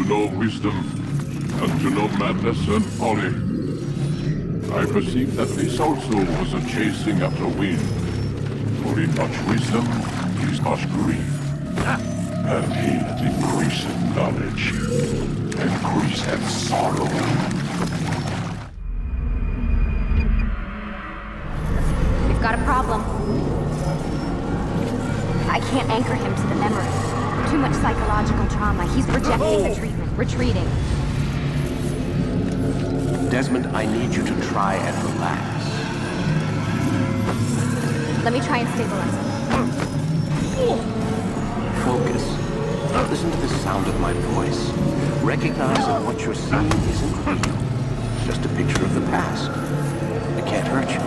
to know wisdom, and to know madness and folly. I perceive that this also was a chasing after wind. For in much wisdom is much grief. And he that increaseth knowledge increaseth sorrow. We've got a problem. I can't anchor him to the memory. Too much psychological trauma. He's rejecting the treatment, retreating. Desmond, I need you to try and relax. Let me try and stabilize him. Focus. Listen to the sound of my voice. Recognize that what you're seeing isn't real. It's just a picture of the past. It can't hurt you.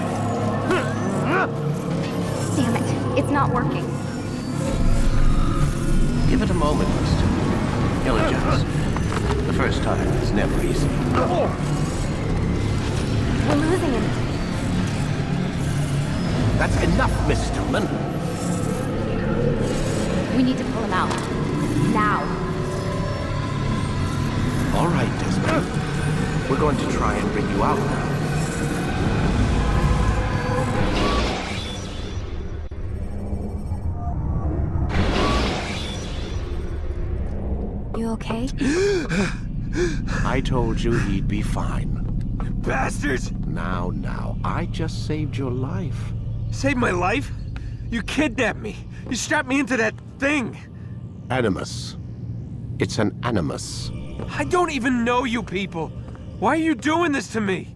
Damn it. It's not working. Give it a moment, mister. He'll adjust. The first time is never easy. We're losing him. That's enough, Miss Stillman. We need to pull him out. Now. All right, Desmond. We're going to try and bring you out now. You okay? I told you he'd be fine. Bastards! Now, I just saved your life. Saved my life? You kidnapped me. You strapped me into that thing. Animus. It's an animus. I don't even know you people. Why are you doing this to me?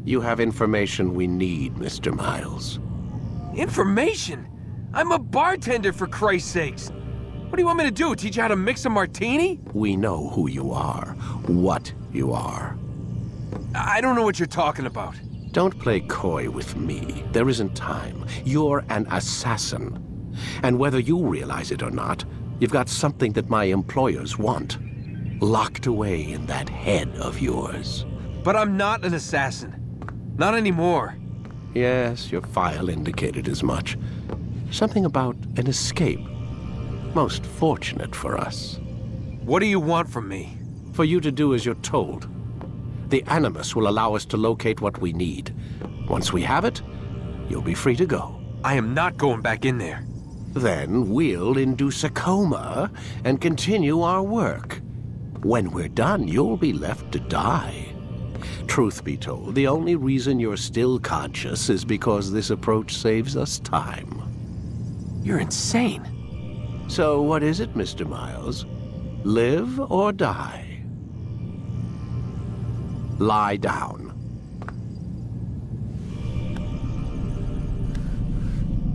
You have information we need, Mr. Miles. Information? I'm a bartender, for Christ's sakes. What do you want me to do? Teach you how to mix a martini? We know who you are, what you are. I don't know what you're talking about. Don't play coy with me. There isn't time. You're an assassin. And whether you realize it or not, you've got something that my employers want. Locked away in that head of yours. But I'm not an assassin. Not anymore. Yes, your file indicated as much. Something about an escape. Most fortunate for us. What do you want from me? For you to do as you're told. The Animus will allow us to locate what we need. Once we have it, you'll be free to go. I am not going back in there. Then we'll induce a coma and continue our work. When we're done, you'll be left to die. Truth be told, the only reason you're still conscious is because this approach saves us time. You're insane. So what is it, Mr. Miles? Live or die? Lie down.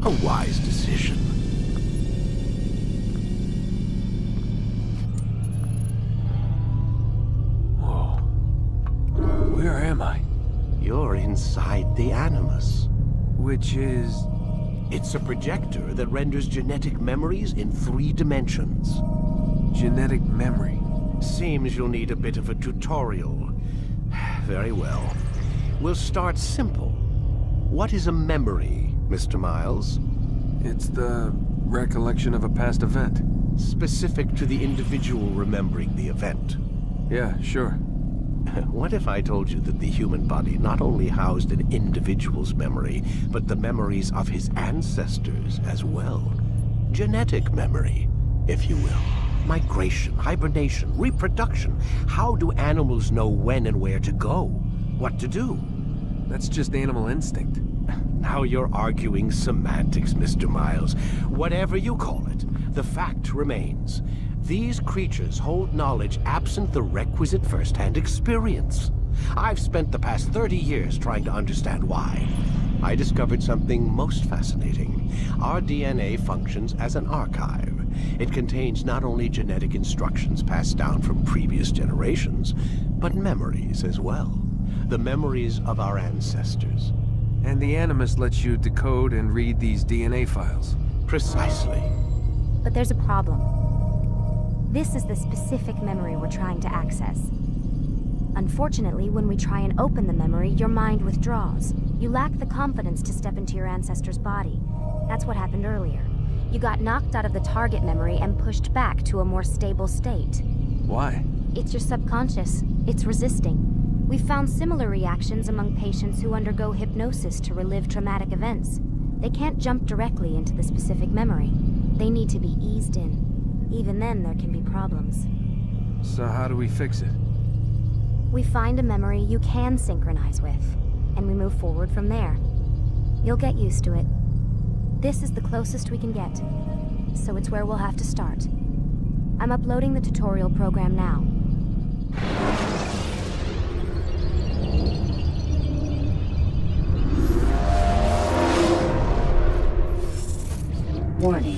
A wise decision. Whoa. Where am I? You're inside the Animus. Which is... It's a projector that renders genetic memories in 3 dimensions. genetic memory. Seems you'll need a bit of a tutorial. Very well. We'll start simple. What is a memory, Mr. Miles? It's the recollection of a past event. Specific to the individual remembering the event. Yeah, sure. What if I told you that the human body not only housed an individual's memory, but the memories of his ancestors as well? Genetic memory, if you will. Migration, hibernation, reproduction. How do animals know when and where to go? What to do? That's just animal instinct. Now you're arguing semantics, Mr. Miles. Whatever you call it, the fact remains. These creatures hold knowledge absent the requisite first-hand experience. I've spent the past 30 years trying to understand why. I discovered something most fascinating. Our DNA functions as an archive. It contains not only genetic instructions passed down from previous generations, but memories as well. The memories of our ancestors. And the Animus lets you decode and read these DNA files. Precisely. But there's a problem. This is the specific memory we're trying to access. Unfortunately, when we try and open the memory, your mind withdraws. You lack the confidence to step into your ancestor's body. That's what happened earlier. You got knocked out of the target memory and pushed back to a more stable state. Why? It's your subconscious. It's resisting. We've found similar reactions among patients who undergo hypnosis to relive traumatic events. They can't jump directly into the specific memory. They need to be eased in. Even then, there can be problems. So how do we fix it? We find a memory you can synchronize with, and we move forward from there. You'll get used to it. This is the closest we can get, so it's where we'll have to start. I'm uploading the tutorial program now. Warning.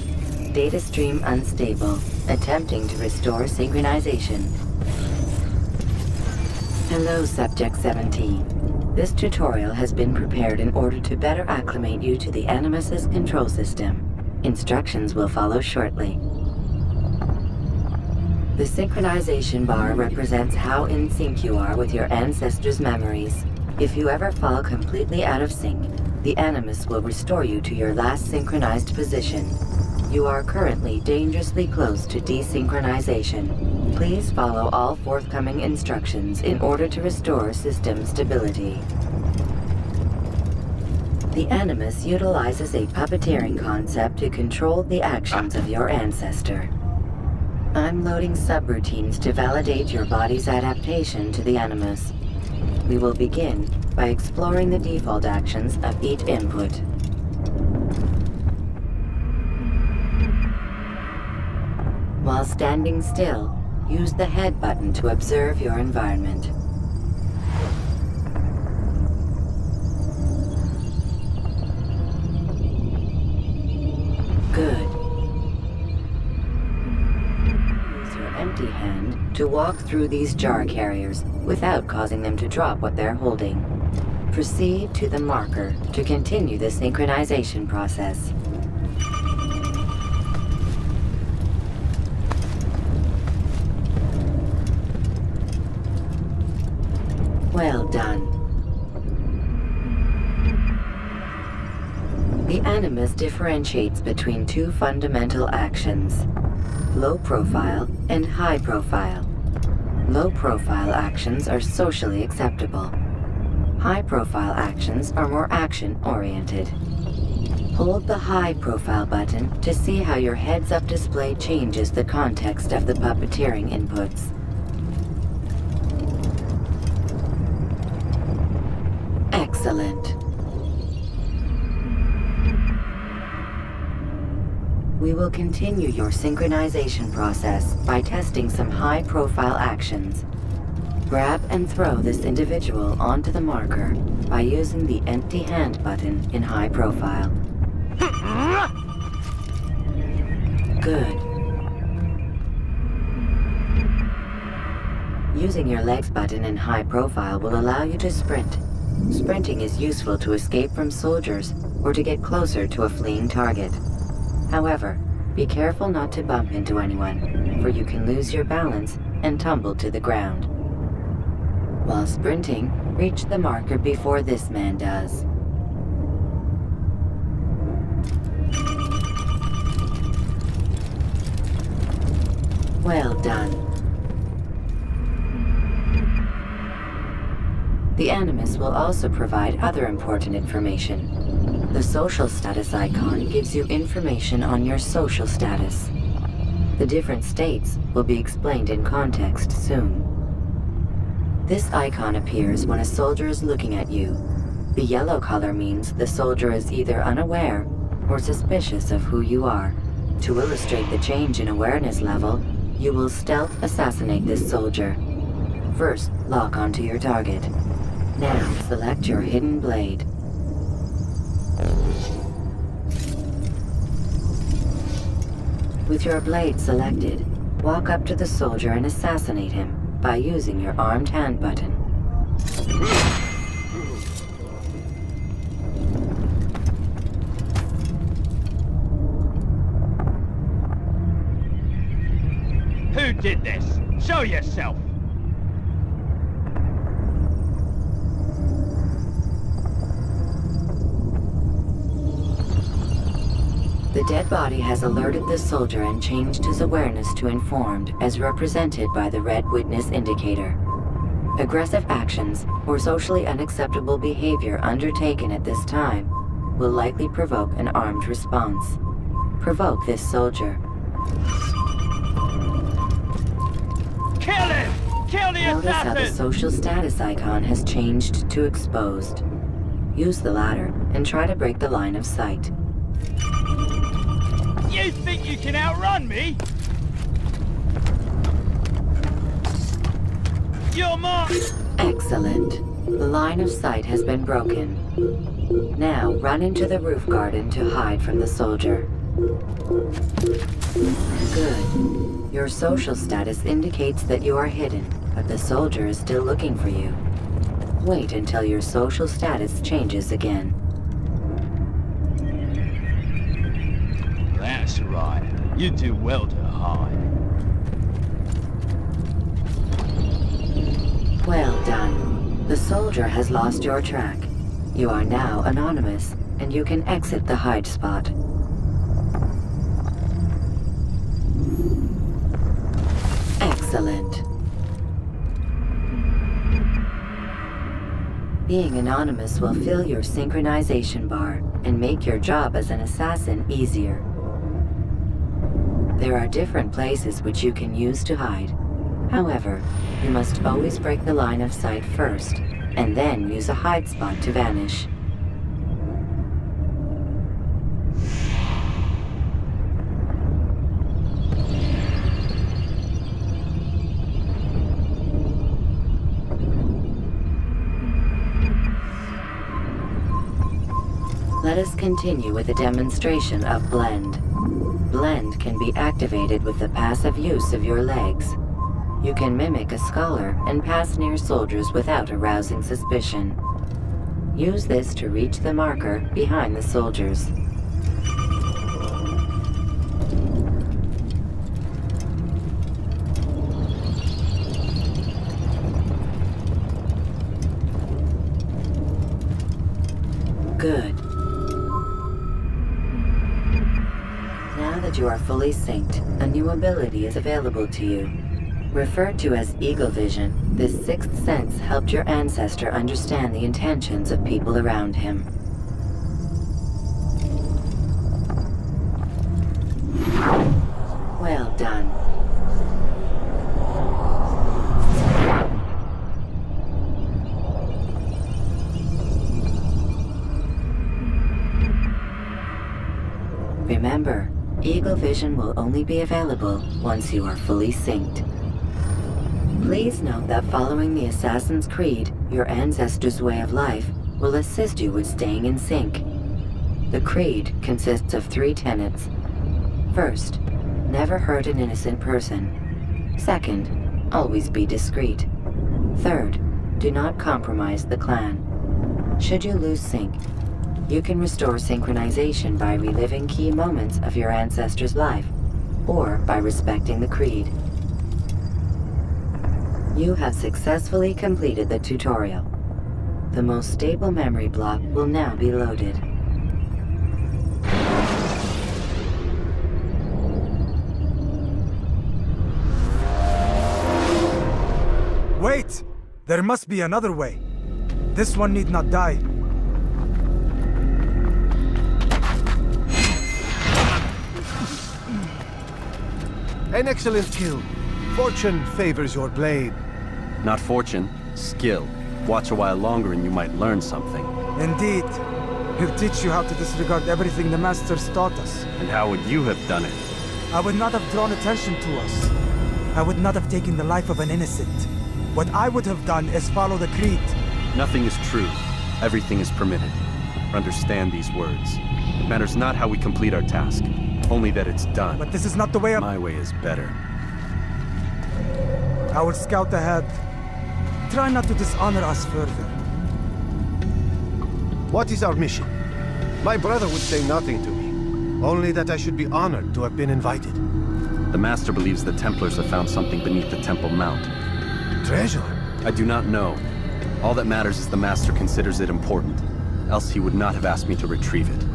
Data stream unstable. Attempting to restore synchronization. Hello, Subject 17. This tutorial has been prepared in order to better acclimate you to the Animus's control system. Instructions will follow shortly. The synchronization bar represents how in sync you are with your ancestors' memories. If you ever fall completely out of sync, the Animus will restore you to your last synchronized position. You are currently dangerously close to desynchronization. Please follow all forthcoming instructions in order to restore system stability. The Animus utilizes a puppeteering concept to control the actions of your ancestor. I'm loading subroutines to validate your body's adaptation to the Animus. We will begin by exploring the default actions of each input. While standing still, use the head button to observe your environment. Good. Use your empty hand to walk through these jar carriers without causing them to drop what they're holding. Proceed to the marker to continue the synchronization process. Well done. The Animus differentiates between two fundamental actions: low profile and high profile. Low profile actions are socially acceptable. High profile actions are more action-oriented. Hold the high profile button to see how your heads-up display changes the context of the puppeteering inputs. Excellent. We will continue your synchronization process by testing some high-profile actions. Grab and throw this individual onto the marker by using the empty hand button in high profile. Good. Using your legs button in high profile will allow you to sprint. Sprinting is useful to escape from soldiers or to get closer to a fleeing target. However, be careful not to bump into anyone, for you can lose your balance and tumble to the ground. While sprinting, reach the marker before this man does. Well done. The Animus will also provide other important information. The social status icon gives you information on your social status. The different states will be explained in context soon. This icon appears when a soldier is looking at you. The yellow color means the soldier is either unaware or suspicious of who you are. To illustrate the change in awareness level, you will stealth assassinate this soldier. First, lock onto your target. Now, select your hidden blade. With your blade selected, walk up to the soldier and assassinate him by using your armed hand button. Who did this? Show yourself! The The dead body has alerted the soldier and changed his awareness to informed, as represented by the red witness indicator. Aggressive actions or socially unacceptable behavior undertaken at this time will likely provoke an armed response. Provoke this soldier. Kill him! Kill the Notice how the assassin! social status icon has changed to exposed. Use the ladder and try to break the line of sight. You think you can outrun me? You're marked! Excellent. The line of sight has been broken. Now run into the roof garden to hide from the soldier. Good. Your social status indicates that you are hidden, but the soldier is still looking for you. Wait until your social status changes again. That's right. You do well to hide. Well done. The soldier has lost your track. You are now anonymous, and you can exit the hide spot. Excellent. Being anonymous will fill your synchronization bar and make your job as an assassin easier. There are different places which you can use to hide. However, you must always break the line of sight first, and then use a hide spot to vanish. Let us continue with a demonstration of Blend. Blend can be activated with the passive use of your legs. You can mimic a scholar and pass near soldiers without arousing suspicion. Use this to reach the marker behind the soldiers. Good. Now that you are fully synced, a new ability is available to you. Referred to as Eagle Vision, this sixth sense helped your ancestor understand the intentions of people around him. Well done. Remember, Eagle Vision will only be available once you are fully synced. Please note that following the Assassin's Creed, your ancestors' way of life, will assist you with staying in sync. The Creed consists of 3 tenets. First, never hurt an innocent person. Second, always be discreet. Third, do not compromise the clan. Should you lose sync, you can restore synchronization by reliving key moments of your ancestor's life, or by respecting the Creed. You have successfully completed the tutorial. The most stable memory block will now be loaded. Wait! There must be another way. This one need not die. An excellent kill. Fortune favors your blade. Not fortune, skill. Watch a while longer and you might learn something. Indeed. He'll teach you how to disregard everything the Masters taught us. And how would you have done it? I would not have drawn attention to us. I would not have taken the life of an innocent. What I would have done is follow the Creed. Nothing is true. Everything is permitted. Understand these words. It matters not how we complete our task, only that it's done. But this is not the way My way is better. I will scout ahead. Try not to dishonor us further. What is our mission? My brother would say nothing to me. Only that I should be honored to have been invited. The Master believes the Templars have found something beneath the Temple Mount. Treasure? I do not know. All that matters is the Master considers it important. Else he would not have asked me to retrieve it.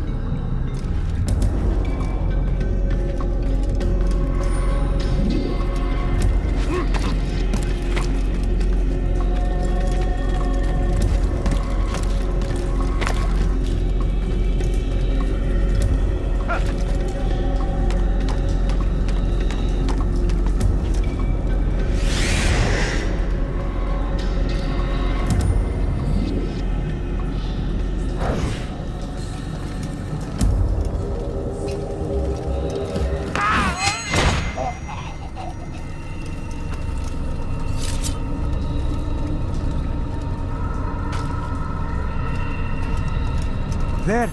There.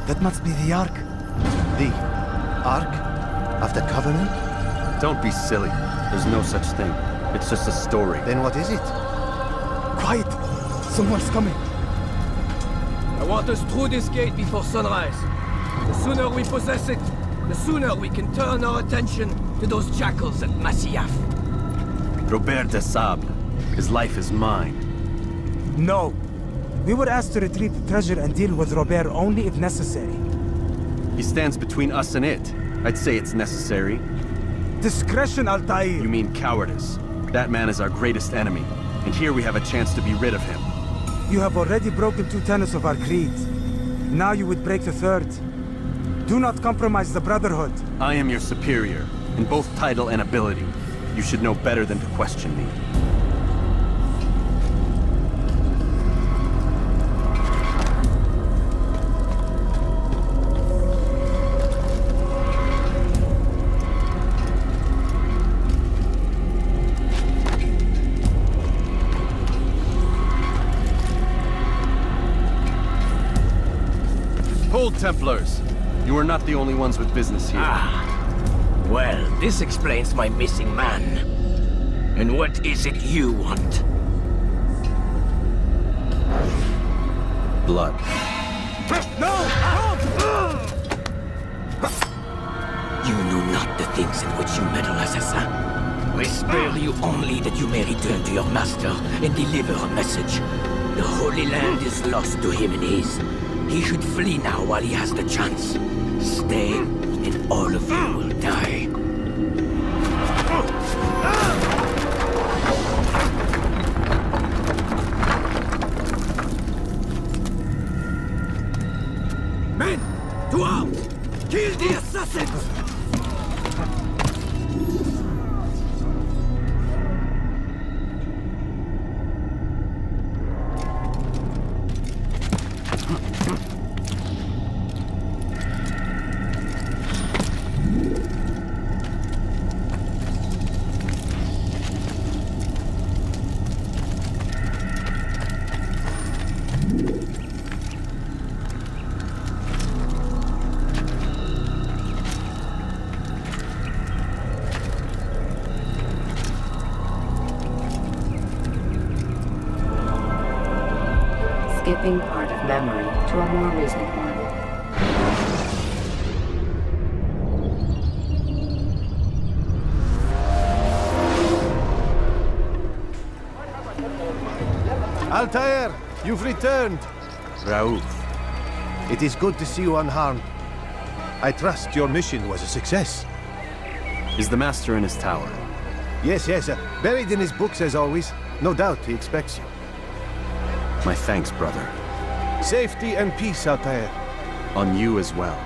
That must be the Ark. The Ark of the Covenant? Don't be silly. There's no such thing. It's just a story. Then what is it? Quiet! Someone's coming. I want us through this gate before sunrise. The sooner we possess it, the sooner we can turn our attention to those jackals at Masyaf. Robert de Sable. His life is mine. No. We were asked to retrieve the treasure and deal with Robert only if necessary. He stands between us and it. I'd say it's necessary. Discretion, Altair! You mean cowardice. That man is our greatest enemy, and here we have a chance to be rid of him. You have already broken 2 tenets of our creed. Now you would break the 3rd. Do not compromise the Brotherhood. I am your superior, in both title and ability. You should know better than to question me. Hold, Templars! You are not the only ones with business here. Well, this explains my missing man. And what is it you want? Blood. No! You know not the things in which you meddle, assassin. I spare you only that you may return to your master and deliver a message. The Holy Land is lost to him and his. He should flee now while he has the chance. Stay, and all of you will die. Men, to arms! Kill the assassins! Skipping part of memory to a more recent one. Altair, you've returned. Raouf. It is good to see you unharmed. I trust your mission was a success. Is the Master in his tower? Yes, buried in his books as always. No doubt he expects you. My thanks, brother. Safety and peace, Altair. On you as well.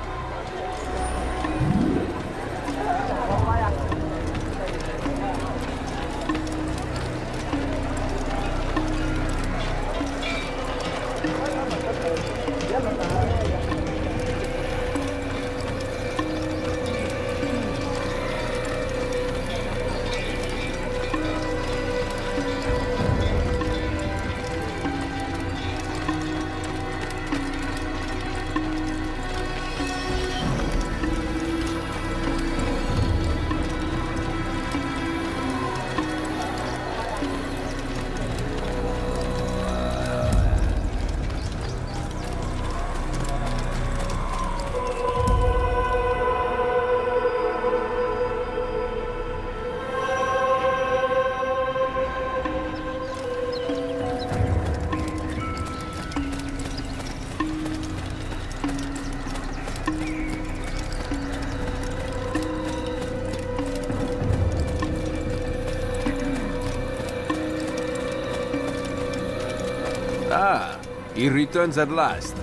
Ah, he returns at last.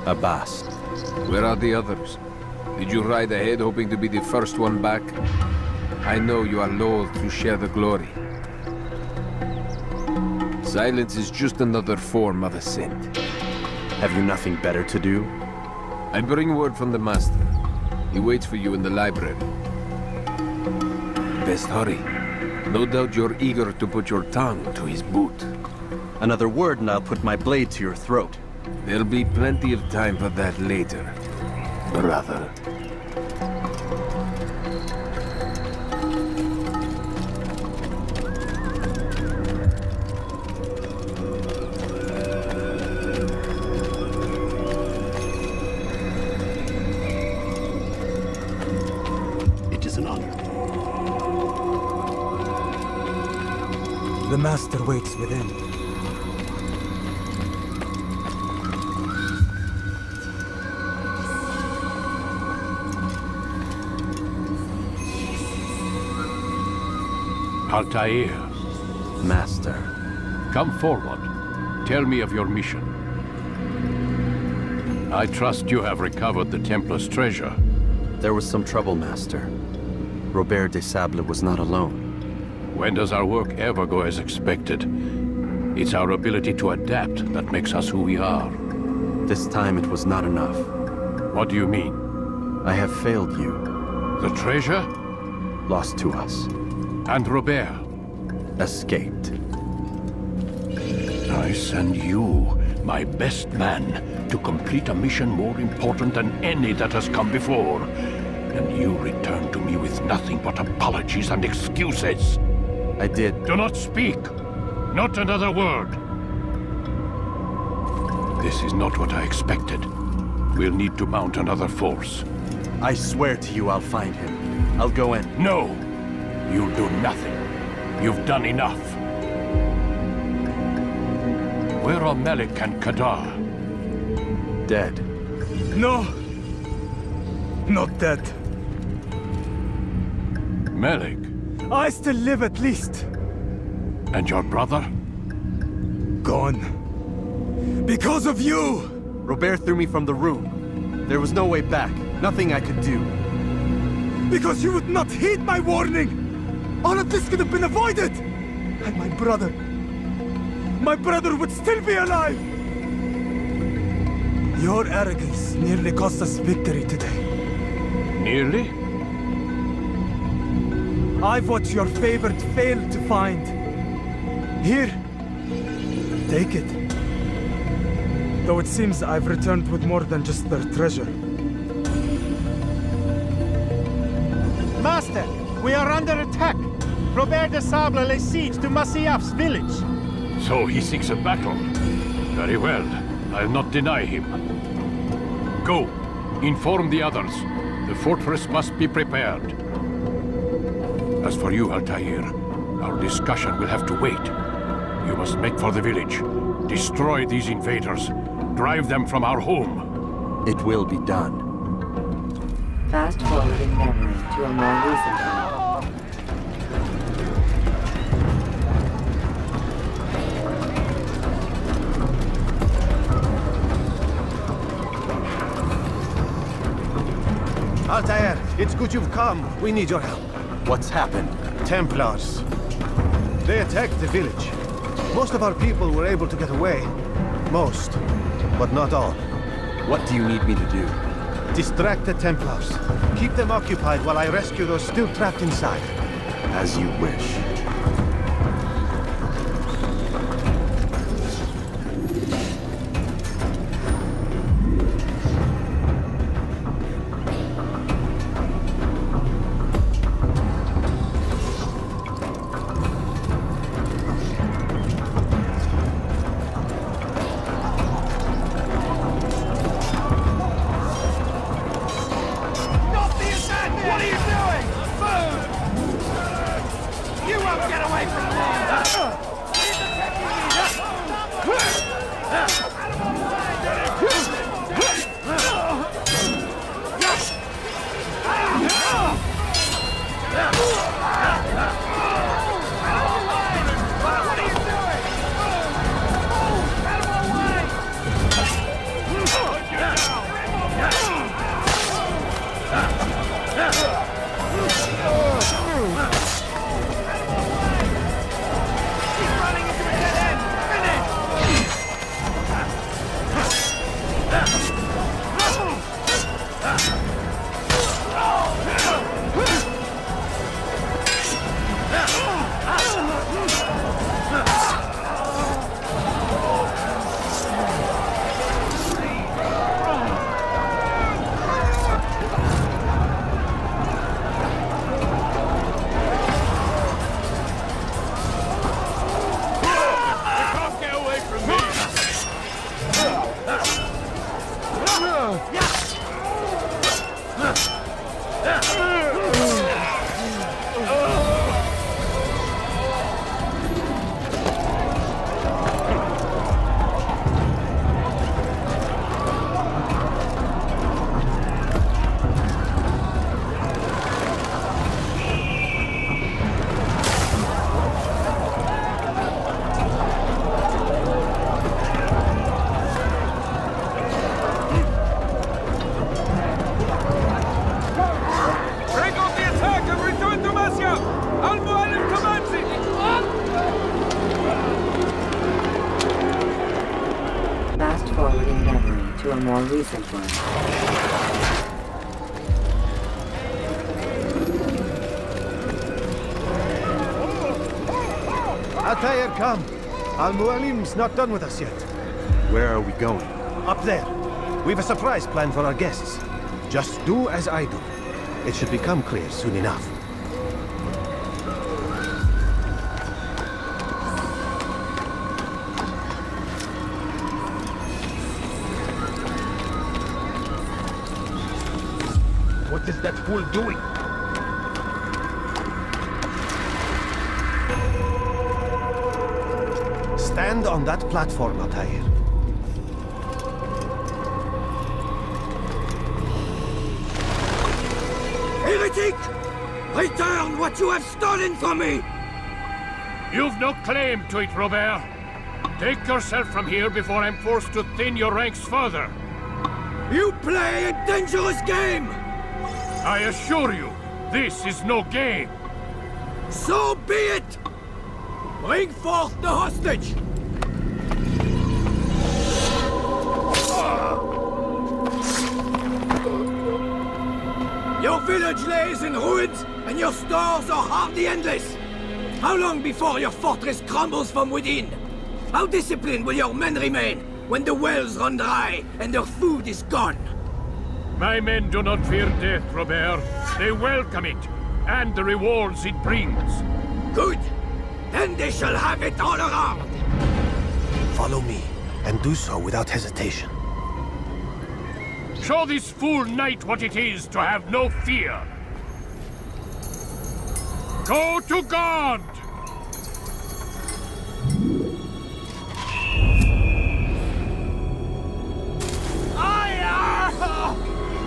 Abbas. Where are the others? Did you ride ahead hoping to be the first one back? I know you are loath to share the glory. Silence is just another form of assent. Have you nothing better to do? I bring word from the Master. He waits for you in the library. Best hurry. No doubt you're eager to put your tongue to his boot. Another word and I'll put my blade to your throat. There'll be plenty of time for that later, brother. It is an honor. The Master waits within. Altair, Master. come forward. Tell me of your mission. I trust you have recovered the Templar's treasure. There was some trouble, Master. Robert de Sable was not alone. When does our work ever go as expected? It's our ability to adapt that makes us who we are. This time it was not enough. What do you mean? I have failed you. The treasure? Lost to us. And Robert? Escaped. I send you, my best man, to complete a mission more important than any that has come before. And you return to me with nothing but apologies and excuses. I did. Do not speak! Not another word! This is not what I expected. We'll need to mount another force. I swear to you I'll find him. I'll go in. No! You'll do nothing. You've done enough. Where are Melik and Kadar? Dead. No! Not dead. Melik? I still live at least. And your brother? Gone. Because of you! Robert threw me from the room. There was no way back. Nothing I could do. Because you would not heed my warning! All of this could have been avoided! And my brother would still be alive! Your arrogance nearly cost us victory today. Nearly? I've what your favorite failed to find. Here, take it. Though it seems I've returned with more than just their treasure. Master, we are under attack. Robert de Sable lays siege to Masyaf's village. So he seeks a battle. Very well. I'll not deny him. Go. Inform the others. The fortress must be prepared. As for you, Altair, our discussion will have to wait. You must make for the village. Destroy these invaders. Drive them from our home. It will be done. Fast forwarding memory to a more recent time. Altair, it's good you've come. We need your help. What's happened? Templars. They attacked the village. Most of our people were able to get away. Most, but not all. What do you need me to do? Distract the Templars. Keep them occupied while I rescue those still trapped inside. As you wish. What are you doing? Move! You won't get away to a more recent one. Altair, come. Al-Mualim's not done with us yet. Where are we going? Up there. We've a surprise plan for our guests. Just do as I do. It should become clear soon enough. What is that fool doing? Stand on that platform, Altair. Heretic! Return what you have stolen from me! You've no claim to it, Robert. Take yourself from here before I'm forced to thin your ranks further. You play a dangerous game! I assure you, this is no game. So be it! Bring forth the hostage! Your village lays in ruins, and your stores are hardly endless. How long before your fortress crumbles from within? How disciplined will your men remain when the wells run dry and their food is gone? My men do not fear death, Robert. They welcome it, and the rewards it brings. Good. Then they shall have it all around. Follow me, and do so without hesitation. Show this fool knight what it is to have no fear. Go to God!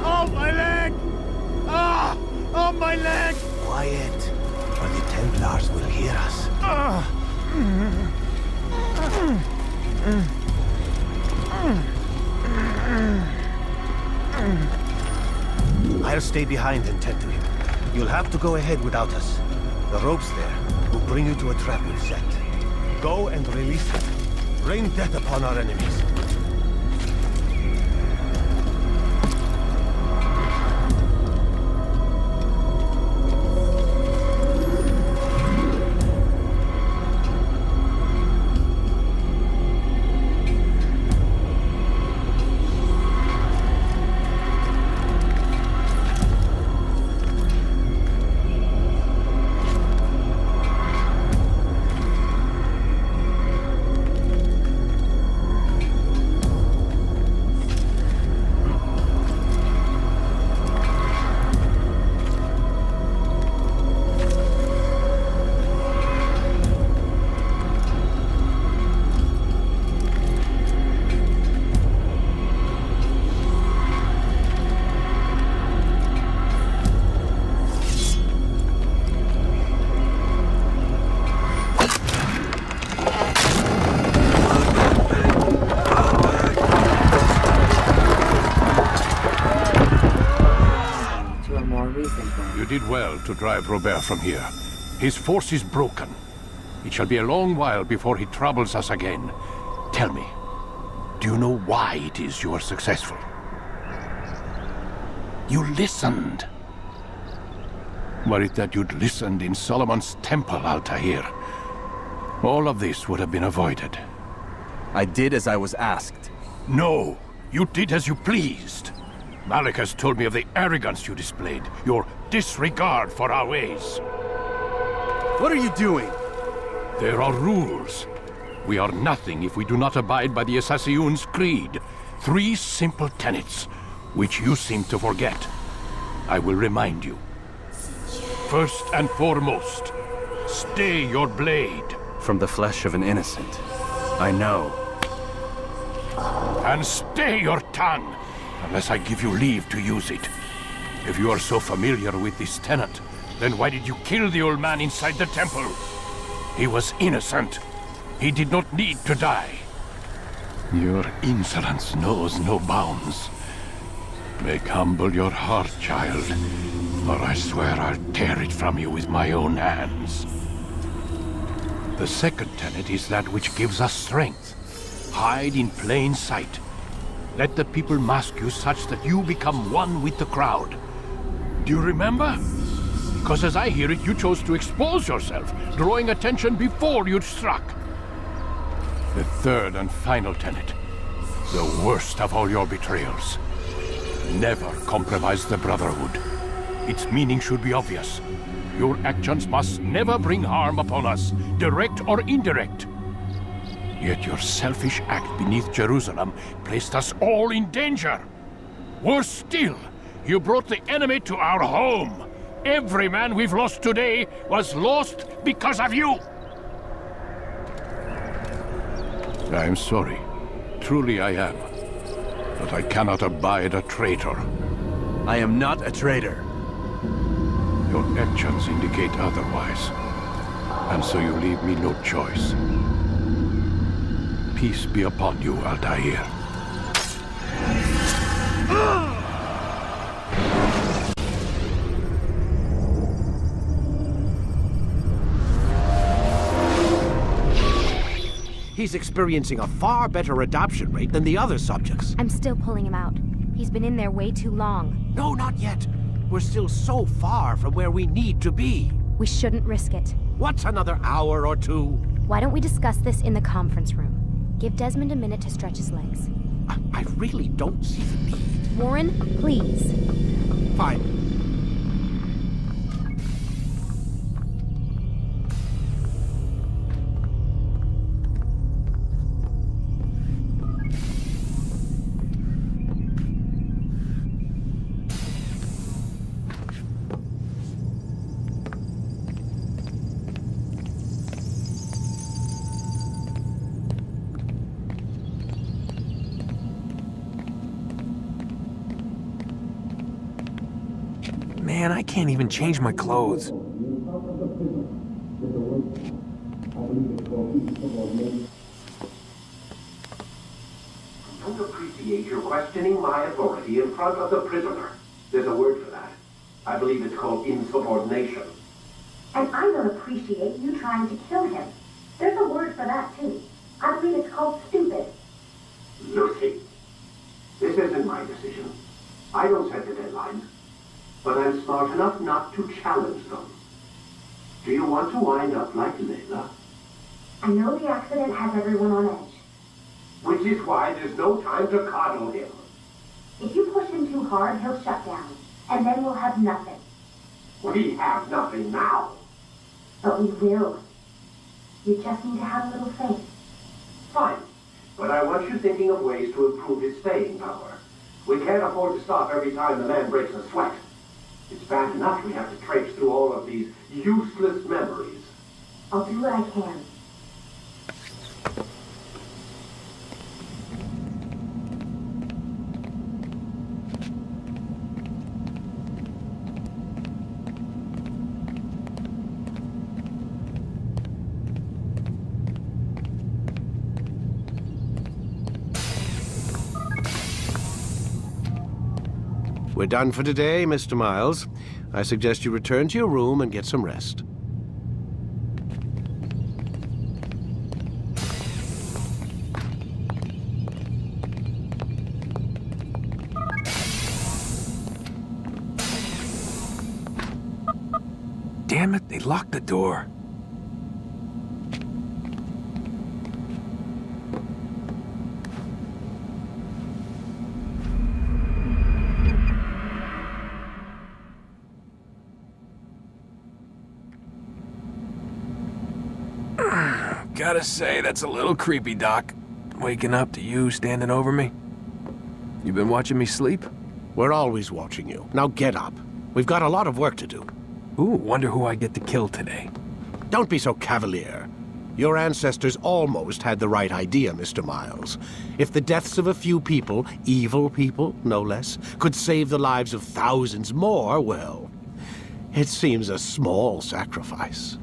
Oh, my leg! Ah! Oh, my leg! Quiet, or the Templars will hear us. I'll stay behind and tend to him. You'll have to go ahead without us. The ropes there will bring you to a trap we've set. Go and release it. Rain death upon our enemies. You did well to drive Robert from here. His force is broken. It shall be a long while before he troubles us again. Tell me, do you know why it is you are successful? You listened. Were it that you'd listened in Solomon's temple, Altair, all of this would have been avoided. I did as I was asked. No, you did as you pleased. Malik has told me of the arrogance you displayed, your disregard for our ways. What are you doing? There are rules. We are nothing if we do not abide by the Assassin's creed. 3 simple tenets, which you seem to forget. I will remind you. First and foremost, stay your blade. From the flesh of an innocent. I know. And stay your tongue, unless I give you leave to use it. If you are so familiar with this tenet, then why did you kill the old man inside the temple? He was innocent. He did not need to die. Your insolence knows no bounds. Make humble your heart, child, or I swear I'll tear it from you with my own hands. The second tenet is that which gives us strength. Hide in plain sight. Let the people mask you such that you become one with the crowd. Do you remember? Because as I hear it, you chose to expose yourself, drawing attention before you'd struck. The third and final tenet. The worst of all your betrayals. Never compromise the Brotherhood. Its meaning should be obvious. Your actions must never bring harm upon us, direct or indirect. Yet your selfish act beneath Jerusalem placed us all in danger. Worse still, you brought the enemy to our home. Every man we've lost today was lost because of you. I am sorry. Truly I am. But I cannot abide a traitor. I am not a traitor. Your actions indicate otherwise. And so you leave me no choice. Peace be upon you, Altair. He's experiencing a far better adoption rate than the other subjects. I'm still pulling him out. He's been in there way too long. No, not yet. We're still so far from where we need to be. We shouldn't risk it. What's another hour or two? Why don't we discuss this in the conference room? Give Desmond a minute to stretch his legs. I really don't see the need. Warren, please. Fine. Man, I can't even change my clothes. I don't appreciate your questioning my authority in front of the prisoner. There's a word for that. I believe it's called insubordination. And I don't appreciate you trying to kill him. There's a word for that, too. I believe it's called stupid. Lucy, this isn't my decision. I don't set the deadlines. But I'm smart enough not to challenge them. Do you want to wind up like Layla? I know the accident has everyone on edge. Which is why there's no time to coddle him. If you push him too hard, he'll shut down. And then we'll have nothing. We have nothing now. But we will. You just need to have a little faith. Fine. But I want you thinking of ways to improve his staying power. We can't afford to stop every time the man breaks a sweat. It's bad enough we have to traipse through all of these useless memories. I'll do what I can. We're done for today, Mr. Miles. I suggest you return to your room and get some rest. Damn it, they locked the door. Gotta say, that's a little creepy, Doc. Waking up to you standing over me. You been watching me sleep? We're always watching you. Now get up. We've got a lot of work to do. Ooh, wonder who I get to kill today. Don't be so cavalier. Your ancestors almost had the right idea, Mr. Miles. If the deaths of a few people, evil people, no less, could save the lives of thousands more, well, it seems a small sacrifice.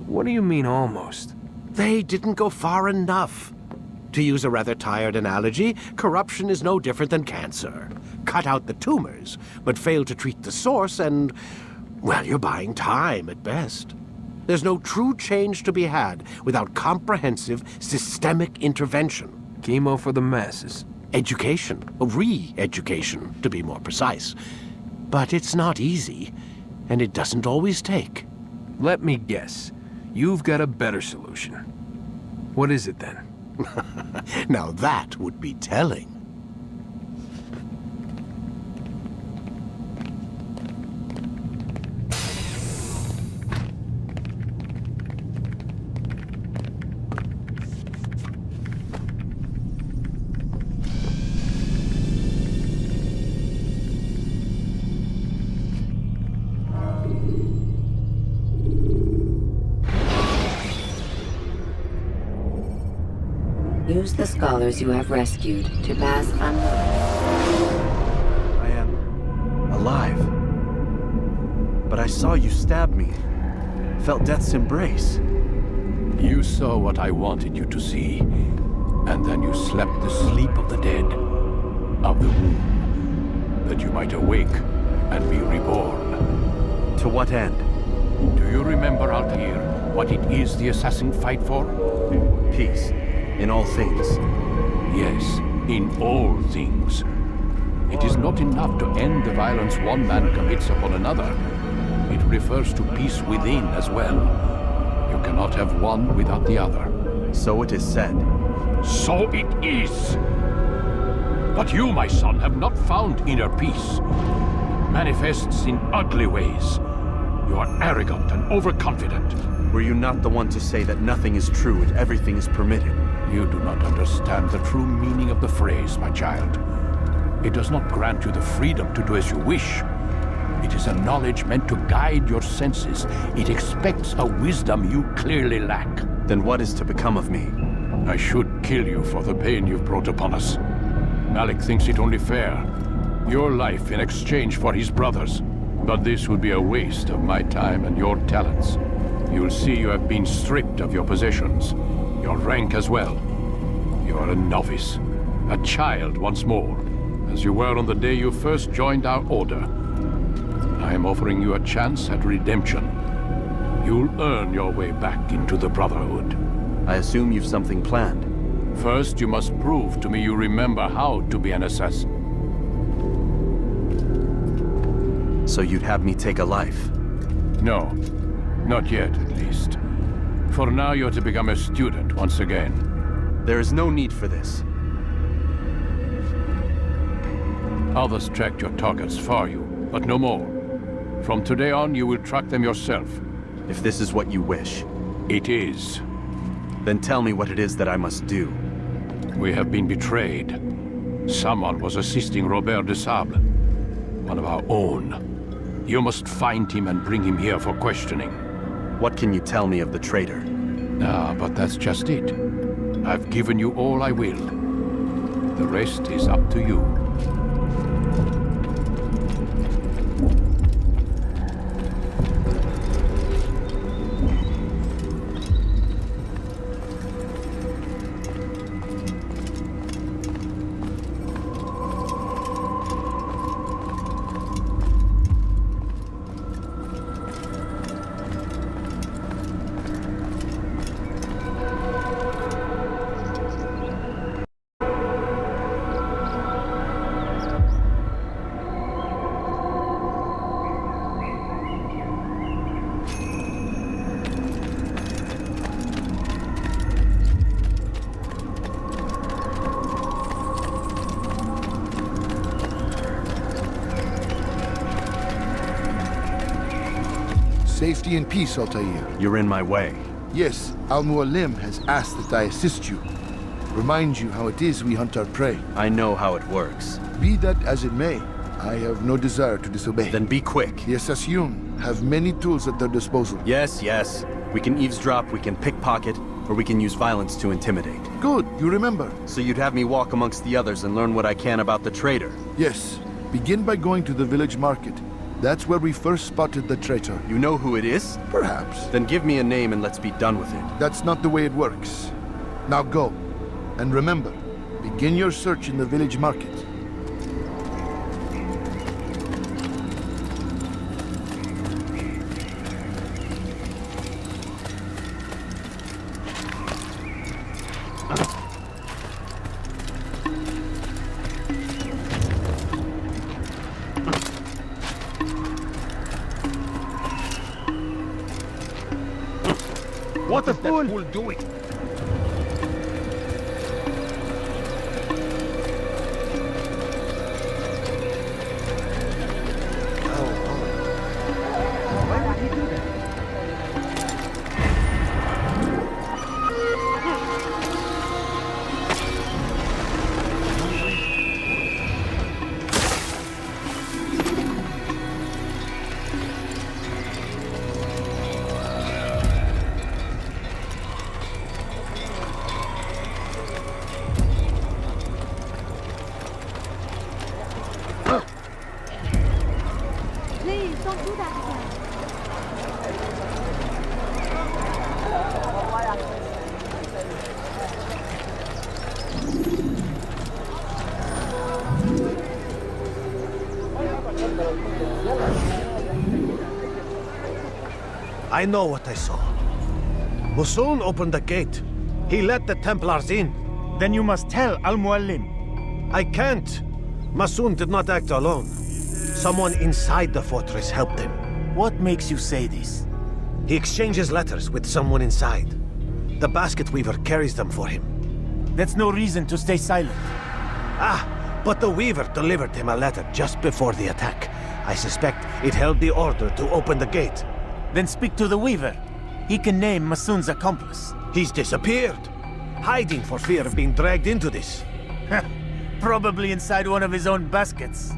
What do you mean, almost? They didn't go far enough. To use a rather tired analogy, corruption is no different than cancer. Cut out the tumors, but fail to treat the source and, well, you're buying time at best. There's no true change to be had without comprehensive, systemic intervention. Chemo for the masses. education, re-education, to be more precise. But it's not easy, and it doesn't always take. Let me guess. You've got a better solution. What is it then? Now that would be telling. Use the scholars you have rescued to pass I am alive. But I saw you stab me. Felt death's embrace. You saw what I wanted you to see, and then you slept the sleep of the dead, of the womb, that you might awake and be reborn. To what end? Do you remember, Altair, what it is the assassin fight for? Peace. In all things. Yes, in all things. It is not enough to end the violence one man commits upon another. It refers to peace within as well. You cannot have one without the other. So it is said. So it is! But you, my son, have not found inner peace. Manifests in ugly ways. You are arrogant and overconfident. Were you not the one to say that nothing is true and everything is permitted? You do not understand the true meaning of the phrase, my child. It does not grant you the freedom to do as you wish. It is a knowledge meant to guide your senses. It expects a wisdom you clearly lack. Then what is to become of me? I should kill you for the pain you've brought upon us. Malik thinks it only fair. Your life in exchange for his brother's. But this would be a waste of my time and your talents. You'll see you have been stripped of your possessions. Your rank as well. You are a novice. A child once more. As you were on the day you first joined our order. I am offering you a chance at redemption. You'll earn your way back into the Brotherhood. I assume you've something planned. First, you must prove to me you remember how to be an assassin. So you'd have me take a life? No. Not yet, at least. For now, you're to become a student once again. There is no need for this. Others tracked your targets for you, but no more. From today on, you will track them yourself. If this is what you wish. It is. Then tell me what it is that I must do. We have been betrayed. Someone was assisting Robert de Sable, one of our own. You must find him and bring him here for questioning. What can you tell me of the traitor? But that's just it. I've given you all I will. The rest is up to you. Safety and peace, Altair. You're in my way. Yes, Al-Mualim has asked that I assist you. Remind you how it is we hunt our prey. I know how it works. Be that as it may, I have no desire to disobey. Then be quick. The Assassin have many tools at their disposal. Yes, yes. We can eavesdrop, we can pickpocket, or we can use violence to intimidate. Good, you remember. So you'd have me walk amongst the others and learn what I can about the traitor? Yes. Begin by going to the village market. That's where we first spotted the traitor. You know who it is? Perhaps. Then give me a name and let's be done with it. That's not the way it works. Now go. And remember, begin your search in the village market. What a fool! Fool doing? Why would he do that? Please, don't do that again. I know what I saw. Musun opened the gate. He let the Templars in. Then you must tell Al-Mualim. I can't. Masun did not act alone. Someone inside the fortress helped him. What makes you say this? He exchanges letters with someone inside. The basket weaver carries them for him. That's no reason to stay silent. Ah, but the weaver delivered him a letter just before the attack. I suspect it held the order to open the gate. Then speak to the Weaver. He can name Masun's accomplice. He's disappeared, hiding for fear of being dragged into this. Probably inside one of his own baskets.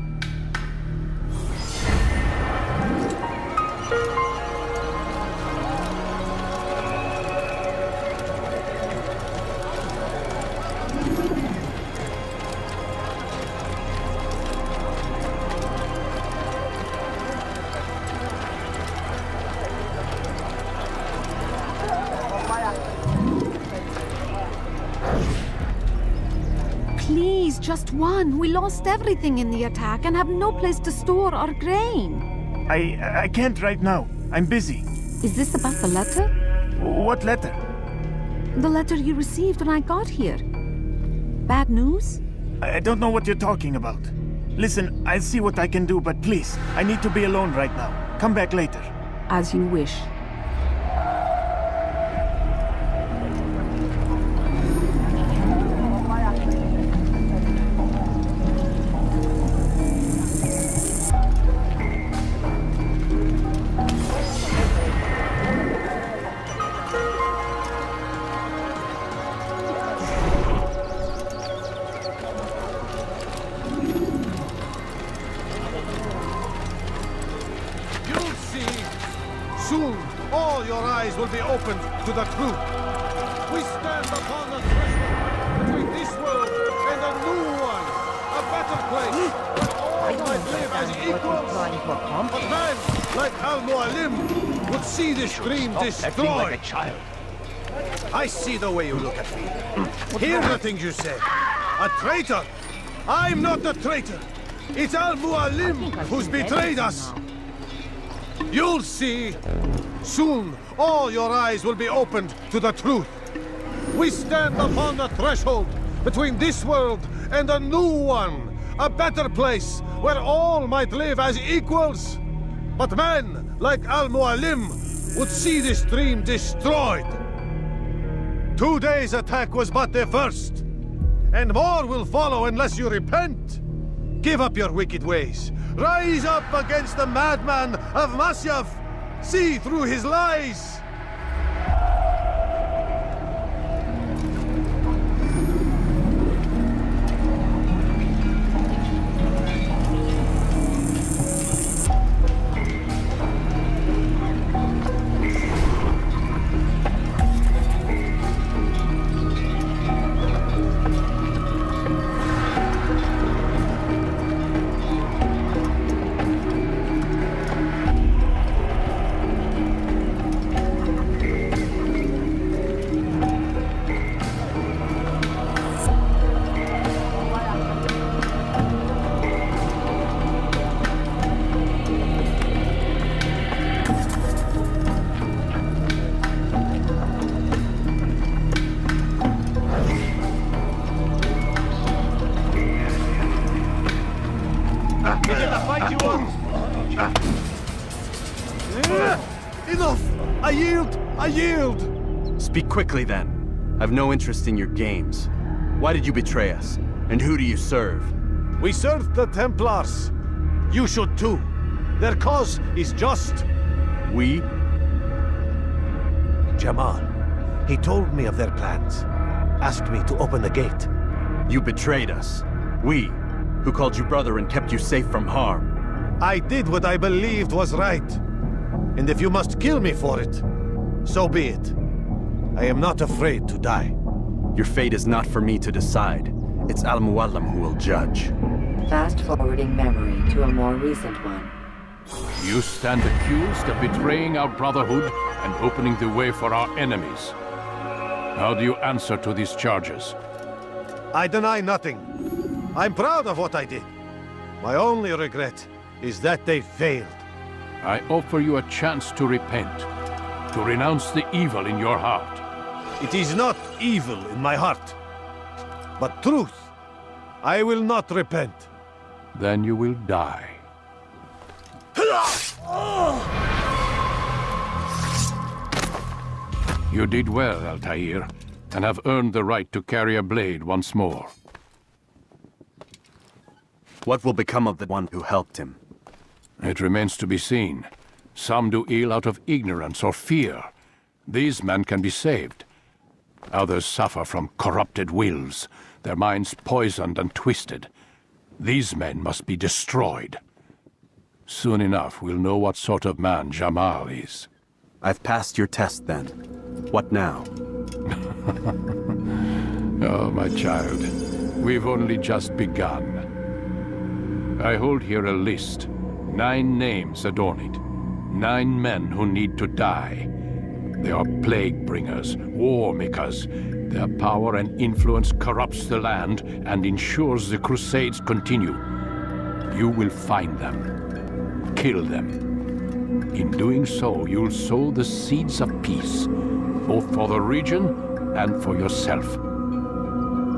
Please, just one. We lost everything in the attack and have no place to store our grain. I can't right now. I'm busy. Is this about the letter? What letter? The letter you received when I got here. Bad news? I don't know what you're talking about. Listen, I'll see what I can do, but please, I need to be alone right now. Come back later. As you wish. Soon, all your eyes will be opened to the truth. We stand upon the threshold between this world and a new one, a better place, where all might live as equals. But man, like Al-Mualim, would see this dream destroyed. Like a child. I see the way you look at me. Hear the things you say. A traitor? I'm not a traitor. It's Al-Mualim who's betrayed us. You'll see. Soon, all your eyes will be opened to the truth. We stand upon the threshold between this world and a new one, a better place where all might live as equals. But men like Al-Mualim would see this dream destroyed. Today's attack was but the first, and more will follow unless you repent. Give up your wicked ways. Rise up against the madman of Masyaf. See through his lies. Enough! I yield! I yield! Speak quickly then. I've no interest in your games. Why did you betray us? And who do you serve? We serve the Templars. You should too. Their cause is just. We? Jamal. He told me of their plans. Asked me to open the gate. You betrayed us. We, who called you brother and kept you safe from harm. I did what I believed was right. And if you must kill me for it, so be it. I am not afraid to die. Your fate is not for me to decide. It's Al-Mualim who will judge. Fast-forwarding memory to a more recent one. You stand accused of betraying our Brotherhood and opening the way for our enemies. How do you answer to these charges? I deny nothing. I'm proud of what I did. My only regret is that they failed. I offer you a chance to repent, to renounce the evil in your heart. It is not evil in my heart, but truth. I will not repent. Then you will die. You did well, Altair, and have earned the right to carry a blade once more. What will become of the one who helped him? It remains to be seen. Some do ill out of ignorance or fear. These men can be saved. Others suffer from corrupted wills, their minds poisoned and twisted. These men must be destroyed. Soon enough, we'll know what sort of man Jamal is. I've passed your test, then. What now? Oh, my child. We've only just begun. I hold here a list. 9 names adorn it. 9 men who need to die. They are plague bringers, war makers. Their power and influence corrupts the land and ensures the Crusades continue. You will find them. Kill them. In doing so, you'll sow the seeds of peace, both for the region and for yourself.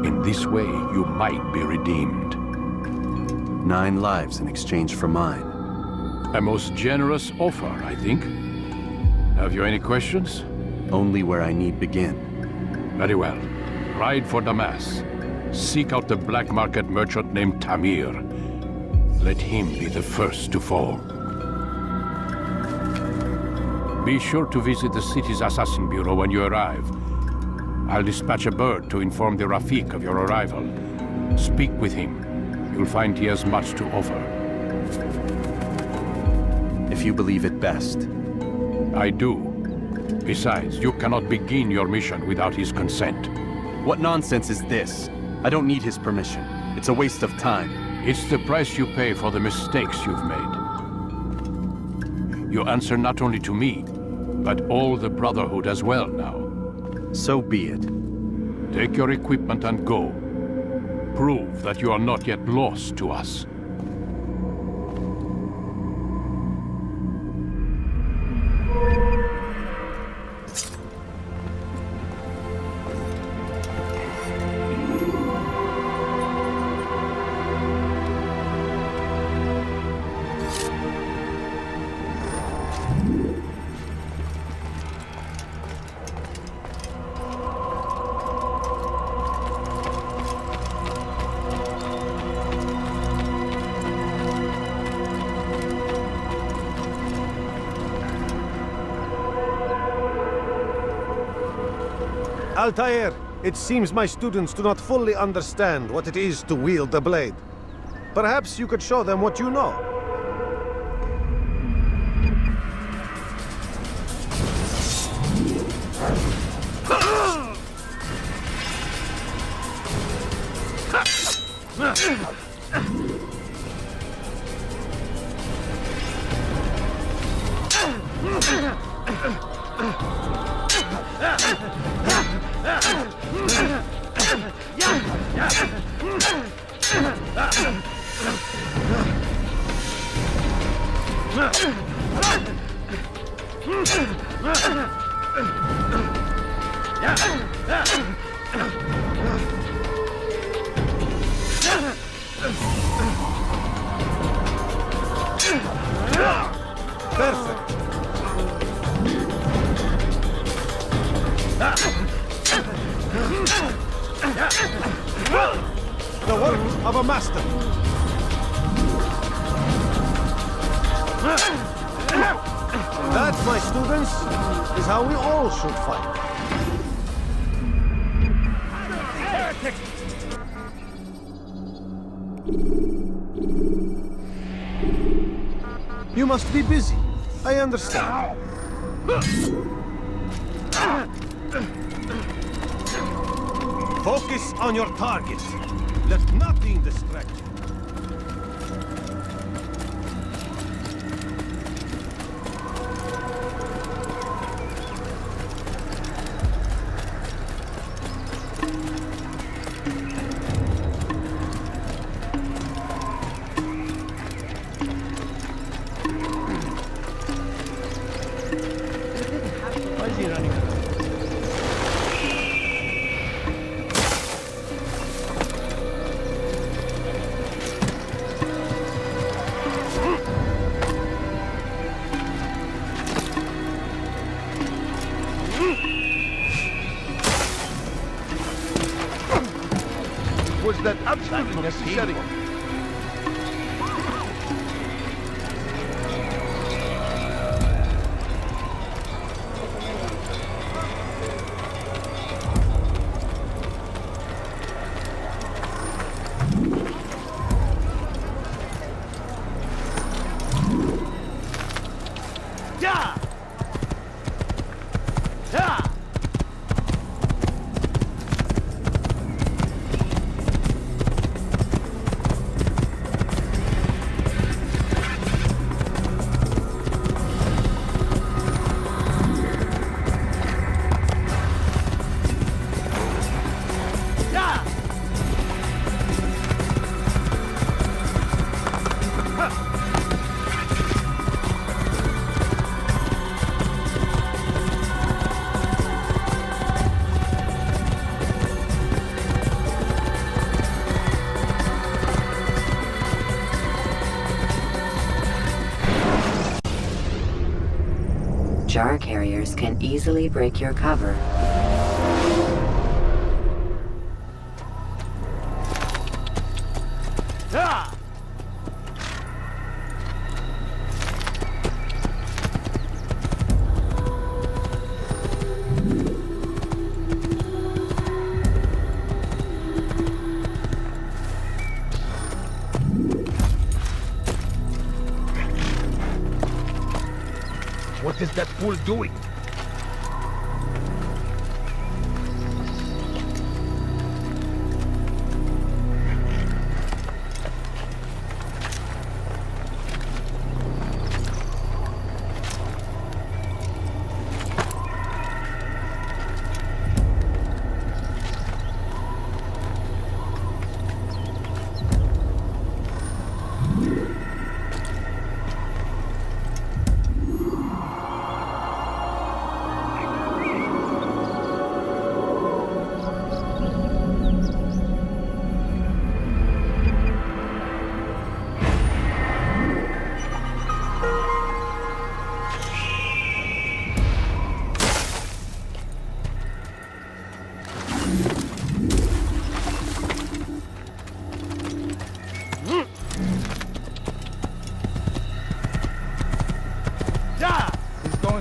In this way, you might be redeemed. 9 lives in exchange for mine. A most generous offer, I think. Have you any questions? Only where I need begin. Very well. Ride for Damas. Seek out the black market merchant named Tamir. Let him be the first to fall. Be sure to visit the city's assassin bureau when you arrive. I'll dispatch a bird to inform the Rafik of your arrival. Speak with him. You'll find he has much to offer. If you believe it best. I do. Besides, you cannot begin your mission without his consent. What nonsense is this? I don't need his permission. It's a waste of time. It's the price you pay for the mistakes you've made. You answer not only to me, but all the Brotherhood as well now. So be it. Take your equipment and go. Prove that you are not yet lost to us. Altair, it seems my students do not fully understand what it is to wield the blade. Perhaps you could show them what you know. Perfect. students, is how we all should fight. You must be busy. I understand. Focus on your target. Let nothing distract you. Was that absolutely necessary? Jar carriers can easily break your cover. What is that fool doing?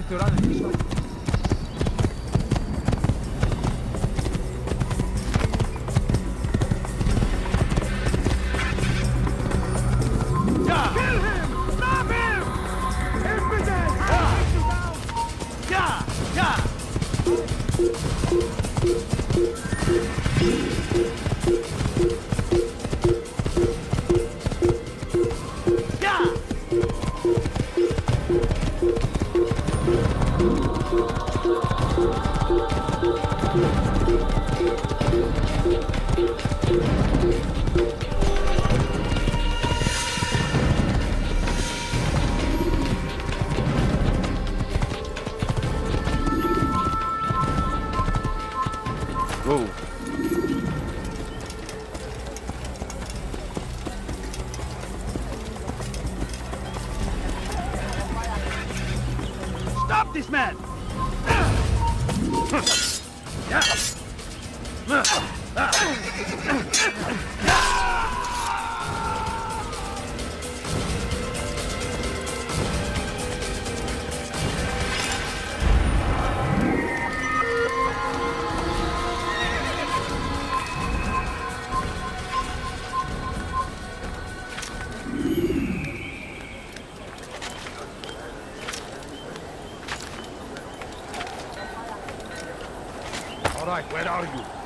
To run it. Whoa. Stop this man! right, where are you?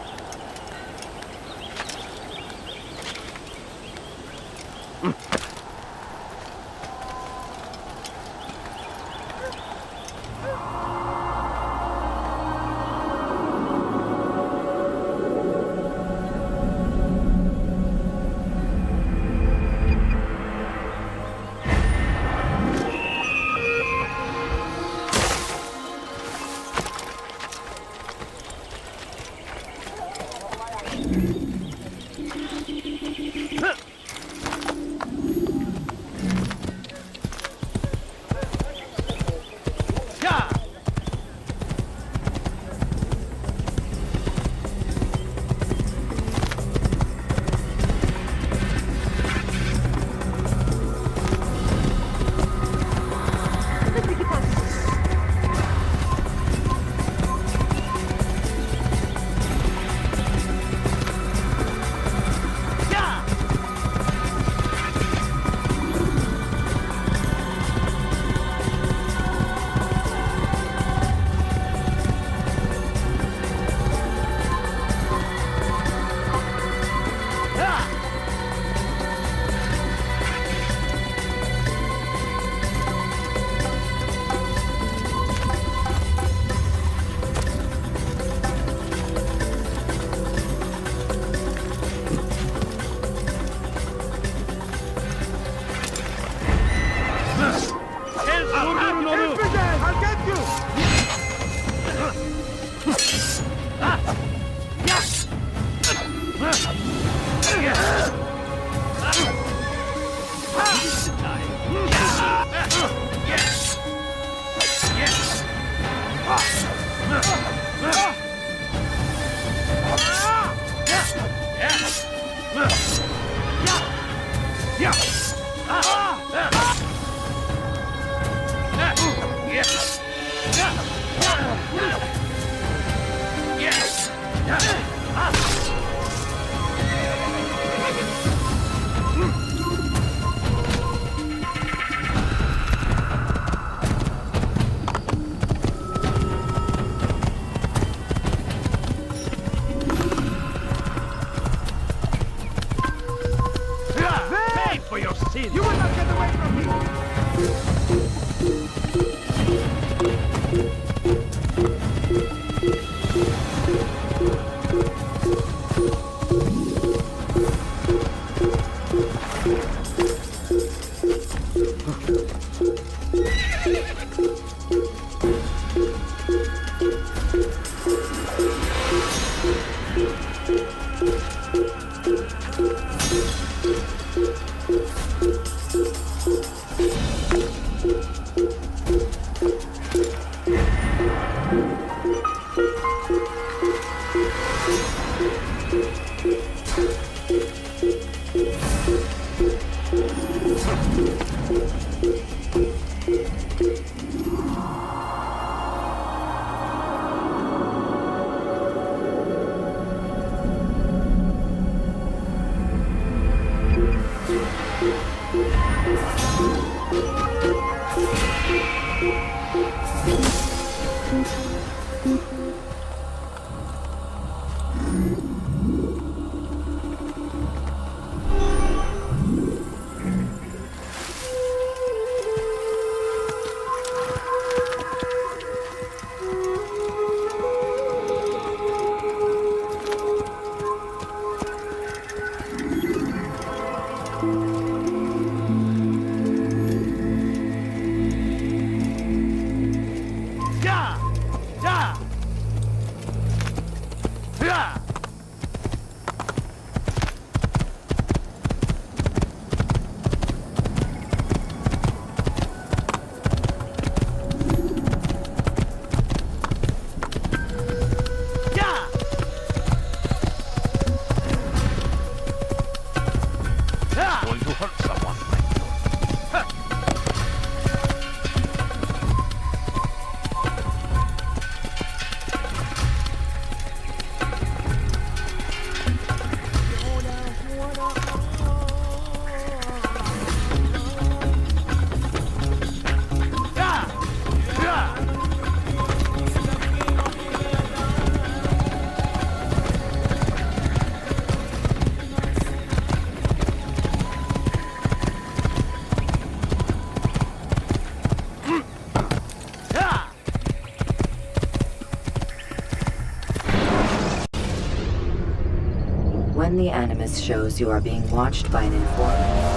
Scan the Animus shows you are being watched by an informant.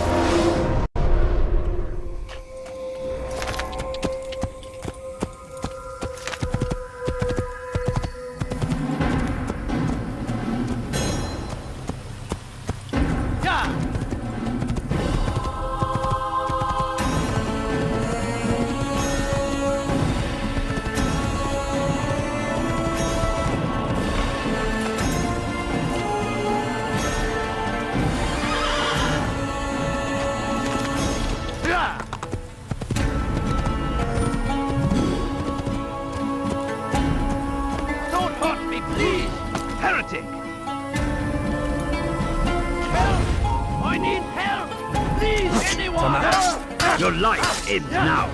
Don't hurt me, please! Heretic! Help! I need help! Please, anyone! Your life ends now!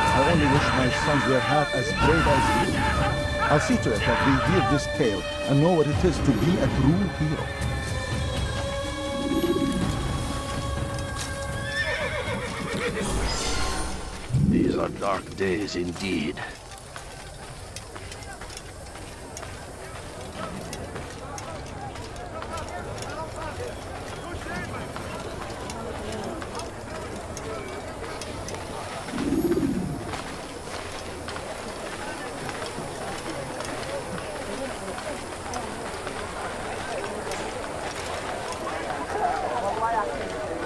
I only wish my sons were half as brave as you. I'll see to it that we hear this tale and know what it is to be a true hero. These are dark days indeed.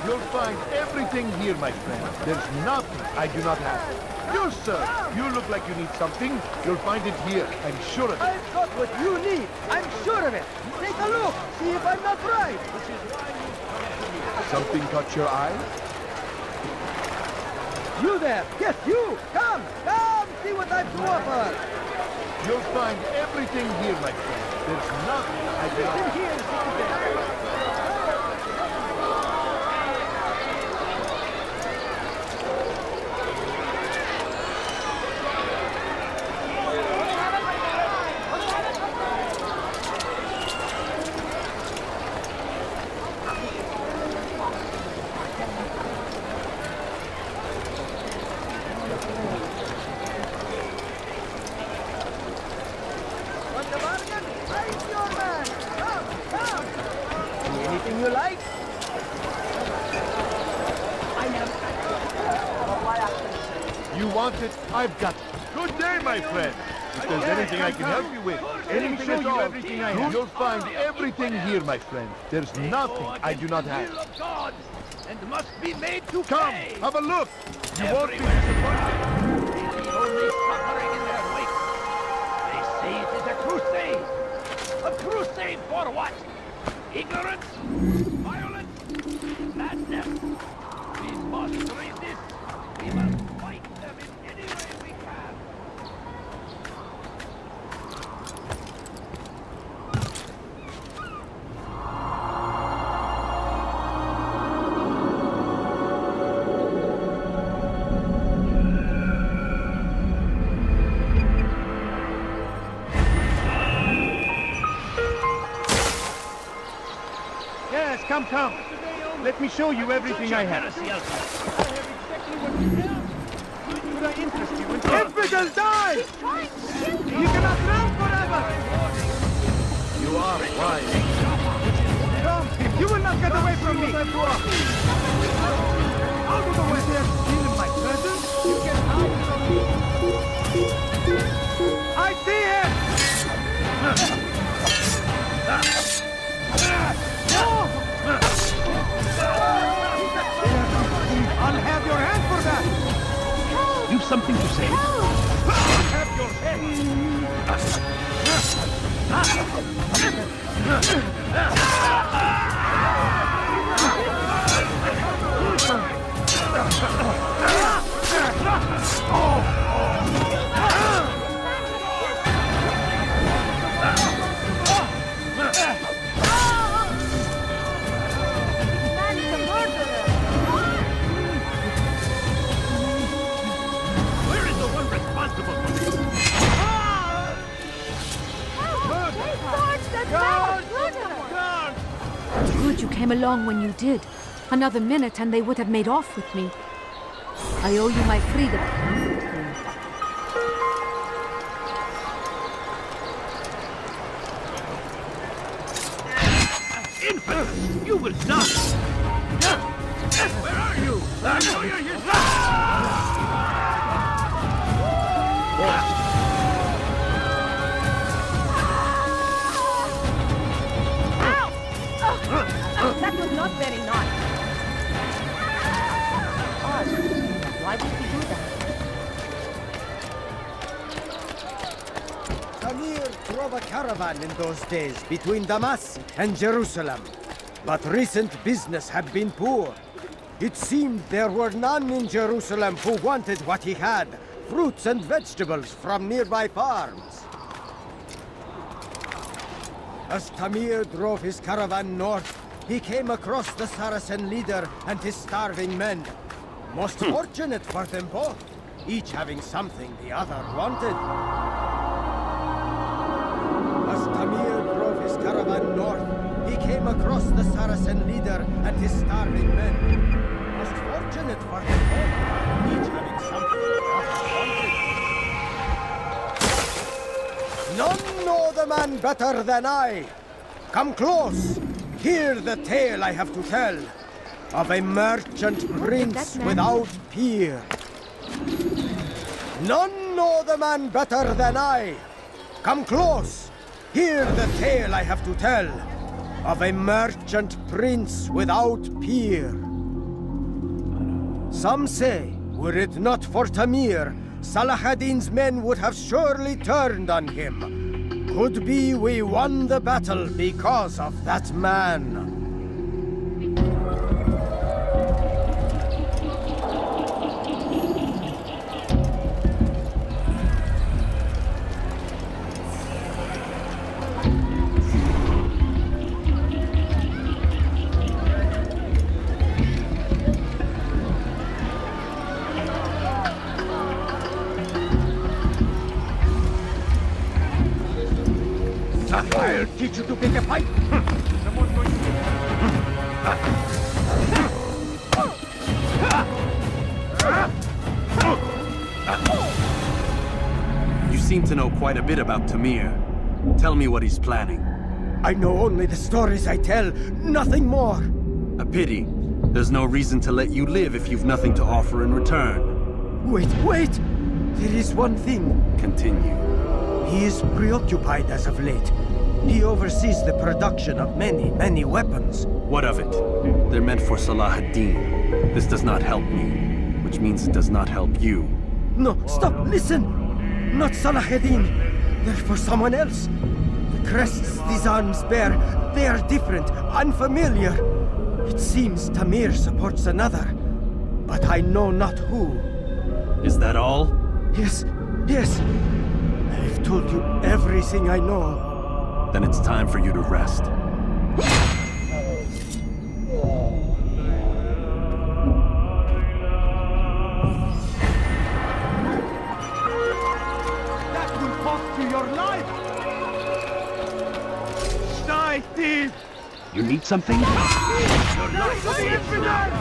You'll find everything here, my friend. There's nothing I do not have. You, sir, you look like you need something. You'll find it here. I'm sure of it. I've got what you need. I'm sure of it. Take a look. See if I'm not right. Something caught your eye? You there. Yes, you. Come. Come. See what I've to offer. You'll find everything here, my friend. There's nothing I do not have. Here, sit there. Anything you like? You want it? I've got it. Good day, my friend. If there's anything I can help you with, anything at all, everything I have. you'll find everything here, my friend. There's nothing I do not have. Will of God, and must be made to Come, pay. have a look. You won't be disappointed. They leave only suffering in their wake. They say it is a crusade. A crusade for what? Ignorance? Violence? Madness? We must resist. We must fight them in any way we can. Yes, come, come. Let me show you everything I have. Could I interest you in Infidel, die! You cannot run forever! You are wise. Come! You will not get away from me! Out of the way! They are stealing my presents! You get out of me! I see him! I'll have your hand for that! You've something to say? I'll have your head! Where is the one responsible for this? George, that's Pluto! came along when you did. Another minute and they would have made off with me. I owe you my freedom. Infamous! You will die! Where are you? I know you're here! That was not very nice. Why would you do that? Tamir drove a caravan in those days between Damascus and Jerusalem. But recent business had been poor. It seemed there were none in Jerusalem who wanted what he had, fruits and vegetables from nearby farms. As Tamir drove his caravan north, he came across the Saracen leader and his starving men. Most fortunate for them both, each having something the other wanted. As Tamir drove his caravan north, he came across the Saracen leader and his starving men. Most fortunate for them both, each having something the other wanted. None know the man better than I. Come close. Hear the tale I have to tell of a merchant prince without peer. None know the man better than I. Come close. Hear the tale I have to tell of a merchant prince without peer. Some say, were it not for Tamir, Salah ad-Din's men would have surely turned on him. Could be we won the battle because of that man. I'll teach you to pick a fight! Someone's going You seem to know quite a bit about Tamir. Tell me what he's planning. I know only the stories I tell, nothing more. A pity. There's no reason to let you live if you've nothing to offer in return. Wait! There is one thing. Continue. He is preoccupied as of late. He oversees the production of many weapons. What of it? They're meant for Salah ad-Din. This does not help me, which means it does not help you. No, stop, listen! Not Salah ad-Din. They're for someone else. The crests these arms bear, they are different, unfamiliar. It seems Tamir supports another, but I know not who. Is that all? Yes. I've told you everything I know. Then it's time for you to rest. That will cost you your life! Die, thief! You need something? Your life will be infinite!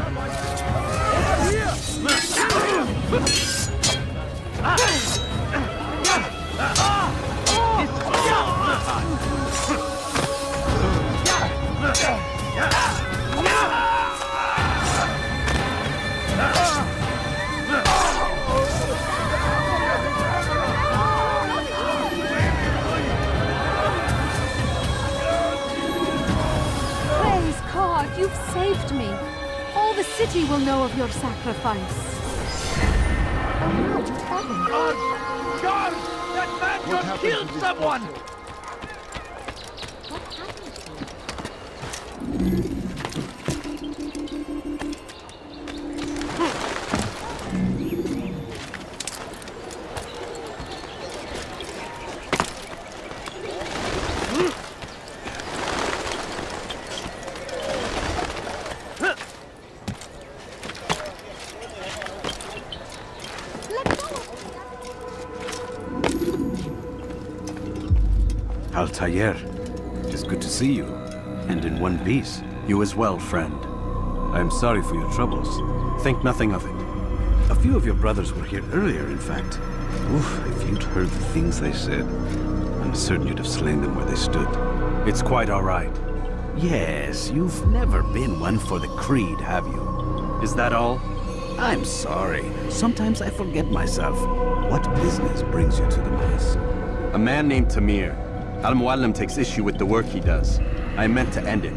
Praise God, you've saved me. All the city will know of your sacrifice. Guard! That man just killed someone! Altair, it is good to see you, and in one piece. You as well, friend. I am sorry for your troubles. Think nothing of it. A few of your brothers were here earlier, in fact. Oof, if you'd heard the things they said, I'm certain you'd have slain them where they stood. It's quite all right. Yes, you've never been one for the creed, have you? Is that all? I'm sorry. Sometimes I forget myself. What business brings you to the Mass? A man named Tamir. Al-Mualim takes issue with the work he does. I meant to end it.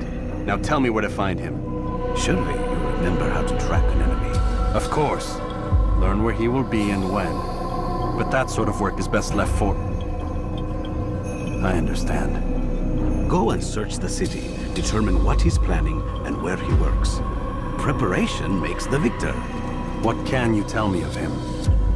Now tell me where to find him. Surely you remember how to track an enemy. Of course. Learn where he will be and when. But that sort of work is best left for... I understand. Go and search the city. Determine what he's planning and where he works. Preparation makes the victor. What can you tell me of him?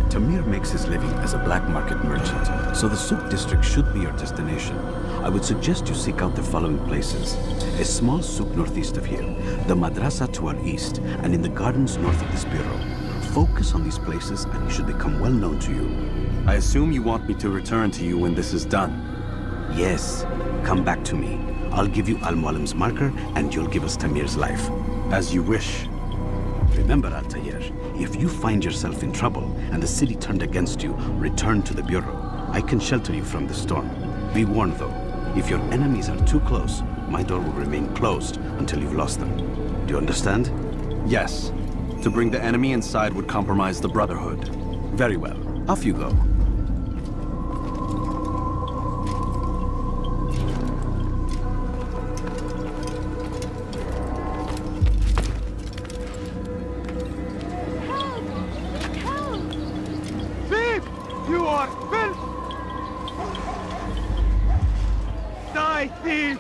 Tamir makes his living as a black market merchant, so the Souk district should be your destination. I would suggest you seek out the following places. A small souk northeast of here, the madrasa to our east, and in the gardens north of this bureau. Focus on these places and you should become well known to you. I assume you want me to return to you when this is done. Yes, come back to me. I'll give you Al-Mualim's marker and you'll give us Tamir's life. As you wish. Remember, Altair, if you find yourself in trouble and the city turned against you, return to the bureau. I can shelter you from the storm. Be warned though, if your enemies are too close, my door will remain closed until you've lost them. Do you understand? Yes. To bring the enemy inside would compromise the Brotherhood. Very well. Off you go. You are filth! Die, thief! You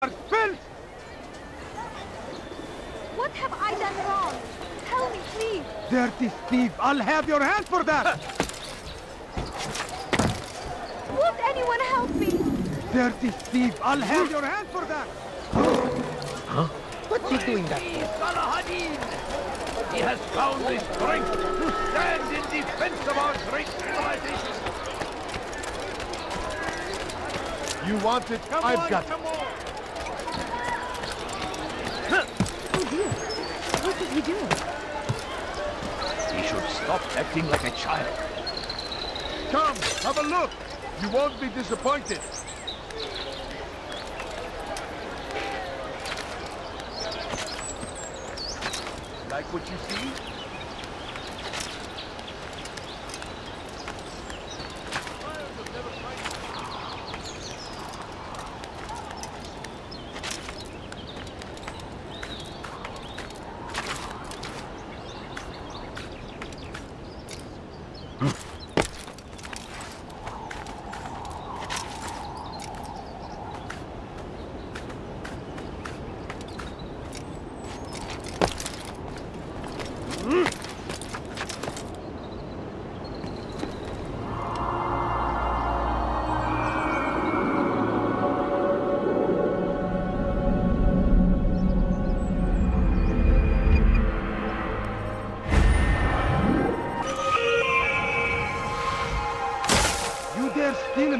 are filth! What have I done wrong? Tell me, please. Dirty thief! I'll have your hand for that! Won't anyone help me? Dirty thief! I'll have your hand for that! Huh? What's he doing that for? He has found the strength to stand in defense of our great civilization. You want it? I've got it. Oh dear. What is he doing? He should stop acting like a child. Come, have a look. You won't be disappointed. Like what you see?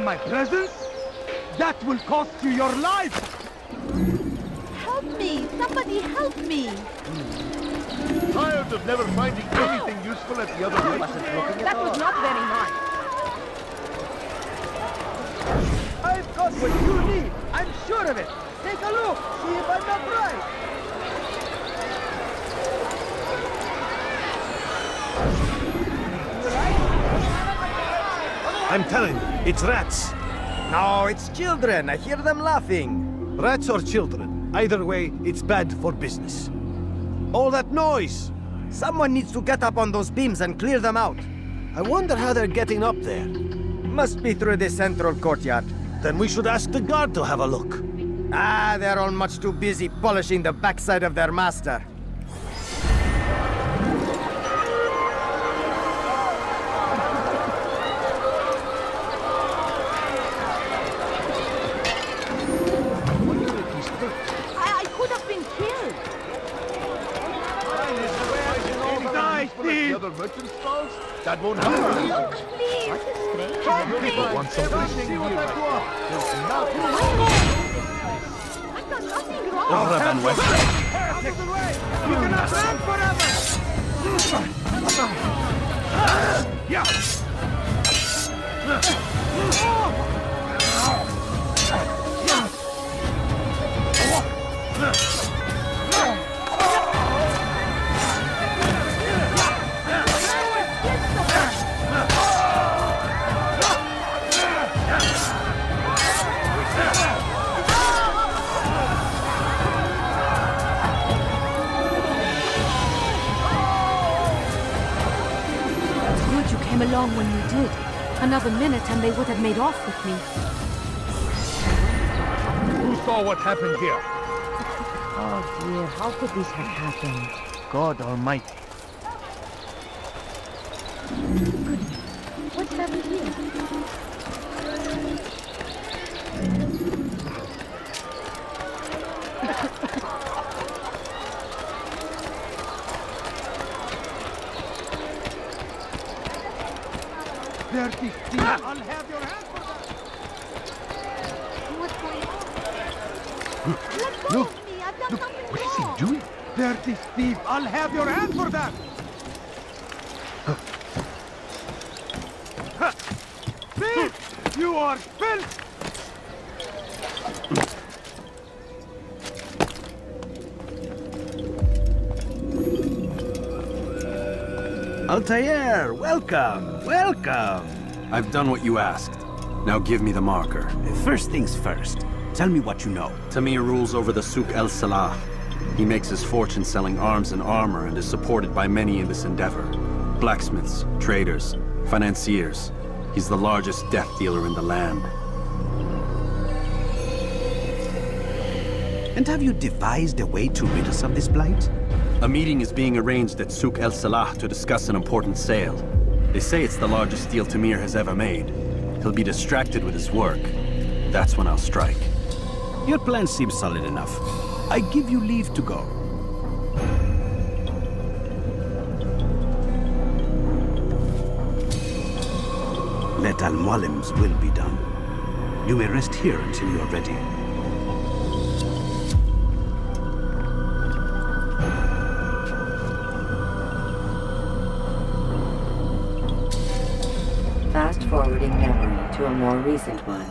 My presence? That will cost you your life! Help me! Somebody help me! Tired of never finding anything useful at the other end? That was not very nice. I've got what you need. I'm sure of it. Take a look. See if I'm not right. I'm telling you, it's rats. No, it's children. I hear them laughing. Rats or children. Either way, it's bad for business. All that noise! Someone needs to get up on those beams and clear them out. I wonder how they're getting up there. Must be through the central courtyard. Then we should ask the guard to have a look. Ah, they're all much too busy polishing the backside of their master. I could have been killed. The other merchant stalls? That won't help. Oh, please. You want something? See what I want. I've done nothing wrong. Oravan West. Out of the way! You cannot run forever! Good you came along when you did. Another minute and they would have made off with me. Who saw what happened here? Oh dear, how could this have happened? God Almighty. What's happened here? Dirty thief! I'll have your hand for that! What's going on? Let go Look, of me! I've done nothing What is wrong! he doing? Dirty thief! I'll have your hand for that! Thief! You are filth! Altair, welcome, welcome. I've done what you asked. Now give me the marker. First things first. Tell me what you know. Tamir rules over the Souk El Salah. He makes his fortune selling arms and armor and is supported by many in this endeavor. Blacksmiths, traders, financiers. He's the largest death dealer in the land. And have you devised a way to rid us of this blight? A meeting is being arranged at Souk El Salah to discuss an important sale. They say it's the largest deal Tamir has ever made. He'll be distracted with his work. That's when I'll strike. Your plan seems solid enough. I give you leave to go. Let Al-Mualim's will be done. You may rest here until you are ready. Fast-forwarding memory to a more recent one.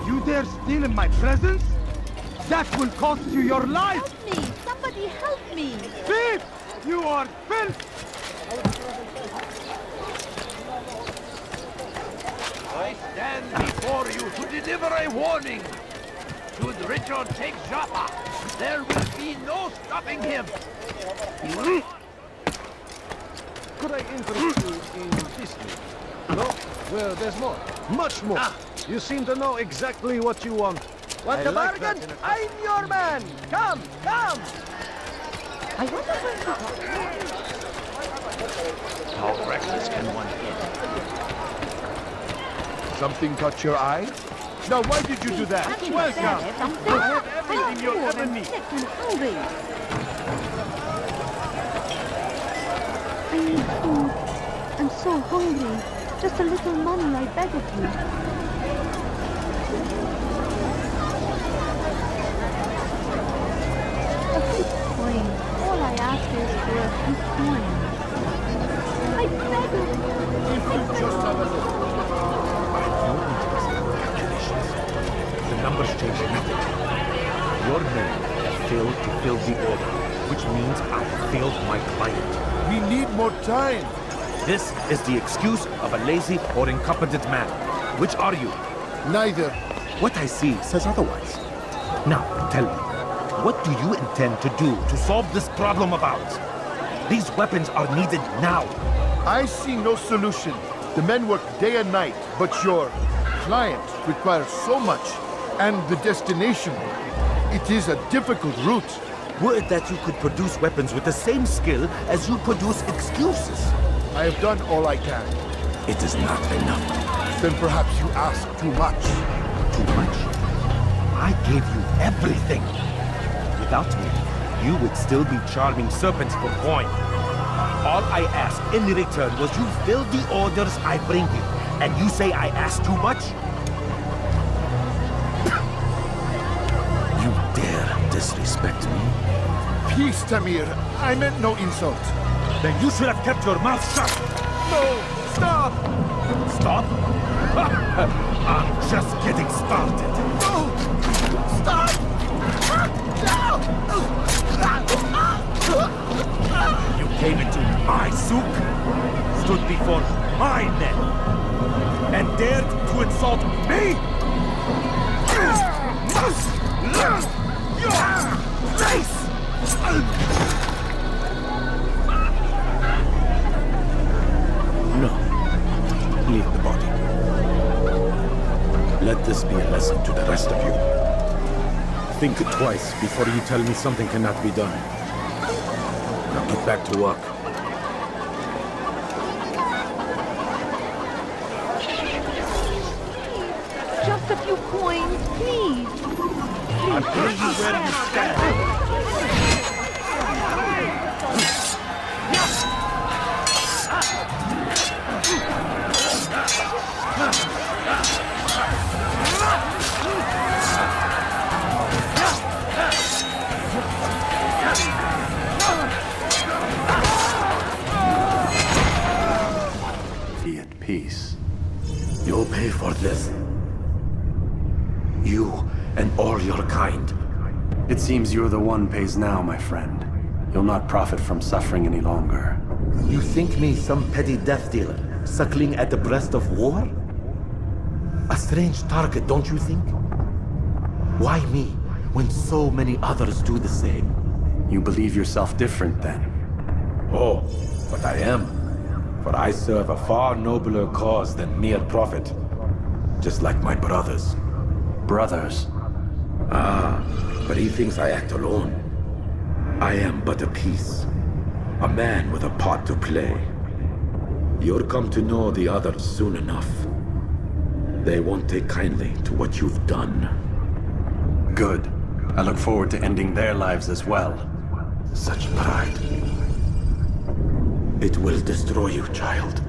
You dare steal in my presence? That will cost you your life! Help me! Somebody help me! Thief! You are filth! I stand before you to deliver a warning. Should Richard take Jaffa, there will be no stopping him. Could I interest you in business? No? Well, there's more. Much more. You seem to know exactly what you want. Want a bargain? I'm your man! Come, come! I wonder when How reckless can one get? Something caught your eye? Now, why did you do that? Welcome! Something? I have everything you'll ever I'm need. sick and hungry. I need food. I'm so hungry. Just a little money, I beg of you. A few coins. All I ask is for a few coins. I beg of you. If you just have a look. The numbers change nothing. Your men have failed to fill the order, which means I have failed my client. We need more time. This is the excuse of a lazy or incompetent man. Which are you? Neither. What I see says otherwise. Now, tell me, what do you intend to do to solve this problem of ours? These weapons are needed now. I see no solution. The men work day and night, but your client requires so much. And the destination, it is a difficult route. Would that you could produce weapons with the same skill as you produce excuses. I have done all I can. It is not enough. Then perhaps you ask too much. Too much? I gave you everything. Without me, you would still be charming serpents for coin. All I ask in return was you fill the orders I bring you. And you say I ask too much? You dare disrespect me? Peace, Tamir. I meant no insult. Then you should have kept your mouth shut. No! Stop! Stop? I'm just getting started. No! Stop! You came into my souk, stood before my men, and dared to insult me? You must learn your place! No. Leave the body. Let this be a lesson to the rest of you. Think twice before you tell me something cannot be done. Now get back to work. Just a few coins, please. I'm putting you where you stand. Be at peace. You'll pay for this. You and all your kind. It seems you're the one pays now, my friend. You'll not profit from suffering any longer. You think me some petty death dealer, suckling at the breast of war? A strange target, don't you think? Why me, when so many others do the same? You believe yourself different, then? Oh, but I am. For I serve a far nobler cause than mere profit. Just like my brothers. Brothers? Ah, but he thinks I act alone. I am but a piece. A man with a part to play. You'll come to know the others soon enough. They won't take kindly to what you've done. Good. I look forward to ending their lives as well. Such pride. It will destroy you, child.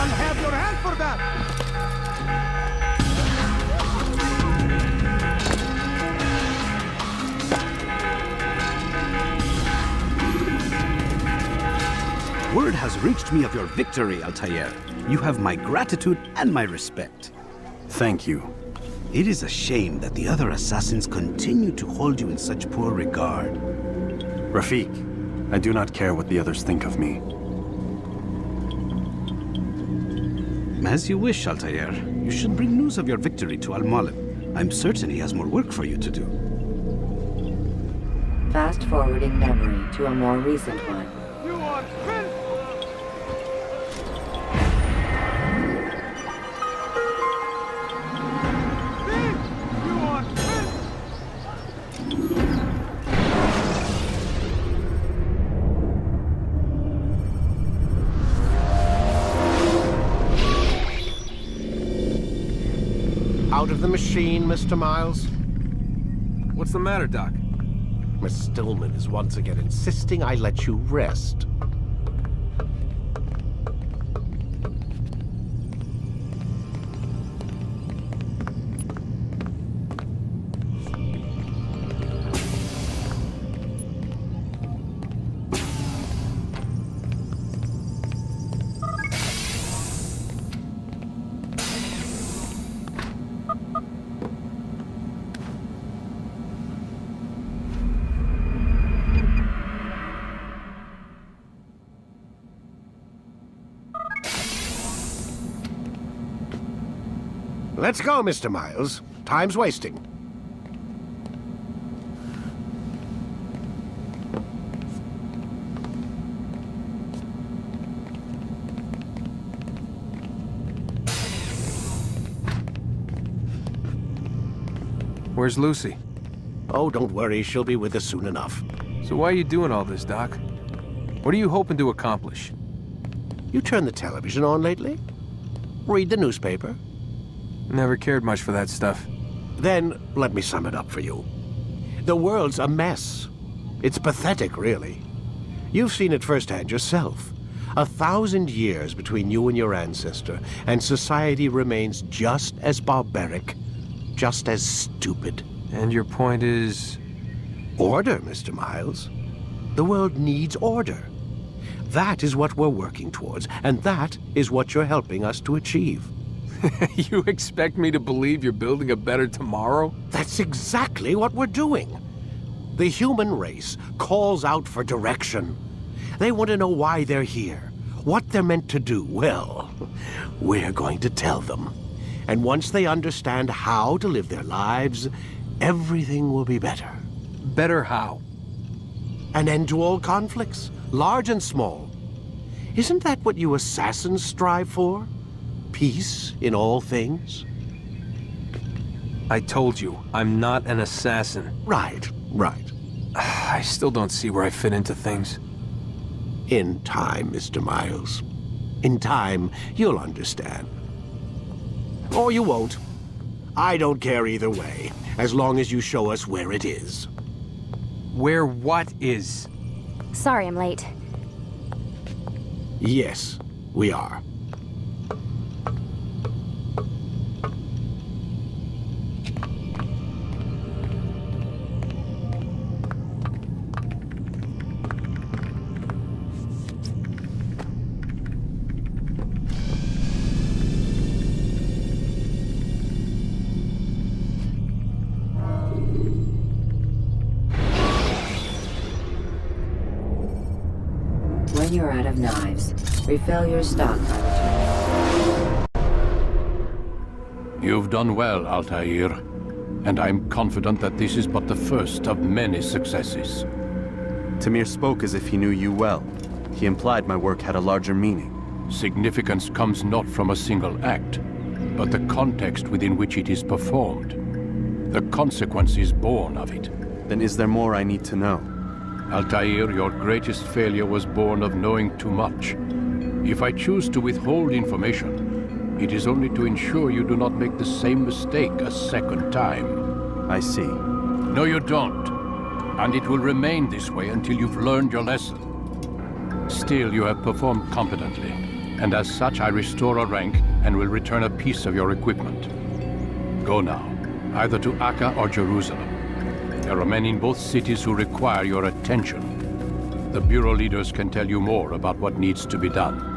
I'll have your hand for that! Word has reached me of your victory, Altair. You have my gratitude and my respect. Thank you. It is a shame that the other assassins continue to hold you in such poor regard. Rafik, I do not care what the others think of me. As you wish, Altair. You should bring news of your victory to Al-Mualim. I'm certain he has more work for you to do. Fast-forwarding memory to a more recent one. You are finished! out of the machine, Mr. Miles? What's the matter, Doc? Miss Stillman is once again insisting I let you rest. Let's go, Mr. Miles. Time's wasting. Where's Lucy? Oh, don't worry. She'll be with us soon enough. So why are you doing all this, Doc? What are you hoping to accomplish? You turned the television on lately? Read the newspaper? Never cared much for that stuff. Then, let me sum it up for you. The world's a mess. It's pathetic, really. You've seen it firsthand yourself. 1,000 years between you and your ancestor, and society remains just as barbaric, just as stupid. And your point is? Order, Mr. Miles. The world needs order. That is what we're working towards, and that is what you're helping us to achieve. You expect me to believe you're building a better tomorrow? That's exactly what we're doing. The human race calls out for direction. They want to know why they're here, what they're meant to do. Well, we're going to tell them. And once they understand how to live their lives, everything will be better. Better how? An end to all conflicts, large and small. Isn't that what you assassins strive for? Peace in all things? I told you, I'm not an assassin. Right. I still don't see where I fit into things. In time, Mr. Miles. In time, you'll understand. Or you won't. I don't care either way, as long as you show us where it is. Where what is? Sorry I'm late. Yes, we are. When you're out of knives, refill your stock by returning. You've done well, Altair. And I'm confident that this is but the first of many successes. Tamir spoke as if he knew you well. He implied my work had a larger meaning. Significance comes not from a single act, but the context within which it is performed. The consequences born of it. Then is there more I need to know? Altair, your greatest failure was born of knowing too much. If I choose to withhold information, it is only to ensure you do not make the same mistake a second time. I see. No, you don't. And it will remain this way until you've learned your lesson. Still, you have performed competently, and as such I restore a rank and will return a piece of your equipment. Go now, either to Acre or Jerusalem. There are men in both cities who require your attention. The Bureau leaders can tell you more about what needs to be done.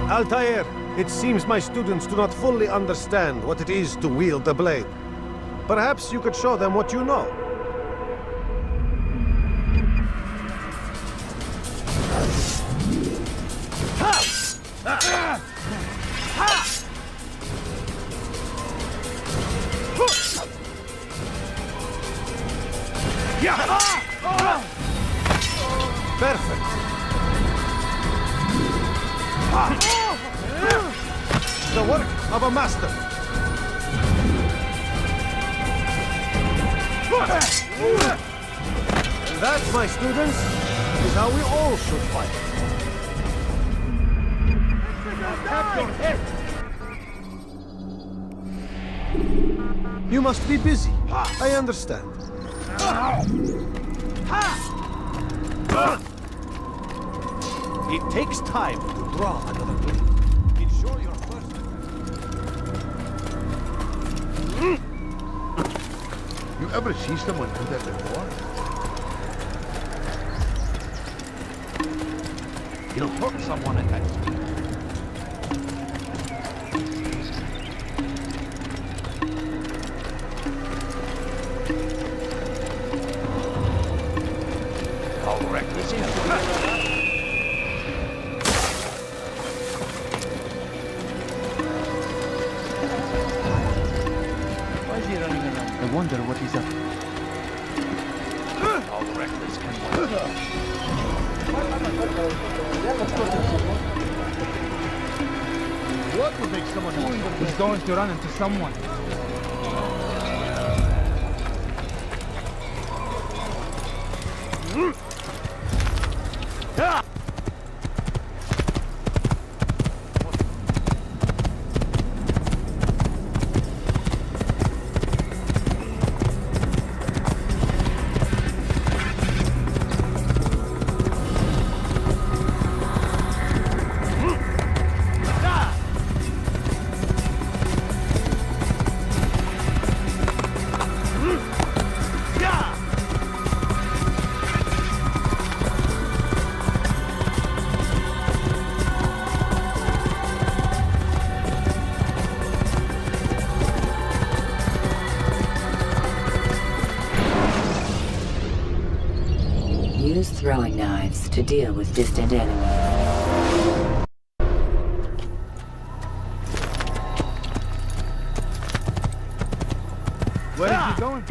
Altair, it seems my students do not fully understand what it is to wield the blade. Perhaps you could show them what you know. Perfect. The work of a master. And that, my students, is how we all should fight. You must be busy. I understand. It takes time to draw another blade. Ensure your first... You ever see someone do that before? You'll hurt someone at that speed. How reckless is it? Why is he running around? I wonder what he's up to. How reckless can one be? What would make someone... He's going to run into someone. Use throwing knives to deal with distant enemies. Where is he going?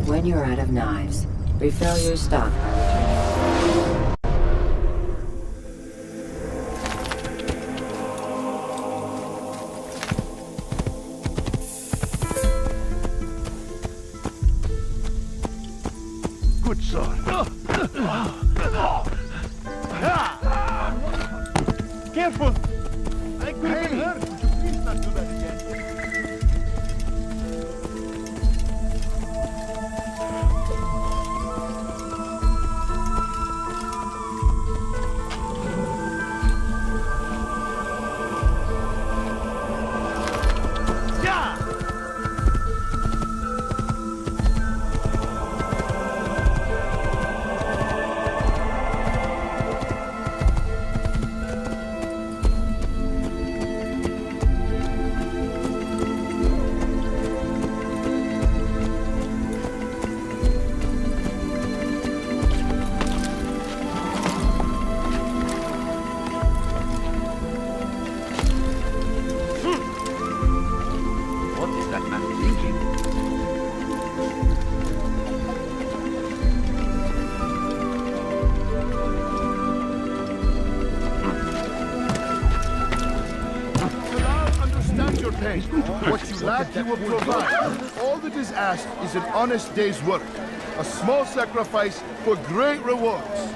When you're out of knives, refill your stock. Good sword. Careful! I could have been hurt. Would you please not do that again? What is that man thinking? I understand your pain. What you lack, you will provide. All that is asked is an honest day's work. A small sacrifice for great rewards.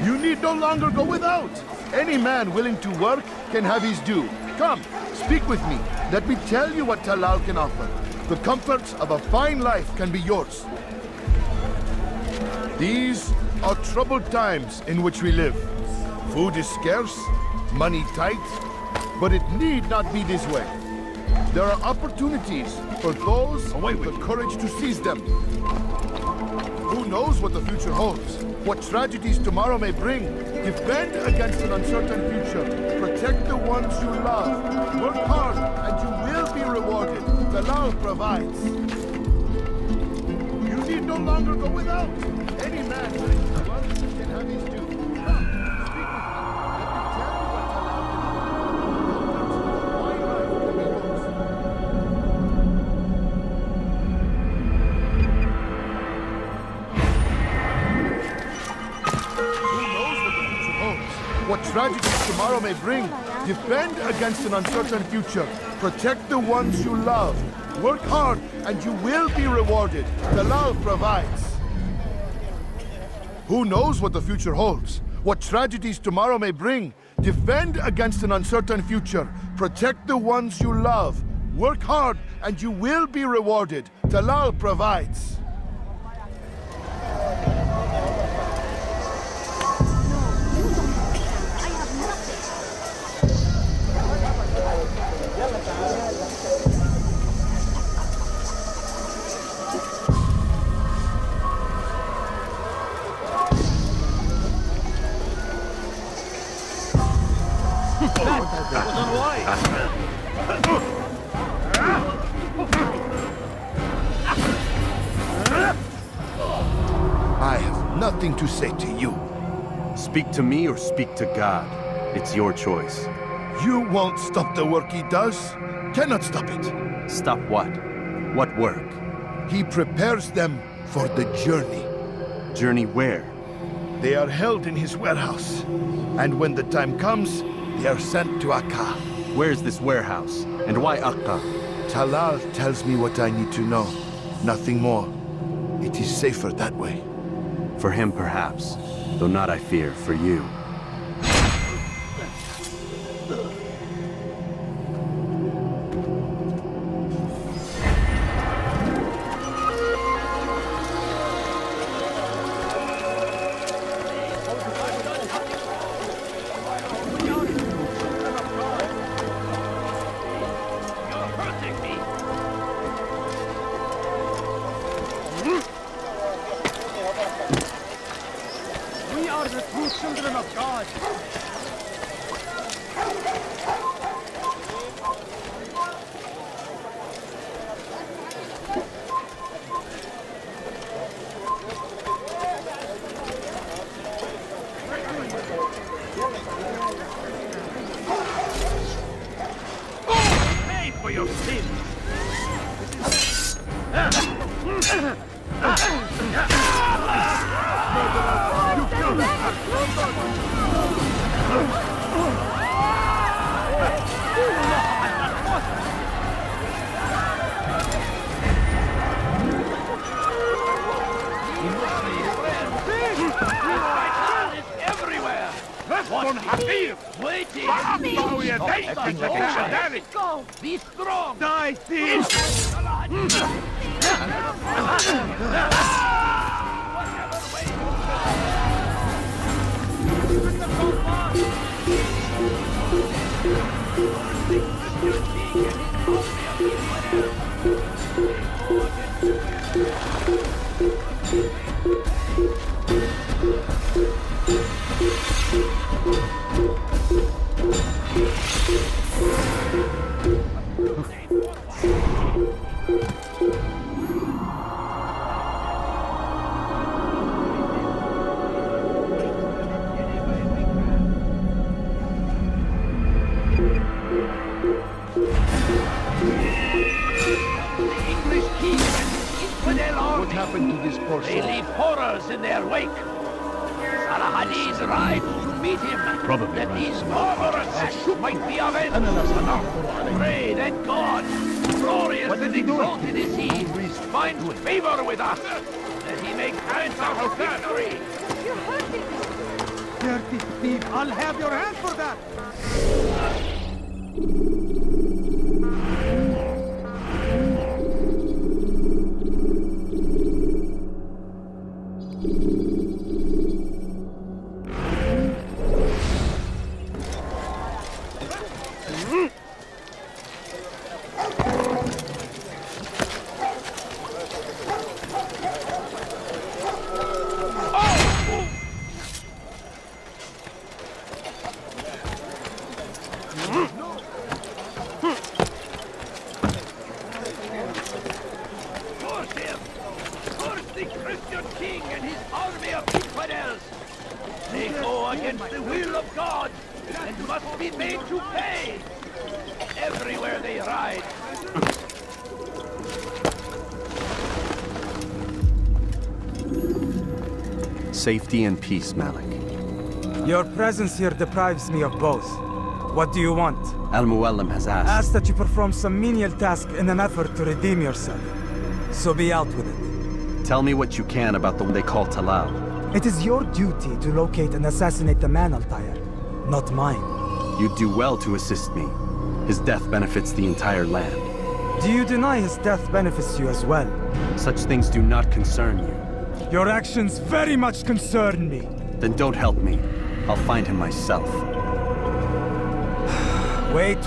You need no longer go without. Any man willing to work can have his due. Come, speak with me. Let me tell you what Talal can offer. The comforts of a fine life can be yours. These are troubled times in which we live. Food is scarce, money tight, but it need not be this way. There are opportunities for those with the courage to seize them. Who knows what the future holds? What tragedies tomorrow may bring? Defend against an uncertain future. Protect the ones you love. Work hard and you will be rewarded. Talal provides. You need no longer go without. Any man willing to work can have his due. Come, speak with me. Let me tell you what Talal can do. What tragedies tomorrow may bring. Defend against an uncertain future. Protect the ones you love. Work hard and you will be rewarded. Talal provides. Who knows what the future holds? What tragedies tomorrow may bring. Defend against an uncertain future. Protect the ones you love. Work hard and you will be rewarded. Talal provides. I have nothing to say to you. Speak to me or speak to God. It's your choice. You won't stop the work he does. Cannot stop it. Stop what? What work? He prepares them for the journey. Journey where? They are held in his warehouse. And when the time comes, they are sent to Akka. Where's this warehouse? And why Akka? Talal tells me what I need to know. Nothing more. It is safer that way. For him, perhaps. Though not, I fear, for you. We are the true children of God. Pay for your sins! Western Hakim! Waiting! Go! Be strong! Die, thief! What happened to this poor soul? They leave horrors in their wake. Salah Ali's ride to meet him. Probably that right. these barbarous might be avenged. Pray that God, glorious and exalted is he, finds favor with us, that he may grant us victory. You're hurting me! Dirty thief! I'll have your hands for that! Force him! Force the Christian king and his army of infidels! They go against the will of God and must be made to pay! Everywhere they ride! Safety and peace, Malik. Your presence here deprives me of both. What do you want? Al-Muallim has asked. Ask that you perform some menial task in an effort to redeem yourself. So be out with it. Tell me what you can about the one they call Talal. It is your duty to locate and assassinate the man, Altair, not mine. You'd do well to assist me. His death benefits the entire land. Do you deny his death benefits you as well? Such things do not concern you. Your actions very much concern me. Then don't help me. I'll find him myself. Wait.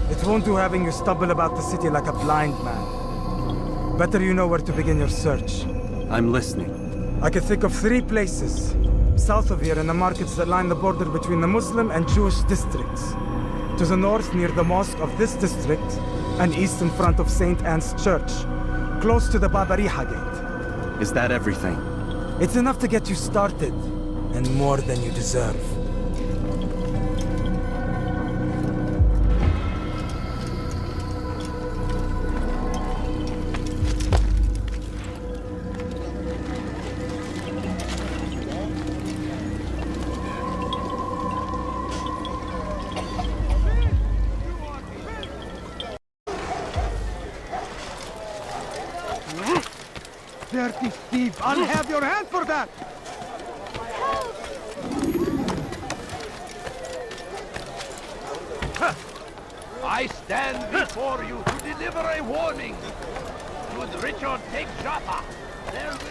It won't do having you stumble about the city like a blind man. Better you know where to begin your search. I'm listening. I can think of 3 places. South of here in the markets that line the border between the Muslim and Jewish districts. To the north near the mosque of this district, and east in front of St. Anne's Church, close to the Babariha Gate. Is that everything? It's enough to get you started, and more than you deserve. dirty thief! I'll have your hand for that! I stand before you to deliver a warning. Should Richard take Jaffa, there will be...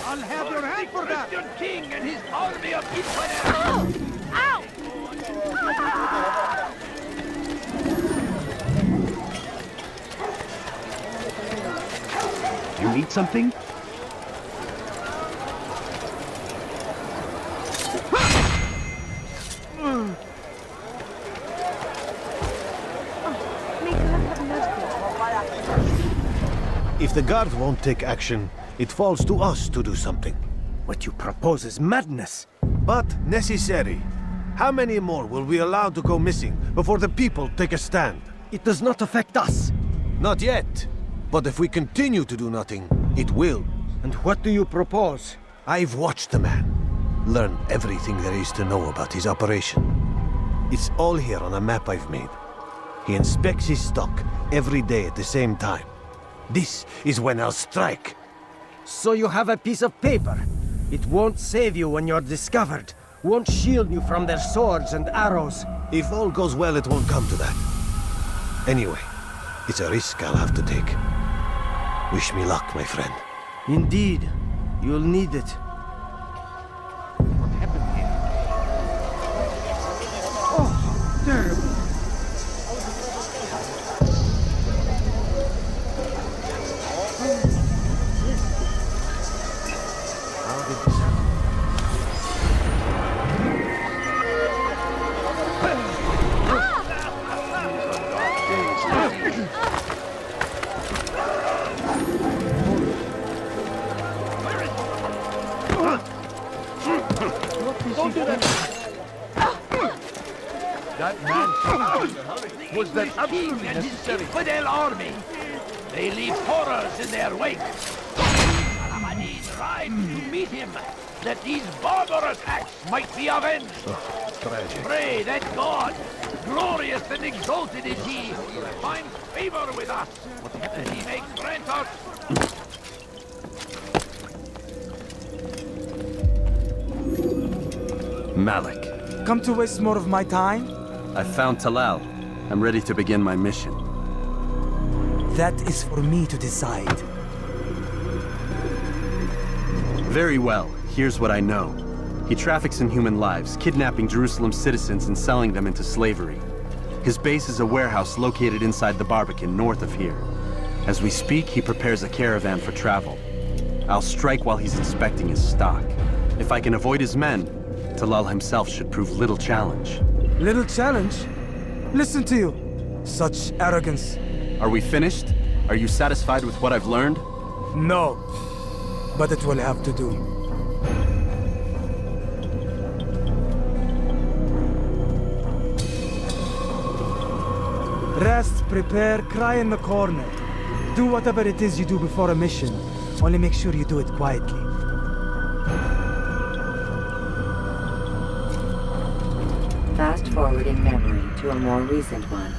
I'll have your hand for that! Christian king and his army of infidels! Ow! You need something? If the guards won't take action, it falls to us to do something. What you propose is madness. But necessary. How many more will we allow to go missing before the people take a stand? It does not affect us. Not yet. But if we continue to do nothing, it will. And what do you propose? I've watched the man. Learned everything there is to know about his operation. It's all here on a map I've made. He inspects his stock every day at the same time. This is when I'll strike. So you have a piece of paper. It won't save you when you're discovered. Won't shield you from their swords and arrows. If all goes well, it won't come to that. Anyway, it's a risk I'll have to take. Wish me luck, my friend. Indeed. You'll need it. What happened here? Oh, terrible. Don't do that! That man was that absolutely and his necessary? infidel army. They leave horrors in their wake. Al-Ahmadis ride to meet him, that these barbarous acts might be avenged. Tragic. Pray that God, glorious and exalted is he, finds favor with us, and he may grant us... Malik. Come to waste more of my time? I found Talal. I'm ready to begin my mission. That is for me to decide. Very well. Here's what I know. He traffics in human lives, kidnapping Jerusalem citizens and selling them into slavery. His base is a warehouse located inside the Barbican, north of here. As we speak, he prepares a caravan for travel. I'll strike while he's inspecting his stock. If I can avoid his men, Talal himself should prove little challenge. Little challenge? Listen to you. Such arrogance. Are we finished? Are you satisfied with what I've learned? No. But it will have to do. Rest, prepare, cry in the corner. Do whatever it is you do before a mission. Only make sure you do it quietly. Fast forward in memory to a more recent one.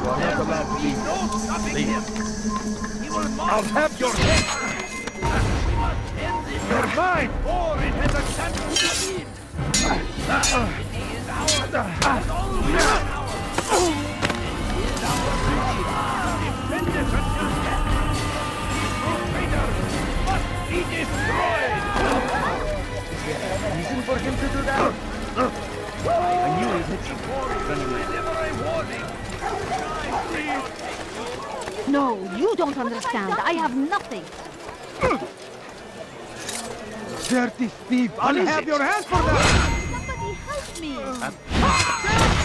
are not allowed to leave. No stopping him. He will I'll have your head. We must end this. You're mine. Or it has a chance to succeed. He is ours. And always ours. He is our God. Defend it until death. These traitors must be destroyed. Reason for him to do that? I knew he'd hit you. Deliver a warning. No, you don't understand. I have nothing. Dirty thief! What I'll is have it? your hands for that! Somebody help me!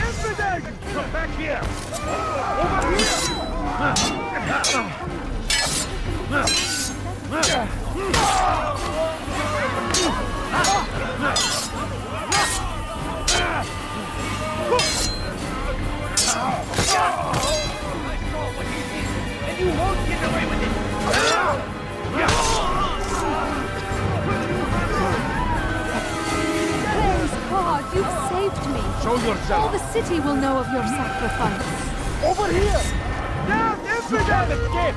Infidel! Come back here. And you won't get away with it. Praise God, you've saved me. Show yourself. All the city will know of your sacrifice. Over here! Down, infidel! Escape.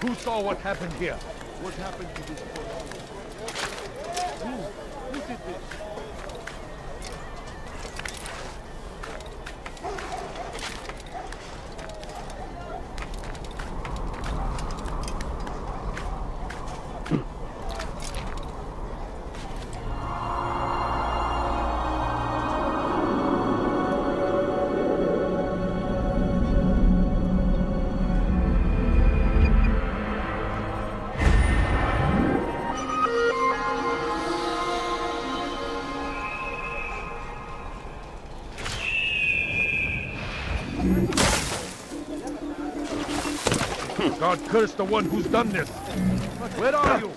Who saw what happened here? What happened to this boy? Who did this? God curse the one who's done this! Where are you?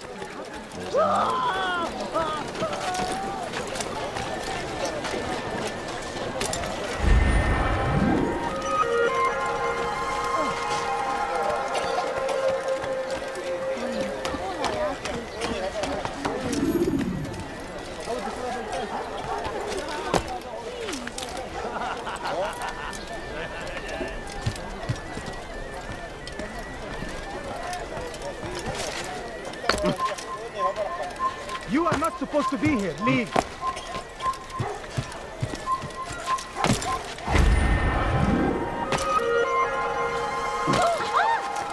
You are not supposed to be here. Leave.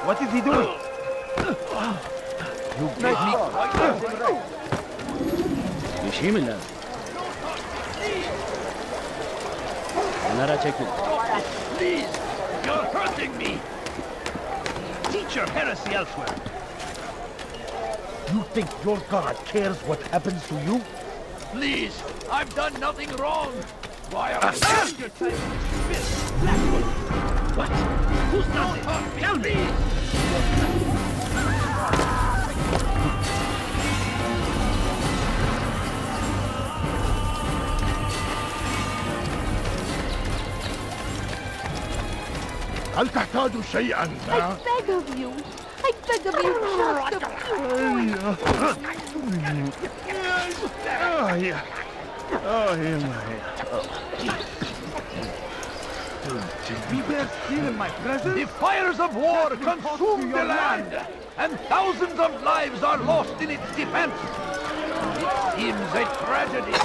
What is he doing? You gave me... مش هي من الآن. أنا راح أشكل. Please, you're hurting me. Teach your heresy elsewhere. You think your God cares what happens to you? Please, I've done nothing wrong. Why are you wasting your time on this spit? Blackwood. What? Who's done this? Tell me. هل تحتاج شيئا؟ I beg of you. I beg of you, just a few We bear steel in my presence? The fires of war consume the land, and thousands of lives are lost in its defense. It seems a tragedy.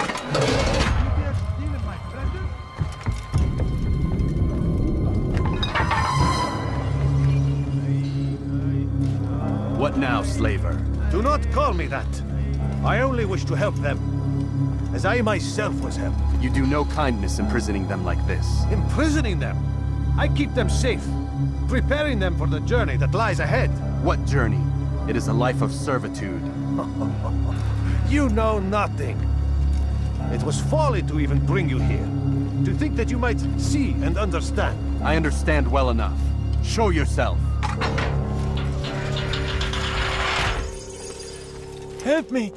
What now, slaver? Do not call me that. I only wish to help them, as I myself was helped. You do no kindness imprisoning them like this. Imprisoning them? I keep them safe, preparing them for the journey that lies ahead. What journey? It is a life of servitude. You know nothing. It was folly to even bring you here. To think that you might see and understand. I understand well enough. Show yourself. Help me!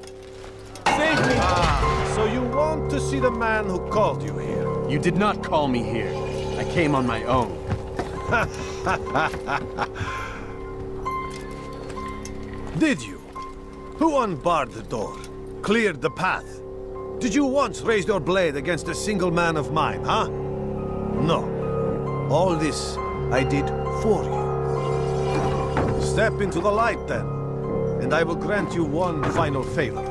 Save me! Ah, so you want to see the man who called you here? You did not call me here. I came on my own. Did you? Who unbarred the door? Cleared the path? Did you once raise your blade against a single man of mine, huh? No. All this I did for you. Step into the light then, and I will grant you one final favor.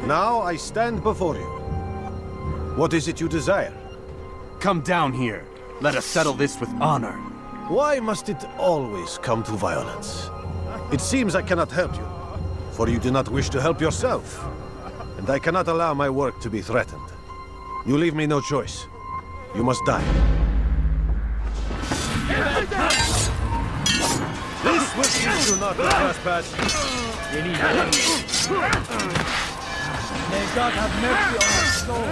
Now I stand before you. What is it you desire? Come down here. Let us settle this with honor. Why must it always come to violence? It seems I cannot help you, for you do not wish to help yourself. And I cannot allow my work to be threatened. You leave me no choice. You must die. This will teach you not to trespass. May God have mercy on your soul.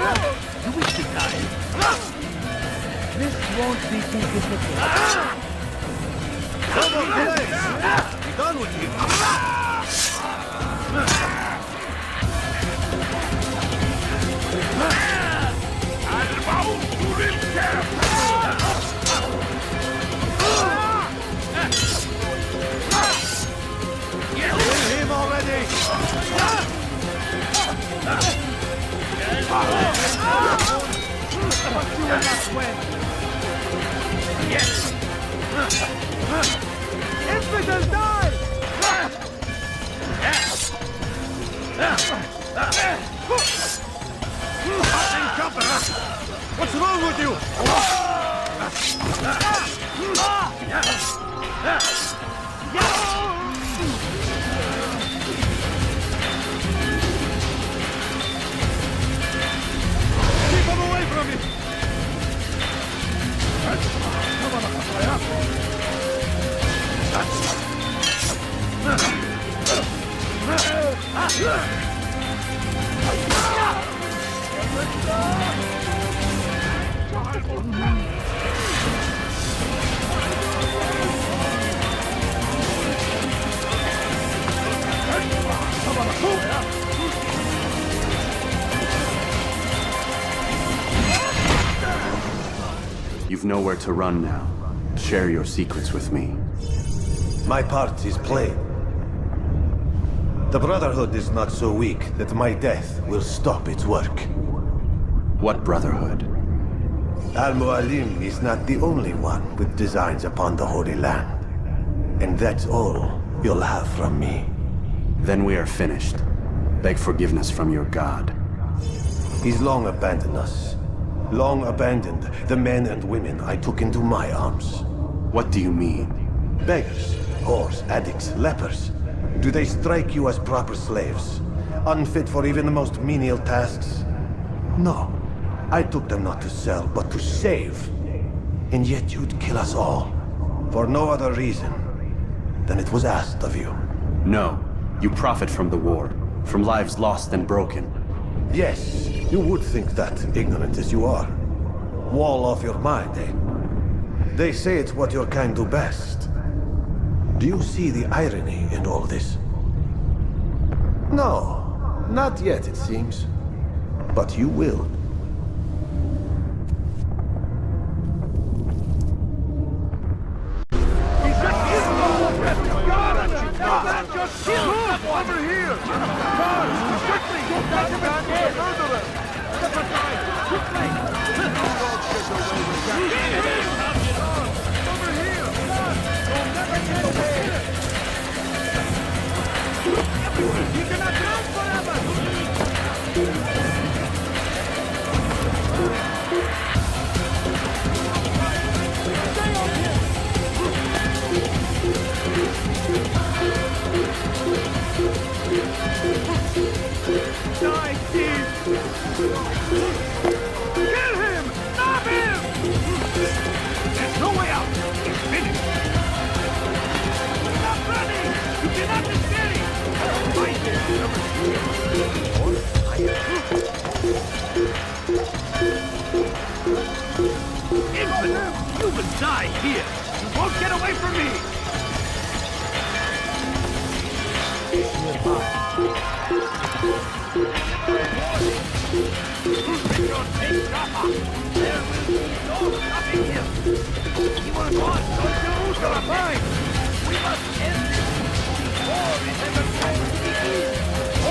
You wish to die? This won't be too difficult. Come on, please! Be done with you! Kill him already! But you will not win. Yes! Infidel, die! What's wrong with you? Keep him away from me! You've nowhere to run now. Share your secrets with me. My part is plain. The Brotherhood is not so weak that my death will stop its work. What Brotherhood? Al-Mualim is not the only one with designs upon the Holy Land. And that's all you'll have from me. Then we are finished. Beg forgiveness from your god. He's long abandoned us. Long abandoned the men and women I took into my arms. What do you mean? Beggars, whores, addicts, lepers. Do they strike you as proper slaves? Unfit for even the most menial tasks? No. I took them not to sell, but to save. And yet you'd kill us all. For no other reason than it was asked of you. No. You profit from the war. From lives lost and broken. Yes, you would think that, ignorant as you are. Wall off your mind, eh? They say it's what your kind do best. Do you see the irony in all this? No, not yet, it seems. But you will. Over here! Guards, quickly! That man is a murderer! Step aside! Quickly! Over here! You'll never get away! You cannot run forever! Stay on him!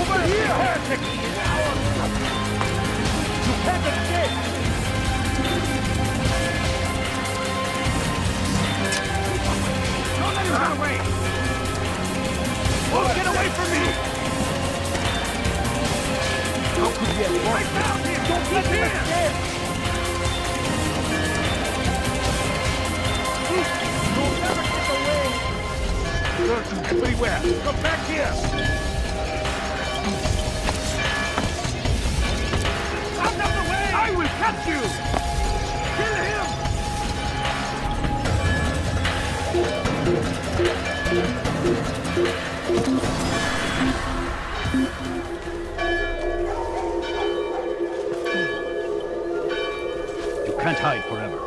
Over here, heretic! You can't escape! Don't let him run away! Oh, get away from me! How could we have lost him? Don't let him escape! You'll never get away! Search everywhere! Come back here! Out of the way! I will catch you! Kill him! You can't hide forever.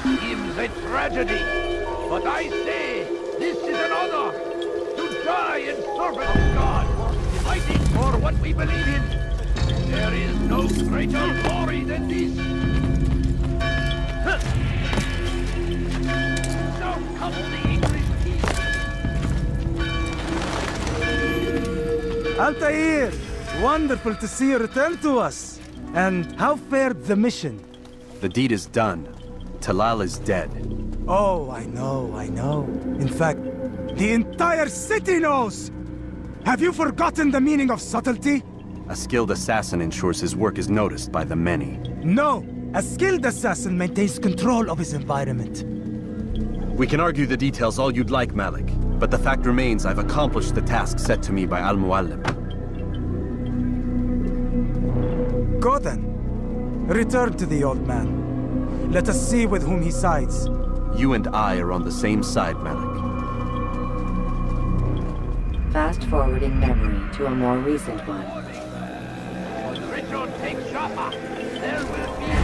Seems a tragedy, but I say this is an honor to die in service of God, fighting for what we believe in. There is no greater glory than this. Now comes the English king. Altair! Wonderful to see you return to us. And how fared the mission? The deed is done. Talal is dead. Oh, I know. In fact, the entire city knows! Have you forgotten the meaning of subtlety? A skilled assassin ensures his work is noticed by the many. No! A skilled assassin maintains control of his environment. We can argue the details all you'd like, Malik. But the fact remains I've accomplished the task set to me by Al-Mualim. Go then. Return to the old man. Let us see with whom he sides. You and I are on the same side, Malik. Fast-forwarding memory to a more recent one. Richard takes Jaffa. There will be no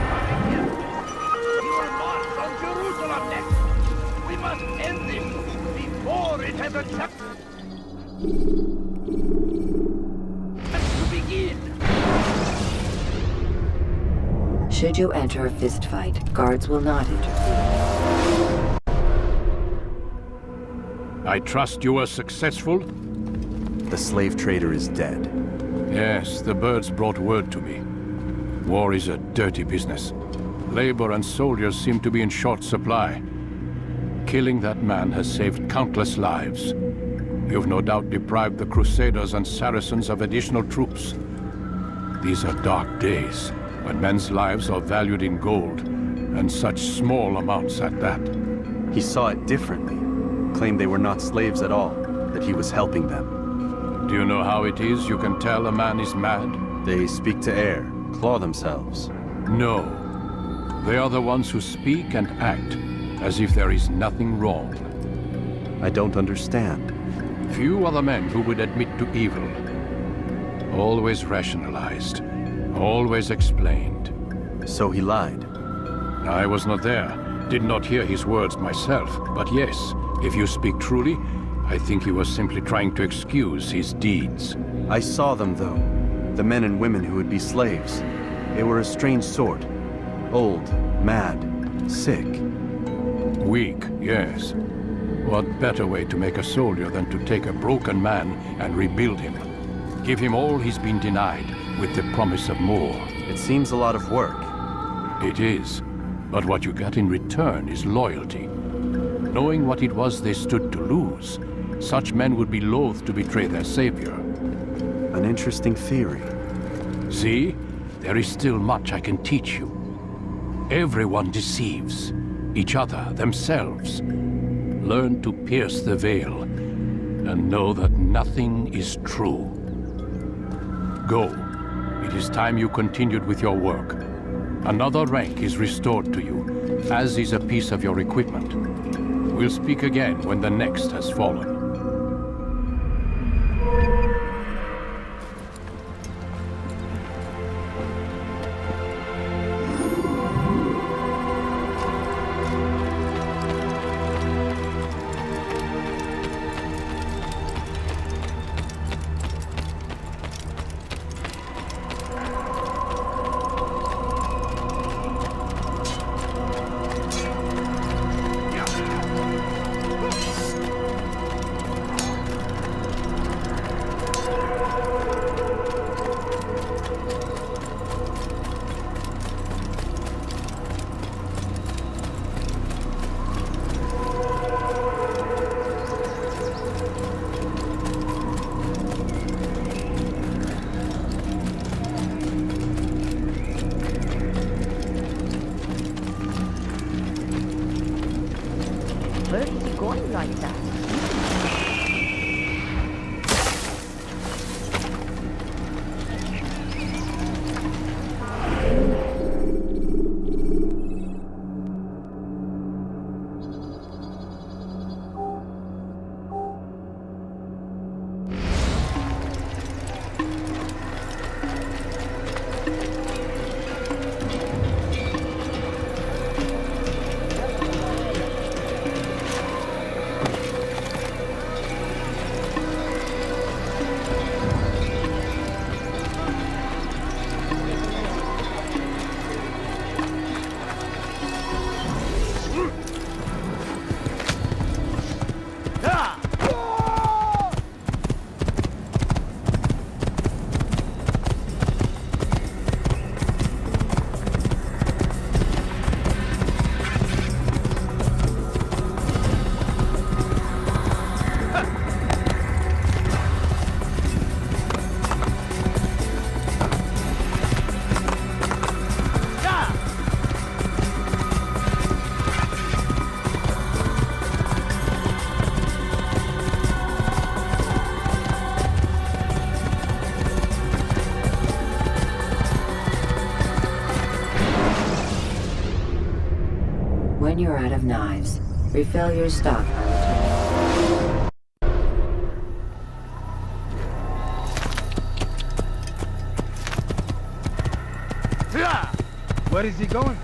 coming here. He will march on Jerusalem next. We must end this before it has a chance to begin. Should you enter a fistfight, guards will not interfere. I trust you were successful? The slave trader is dead. Yes, the birds brought word to me. War is a dirty business. Labor and soldiers seem to be in short supply. Killing that man has saved countless lives. You've no doubt deprived the Crusaders and Saracens of additional troops. These are dark days, when men's lives are valued in gold, and such small amounts at that. He saw it differently. Claimed they were not slaves at all, that he was helping them. Do you know how it is you can tell a man is mad? They speak to air, claw themselves. No. They are the ones who speak and act as if there is nothing wrong. I don't understand. Few are the men who would admit to evil. Always rationalized. Always explained. So he lied? I was not there. Did not hear his words myself. But yes, if you speak truly, I think he was simply trying to excuse his deeds. I saw them, though. The men and women who would be slaves. They were a strange sort. Old, mad, sick. Weak, yes. What better way to make a soldier than to take a broken man and rebuild him? Give him all he's been denied, with the promise of more. It seems a lot of work. It is. But what you get in return is loyalty. Knowing what it was they stood to lose, such men would be loath to betray their savior. An interesting theory. See? There is still much I can teach you. Everyone deceives. Each other, themselves. Learn to pierce the veil, and know that nothing is true. Go. It is time you continued with your work. Another rank is restored to you, as is a piece of your equipment. We'll speak again when the next has fallen. Where is he going like that? When you're out of knives, refill your stock. Where is he going?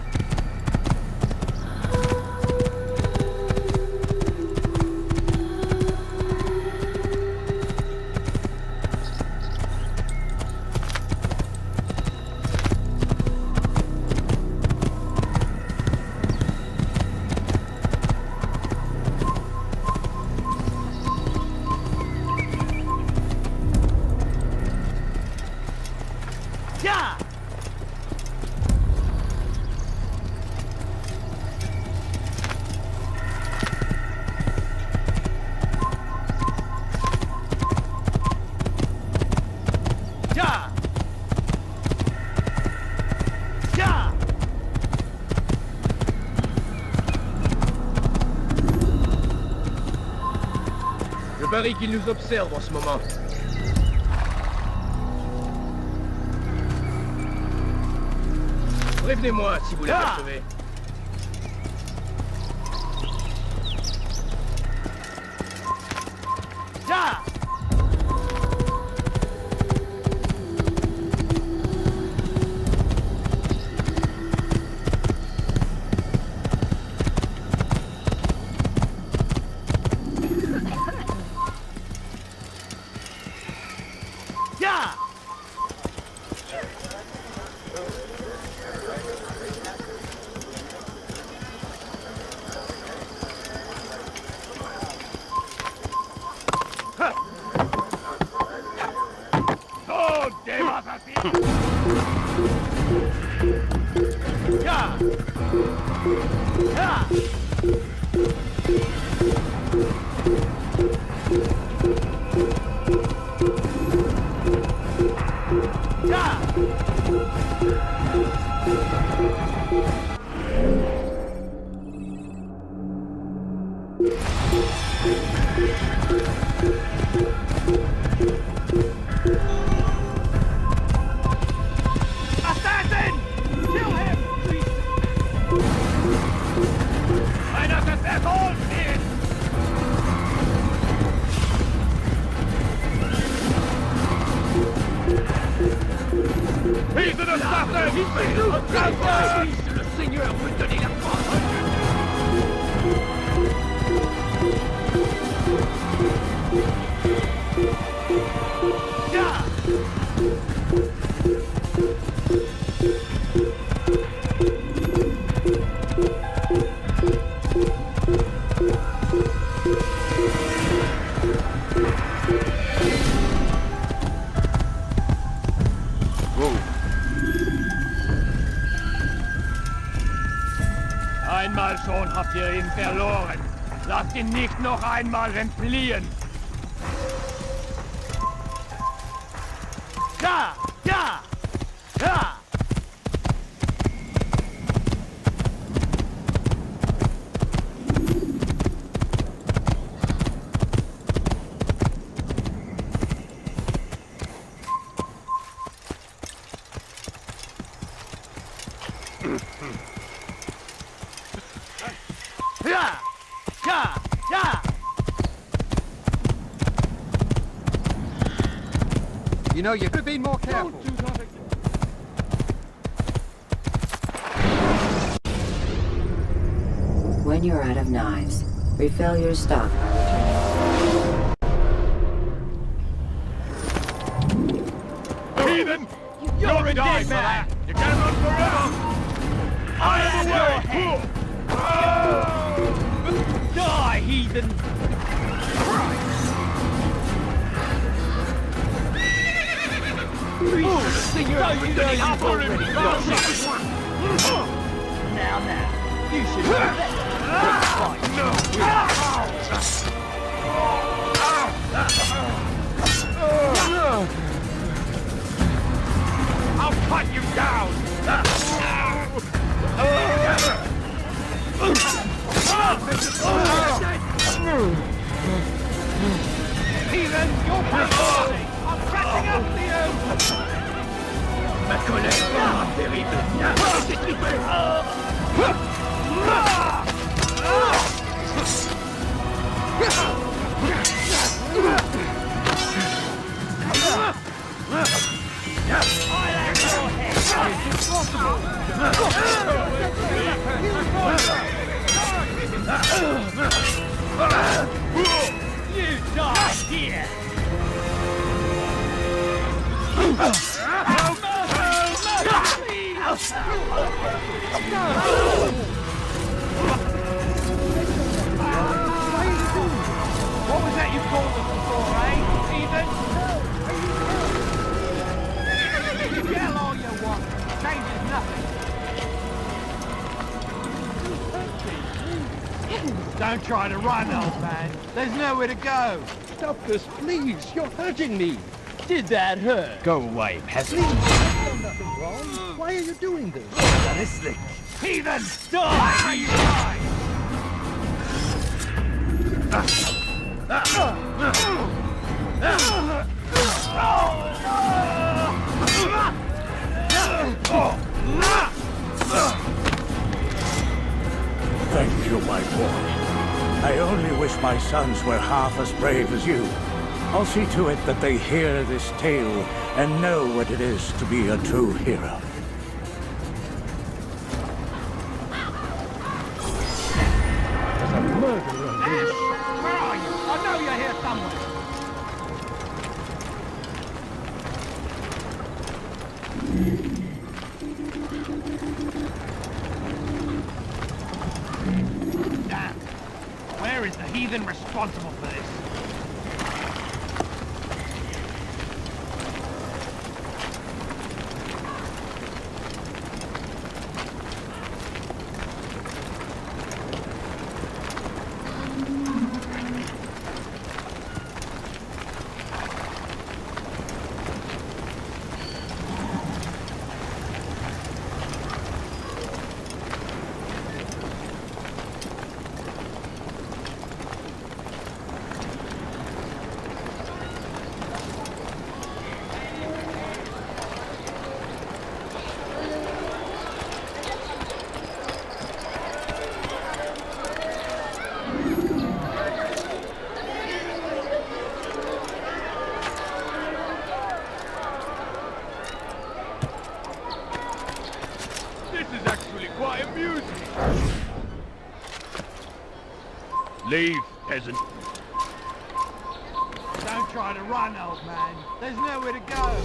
Je parie qu'il nous observe en ce moment. Prévenez-moi si vous l'apercevez. Le Seigneur peut donner la force. Einmal schon habt ihr ihn verloren. Lasst ihn nicht noch einmal entfliehen. Ja! Ja! Ja! Ja! Ja! Ja! You know, you could be more careful. When you're out of knives, refill your stock. Heathen! You're a dead man! You can't run forever! I am away! Die, heathen! Now, you should have I'll cut you down! Heathen, you're priority! I'm catching up to you! Ma colère sera terrible! You die here! What was that you called us before, eh, Ethan? You yell all you want. Changes nothing. Don't try to run, old man. There's nowhere to go. Stop this, please. You're hurting me. Did that hurt? Go away, peasant. I've done nothing wrong. Why are you doing this? Honestly. Heathen! Die! Thank you, my boy. I only wish my sons were half as brave as you. I'll see to it that they hear this tale and know what it is to be a true hero. There's a murderer on this. Where are you? I know you're here somewhere. Damn. Where is the heathen responsible for this? is actually quite amusing. Leave, peasant. Don't try to run, old man. There's nowhere to go.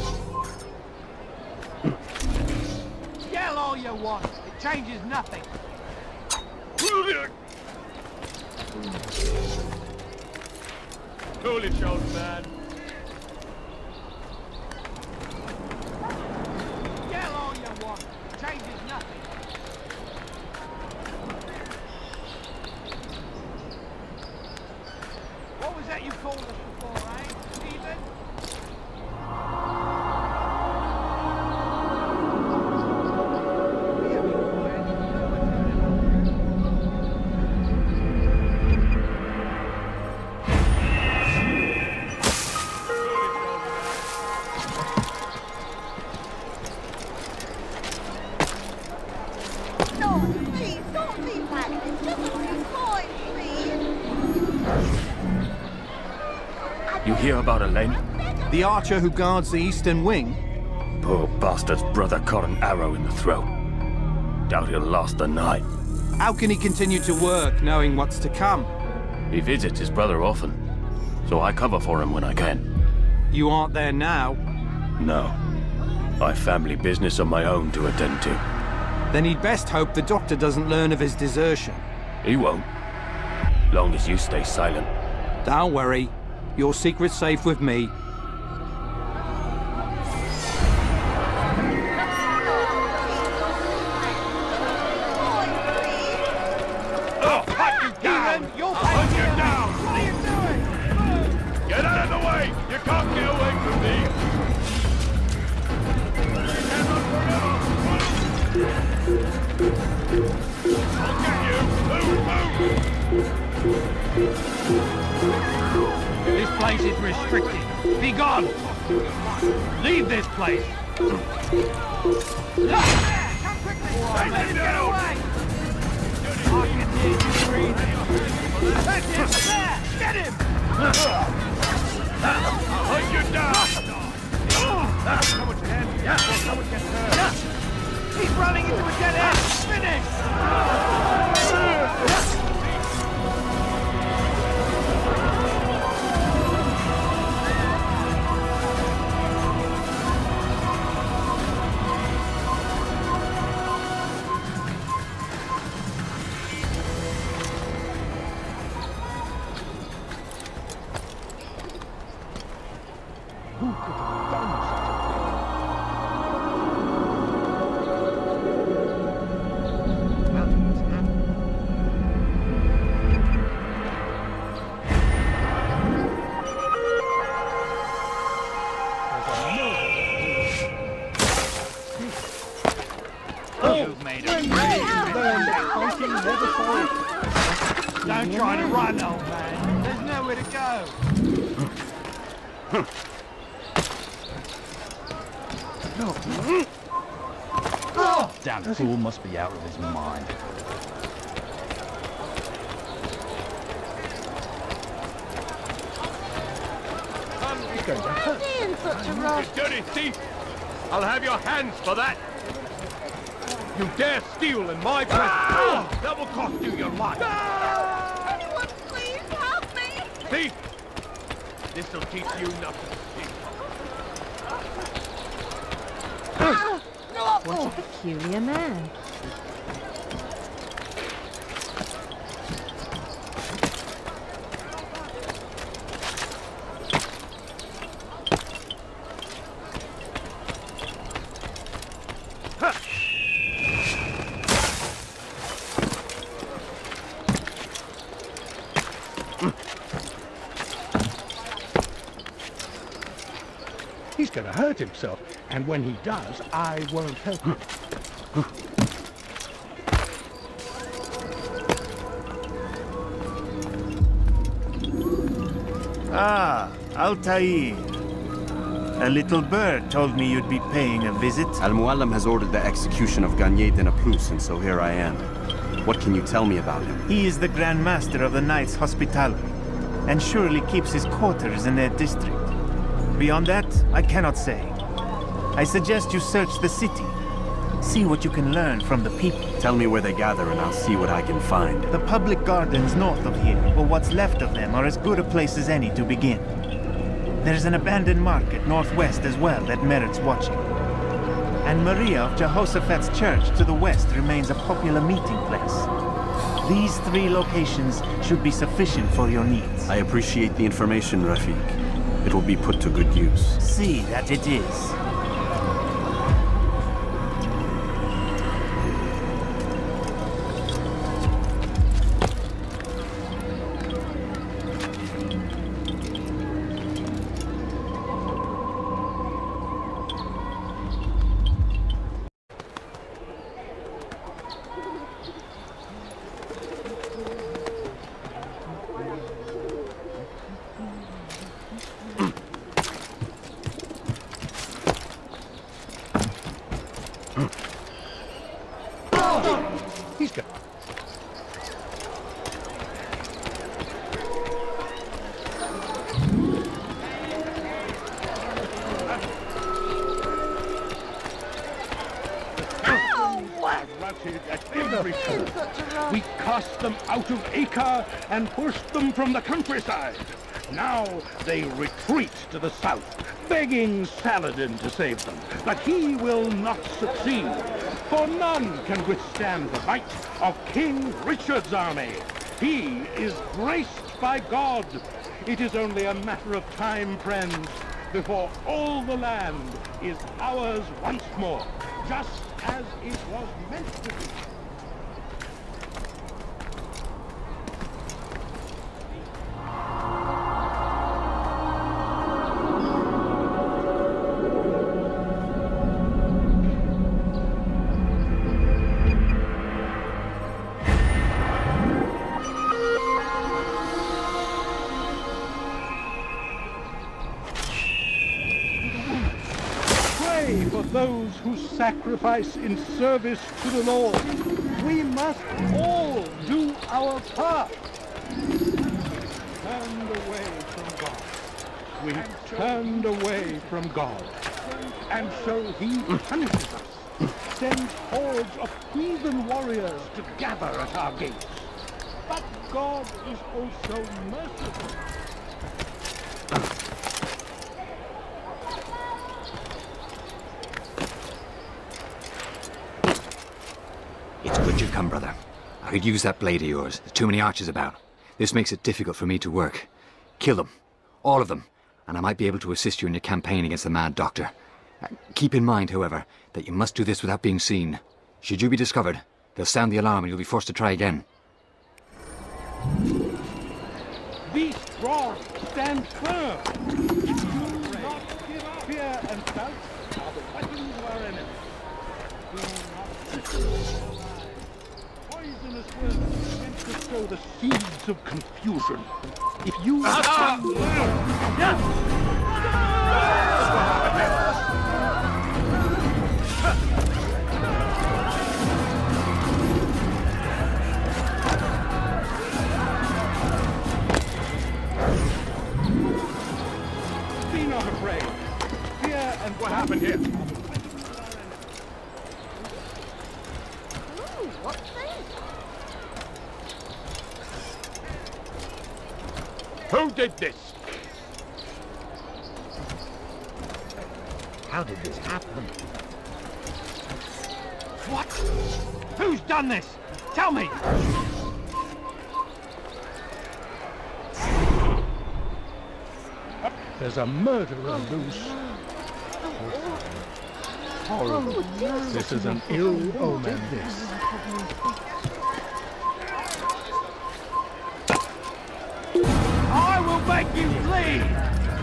Yell all you want. It changes nothing. Foolish old man. Yell all you want. It changes nothing. What was that you called us before, eh, Stephen? You hear about Elaine? The archer who guards the eastern wing? Poor bastard's brother caught an arrow in the throat. Doubt he'll last the night. How can he continue to work, knowing what's to come? He visits his brother often, so I cover for him when I can. You aren't there now? No. I've family business of my own to attend to. Then he'd best hope the doctor doesn't learn of his desertion. He won't. Long as you stay silent. Don't worry. Your secret's safe with me. Oh, cut you down! You'll Put you down! What are you doing? Get out of the way! You can't get away from me! I'll get you! Move! This place is restricted. Be gone! Leave this place! Come quickly! Let him get away! I can hear you breathing. That's him! There! Get him! I'll hunt you down! Someone should hand me before someone gets hurt. He's running into a dead end! Finish! Don't try to run, old man. There's nowhere to go. Damn fool must be out of his mind. He's going to hurt. You dirty thief! I'll have your hands for that! You dare steal in my presence! That will cost you your life! Anyone please help me! Thief! This'll teach you nothing. What a peculiar man. He's going to hurt himself, and when he does, I won't help him. Ah, Altair. A little bird told me you'd be paying a visit. Al-Mualim has ordered the execution of Garnier de Naplouse, and so here I am. What can you tell me about him? He is the Grand Master of the Knights Hospitaller, and surely keeps his quarters in their district. Beyond that, I cannot say. I suggest you search the city. See what you can learn from the people. Tell me where they gather and I'll see what I can find. The public gardens north of here, or what's left of them, are as good a place as any to begin. There's an abandoned market northwest as well that merits watching. And Maria of Jehoshaphat's church to the west remains a popular meeting place. These 3 locations should be sufficient for your needs. I appreciate the information, Rafiq. It will be put to good use. See that it is. He's got... At every turn. We cast them out of Acre and pushed them from the countryside. Now they retreat to the south, begging Saladin to save them. But he will not succeed, for none can withstand the might of King Richard's army. He is graced by God. It is only a matter of time, friends, before all the land is ours once more, just as it was meant to be. For those who sacrifice in service to the Lord, we must all do our part. Turned away from God. We've turned away from God. And so he punishes us, sends hordes of heathen warriors to gather at our gates. But God is also merciful. It's good you come, brother. I could use that blade of yours. There's too many archers about. This makes it difficult for me to work. Kill them. All of them. And I might be able to assist you in your campaign against the Mad Doctor. Keep in mind, however, that you must do this without being seen. Should you be discovered, they'll sound the alarm and you'll be forced to try again. Be strong. Stand firm. Do not give up. Fear and doubt are the weapons of our enemy. Do not poisonous words meant to sow the seeds of confusion. If you be not afraid. Fear and what happened here? What's this? Who did this? How did this happen? What? Who's done this? Tell me! There's a murderer loose. Horrible. This is an ill omen, this. I will make you flee!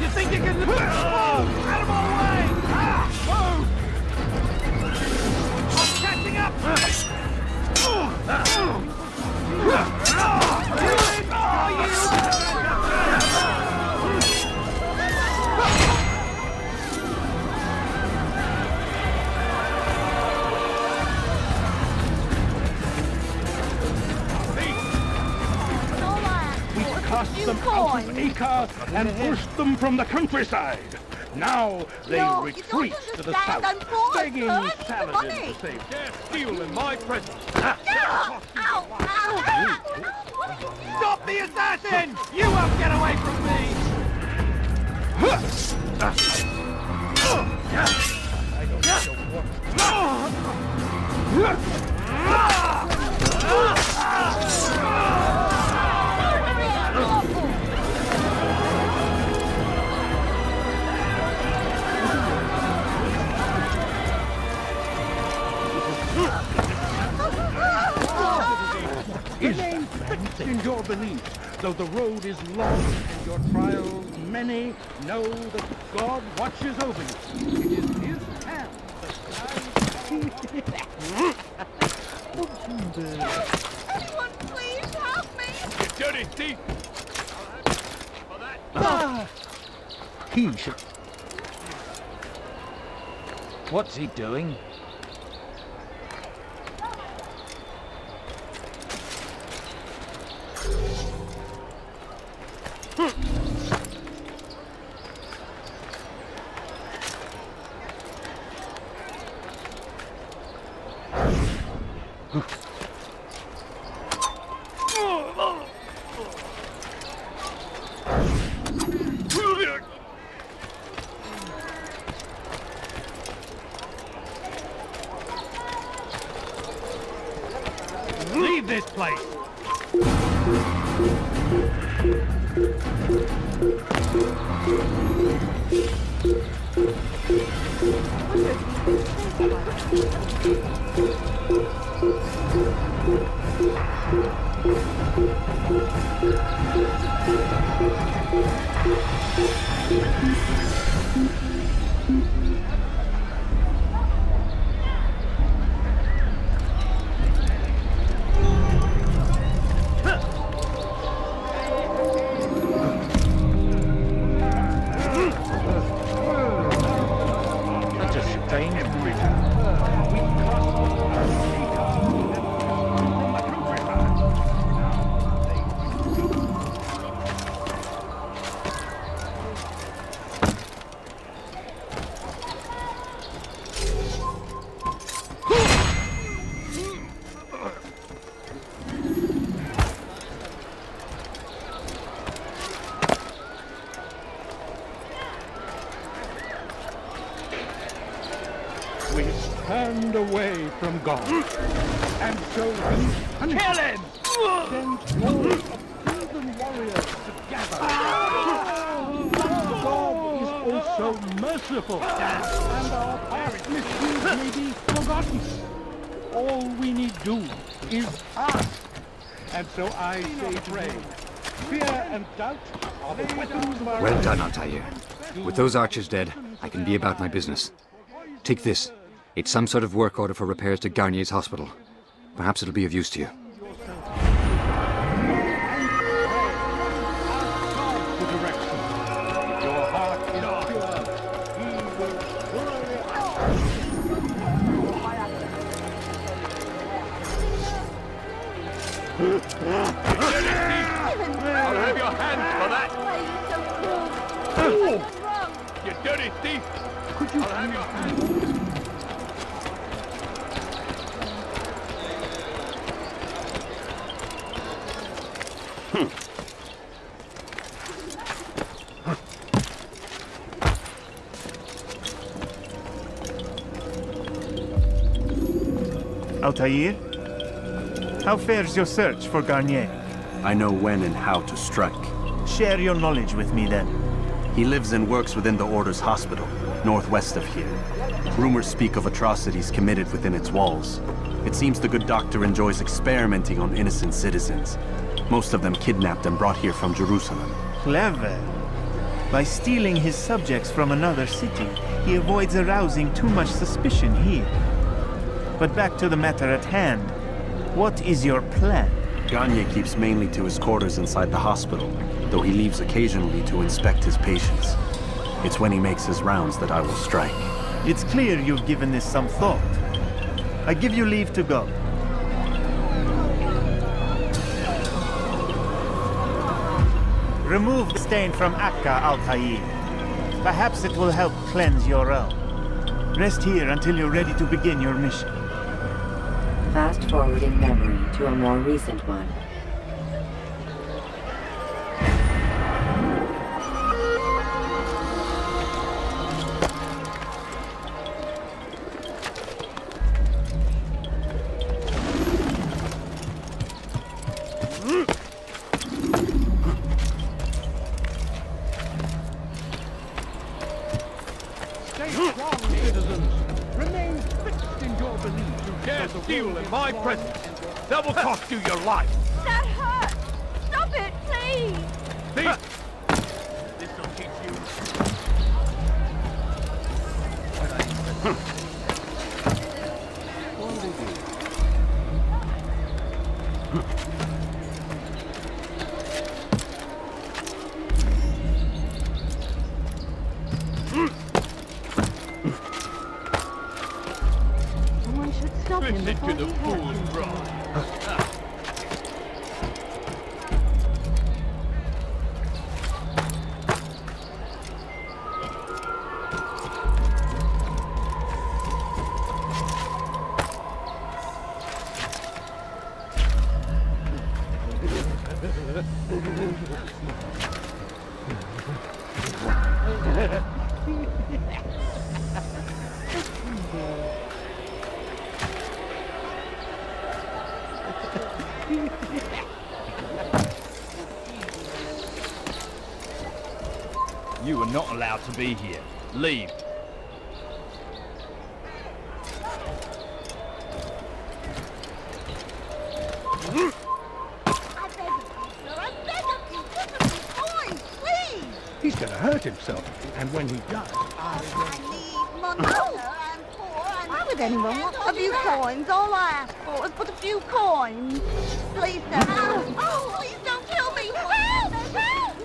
You think you can... Move! Out of my way! Ah! Move! I'm catching up! Cast them out of Acre and pushed them from the countryside. Now they retreat to the south, begging Saladin money. to save their steel in my presence. Stop the assassin! You won't get away from me! Remain fixed in your beliefs, though the road is long and your trials many. Know that God watches over you. It is His hand Anyone please help me! You dirty thief! He should... What's he doing? Leave this place! That's a strange creature. We turned away from God, and so He Kill him! sends hordes of heathen warriors to gather. God is also merciful, and our past misdeeds may be forgotten. All we need do is ask. And so I say pray. Fear and doubt are the weapons of our Well done, Altair. With those archers dead, I can be about my business. Take this. It's some sort of work order for repairs to Garnier's hospital. Perhaps it'll be of use to you. I'll have your hands for that! You dirty thief! I'll have your hands! Altair? How fares your search for Garnier? I know when and how to strike. Share your knowledge with me then. He lives and works within the Order's hospital, northwest of here. Rumors speak of atrocities committed within its walls. It seems the good doctor enjoys experimenting on innocent citizens. Most of them kidnapped and brought here from Jerusalem. Clever. By stealing his subjects from another city, he avoids arousing too much suspicion here. But back to the matter at hand. What is your plan? Garnier keeps mainly to his quarters inside the hospital, though he leaves occasionally to inspect his patients. It's when he makes his rounds that I will strike. It's clear you've given this some thought. I give you leave to go. Remove the stain from Akka, Altair. Perhaps it will help cleanse your own. Rest here until you're ready to begin your mission. Fast-forwarding memory to a more recent one. Stay strong, citizens. Remain fixed in your belief. You can't steal in my presence. That will cost you your life. That hurts! Stop it, please! This'll teach you. Someone should stop him Fits before into he the hurts fool's himself. bride. You are not allowed to be here. Leave. He's gonna hurt himself, and when he does, Why would anyone want a few coins? All I ask for is but a few coins. Please don't. Oh, please don't kill me. Help! Help!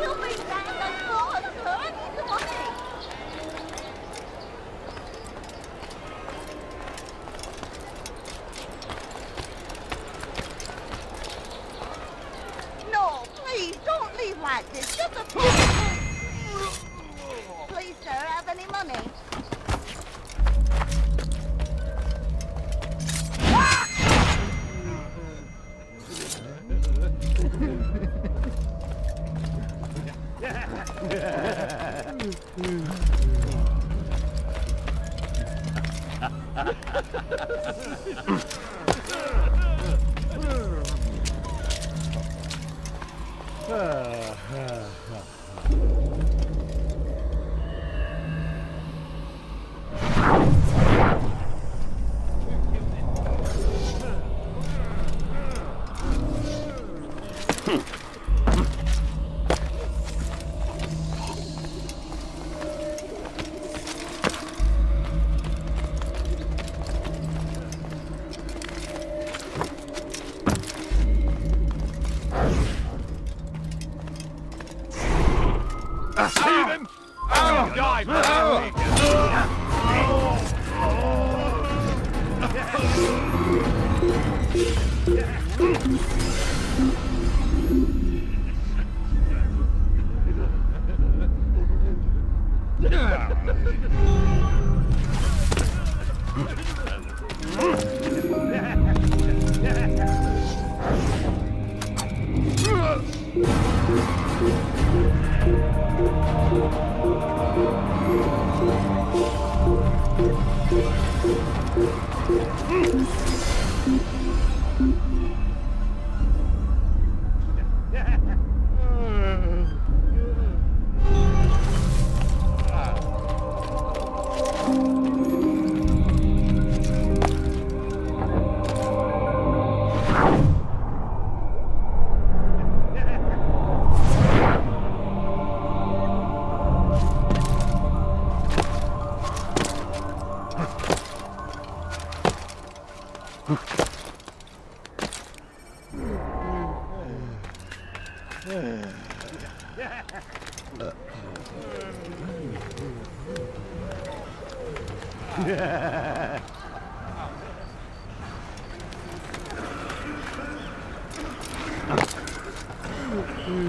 You'll be back in the court, sir. I need the money. No, please, don't leave like this. Just a few. Please, sir, have any money? Save him! Die!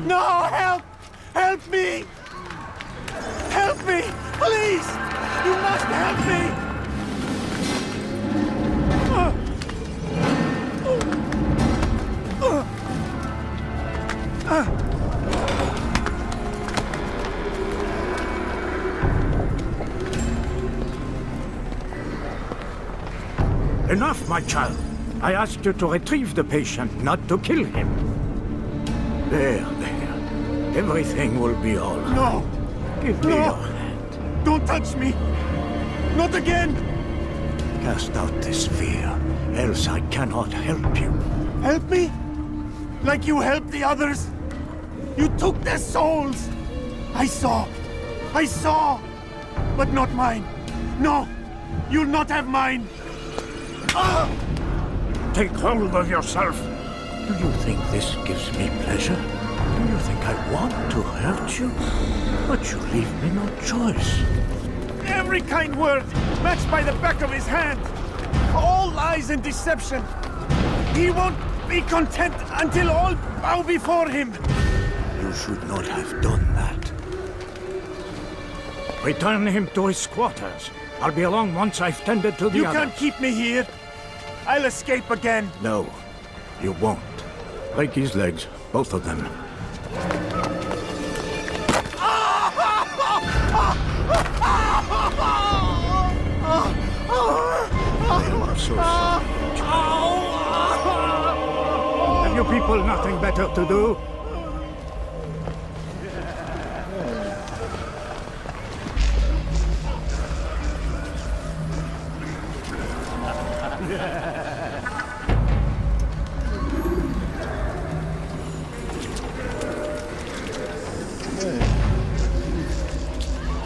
No, help! Help me! Help me! Please! You must help me! Enough, my child. I asked you to retrieve the patient, not to kill him. There. Everything will be all right. No! Give me your hand. Don't touch me! Not again! Cast out this fear, else I cannot help you. Help me? Like you helped the others? You took their souls! I saw! But not mine! No! You'll not have mine! Take hold of yourself. Do you think this gives me pleasure? Do you think I want to hurt you? But you leave me no choice. Every kind word matched by the back of his hand. All lies and deception. He won't be content until all bow before him. You should not have done that. Return him to his quarters. I'll be along once I've tended to the You others. can't keep me here. I'll escape again. No, you won't. Break his legs, both of them. I am so sorry. Have you people nothing better to do?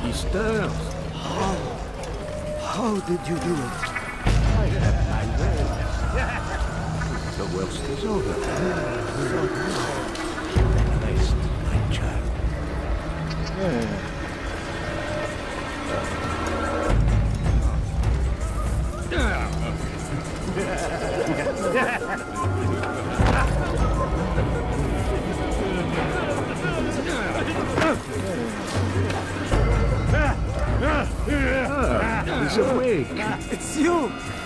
He stirs. How did you do it? I have my way. The worst is over. Rest, my child. He's awake. It's you!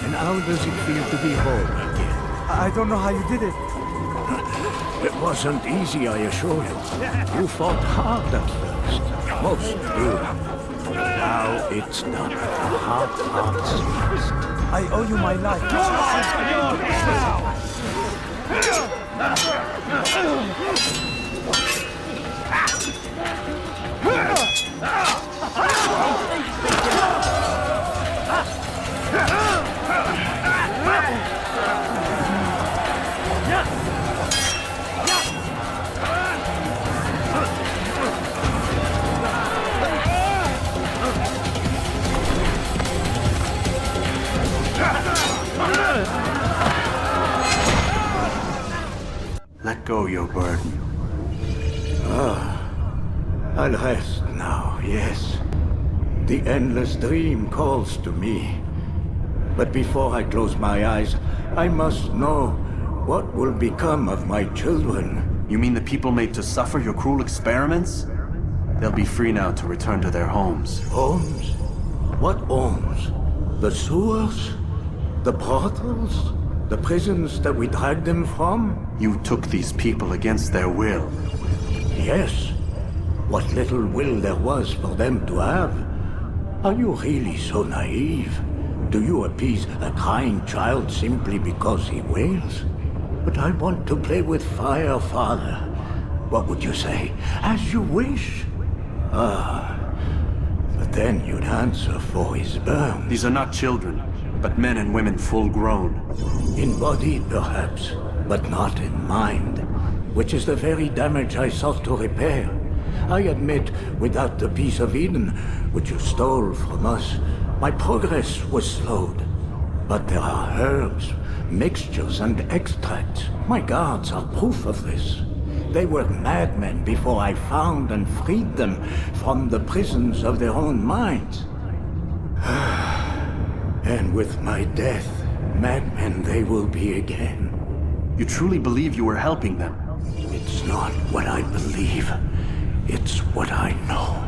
And how does it feel to be home again? I don't know how you did it. It wasn't easy, I assure you. You fought hard at first. Most do. Now it's done. The heart's rest. I owe you my life. Let go your burden. I'll rest now, yes. The endless dream calls to me. But before I close my eyes, I must know what will become of my children. You mean the people made to suffer your cruel experiments? They'll be free now to return to their homes. Homes? What homes? The sewers? The brothels? The prisons that we dragged them from? You took these people against their will. Yes. What little will there was for them to have. Are you really so naive? Do you appease a crying child simply because he wails? But I want to play with fire, Father. What would you say? As you wish. But then you'd answer for his burn. These are not children, but men and women full grown. In body, perhaps, but not in mind. Which is the very damage I sought to repair. I admit, without the piece of Eden, which you stole from us, my progress was slowed. But there are herbs, mixtures, and extracts. My guards are proof of this. They were madmen before I found and freed them from the prisons of their own minds. And with my death, madmen they will be again. You truly believe you were helping them? It's not what I believe. It's what I know.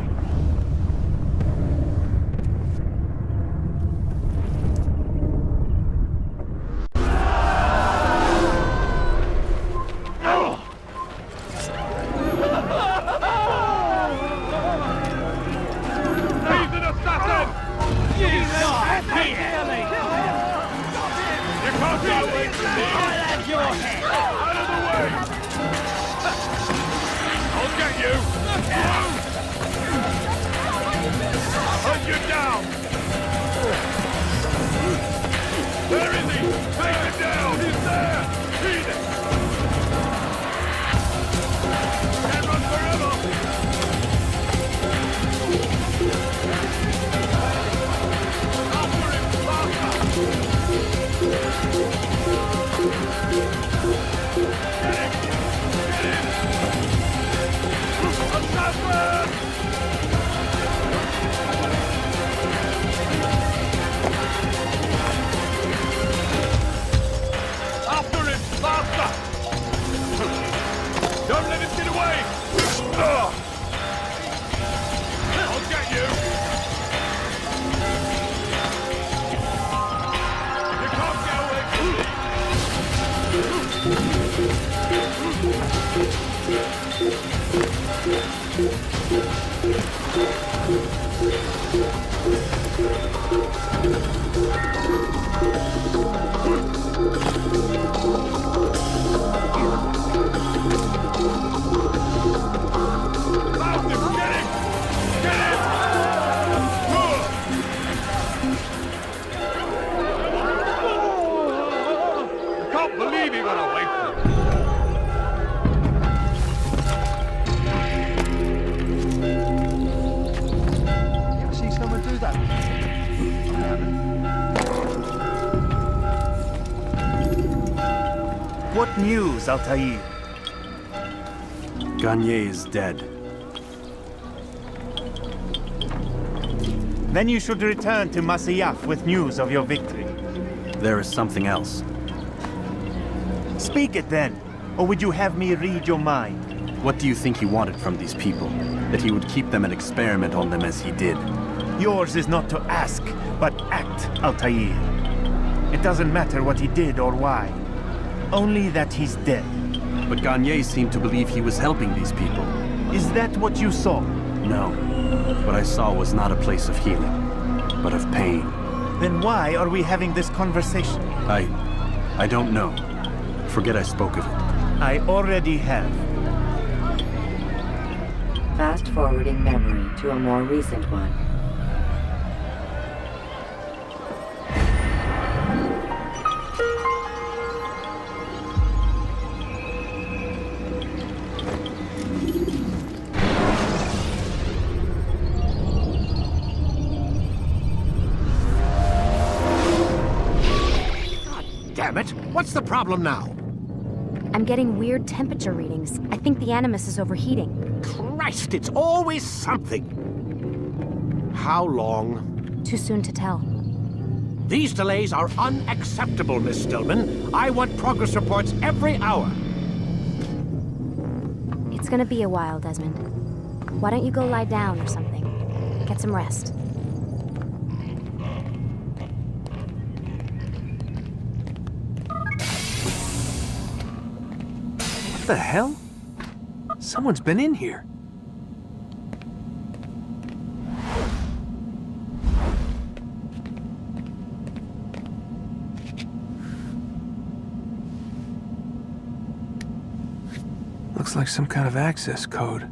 What news, Altair? Garnier is dead. Then you should return to Masyaf with news of your victory. There is something else. Speak it then, or would you have me read your mind? What do you think he wanted from these people? That he would keep them and experiment on them as he did? Yours is not to ask, but act, Altair. It doesn't matter what he did or why. Only that he's dead. But Garnier seemed to believe he was helping these people. Is that what you saw? No. What I saw was not a place of healing, but of pain. Then why are we having this conversation? I don't know. Forget I spoke of it. I already have. Fast-forwarding memory to a more recent one. Damn it! What's the problem now? I'm getting weird temperature readings. I think the Animus is overheating. Christ, it's always something! How long? Too soon to tell. These delays are unacceptable, Miss Stillman. I want progress reports every hour. It's gonna be a while, Desmond. Why don't you go lie down or something? Get some rest. What the hell? Someone's been in here. Looks like some kind of access code.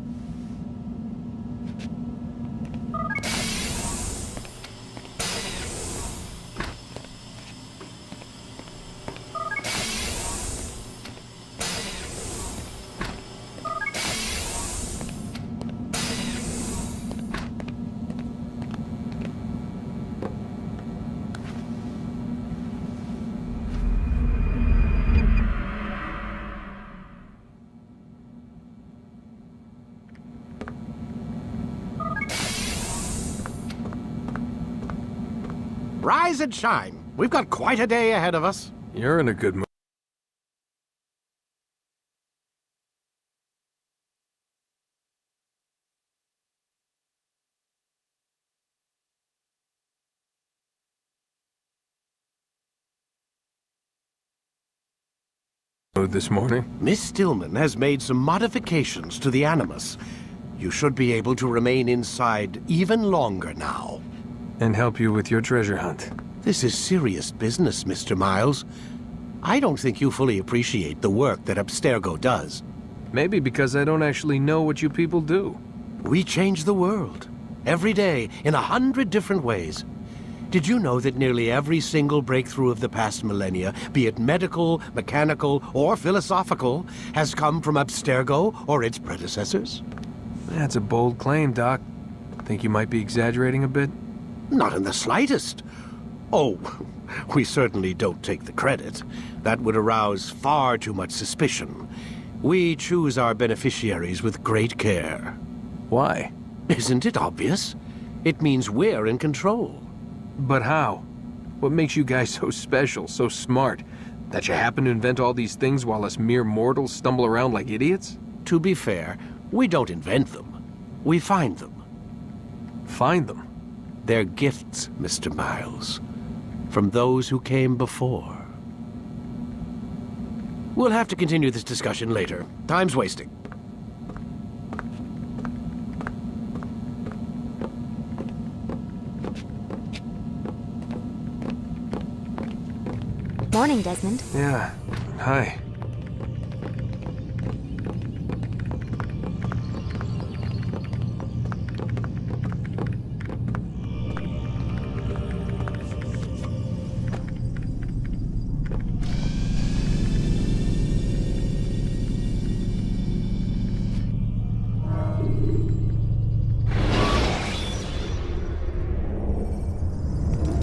Rise and shine. We've got quite a day ahead of us. You're in a good mood. This morning? Miss Stillman has made some modifications to the Animus. You should be able to remain inside even longer now. And help you with your treasure hunt. This is serious business, Mr. Miles. I don't think you fully appreciate the work that Abstergo does. Maybe because I don't actually know what you people do. We change the world. Every day, in 100 different ways. Did you know that nearly every single breakthrough of the past millennia, be it medical, mechanical, or philosophical, has come from Abstergo or its predecessors? That's a bold claim, Doc. Think you might be exaggerating a bit? Not in the slightest. Oh, we certainly don't take the credit. That would arouse far too much suspicion. We choose our beneficiaries with great care. Why? Isn't it obvious? It means we're in control. But how? What makes you guys so special, so smart? That you happen to invent all these things while us mere mortals stumble around like idiots? To be fair, we don't invent them. We find them. Find them? They're gifts, Mr. Miles. From those who came before. We'll have to continue this discussion later. Time's wasting. Morning, Desmond. Yeah. Hi.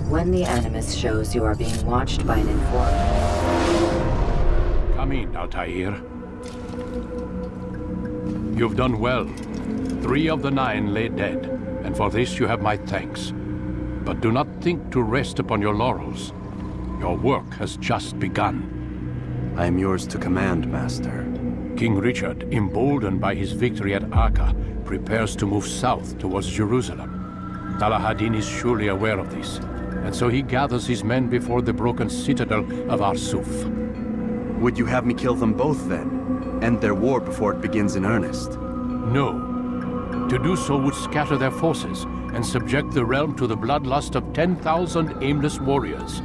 When the Animus shows you are being watched by an informant... Come in, Altair. You've done well. 3 of the 9 lay dead, and for this you have my thanks. But do not think to rest upon your laurels. Your work has just begun. I am yours to command, Master. King Richard, emboldened by his victory at Acre, prepares to move south towards Jerusalem. Talahadin is surely aware of this, and so he gathers his men before the broken citadel of Arsuf. Would you have me kill them both, then? End their war before it begins in earnest? No. To do so would scatter their forces and subject the realm to the bloodlust of 10,000 aimless warriors.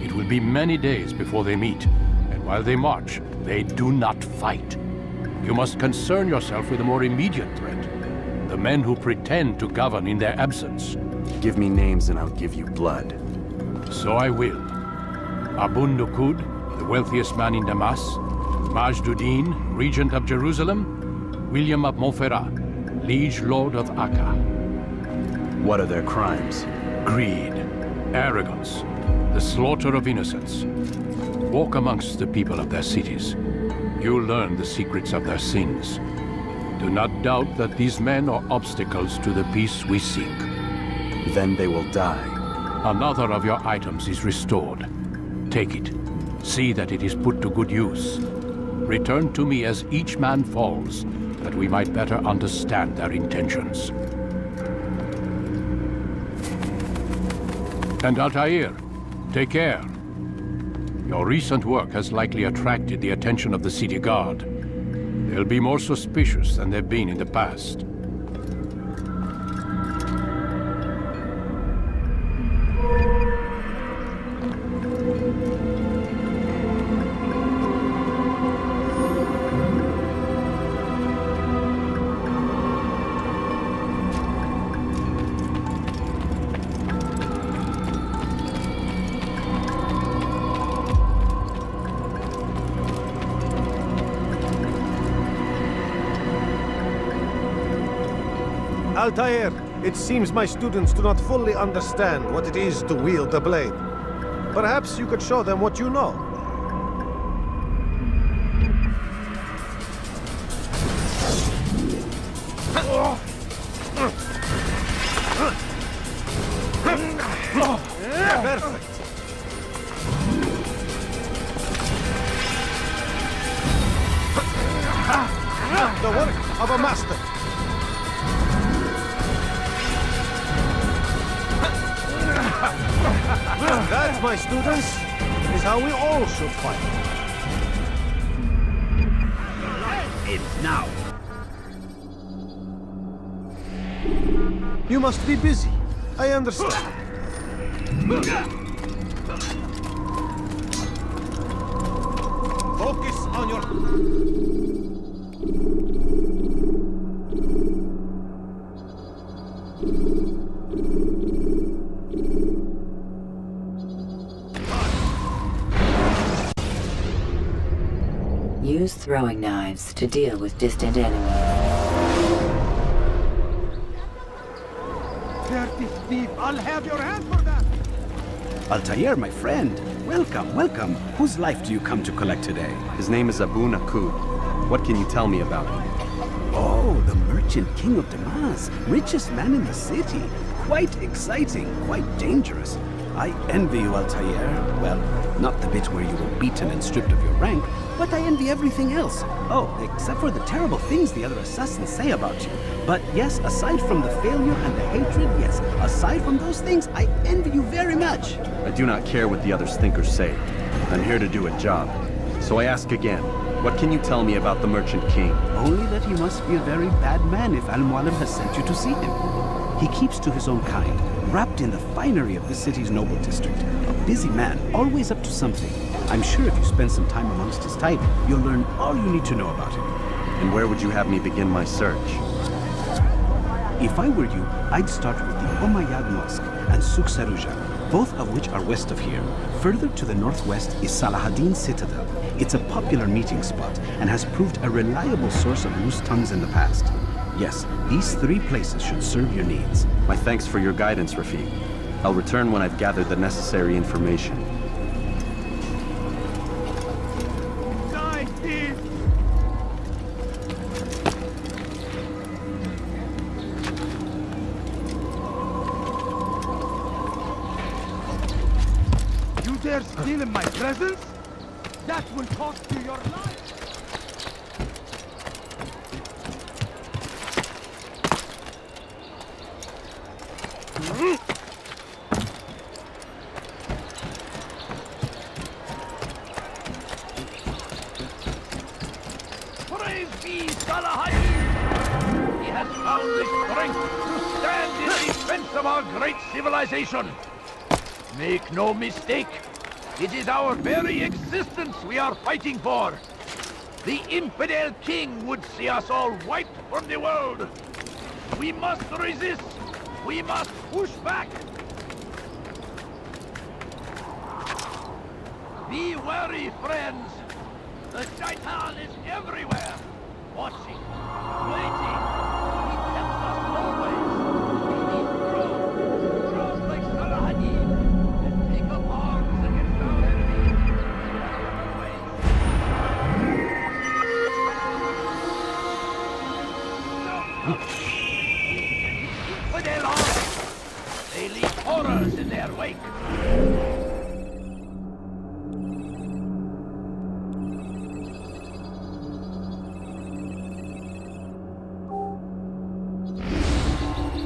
It will be many days before they meet, and while they march, they do not fight. You must concern yourself with a more immediate threat. The men who pretend to govern in their absence. Give me names and I'll give you blood. So I will. Abun Nukud, the wealthiest man in Damas. Majduddin, regent of Jerusalem. William of Montferrat, liege lord of Acre. What are their crimes? Greed, arrogance, the slaughter of innocents. Walk amongst the people of their cities. You'll learn the secrets of their sins. Do not doubt that these men are obstacles to the peace we seek. Then they will die. Another of your items is restored. Take it. See that it is put to good use. Return to me as each man falls, that we might better understand their intentions. And Altair, take care. Your recent work has likely attracted the attention of the city guard. They'll be more suspicious than they've been in the past. Altair, it seems my students do not fully understand what it is to wield the blade. Perhaps you could show them what you know. Perfect. The work of a master. That, my students, is how we all should fight. in, now! You must be busy. I understand. Focus on your... Use throwing knives to deal with distant enemies. Dirty thief, I'll have your hand for that! Altair, my friend. Welcome, welcome. Whose life do you come to collect today? His name is Abu Nakud. What can you tell me about him? Oh, the merchant king of Damas. Richest man in the city. Quite exciting, quite dangerous. I envy you, Altair. Well, not the bit where you were beaten and stripped of your rank, but I envy everything else. Oh, except for the terrible things the other assassins say about you. But yes, aside from the failure and the hatred, yes, aside from those things, I envy you very much. I do not care what the others think or say. I'm here to do a job. So I ask again, what can you tell me about the Merchant King? Only that he must be a very bad man if Al-Mualim has sent you to see him. He keeps to his own kind, wrapped in the finery of the city's noble district. A busy man, always up to something. I'm sure if you spend some time amongst his type, you'll learn all you need to know about him. And where would you have me begin my search? If I were you, I'd start with the Umayyad Mosque and Souk Saruja, both of which are west of here. Further to the northwest is Salahaddin Citadel. It's a popular meeting spot and has proved a reliable source of loose tongues in the past. Yes, these three places should serve your needs. My thanks for your guidance, Rafiq. I'll return when I've gathered the necessary information. Die, thief! You dare steal in my presence? That will cost you your life! Praise be Salahaddin! He has found the strength to stand in defense of our great civilization. Make no mistake, it is our very existence we are fighting for. The infidel king would see us all wiped from the world. We must resist. We must push back. Be wary, friends. The Shaitan is everywhere, watching, waiting. He tempts us always. We need drones like Salahaddin, and take up arms against our enemies. Infidel arms. They leave horrors in their wake.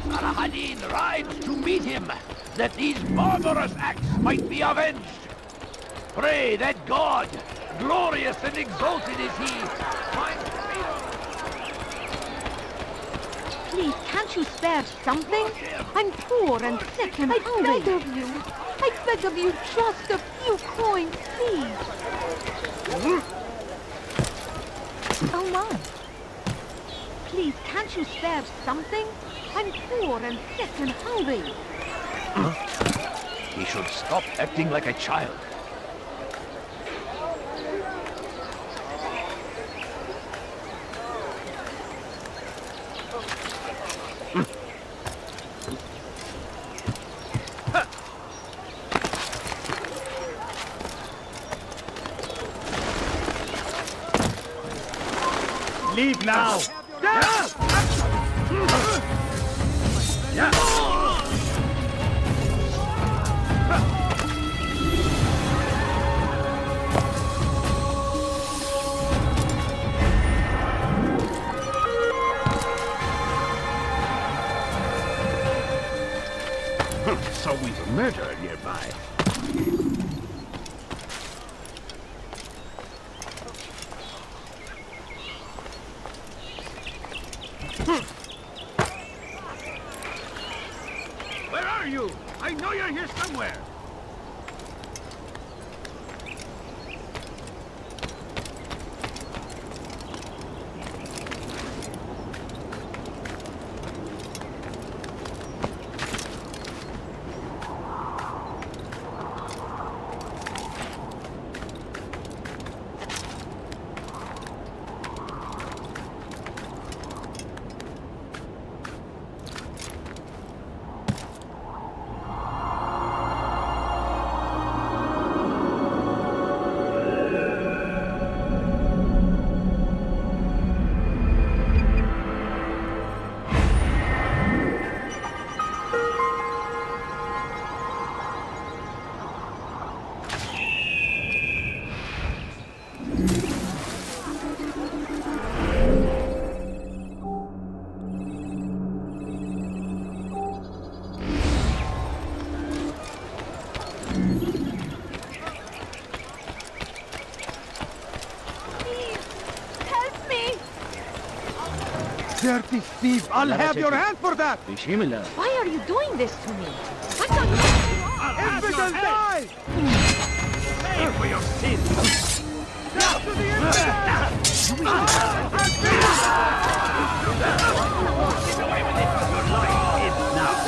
Salahaddin rides to meet him, that these barbarous acts might be avenged. Pray that God, glorious and exalted is he, finds freedom. Please, can't you spare something? I'm poor and sick and hungry. I beg of you, just a few coins, please. Oh my. Please, can't you spare something? I'm poor and sick and hungry. He should stop acting like a child. Leave now! So we've a murderer nearby. somewhere. Dirty thief! I'll have your hand for that! Why are you doing this to me? I thought you Infidel, die! Pay for your sins! Down to the Get away with it! Your life is now!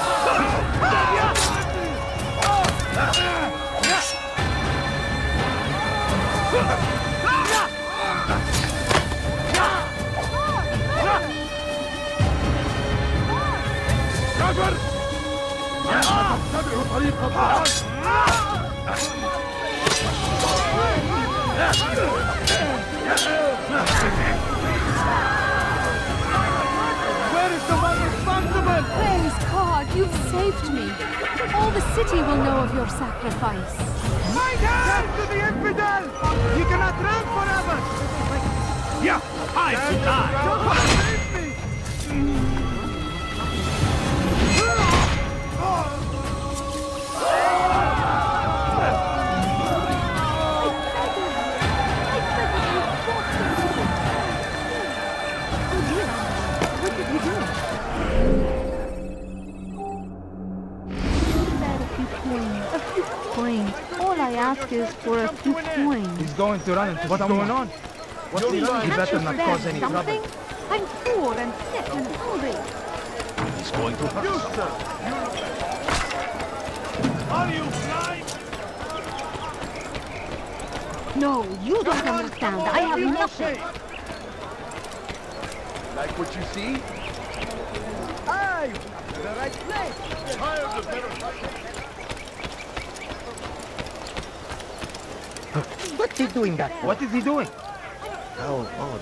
Where is the one responsible? Praise God, you've saved me. All the city will know of your sacrifice. Down to the infidel! You cannot run forever! Yeah, time to die! Save me! All I ask is for a few coins. He's going to run into what's going on? What's he doing? He better not cause any trouble. I'm poor and sick and hungry. He's going to hurt us. Are you blind? No, you don't understand. I have nothing. Like what you see? Hey! To the right place! Tired of better What's he doing that for? What is he doing? How odd.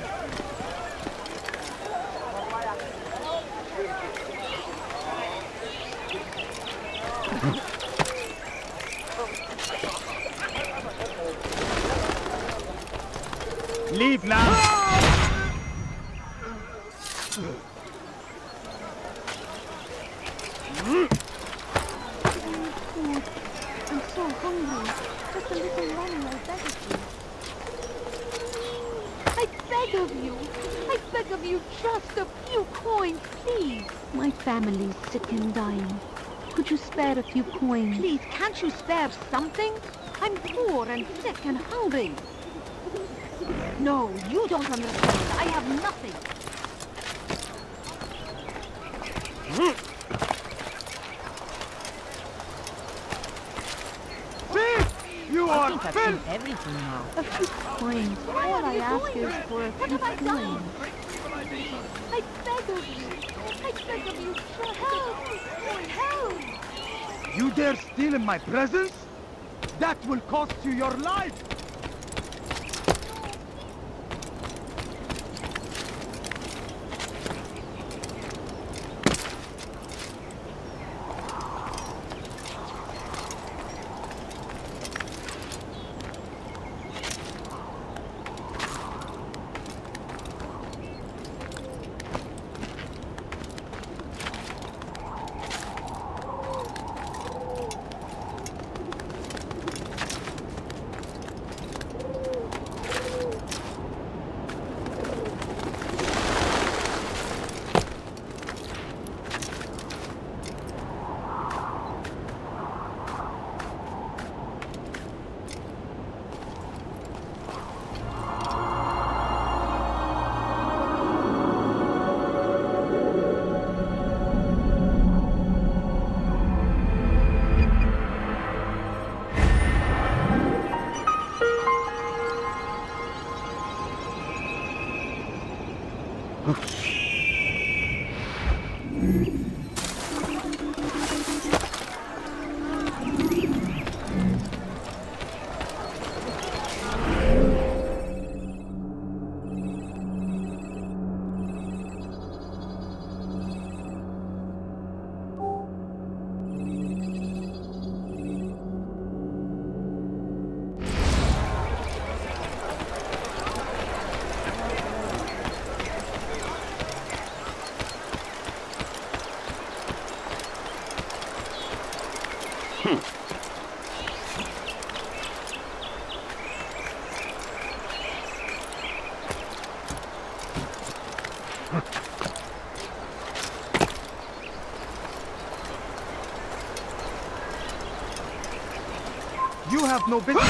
Leave now! I'm so hungry. Just a little money, I beg of you. I beg of you. I beg of you, just a few coins, please. My family's sick and dying. Could you spare a few coins? Please, can't you spare something? I'm poor and sick and hungry. No, you don't understand. I have nothing. You are I've seen everything now. A few coins. All I ask is for a few coins. I beg of you. I beg of you. Help! Help! You dare steal in my presence? That will cost you your life! You have no business.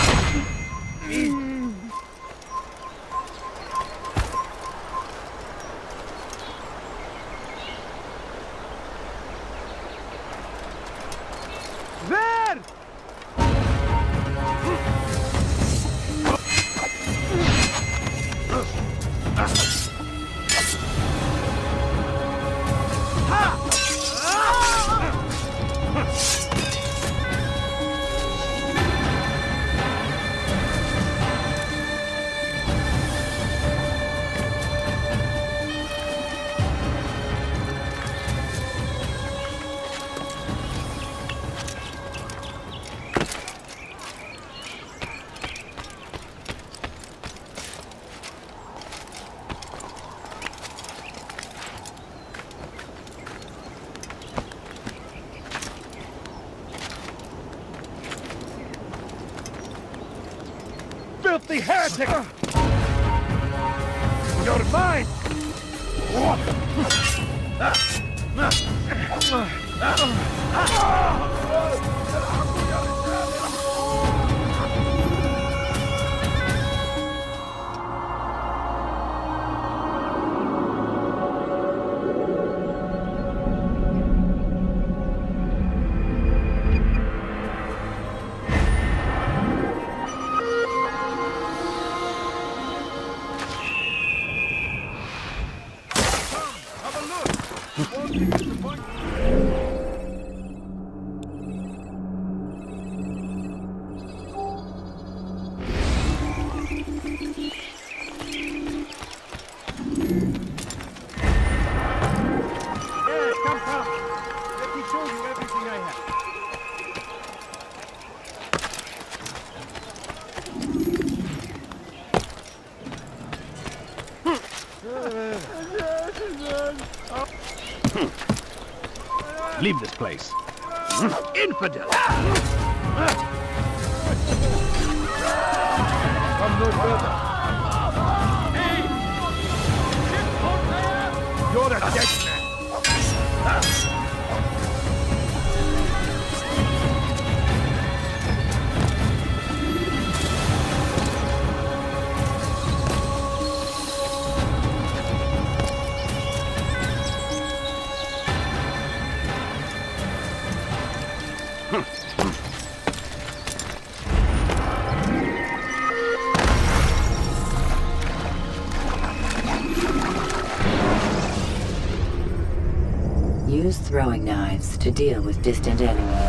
There! Filthy heretic! You're mine! Leave this place. Infidel! Come no further. You're a dead man. Use throwing knives to deal with distant enemies.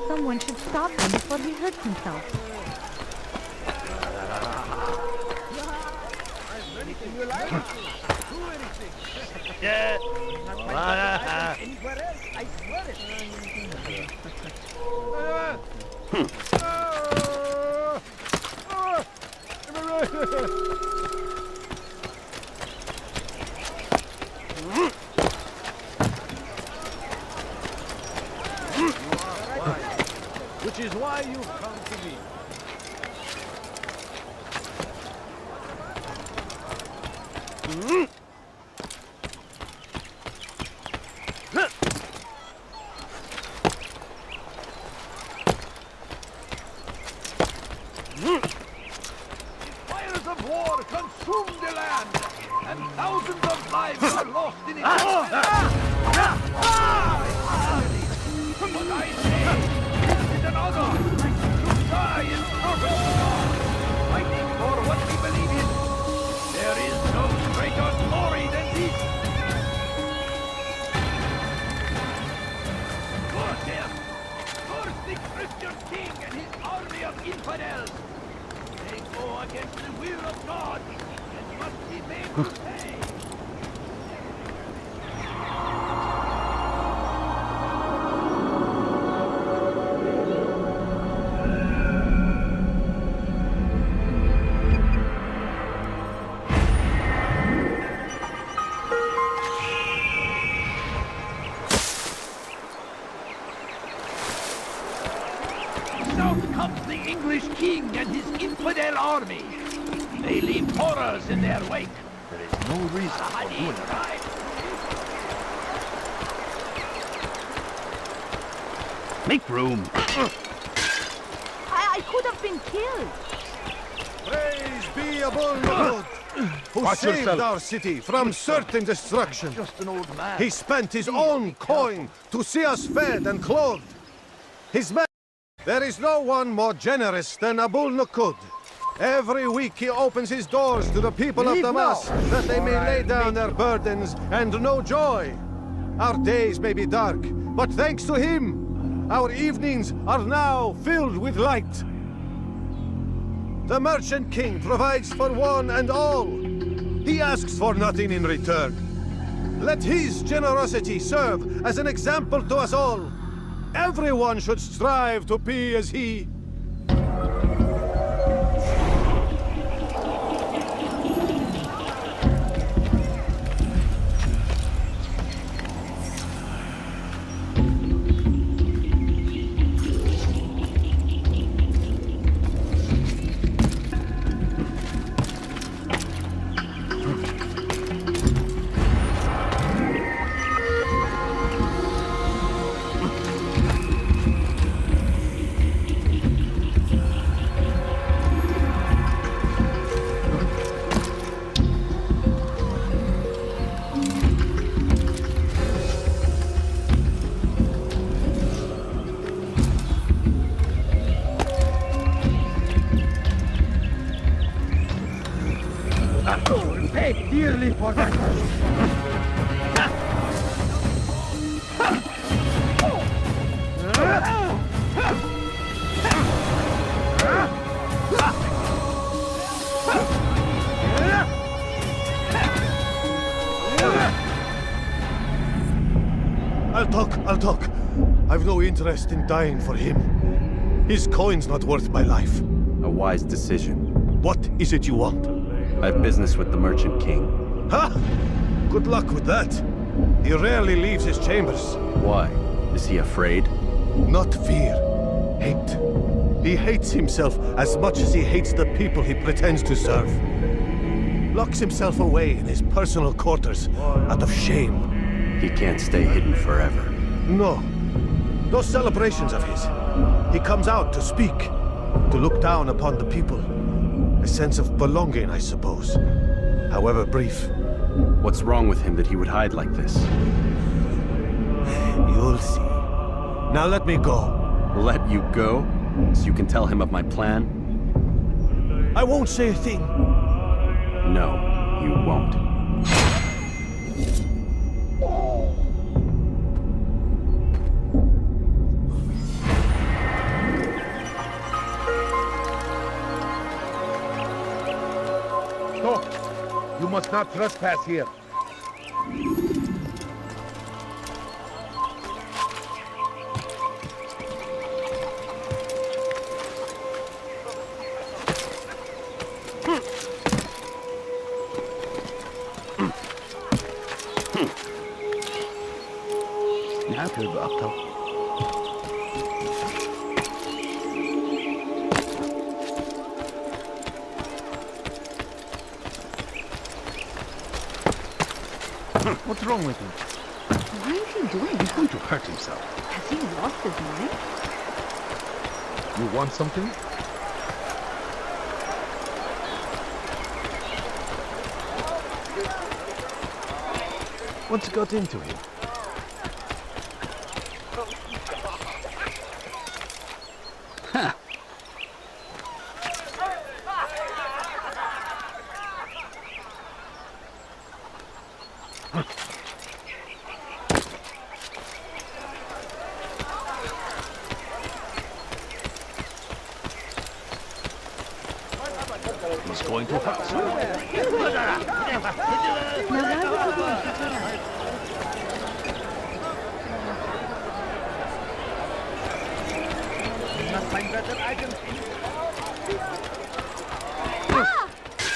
Someone should stop him before he hurts himself. Anything you like? Do anything. Yeah. Anywhere else, I swear Which is why you've come to me. Fires of war consume the land, and thousands of lives are lost in it. But I say, this is an honor to die in service to God, fighting for what we believe in. There is no greater glory than this. Curse him! Curse the Christian king and his army of infidels! They go against the will of God and must be made to pay. South comes the English king and his infidel army. They leave horrors in their wake. There is no reason for doing that. Make room. I could have been killed. Praise be Abul-Nukud, who Watch saved yourself. our city from certain destruction. Just an old man. He spent his own coin to see us fed and clothed. His men. There is no one more generous than Abul-Nukud. Every week he opens his doors to the people of Leave Damas now. that they may lay down their burdens and know joy. Our days may be dark, but thanks to him, our evenings are now filled with light. The Merchant King provides for one and all. He asks for nothing in return. Let his generosity serve as an example to us all. Everyone should strive to be as he. dearly for that. I'll talk. I've no interest in dying for him. His coin's not worth my life. A wise decision. What is it you want? I have business with the Merchant King. Ha! Good luck with that. He rarely leaves his chambers. Why? Is he afraid? Not fear. Hate. He hates himself as much as he hates the people he pretends to serve. Locks himself away in his personal quarters out of shame. He can't stay hidden forever. No. Those celebrations of his. He comes out to speak, to look down upon the people. A sense of belonging, I suppose. However brief. What's wrong with him that he would hide like this? You'll see. Now let me go. Let you go? So you can tell him of my plan? I won't say a thing. No, you won't. Stop! You must not trespass here. What's wrong with him? Why is he doing He's that? going to hurt himself. Has he lost his mind? You want something? What's got into him? Ha! He's going to hurt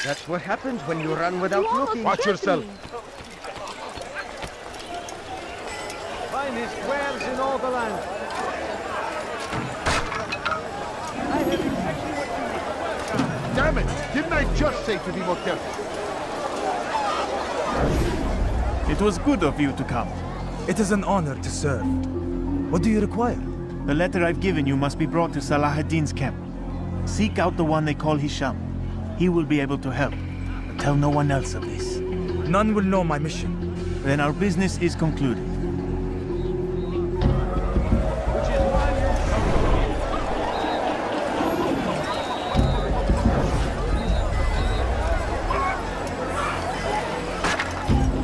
That's what happens when you run without looking. Watch yourself. Finest wares in all the land. Damn it! Didn't I just say to be more careful? It was good of you to come. It is an honor to serve. What do you require? The letter I've given you must be brought to Salah ad-Din's camp. Seek out the one they call Hisham. He will be able to help. But tell no one else of this. None will know my mission. Then our business is concluded.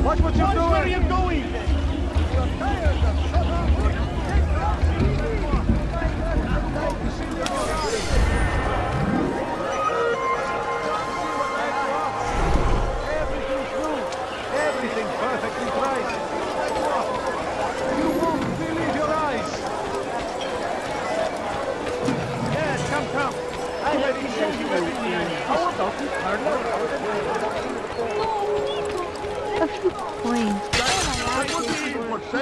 Watch what you're doing! Where are you going? Everything perfectly priced. You won't believe your eyes. Yes, come. I have been show you everything. How about this A few coins.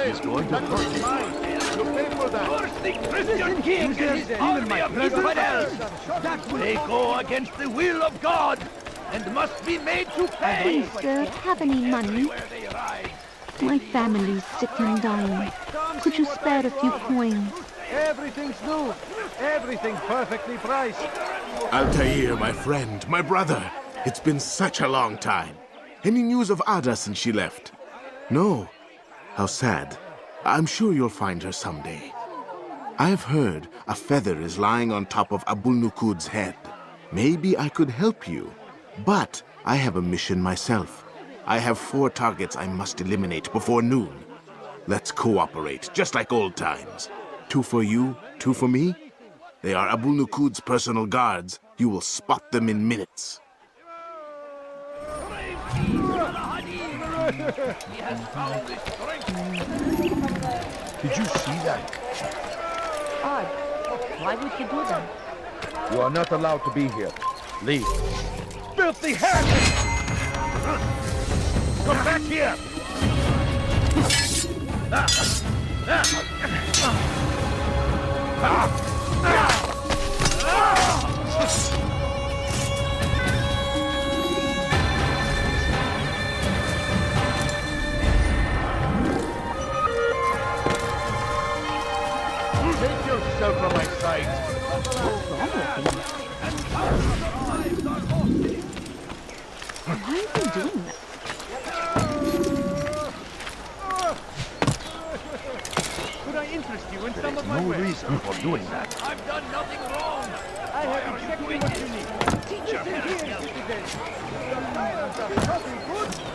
He's going to hurt mine. You pay for that. First the Christian king and his army of infidels. They go against the will of God and must be made to pay. Please, sir, have any money? My family's sick and dying. Could you spare a few coins? Everything's new. Everything perfectly priced. Altair, my friend, my brother. It's been such a long time. Any news of Ada since she left? No. How sad. I'm sure you'll find her someday. I've heard a feather is lying on top of Abul Nukud's head. Maybe I could help you. But I have a mission myself. I have 4 targets I must eliminate before noon. Let's cooperate, just like old times. 2 for you, 2 for me? They are Abu Nuqud's personal guards. You will spot them in minutes. He has found his strength. Did you see that? Odd. Why would you do that? You are not allowed to be here. Leave. Filthy heretic! Come back here! Take yourself from my sight. Why is he doing that? Could I interest you in some of No my ways? reason for doing that. I've done nothing wrong. I have exactly what you need. Teach your Here, citizen.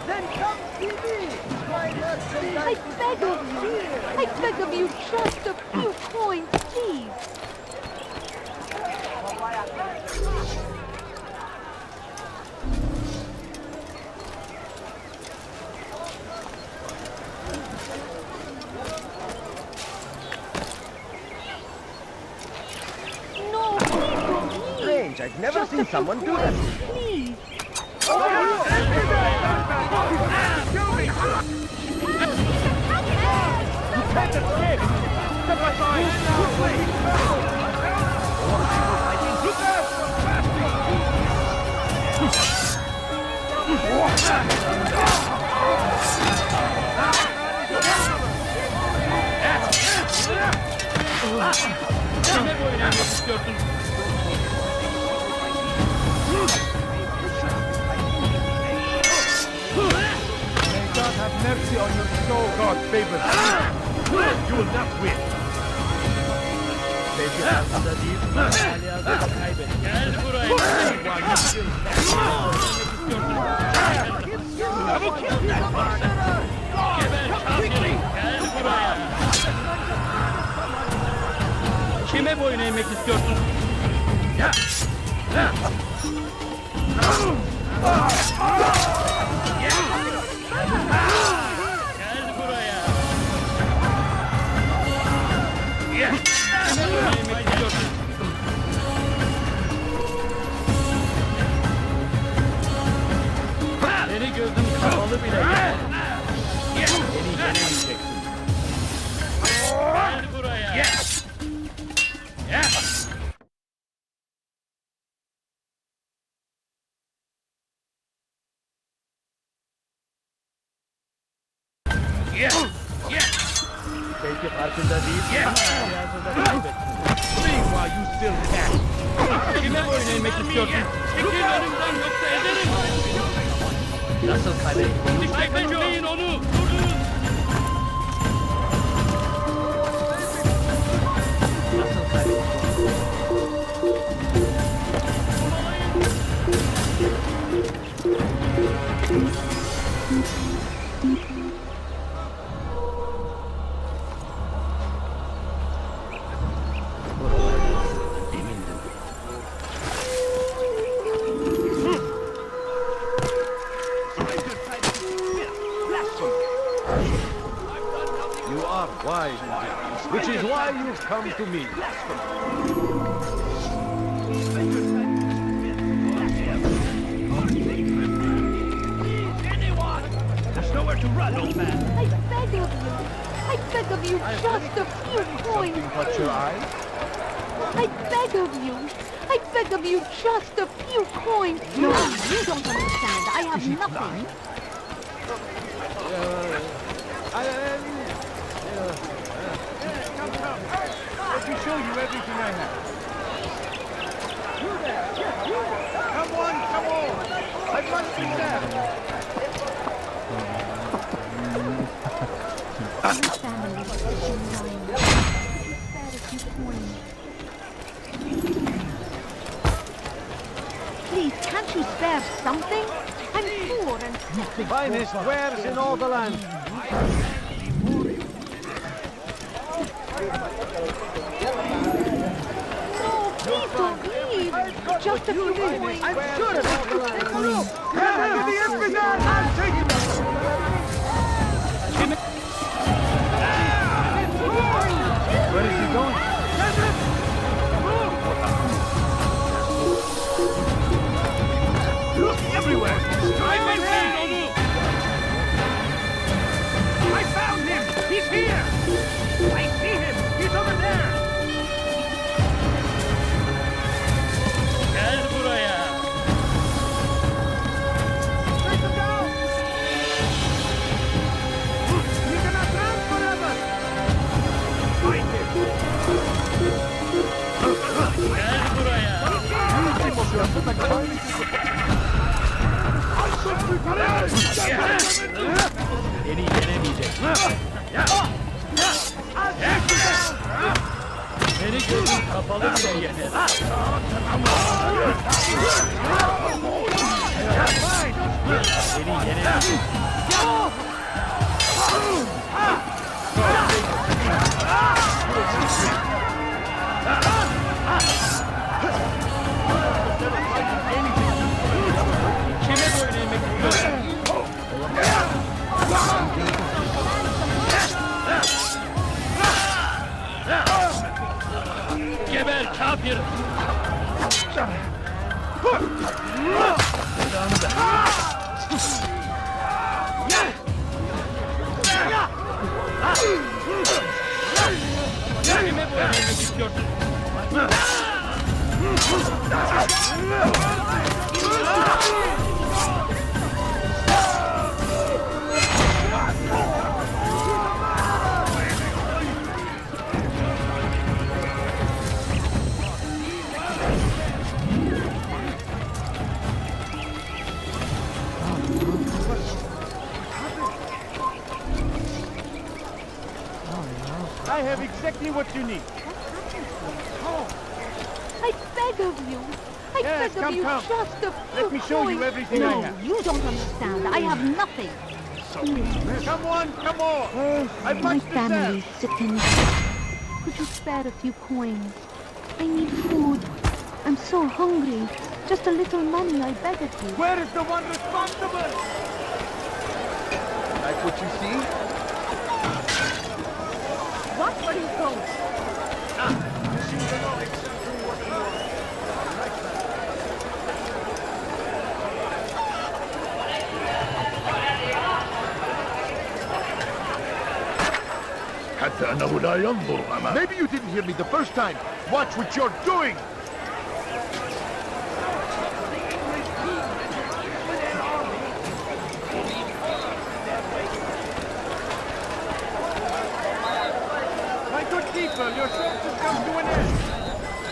Then come see me. I beg of you. I beg of you just a few coins, please. No, please. Strange, I've never seen someone do that before. Please. Can't escape. Step aside. Quickly. Kime bu oynamak istiyorsun? May God have mercy on your soul. God favors you. You will not win. Sevgi aslında değil, aliyazını kaybet. Gel buraya. Çabuk! Geber Şamili! Gel buraya! Kime boyun eğmek istiyorsun? Gel buraya! Kime boyun eğmek istiyorsun? Seni gözüm kapalı bile yer. Beni yenemeyeceksin. Gel buraya! Belki farkında değilsin ama aliyazını kaybettin. See while you still can. Kime boyun eğmek istiyorsun? Çekil önümden yoksa ederim! Nasıl kaybettin? İşte bekleyin onu! Durdurun! Nasıl kaybettin? You are wise, indeed, which is why you've come to me. There's nowhere to run, old man! I beg of you. I beg of you just a few coins, Something caught your eye? I beg of you. I beg of you just a few coins. No, you don't understand. I have nothing. Let me show you everything I have. You there! Come on, come on! I must be there! My family is sick and dying. Spare a few coins. Please, can't you spare something? I'm poor and Finest wares in all the land. No, please don't leave. Just a few coins. I'm sure it's all the land. Give me the Espigard! I'm taking Where is he going? Look everywhere! Drive in here! I found him! He's here! I see him! He's over there! Gel buraya! Take him down! He cannot run forever! Find him! Gel buraya! Beni yenemeyecek. Beni gözün kapalı bile yener. Beni yenemeyecek. Kime böyle yemek yiyorsun? Geber kafir! Kime böyle yemek istiyorsun? I have exactly what you need. I beg of you. I Yes, beg come, of you come. just a few Let me show you coins. everything no, I have. you don't understand. I have nothing. Come on, come on. I've My much to family sell. sick and could you spare a few coins? I need food. I'm so hungry. Just a little money, I beg of you. Where is the one responsible? Like what you see? What are you going? Maybe you didn't hear me the first time. Watch what you're doing! My good people, your service has come to an end.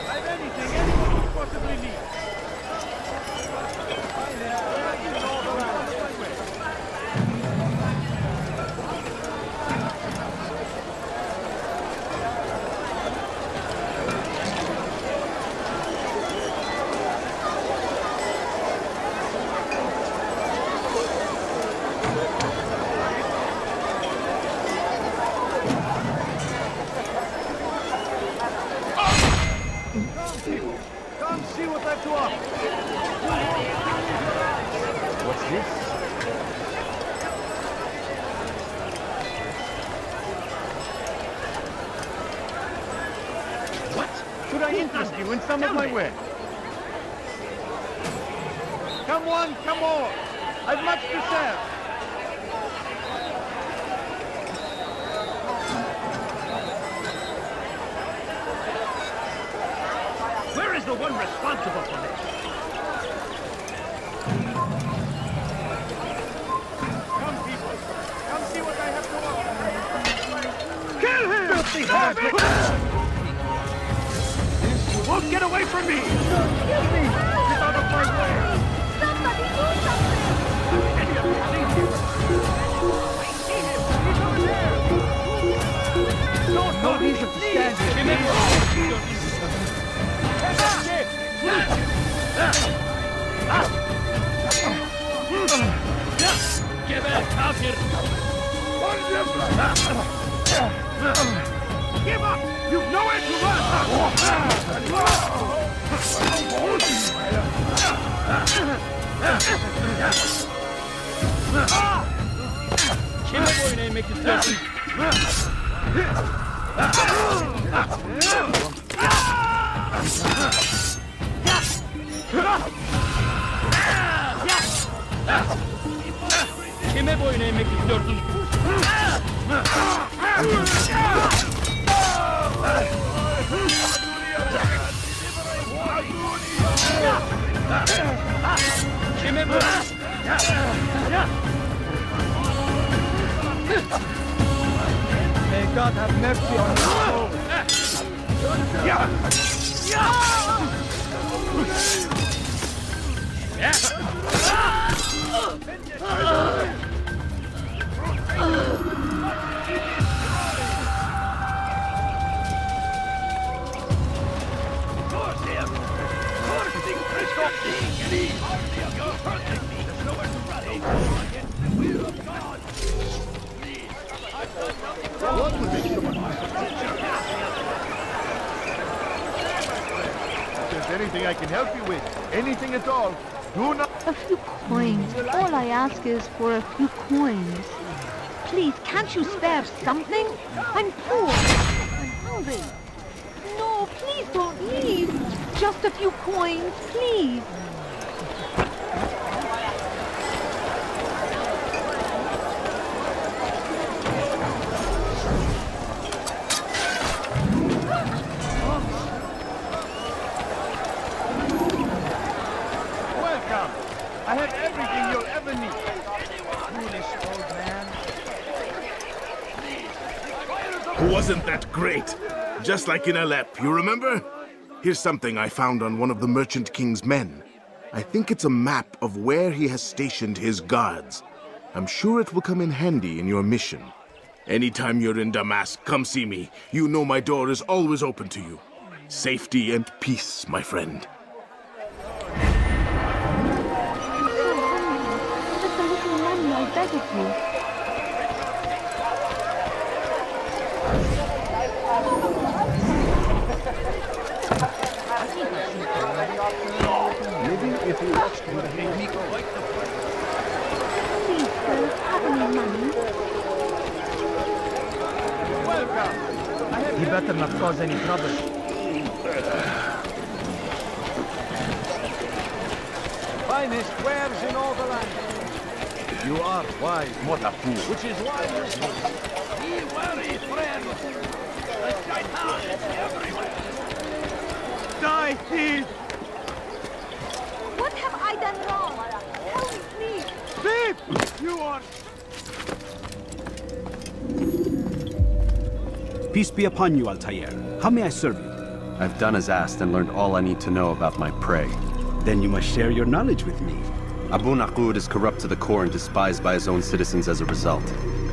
I've anything anyone could possibly need. Come see what I've to offer. What's this? What? Should I interest you in some of my wares? Come on, come on. I've much to sell. Where is the one responsible for this? Come, people. Come see what I have to offer. Kill him! Filthy won't get away from me! Get out of my way! Somebody do something! Any of you seen him? I see him! He's over there! No reason to stand here. Give up! You've nowhere to run! Kime boyun eğmek istersin? Kime boyun eğmek istiyorsun? Kime boyun? May God have mercy on your If there's anything I can help you with, anything at all, do not... A few coins. All I ask is for a few coins. Please, can't you spare something? I'm poor. I'm hungry. No, please don't leave. Just a few coins, please. Welcome! I have everything you'll ever need. Foolish old man. Wasn't that great? Just like in Alep, you remember? Here's something I found on one of the Merchant King's men. I think it's a map of where he has stationed his guards. I'm sure it will come in handy in your mission. Anytime you're in Damascus, come see me. You know my door is always open to you. Safety and peace, my friend. Just a little money, I beg of you. Maybe if you watched me, Please, sir, have any money? Welcome! He better not cause any trouble. Finest wares in all the land. You are wise, not a fool. Which is why you be wary, friend. The shaitan is everywhere. Die, thief! What have I done wrong? Tell me, please. Thief! You are... Peace be upon you, Altair. How may I serve you? I've done as asked and learned all I need to know about my prey. Then you must share your knowledge with me. Abu Naqud is corrupt to the core and despised by his own citizens as a result.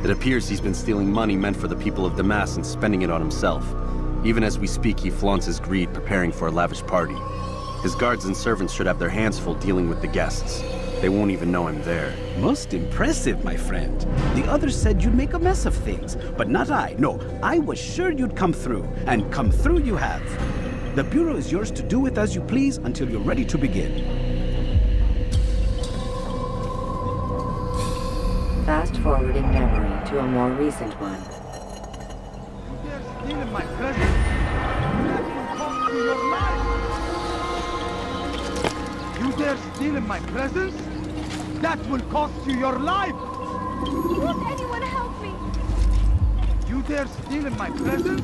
It appears he's been stealing money meant for the people of Damascus and spending it on himself. Even as we speak, he flaunts his greed, preparing for a lavish party. His guards and servants should have their hands full dealing with the guests. They won't even know I'm there. Most impressive, my friend. The others said you'd make a mess of things, but not I. No, I was sure you'd come through, and come through you have. The Bureau is yours to do with as you please until you're ready to begin. Fast-forwarding memory to a more recent one. Steal in my presence. That will cost you your life. You dare steal in my presence? That will cost you your life. Won't anyone help me? You dare steal in my presence?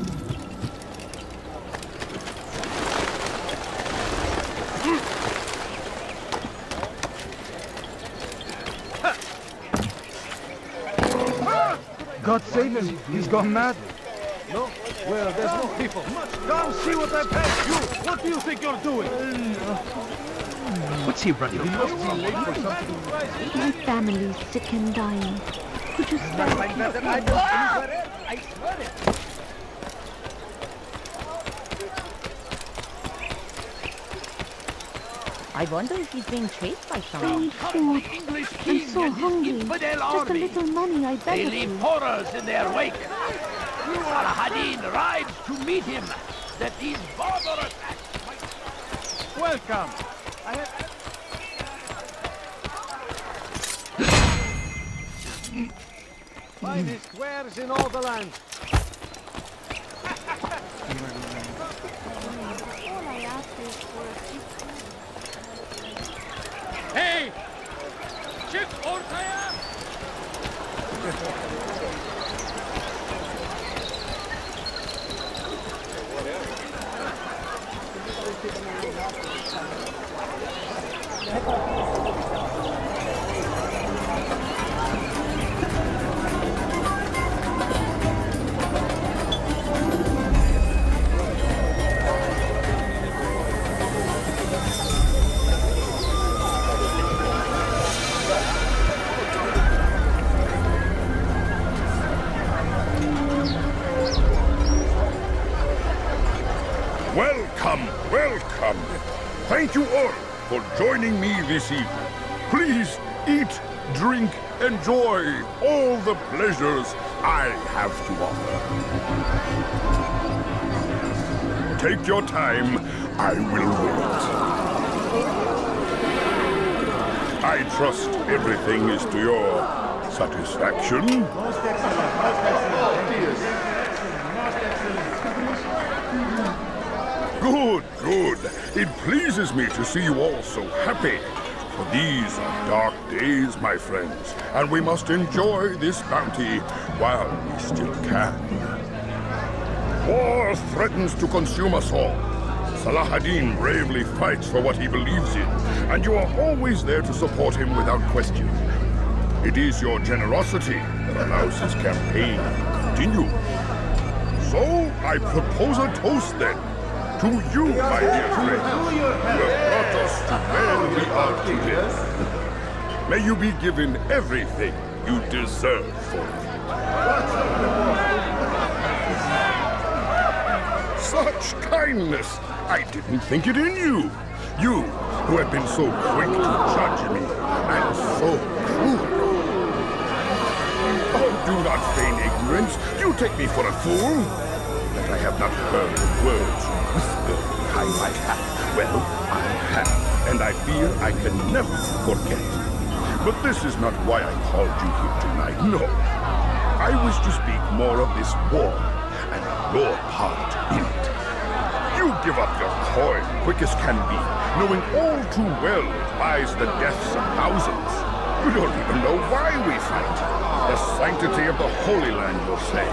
God save him. He's gone mad. No? Well, there's no people. Come see what I paid you. What do you think you're doing? What's he running? You must be late for something. My family's sick and dying. Could you spare a few coins? I swear it. I wonder if he's being chased by someone. I need food. English I'm king so and his hungry. infidel Just a army. little money, I beg They of leave you. horrors in their wake. Saladin rides to meet him, that these barbarous acts might... Welcome. I have... Finest wares in all the land. Hey! Çık ortaya! Welcome, welcome. Thank you all for joining me this evening. Please eat, drink, enjoy all the pleasures I have to offer. Take your time, I will wait. I trust everything is to your satisfaction. Good, good. It pleases me to see you all so happy. For these are dark days, my friends, and we must enjoy this bounty while we still can. War threatens to consume us all. Saladin bravely fights for what he believes in, and you are always there to support him without question. It is your generosity that allows his campaign to continue. So, I propose a toast then. To you, my dear friends, who have brought us to where we are today. May you be given everything you deserve for it. Such kindness! I didn't think it in you. You, who have been so quick to judge me, and so cruel. Oh, do not feign ignorance. You take me for a fool. That I have not heard the words whispered behind my hat. Well, I have, and I fear I can never forget. But this is not why I called you here tonight, no. I wish to speak more of this war, and your part in it. You give up your coin quick as can be, knowing all too well it buys the deaths of thousands. You don't even know why we fight. The sanctity of the Holy Land, you'll say,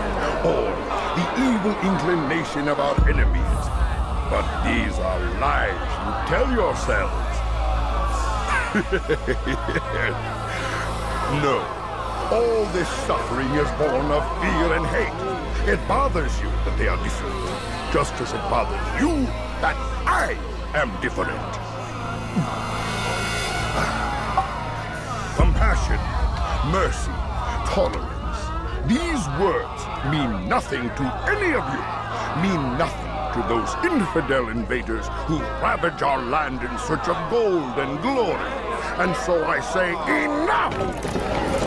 or the evil inclination of our enemies. But these are lies you tell yourselves. No, all this suffering is born of fear and hate. It bothers you that they are different, just as it bothers you that I am different. Compassion, mercy, tolerance. These words mean nothing to any of you. Mean nothing to those infidel invaders who ravage our land in search of gold and glory. And so I say, enough!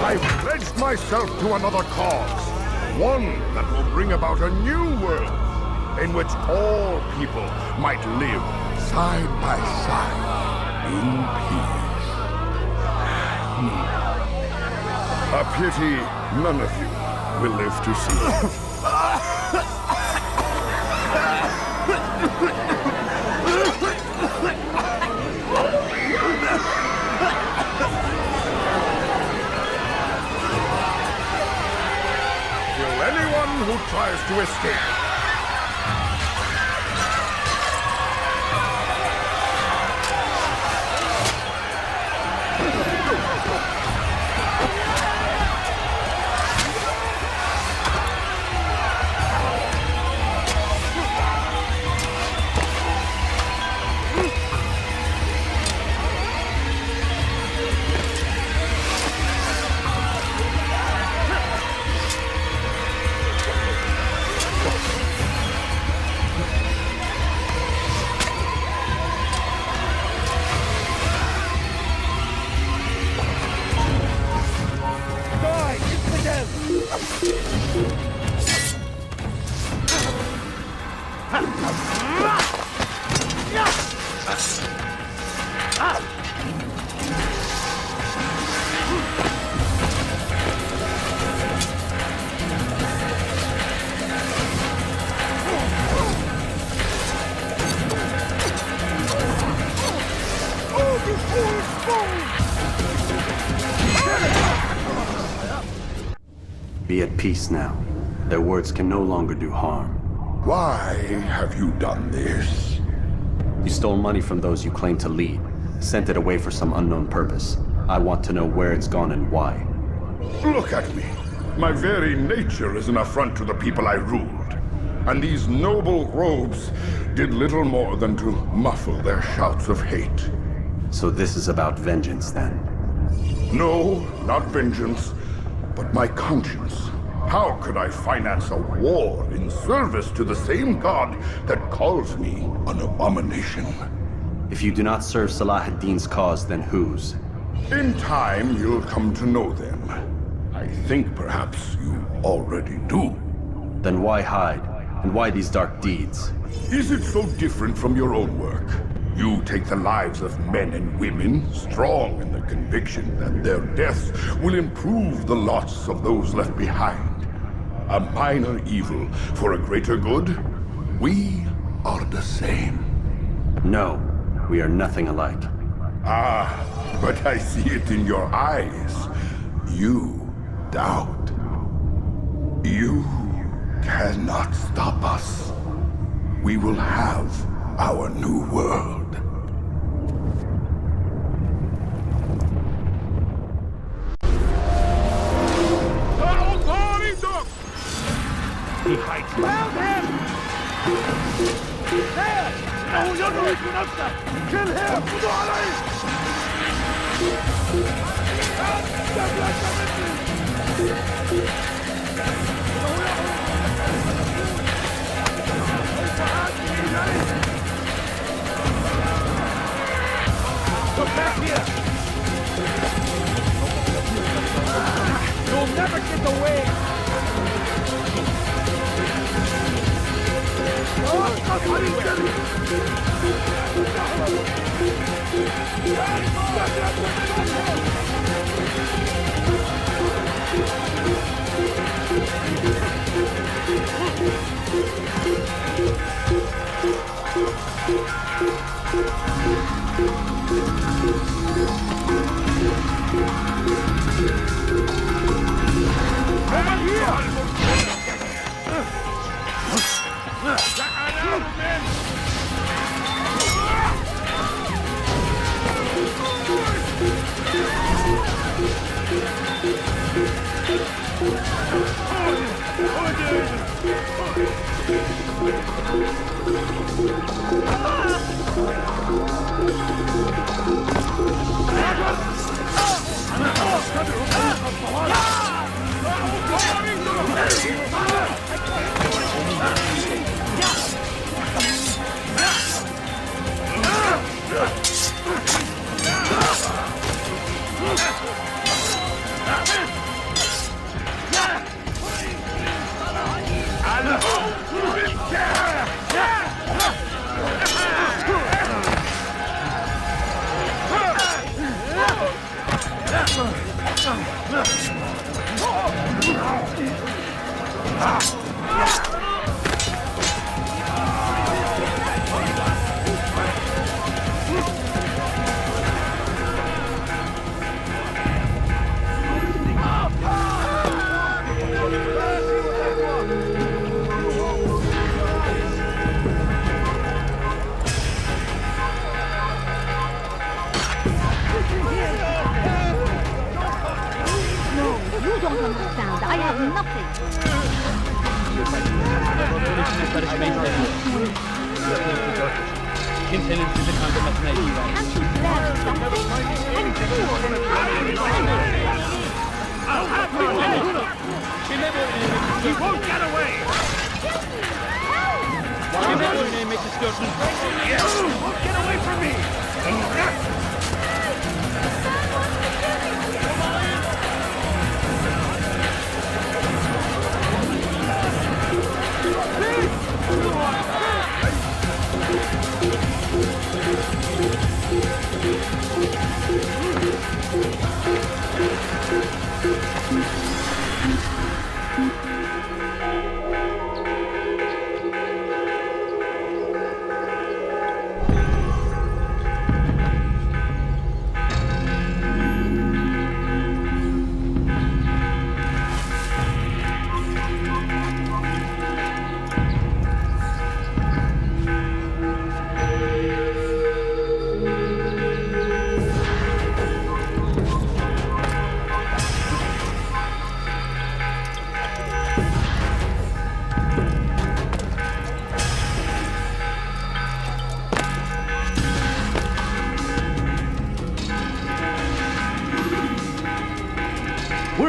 I've pledged myself to another cause. One that will bring about a new world in which all people might live side by side in peace. A pity none of you will live to see it. Kill anyone who tries to escape. Be at peace now. Their words can no longer do harm. Why have you done this? You stole money from those you claim to lead, sent it away for some unknown purpose. I want to know where it's gone and why. Look at me. My very nature is an affront to the people I ruled. And these noble robes did little more than to muffle their shouts of hate. So this is about vengeance, then? No, not vengeance, but my conscience. How could I finance a war in service to the same god that calls me an abomination? If you do not serve Salah ad-Din's cause, then whose? In time, you'll come to know them. I think perhaps you already do. Then why hide? And why these dark deeds? Is it so different from your own work? You take the lives of men and women, strong in the conviction that their deaths will improve the lots of those left behind. A minor evil for a greater good? We are the same. No, we are nothing alike. Ah, but I see it in your eyes. You doubt. You cannot stop us. We will have our new world. He hides. Found him! There! Oh, you're going to Nafsa! Kill him! خذوا عليه! Look back here! You'll never get away!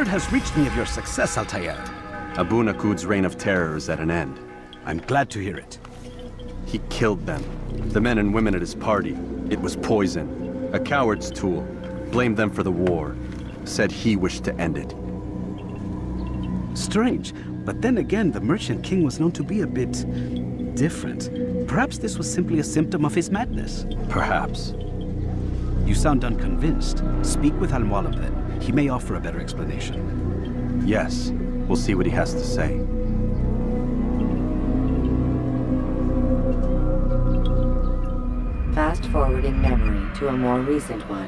Word has reached me of your success, Altair. Abu Naqud's reign of terror is at an end. I'm glad to hear it. He killed them. The men and women at his party. It was poison. A coward's tool. Blamed them for the war. Said he wished to end it. Strange, but then again, the Merchant King was known to be a bit different. Perhaps this was simply a symptom of his madness. Perhaps. You sound unconvinced. Speak with Al-Mualim then. He may offer a better explanation. Yes. We'll see what he has to say. Fast-forwarding memory to a more recent one.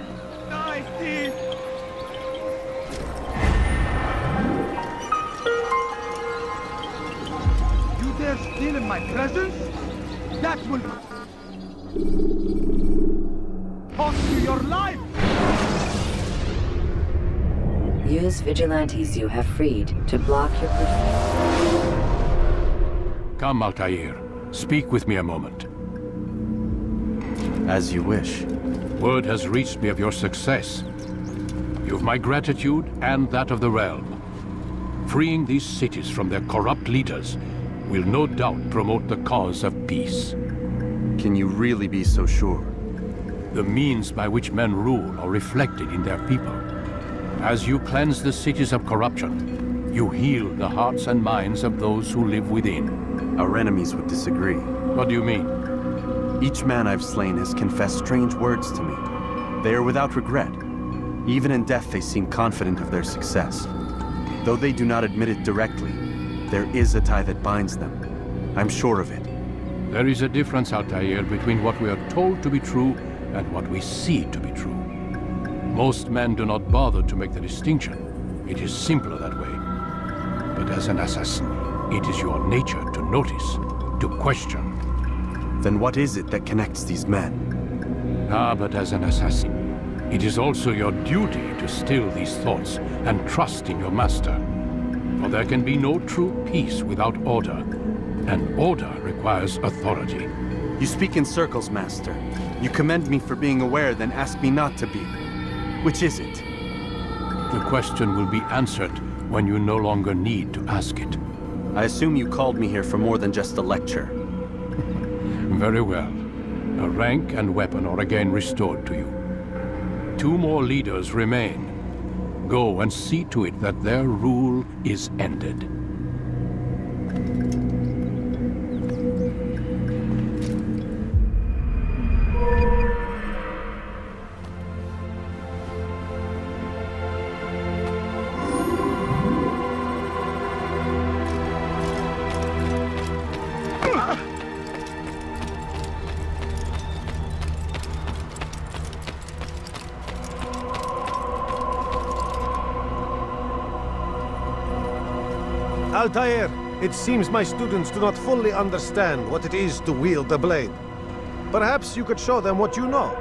You dare steal in my presence? That will cost you your life! Use vigilantes you have freed to block your pursuit. Come, Altair. Speak with me a moment. As you wish. Word has reached me of your success. You've my gratitude and that of the realm. Freeing these cities from their corrupt leaders will no doubt promote the cause of peace. Can you really be so sure? The means by which men rule are reflected in their people. As you cleanse the cities of corruption, you heal the hearts and minds of those who live within. Our enemies would disagree. What do you mean? Each man I've slain has confessed strange words to me. They are without regret. Even in death they seem confident of their success. Though they do not admit it directly, there is a tie that binds them. I'm sure of it. There is a difference, Altair, between what we are told to be true and what we see to be true. Most men do not bother to make the distinction. It is simpler that way. But as an assassin, it is your nature to notice, to question. Then what is it that connects these men? But as an assassin, it is also your duty to still these thoughts and trust in your master. For there can be no true peace without order, and order requires authority. You speak in circles, Master. You commend me for being aware, then ask me not to be. Which is it? The question will be answered when you no longer need to ask it. I assume you called me here for more than just a lecture. Very well. A rank and weapon are again restored to you. 2 more leaders remain. Go and see to it that their rule is ended. Altair, it seems my students do not fully understand what it is to wield the blade. Perhaps you could show them what you know.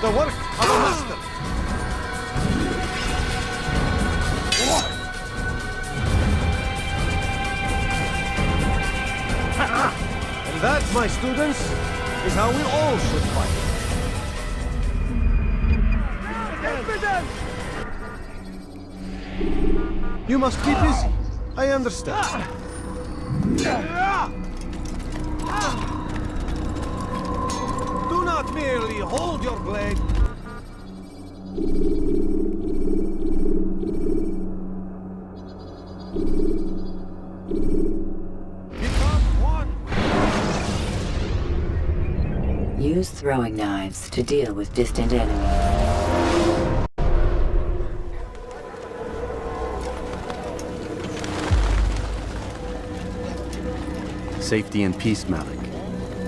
The work of a master. And that, my students, is how we all should fight. You must be busy. I understand. Do not merely hold your blade. Use throwing knives to deal with distant enemies. Safety and peace, Malik.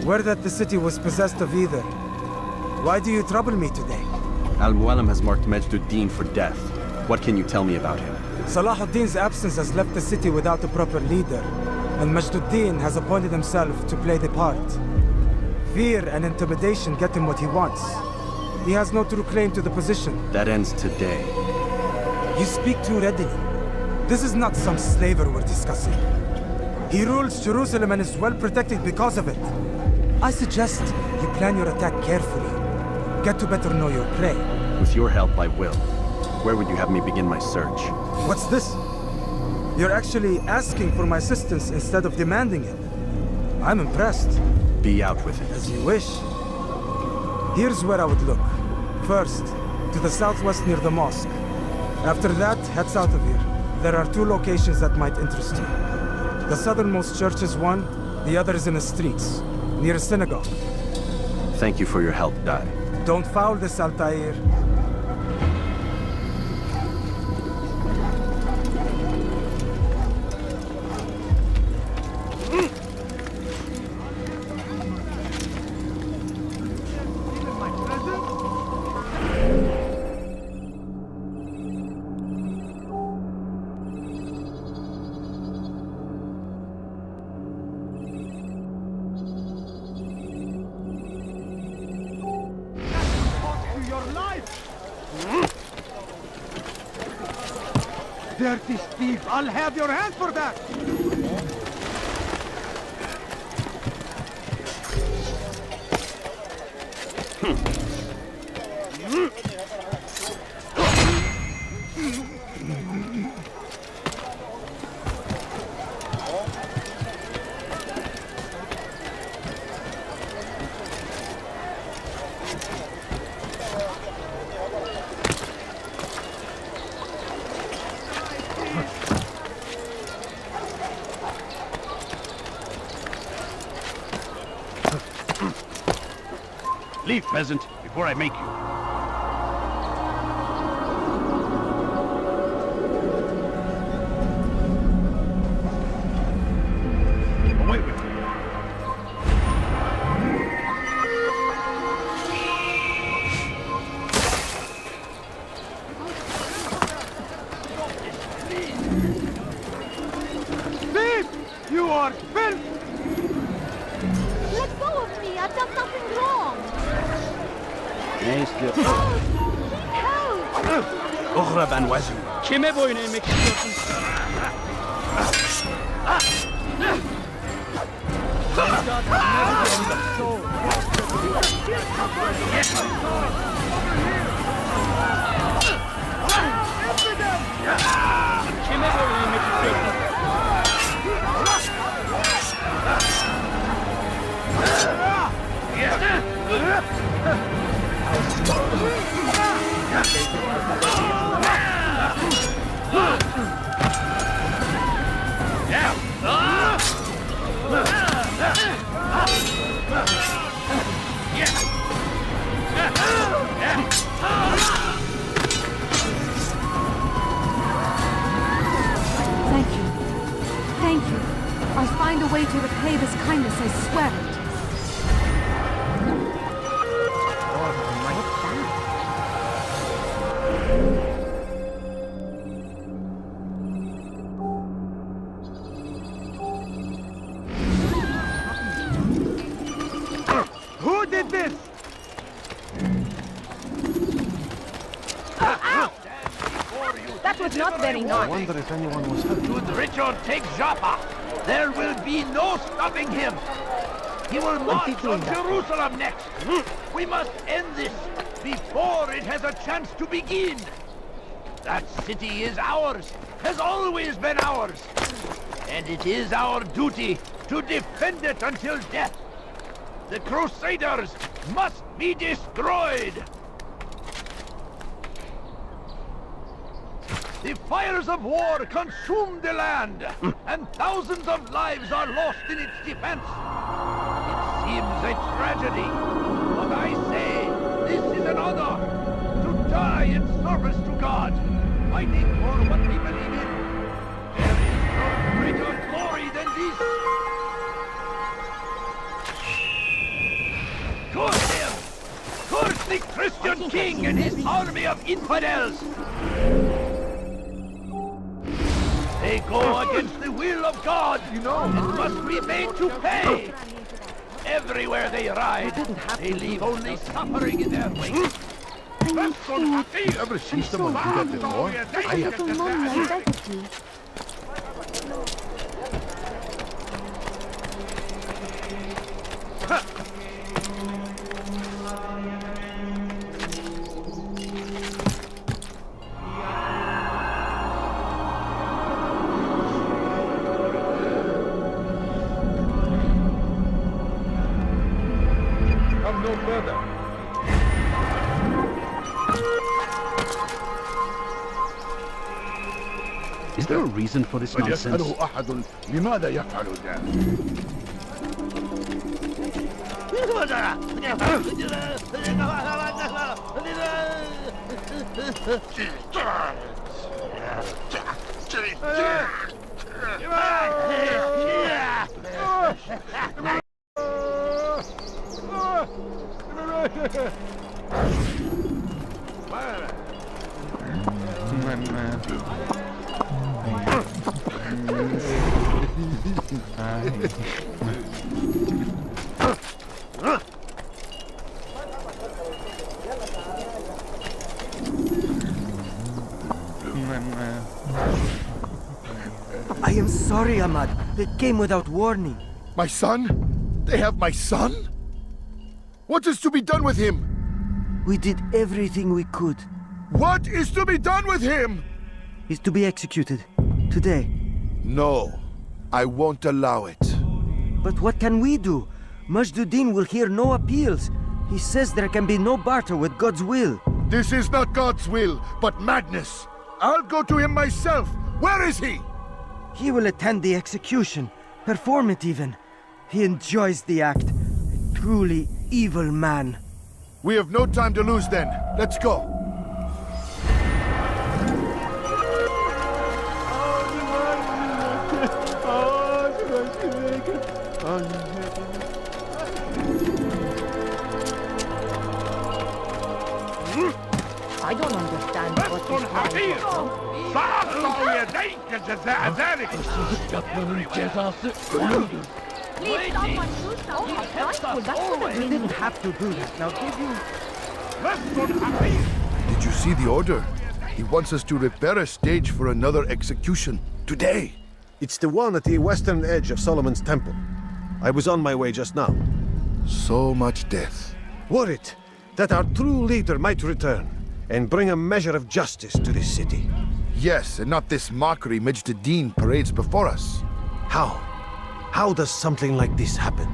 Word that the city was possessed of either. Why do you trouble me today? Al-Mualim has marked Majduddin for death. What can you tell me about him? Salah ad-Din's absence has left the city without a proper leader, and Majduddin has appointed himself to play the part. Fear and intimidation get him what he wants. He has no true claim to the position. That ends today. You speak too readily. This is not some slaver we're discussing. He rules Jerusalem and is well protected because of it. I suggest you plan your attack carefully. Get to better know your prey. With your help, I will. Where would you have me begin my search? What's this? You're actually asking for my assistance instead of demanding it. I'm impressed. Be out with it. As you wish. Here's where I would look. First, to the southwest near the mosque. After that, head south of here. There are 2 locations that might interest you. The southernmost church is one, the other is in the streets, near a synagogue. Thank you for your help, Dai. Don't foul this, Altair. Dirty thief! I'll have your hand for that! Leave, peasant, before I make you. Away with you. Thief! You are filth! Let go of me! I've done nothing wrong! Neyse. Help! اغرب عن وجهي. Kime boyun eğmek istiyorsun? Kime boyun eğmek istiyorsun? Thank you. Thank you. I'll find a way to repay this kindness, I swear it. Who did this? That was not very nice. I wonder if anyone was hurt. Should Richard take Joppa, there will be no stopping him. He will march on Jerusalem next. We must end this before it has a chance to begin. That city is ours, has always been ours. And it is our duty to defend it until death. The Crusaders must be destroyed. The fires of war consume the land, and thousands of lives are lost in its defense. It seems a tragedy, but I say this is an honor to die in service to God, fighting for what we believe in. There is no greater glory than this. Curse him! Curse the Christian king and his army of infidels! They go against the will of God, and must be made to pay. Everywhere they ride, they leave only suffering in their wake. need food. You ever see someone do that before? I have. Little mommy, I beg of you. Come no further. Is there a reason for this nonsense? يسأله أحد لماذا يفعل ذلك؟ I am sorry, Ahmad. They came without warning. My son? They have my son? What is to be done with him? We did everything we could. What is to be done with him? He's to be executed. Today. No, I won't allow it. But what can we do? Majduddin will hear no appeals. He says there can be no barter with God's will. This is not God's will, but madness. I'll go to him myself. Where is he? He will attend the execution, perform it even. He enjoys the act. A truly evil man. We have no time to lose then. Let's go. I don't understand what this حقير سأقطع يديك جزاء ذلك Please, someone do something. Frightful. That should have You been... didn't have to do that. Now did you? Did you see the order? He wants us to repair a stage for another execution. Today. It's the one at the western edge of Solomon's Temple. I was on my way just now. So much death. Worried that our true leader might return and bring a measure of justice to this city. Yes, and not this mockery Majduddin parades before us. How? How does something like this happen?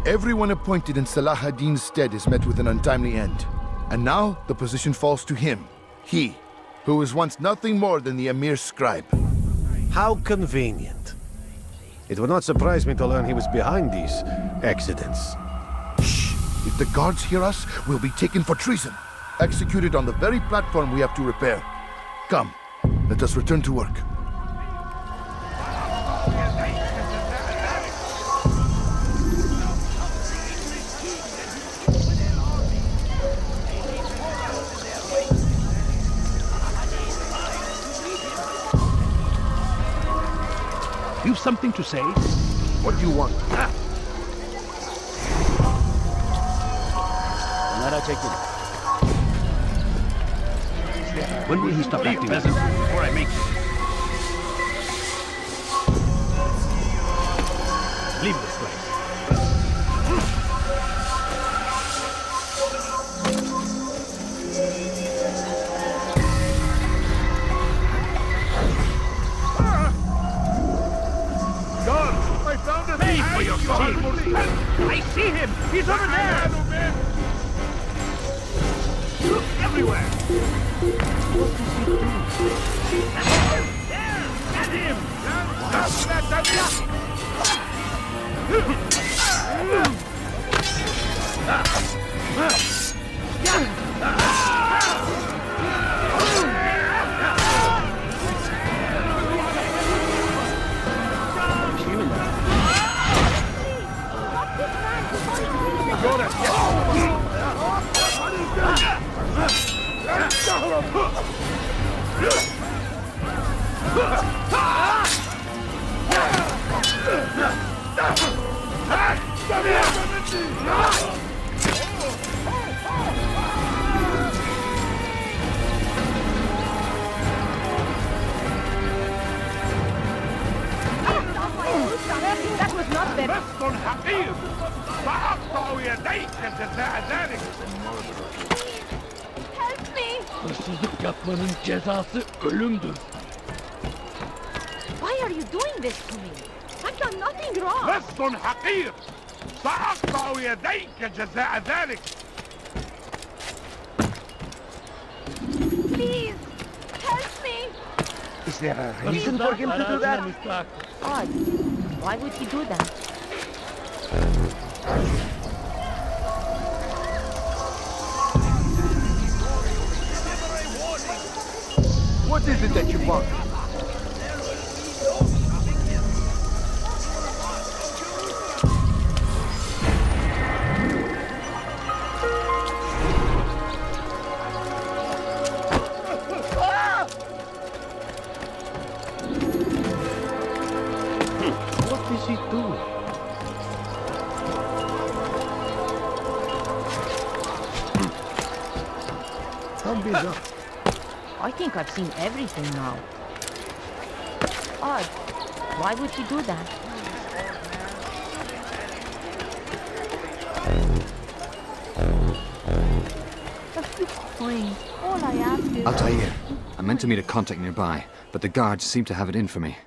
Everyone appointed in Salah ad-Din's stead is met with an untimely end. And now the position falls to him. He, who was once nothing more than the Emir's scribe. How convenient. It would not surprise me to learn he was behind these accidents. Shh! If the guards hear us, we'll be taken for treason. Executed on the very platform we have to repair. Come, let us return to work. You've something to say? What do you want? When will he stop acting peasant before I make you? Leave this place. I found a thief for your son. I see him! He's over there! Look everywhere! Get him! That was not fair. بس حقير سأقطع يديك جزاء ذلك. Help me! Hırsızlık yapmanın cezası ölümdür. Why are you doing this to me? I've done nothing wrong. بس حقير سأقطع يديك جزاء ذلك. Please, help me! Is there a reason for him to do that? Odd. Why would he do that? What is it that you want? What is he doing? Don't be dumb. I think I've seen everything now. Odd. Why would he do that? A few coins. All I ask is... Altair, I'm meant to meet a contact nearby, but the guards seem to have it in for me.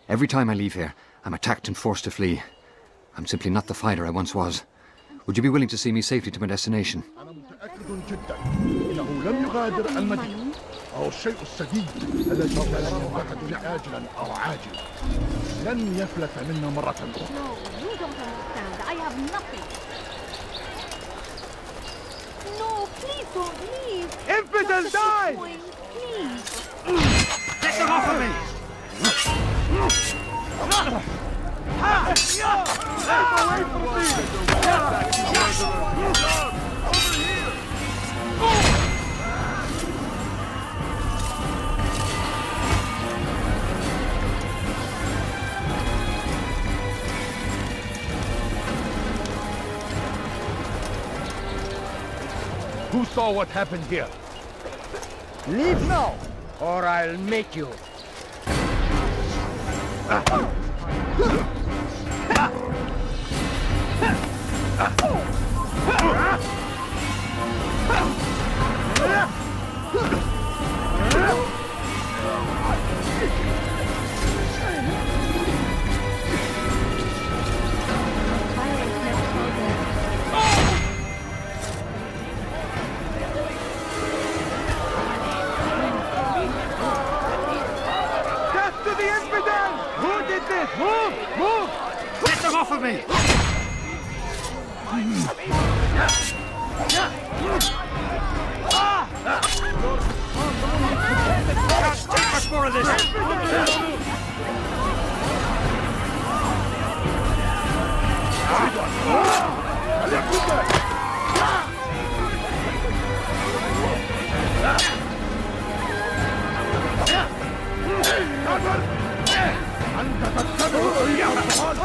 Every time I leave here, I'm attacked and forced to flee. I'm simply not the fighter I once was. Would you be willing to see me safely to my destination? أنا متأكد جدا إنه لم يغادر المدينة أو الشيء السديد الذي كان ينتقدنا آجلا أو عاجلا لن يفلت منا مرة أخرى. No, you don't understand. I have nothing. No, please don't leave. Infidel, Just a die! few coins, please. Get them off of me! Who saw what happened here? Leave now, or I'll make you. Death to the infidel! Who did this? Move! Move! Get them off of me! Can't take much more of this! أنت تتبع أيها الأطفال.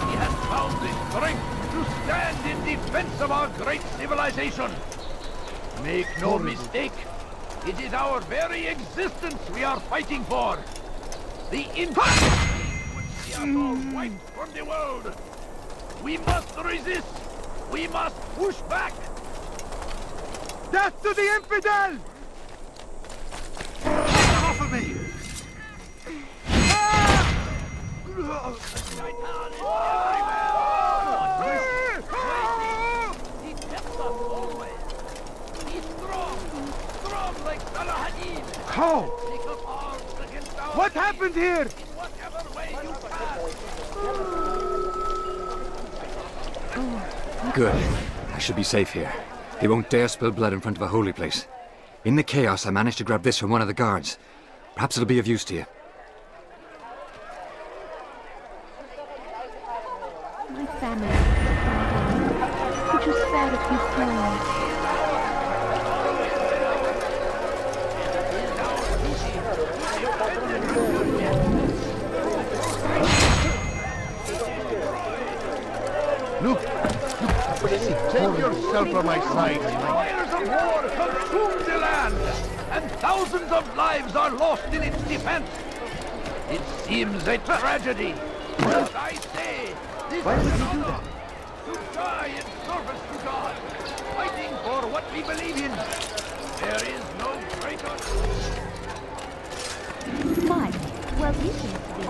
He has found the strength to stand in defense of our great civilization. Make no mistake, it is our very existence we are fighting for. The infinity which we have all wiped from the world. We must resist. We must push back. Death to the infidel! Get off of me! He kept us always. He's strong like Salah Hadid. How? Take up arms against our What happened here? in whatever way you can. Good. I should be safe here. They won't dare spill blood in front of a holy place. In the chaos, I managed to grab this from one of the guards. Perhaps it'll be of use to you. My family. Could you spare a few coins? Look, take yourself from my sight. Fires of war consume the land, and thousands of lives are lost in its defense. It seems a tragedy. But I say, this Why would is you do honor. that? To die in service to God, fighting for what we believe in. There is no greater. Mike, well, he seems to be...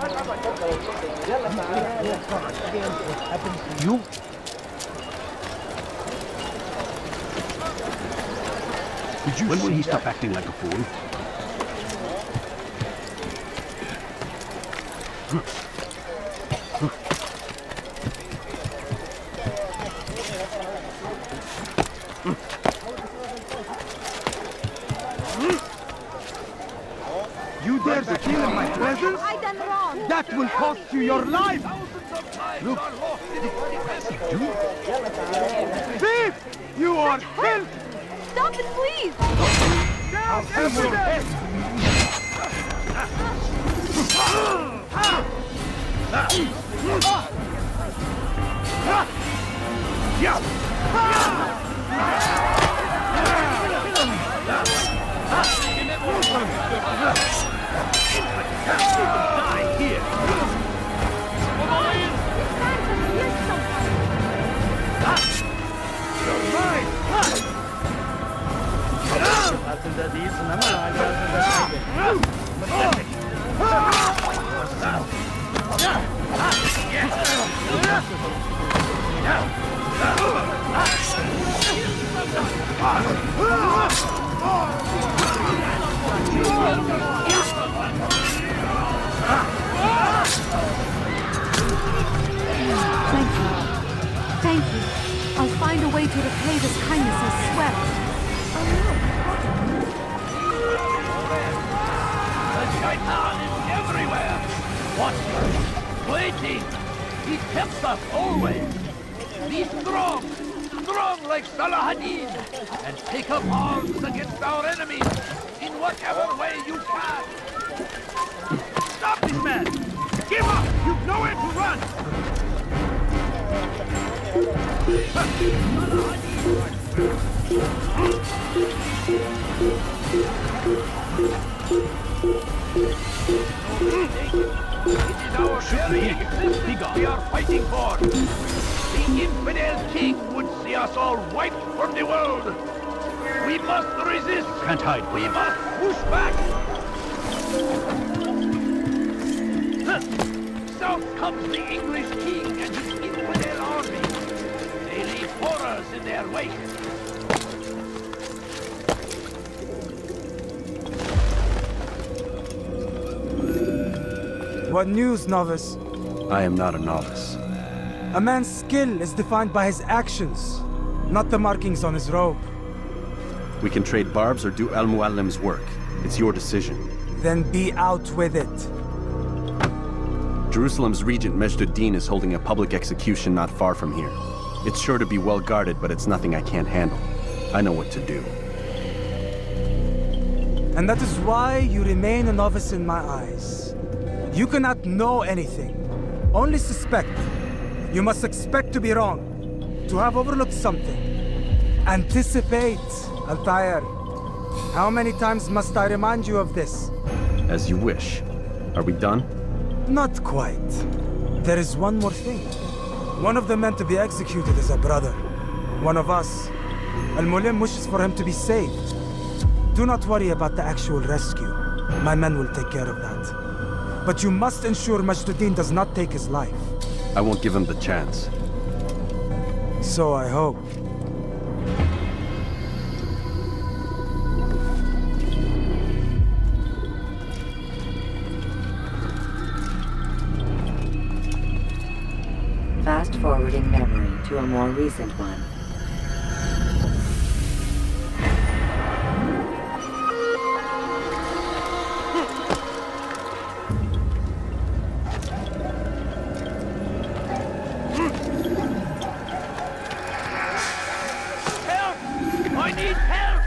You? When will he stop acting like a fool? You dare to kill in my presence? I done wrong. That will cost you your life! Look. Thief! You are filth! Stop it, please! Down every day! Die here. You're mine! Aslında değilsin ama hala kaybettin. Thank you. Thank you. I'll find a way to repay this kindness, I swear. The shaitan is everywhere. Watching, waiting. He tempts us always. Be strong, strong like Salahadin, and take up arms against our enemies in whatever way you can. Stop this man! Give up! You've nowhere to run! It is our very existence we are fighting for. The infidel king would see us all wiped from the world. We must resist. Can't hide. We must push back. South comes the English king and his infidel army. They leave horrors in their wake. What news, novice? I am not a novice. A man's skill is defined by his actions, not the markings on his robe. We can trade barbs or do Al Muallim's work. It's your decision. Then be out with it. Jerusalem's regent Majd-ud-Din is holding a public execution not far from here. It's sure to be well guarded, but it's nothing I can't handle. I know what to do. And that is why you remain a novice in my eyes. You cannot know anything, only suspect. You must expect to be wrong, to have overlooked something. Anticipate, Altair. How many times must I remind you of this? As you wish. Are we done? Not quite. There is one more thing. One of the men to be executed is a brother. One of us. Al-Mulim wishes for him to be saved. Do not worry about the actual rescue. My men will take care of that. But you must ensure Majd-ud-Din does not take his life. I won't give him the chance. So I hope. Fast-forwarding memory to a more recent one. Help! I need help!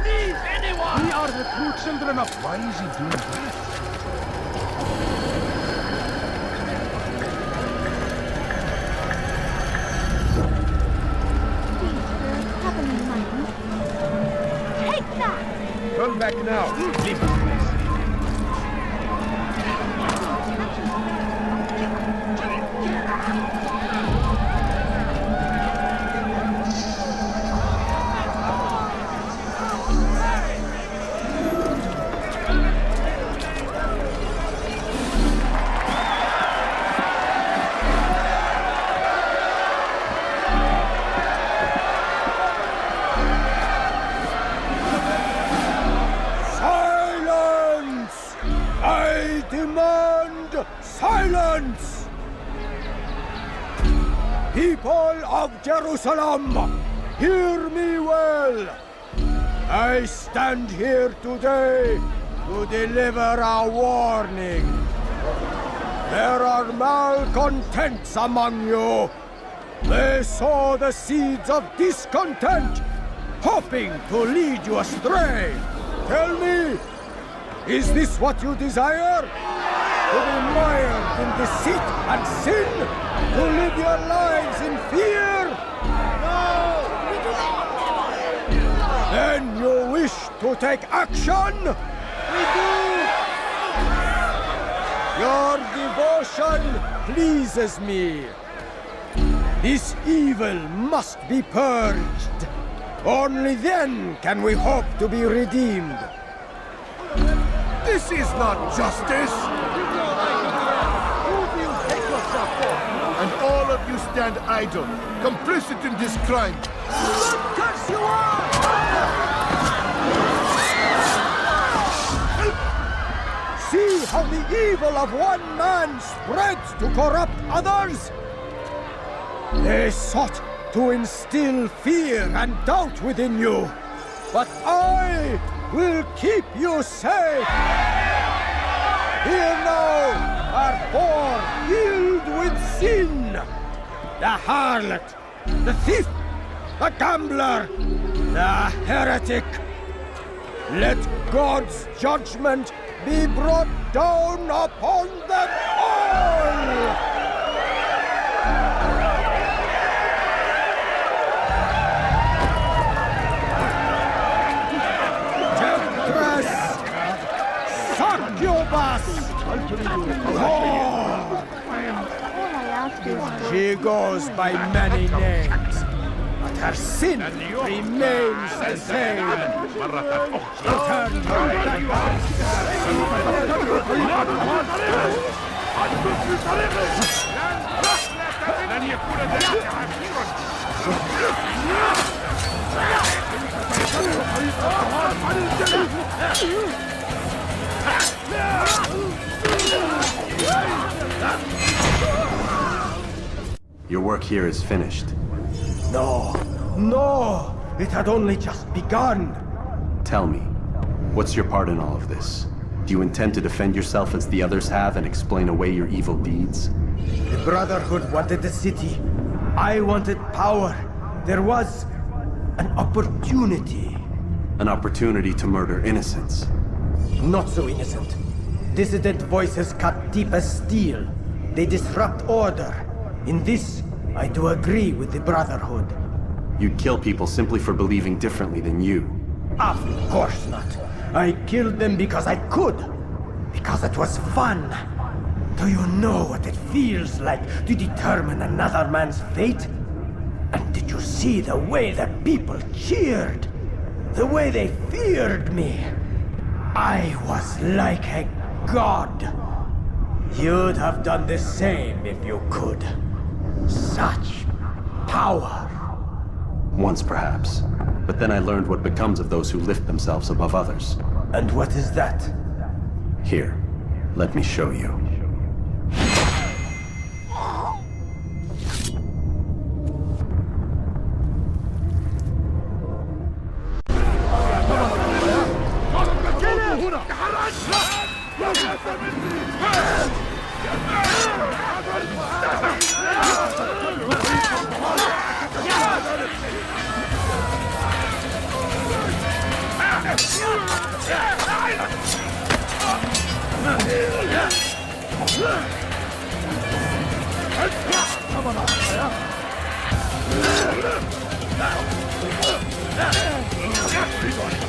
Please, anyone! We are the true children of... Why is he doing that? back now. Leave the place. Silence! I demand silence! People of Jerusalem, hear me well. I stand here today to deliver a warning. There are malcontents among you. They sow the seeds of discontent, hoping to lead you astray. Tell me, is this what you desire? To be mired in deceit and sin? To live your lives in fear? No! We do not! Then you wish to take action? We do! Your devotion pleases me. This evil must be purged. Only then can we hope to be redeemed. This is not justice! Who do you take yourself for? And all of you stand idle, complicit in this crime. Curse you are! See how the evil of one man spreads to corrupt others? They sought to instill fear and doubt within you, but I will keep you safe. Here now are four filled with sin. The harlot, the thief, the gambler, the heretic. Let God's judgment be brought down upon them all! She goes by many names, but her sin remains the same. She turned her Your work here is finished. No, no! It had only just begun. Tell me, what's your part in all of this? Do you intend to defend yourself as the others have and explain away your evil deeds? The Brotherhood wanted the city. I wanted power. There was an opportunity. An opportunity to murder innocents. Not so innocent. Dissident voices cut deep as steel. They disrupt order. In this, I do agree with the Brotherhood. You'd kill people simply for believing differently than you. Of course not. I killed them because I could. Because it was fun. Do you know what it feels like to determine another man's fate? And did you see the way the people cheered? The way they feared me? I was like a god. You'd have done the same if you could. Such power. Once, perhaps. But then I learned what becomes of those who lift themselves above others. And what is that? Here, let me show you.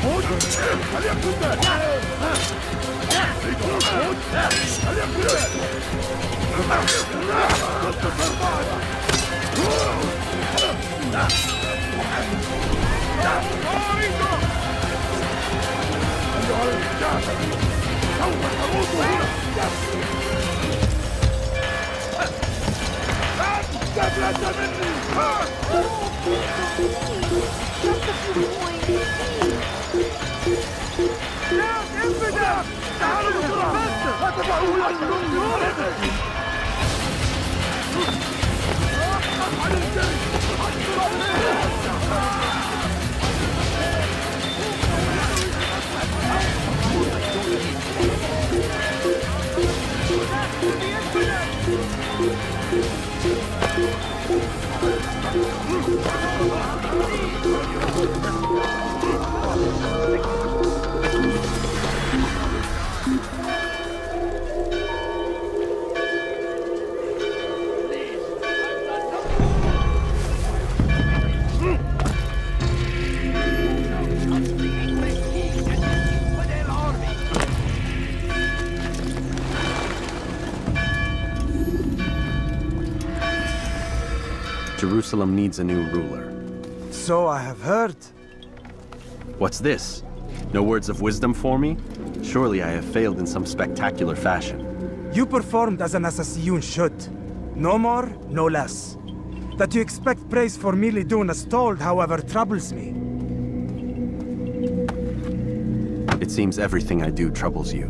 Hold Jerusalem needs a new ruler. So I have heard. What's this? No words of wisdom for me? Surely I have failed in some spectacular fashion. You performed as an assassin should. No more, no less. That you expect praise for merely doing as told, however, troubles me. It seems everything I do troubles you.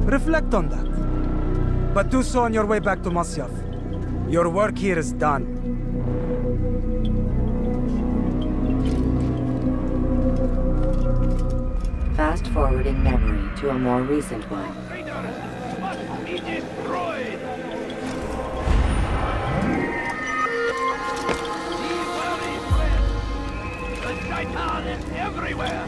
Reflect on that. But do so on your way back to Masyaf. Your work here is done. Fast forwarding memory to a more recent one. Must be destroyed! Be wary, friend! The Shaitan is everywhere!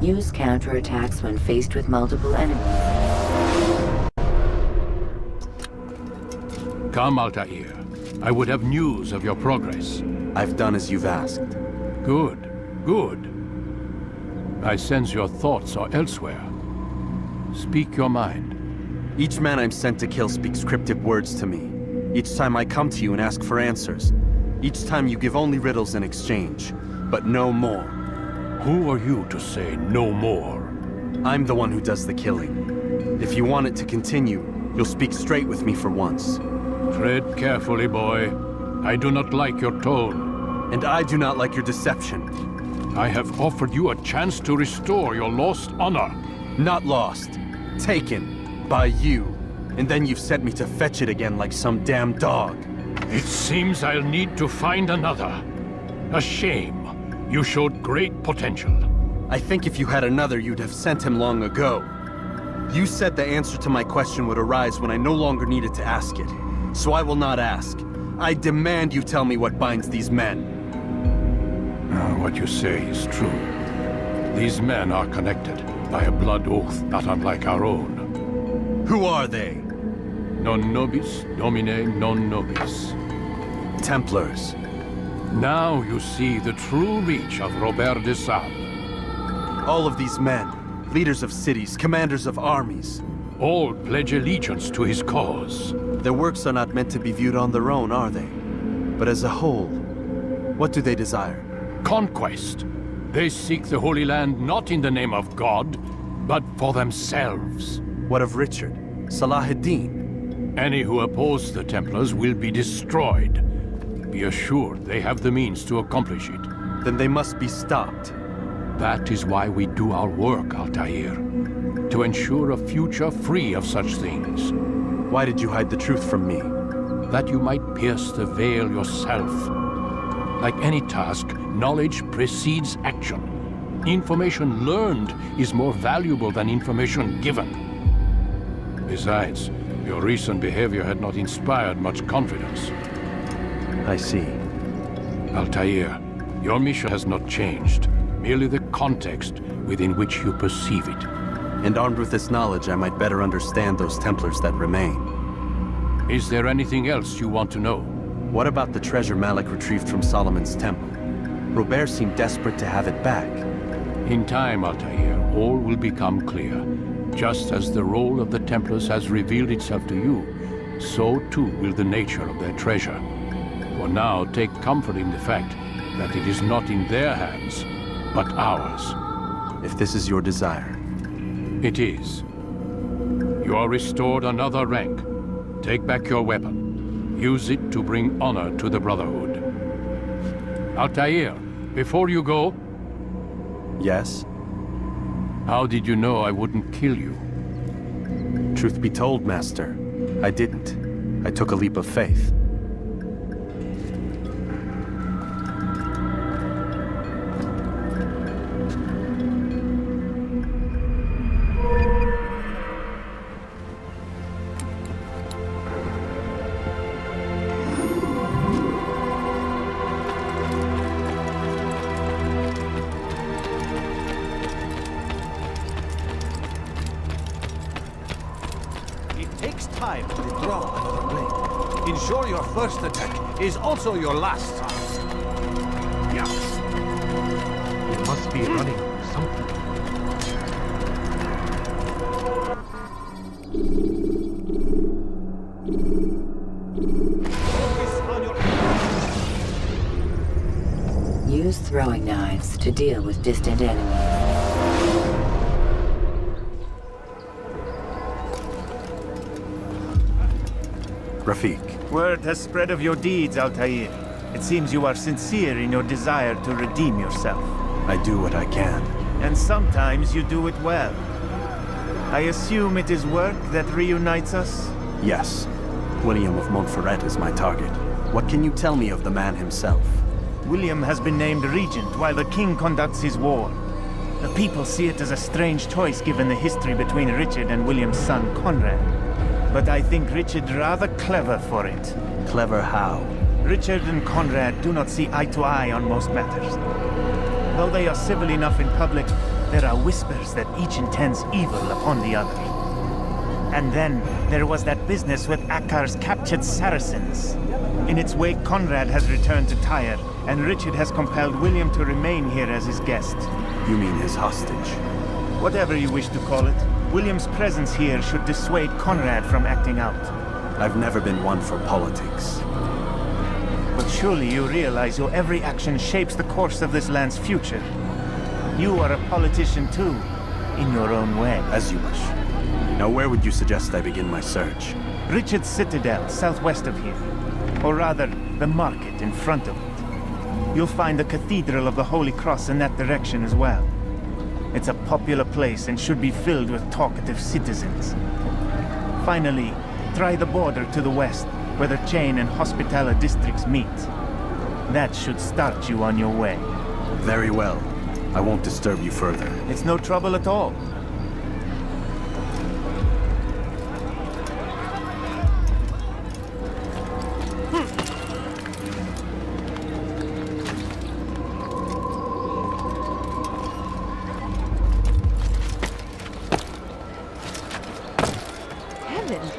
Use counterattacks when faced with multiple enemies. Come, Altair. I would have news of your progress. I've done as you've asked. Good, good. I sense your thoughts are elsewhere. Speak your mind. Each man I'm sent to kill speaks cryptic words to me. Each time I come to you and ask for answers. Each time you give only riddles in exchange, but no more. Who are you to say no more? I'm the one who does the killing. If you want it to continue, you'll speak straight with me for once. Tread carefully, boy. I do not like your tone. And I do not like your deception. I have offered you a chance to restore your lost honor. Not lost. Taken. By you. And then you've sent me to fetch it again like some damn dog. It seems I'll need to find another. A shame. You showed great potential. I think if you had another, you'd have sent him long ago. You said the answer to my question would arise when I no longer needed to ask it. So I will not ask. I demand you tell me what binds these men. What you say is true. These men are connected by a blood oath not unlike our own. Who are they? Non nobis, domine non nobis. Templars. Now you see the true reach of Robert de Sable. All of these men, leaders of cities, commanders of armies. All pledge allegiance to his cause. Their works are not meant to be viewed on their own, are they? But as a whole, what do they desire? Conquest. They seek the Holy Land not in the name of God, but for themselves. What of Richard? Salah-ad-Din? Any who oppose the Templars will be destroyed. Be assured they have the means to accomplish it. Then they must be stopped. That is why we do our work, Altair. To ensure a future free of such things. Why did you hide the truth from me? That you might pierce the veil yourself. Like any task, knowledge precedes action. Information learned is more valuable than information given. Besides, your recent behavior had not inspired much confidence. I see. Altair, your mission has not changed. Merely the context within which you perceive it. And armed with this knowledge, I might better understand those Templars that remain. Is there anything else you want to know? What about the treasure Malik retrieved from Solomon's temple? Robert seemed desperate to have it back. In time, Altair, all will become clear. Just as the role of the Templars has revealed itself to you, so too will the nature of their treasure. For now, take comfort in the fact that it is not in their hands, but ours. If this is your desire. It is. You are restored another rank. Take back your weapon. Use it to bring honor to the Brotherhood. Altair, before you go... Yes? How did you know I wouldn't kill you? Truth be told, Master, I didn't. I took a leap of faith. Time to withdraw another blade. Ensure your first attack is also your last. Yeah. You must be running something. Use throwing knives to deal with distant enemies. Rafik. Word has spread of your deeds, Altair. It seems you are sincere in your desire to redeem yourself. I do what I can. And sometimes you do it well. I assume it is work that reunites us? Yes. William of Montferrat is my target. What can you tell me of the man himself? William has been named regent while the king conducts his war. The people see it as a strange choice given the history between Richard and William's son, Conrad. But I think Richard rather clever for it. Clever how? Richard and Conrad do not see eye to eye on most matters. Though they are civil enough in public, there are whispers that each intends evil upon the other. And then there was that business with Akkar's captured Saracens. In its wake, Conrad has returned to Tyre, and Richard has compelled William to remain here as his guest. You mean his hostage? Whatever you wish to call it, William's presence here should dissuade Conrad from acting out. I've never been one for politics. But surely you realize your every action shapes the course of this land's future. You are a politician too, in your own way. As you wish. Now where would you suggest I begin my search? Richard's Citadel, southwest of here. Or rather, the market in front of it. You'll find the Cathedral of the Holy Cross in that direction as well. It's a popular place and should be filled with talkative citizens. Finally, try the border to the west, where the Chain and Hospitaller districts meet. That should start you on your way. Very well. I won't disturb you further. It's no trouble at all.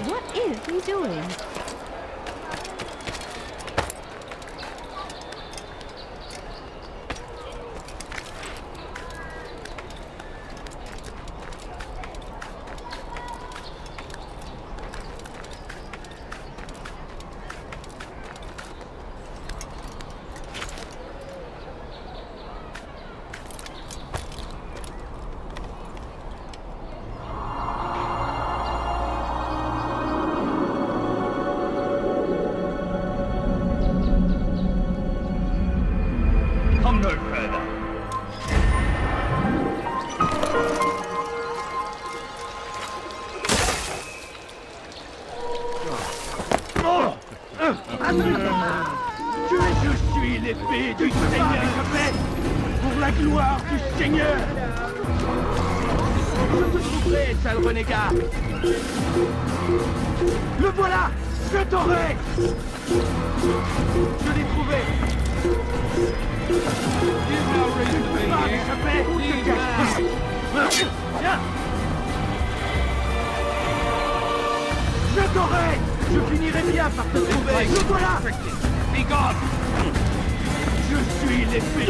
What is he doing? Come no further. Je suis l'épée du Seigneur pour la gloire du Seigneur. Je te trouverai, sale renégat. Le voilà, je t'aurai. Je l'ai trouvé. Je t'aurai! Je finirai bien par te trouver! Le voilà! Be gone! Je suis l'épée!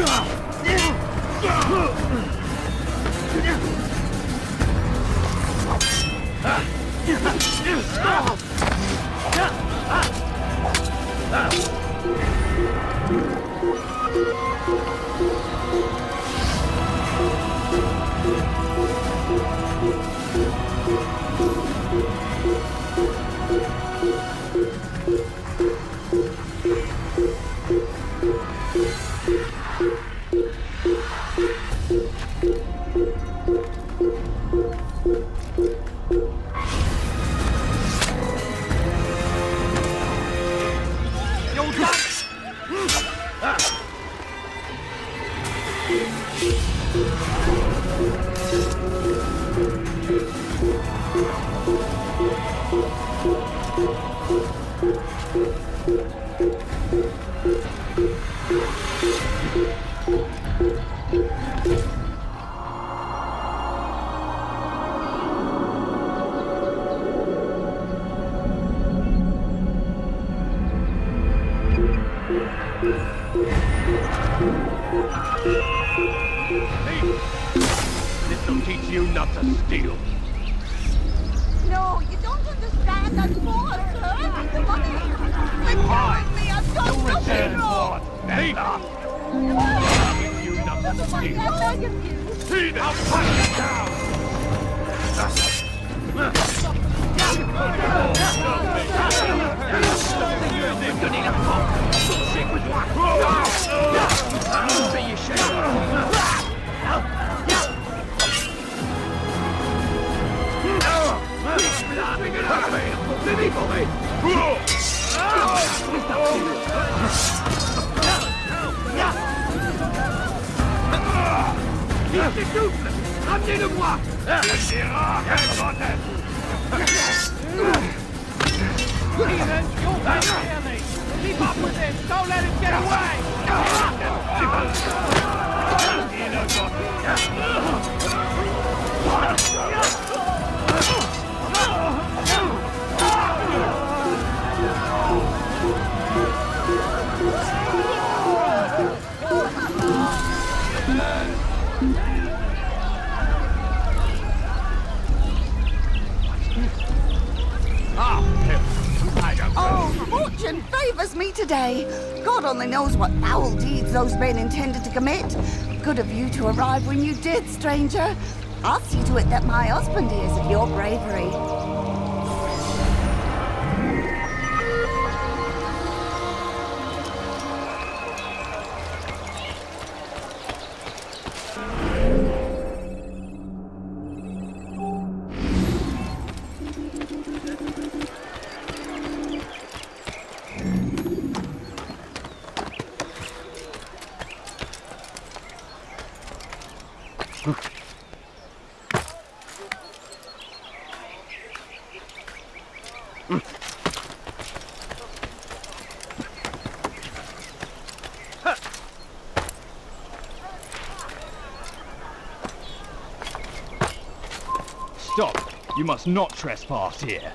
This'll teach you not to steal. No, you don't understand. That's more, sir. The money. Let go of me. I've got nothing wrong. I'll teach you not to steal. See now, punch it down! Amenez-le-moi! Ethan, you'll hear me! Keep up with him! Don't let him get Oh, fortune favors me today. God only knows what foul deeds those men intended to commit. Good of you to arrive when you did, stranger. I'll see to it that my husband hears of your bravery. Stop! You must not trespass here.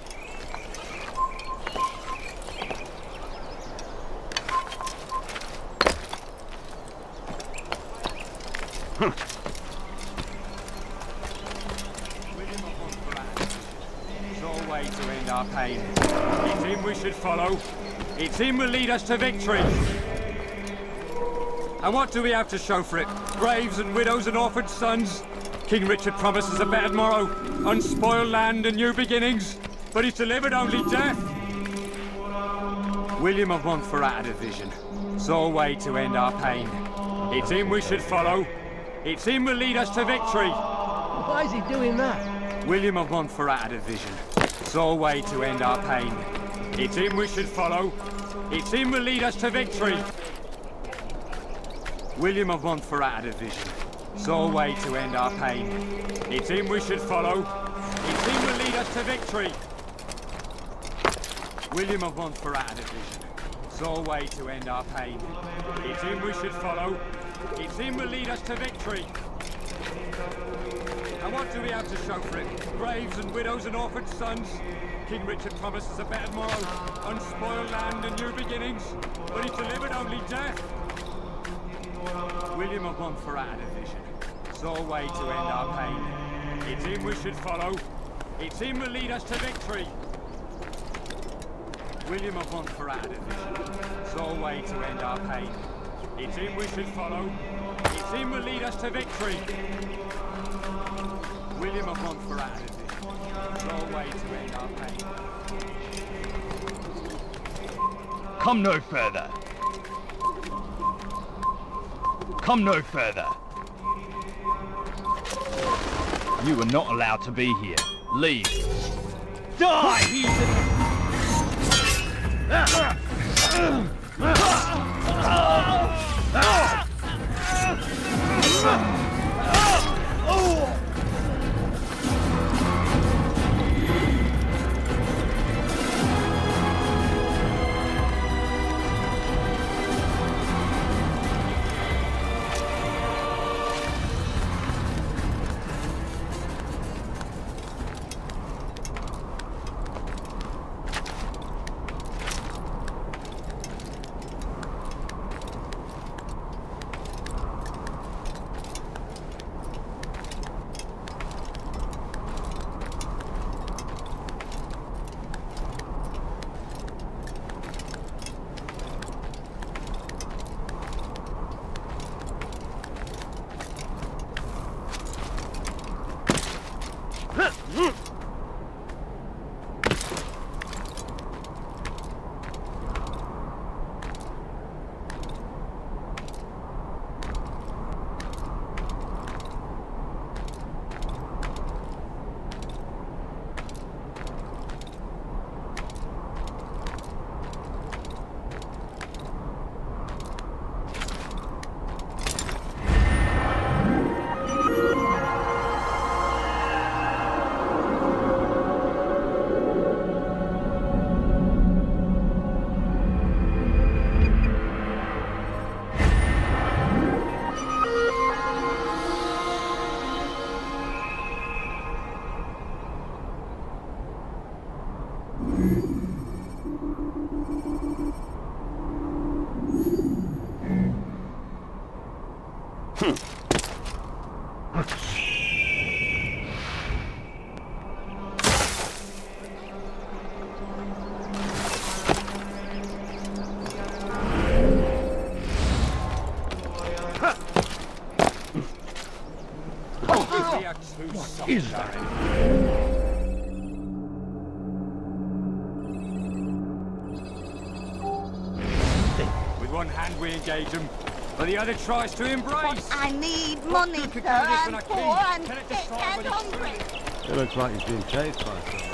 Sure way to end our pain. It's him we should follow. It's him will lead us to victory. And what do we have to show for it? Graves and widows and orphaned sons? King Richard promises a better morrow, unspoiled land and new beginnings, but he's delivered only death. William of Montferrat had a vision, saw a way to end our pain. It's him we should follow. It's him will lead us to victory. Why is he doing that? William of Montferrat had a vision, saw a way to end our pain. It's him we should follow. It's him will lead us to victory. William of Montferrat had a vision, saw a way to end our pain. It's him we should follow. It's him will lead us to victory. William of Montferrat had a vision, saw a way to end our pain. It's him we should follow. It's him will lead us to victory. And what do we have to show for it? Graves and widows and orphaned sons? King Richard promises a better morrow, unspoiled land and new beginnings, but he delivered only death. William of Montferrat had a vision. Saw a way to end our pain. It's him we should follow. It's him will lead us to victory. William of Montferrat had a vision. Saw a way to end our pain. It's him we should follow. It's him will lead us to victory. William of Montferrat had a vision. Saw a way to end our pain. Come no further. Come no further. You are not allowed to be here. Leave. Die, heathen! What is that? With one hand we engage him, but the other tries to embrace. I need money, sir. I'm poor and sick and hungry. It looks like he's being chased by someone.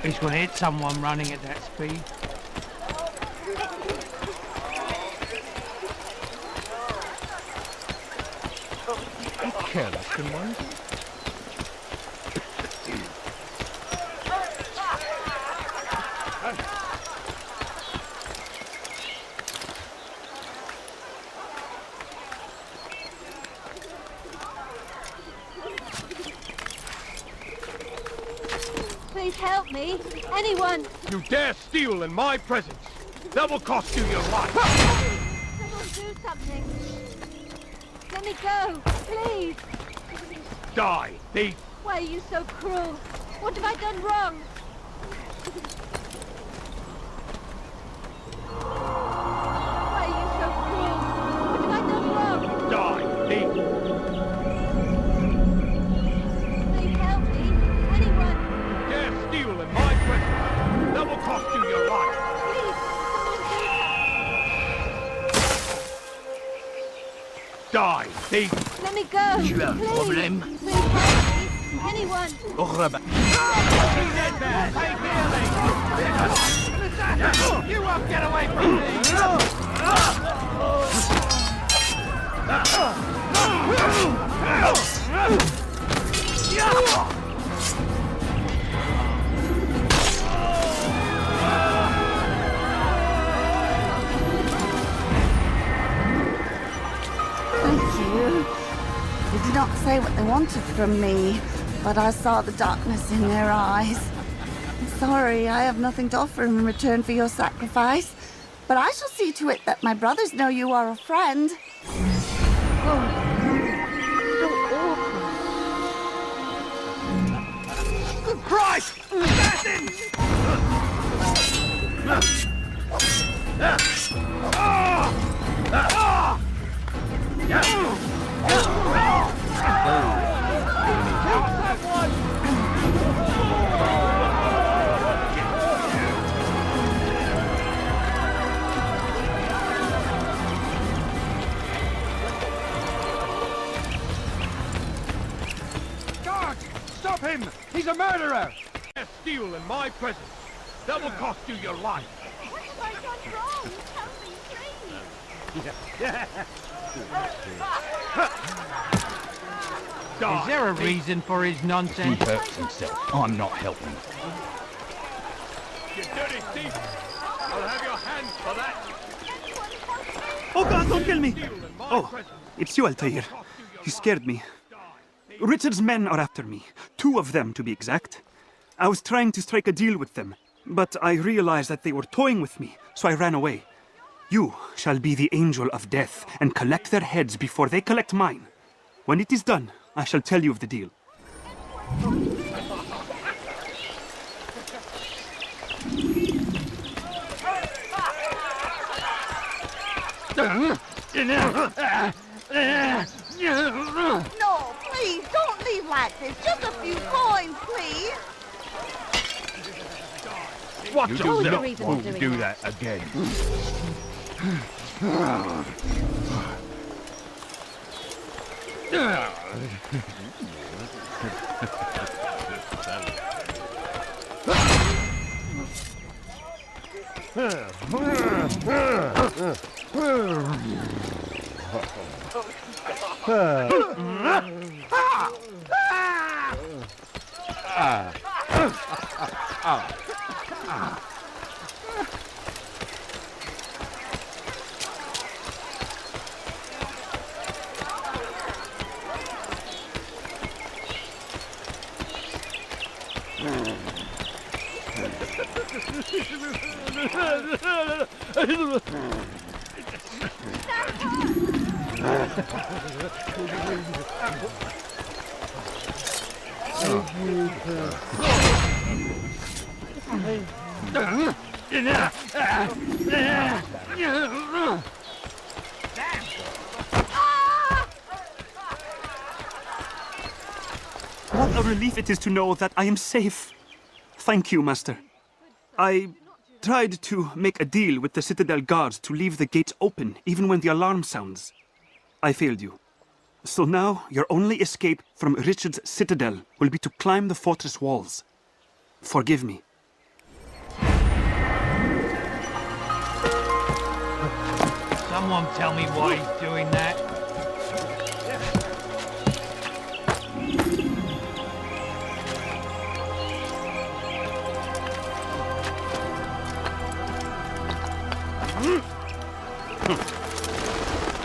He's gonna hit someone running at that speed. Careless, can one? Please help me. Anyone. You dare steal in my presence. That will cost you your life. Someone do something. Let me go, please. Die, thief. Why are you so cruel? What have I done wrong? Why are you so cruel? What have I done wrong? Die, thief. Please help me. Anyone. You dare steal in my presence. That will cost you your life. Please, someone do Die, thief. Let me go. Tu as un please. problème? Please help me. Anyone. Au revoir. You won't get away from me! Thank you. Did you not say what they wanted from me, but I saw the darkness in their eyes. I'm sorry, I have nothing to offer in return for your sacrifice, but I shall see to it that my brothers know you are a friend. Good Christ! Assassins! Guard! Stop him! He's a murderer! Steal in my presence. That will cost you your life. What have I done wrong? Tell me, please. Is there a reason for his nonsense? He hurts himself. I'm not helping. You dirty thief! I'll have your hands for that. Oh God, don't kill me! Oh, it's you, Altair. You scared me. Richard's men are after me. 2 of them, to be exact. I was trying to strike a deal with them, but I realized that they were toying with me, so I ran away. You shall be the angel of death and collect their heads before they collect mine. When it is done, I shall tell you of the deal. No, please, don't leave like this. Just a few coins, please. Watch You do yourself. not want to do that again. What a relief it is to know that I am safe. Thank you, Master. I tried to make a deal with the Citadel guards to leave the gates open even when the alarm sounds. I failed you. So now your only escape from Richard's Citadel will be to climb the fortress walls. Forgive me. Someone tell me why he's doing that.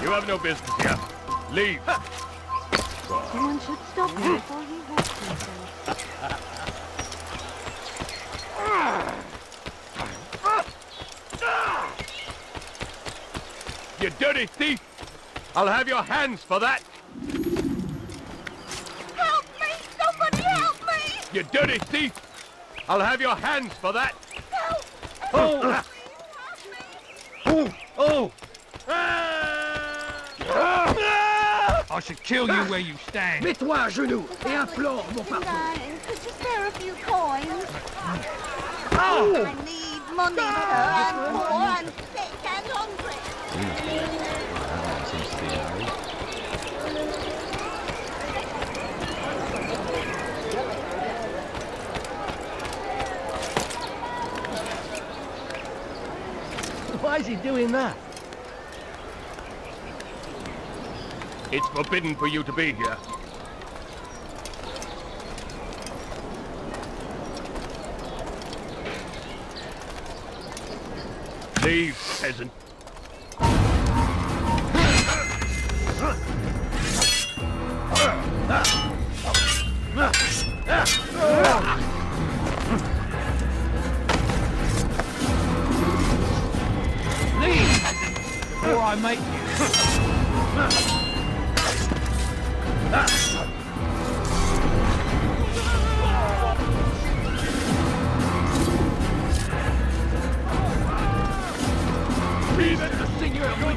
You have no business here. Leave. Someone should stop him before he hurts himself. You dirty thief! I'll have your hands for that! Help me! Somebody help me! You dirty thief! I'll have your hands for that! Help! Oh! Oh! I should kill you where you stand. Mets-toi à genoux et implore mon pardon. Darling, could you spare a few coins? Oh! I need money, sir. I'm poor and sick and hungry. Why is he doing that? It's forbidden for you to be here. Leave, peasant. Leave, or I make you. Señor, muy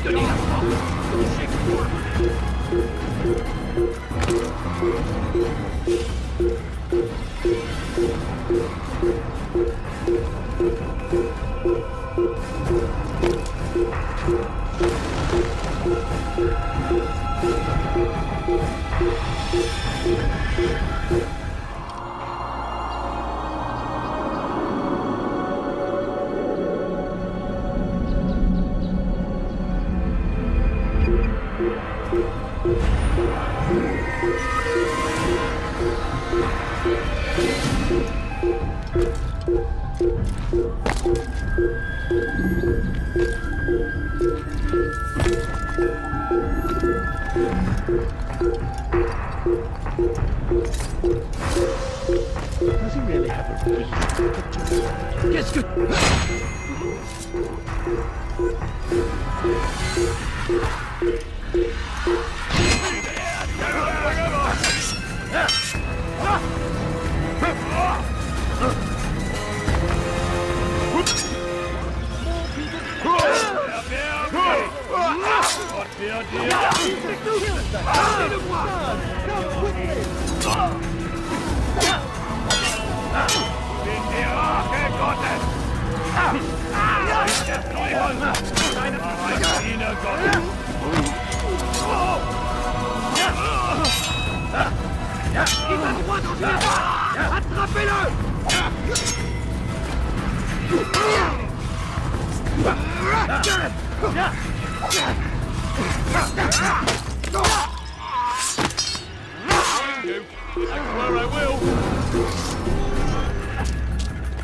Does he really have a reason? Yes, good.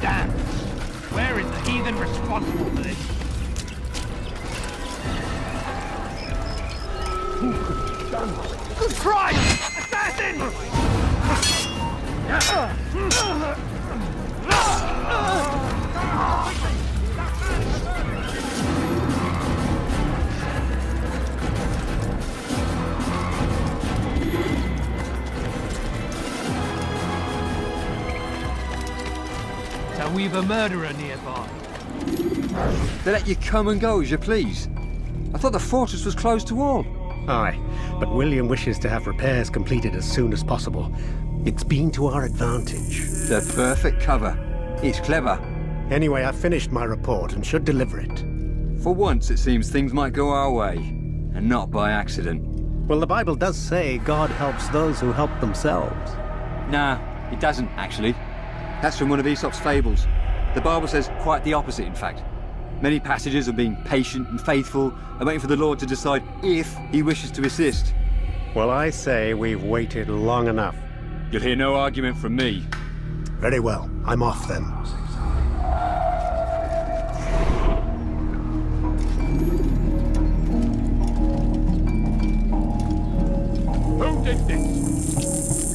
Damn! Where is the heathen responsible for this? Good Christ! Assassin! So we've a murderer nearby. They let you come and go as you please. I thought the fortress was closed to all. Aye, but William wishes to have repairs completed as soon as possible. It's been to our advantage. The perfect cover. It's clever. Anyway, I've finished my report and should deliver it. For once, it seems things might go our way, and not by accident. Well, the Bible does say God helps those who help themselves. Nah, it doesn't, actually. That's from one of Aesop's fables. The Bible says quite the opposite, in fact. Many passages of being patient and faithful and waiting for the Lord to decide if he wishes to assist. Well, I say we've waited long enough. You'll hear no argument from me. Very well. I'm off then. Who did this?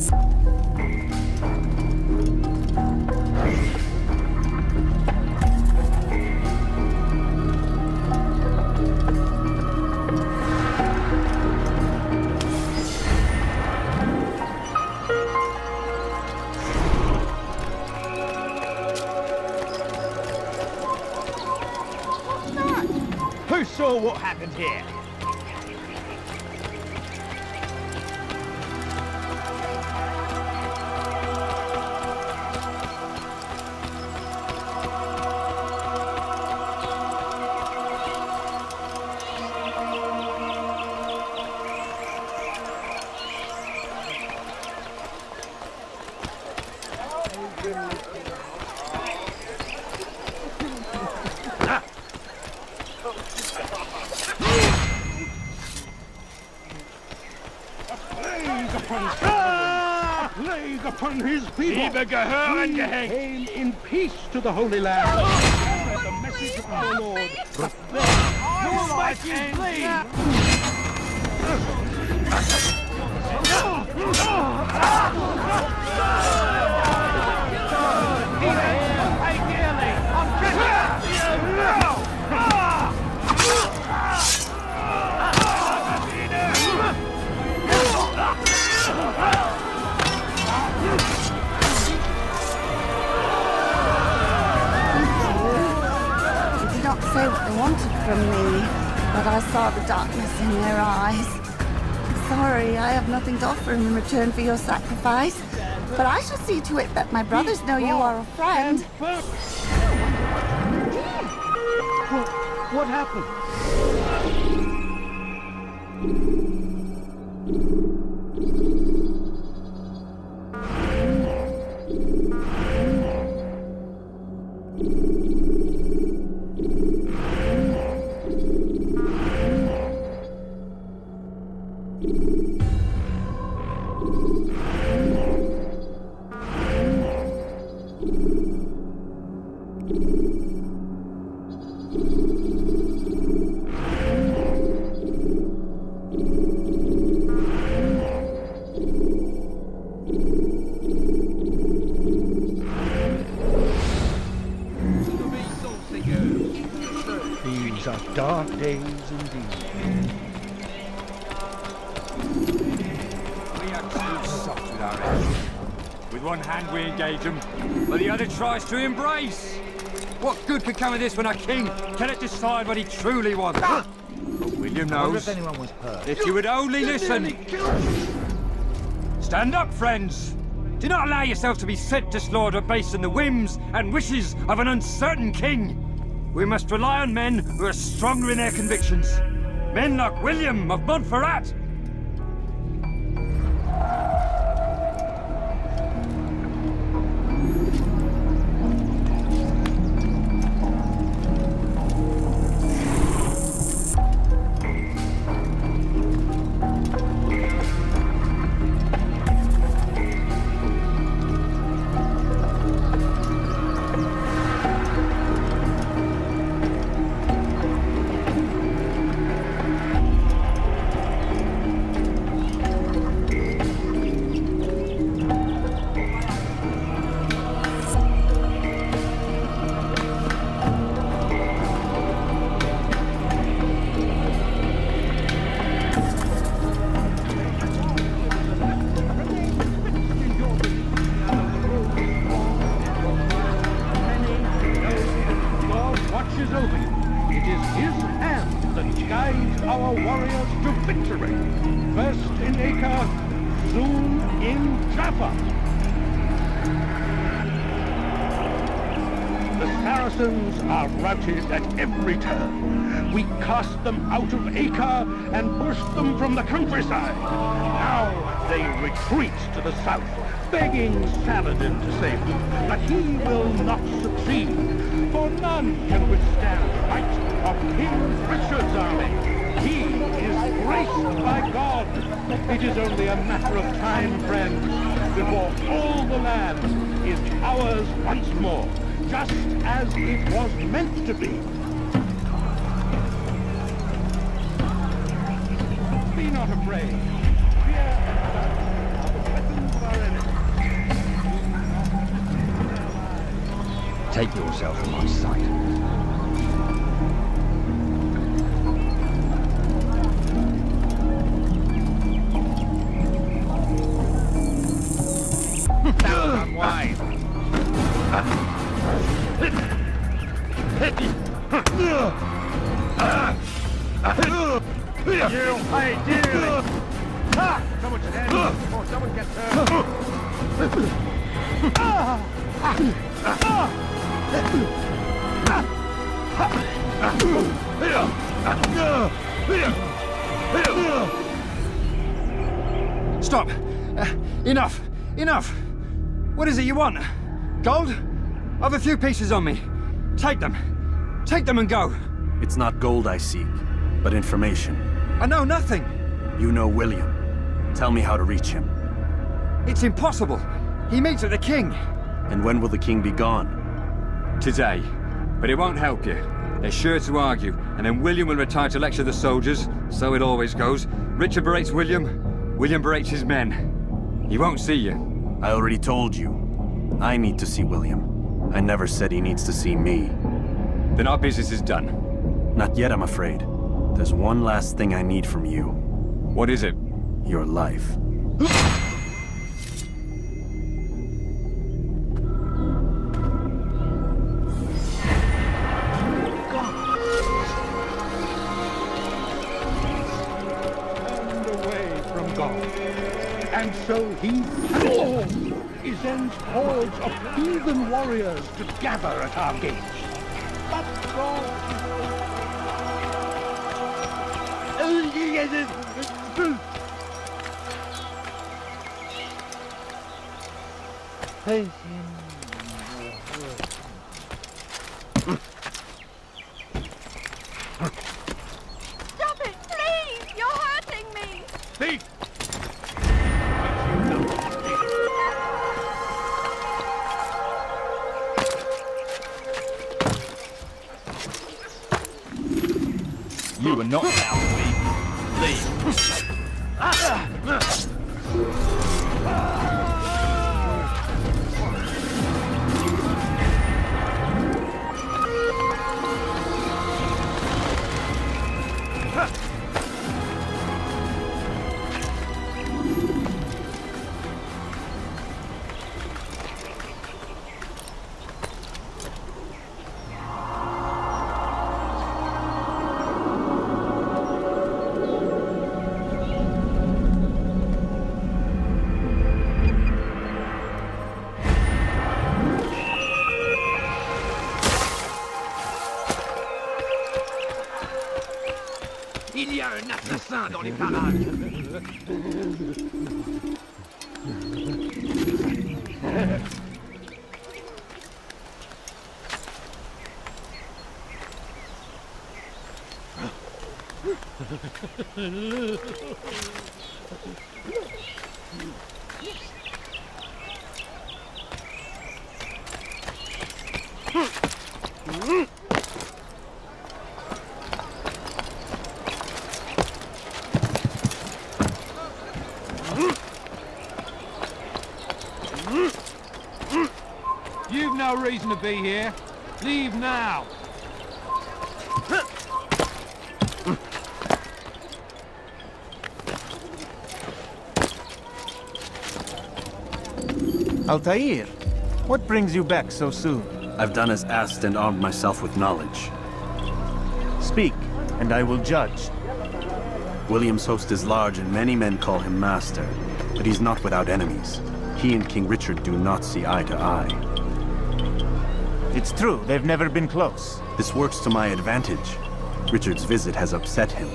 Who saw what happened here? Upon his people. Liebe gehören We gehängt. came in peace to the Holy Land. Spread the message of the Lord. But then, Your life is clean. They did not say what they wanted from me, but I saw the darkness in their eyes. Sorry, I have nothing to offer in return for your sacrifice, but I shall see to it that my brothers know you are a friend. What happened? These are dark days indeed. We are too soft with our edge. With one hand we engage them, but the other tries to embrace. What good could come of this when our king cannot decide what he truly wants? But William knows. If anyone was hurt. If you would only listen. Stand up, friends. Do not allow yourself to be sent to slaughter based on the whims and wishes of an uncertain king. We must rely on men who are stronger in their convictions. Men like William of Montferrat. Are routed at every turn. We cast them out of Acre and pushed them from the countryside. Now they retreat to the south, begging Saladin to save them. But he will not succeed, for none can withstand the might of King Richard's army. He is graced by God. It is only a matter of time, friends, before all the land is ours once more. Just as it was meant to be. Be not afraid. Fear are the weapons of our enemies. Take yourself from my sight. Unwise. You pay dearly. Someone should end before someone gets hurt. Stop! Enough! Enough! What is it you want? Gold? I've a few pieces on me. Take them. Take them and go. It's not gold I seek, but information. I know nothing. You know William. Tell me how to reach him. It's impossible. He meets with the king. And when will the king be gone? Today. But it won't help you. They're sure to argue, and then William will retire to lecture the soldiers. So it always goes. Richard berates William. William berates his men. He won't see you. I already told you. I need to see William. I never said he needs to see me. Then our business is done. Not yet, I'm afraid. There's one last thing I need from you. What is it? Your life. And so he sends hordes of heathen warriors to gather at our gates. But Stop it, please! You're hurting me! Thief! You are not allowed to leave. Leave. Il y a un assassin dans les parages. You've no reason to be here. Leave now. Altair, what brings you back so soon? I've done as asked and armed myself with knowledge. Speak, and I will judge. William's host is large and many men call him master, but he's not without enemies. He and King Richard do not see eye to eye. It's true, they've never been close. This works to my advantage. Richard's visit has upset him.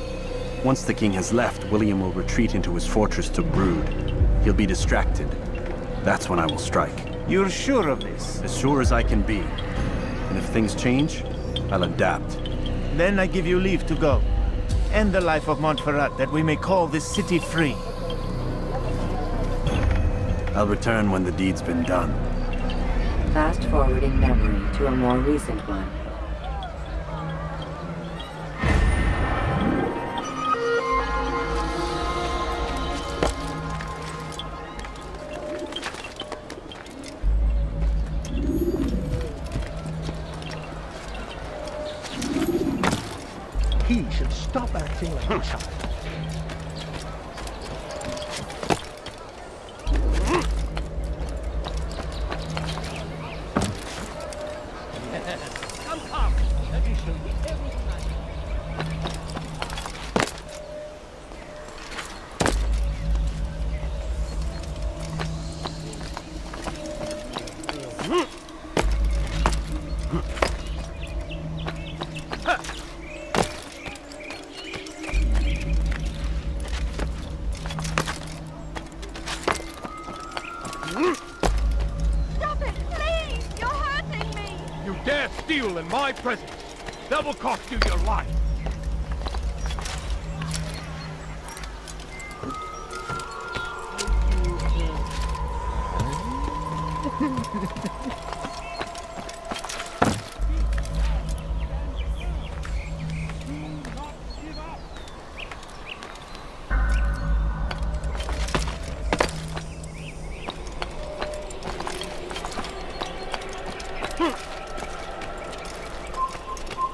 Once the king has left, William will retreat into his fortress to brood. He'll be distracted. That's when I will strike. You're sure of this? As sure as I can be. And if things change, I'll adapt. Then I give you leave to go. End the life of Montferrat, that we may call this city free. I'll return when the deed's been done. Fast forwarding memory to a more recent one. He should stop acting like a child. Come. Let me show you everything I know. Stop it, please! You're hurting me! You dare steal in my presence. That will cost you your life.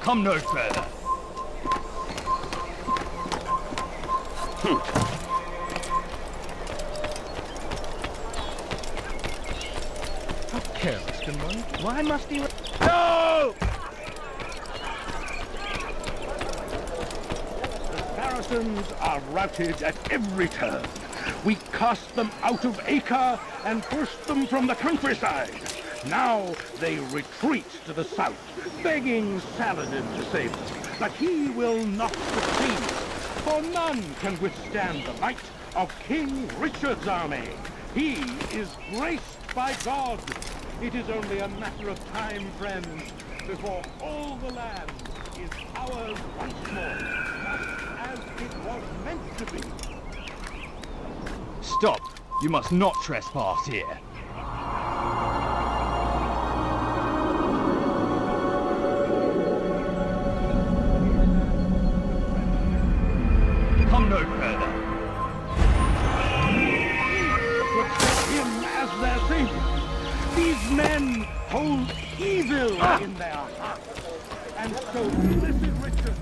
Come no further. How careless can one? Why must he... No! The Saracens are routed at every turn. We cast them out of Acre and pushed them from the countryside. Now they retreat to the south, begging Saladin to save them. But he will not succeed, for none can withstand the might of King Richard's army. He is graced by God. It is only a matter of time, friends, before all the land is ours once more, as it was meant to be. Stop! You must not trespass here. Come no further. To accept him as their savior. These men hold evil in their hearts. And so Blessed Richard...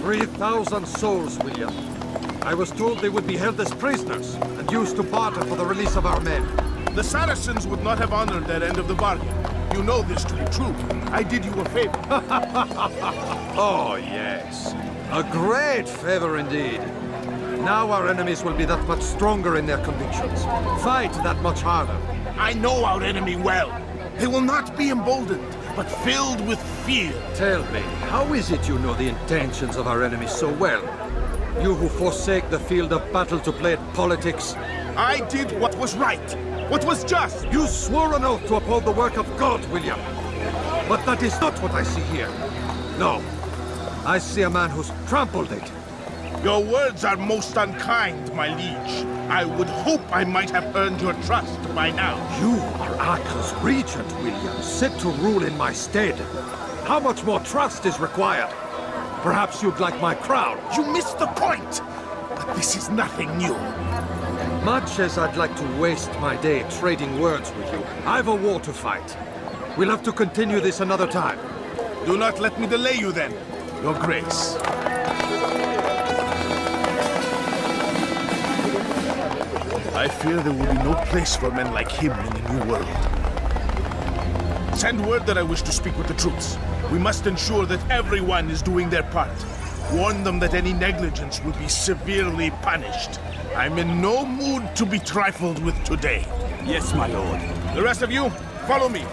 3,000 souls, William. I was told they would be held as prisoners and used to barter for the release of our men. The Saracens would not have honored their end of the bargain. You know this to be true. I did you a favor. Oh, yes. A great favor indeed. Now our enemies will be that much stronger in their convictions. Fight that much harder. I know our enemy well. They will not be emboldened, but filled with fear. Tell me, how is it you know the intentions of our enemies so well? You who forsake the field of battle to play at politics. I did what was right, what was just. You swore an oath to uphold the work of God, William. But that is not what I see here. No, I see a man who's trampled it. Your words are most unkind, my liege. I would hope I might have earned your trust by now. You are Acre's regent, William, set to rule in my stead. How much more trust is required? Perhaps you'd like my crown. You missed the point! But this is nothing new. Much as I'd like to waste my day trading words with you, I've a war to fight. We'll have to continue this another time. Do not let me delay you then, Your Grace. I fear there will be no place for men like him in the New World. Send word that I wish to speak with the troops. We must ensure that everyone is doing their part. Warn them that any negligence will be severely punished. I'm in no mood to be trifled with today. Yes, my lord. The rest of you, follow me.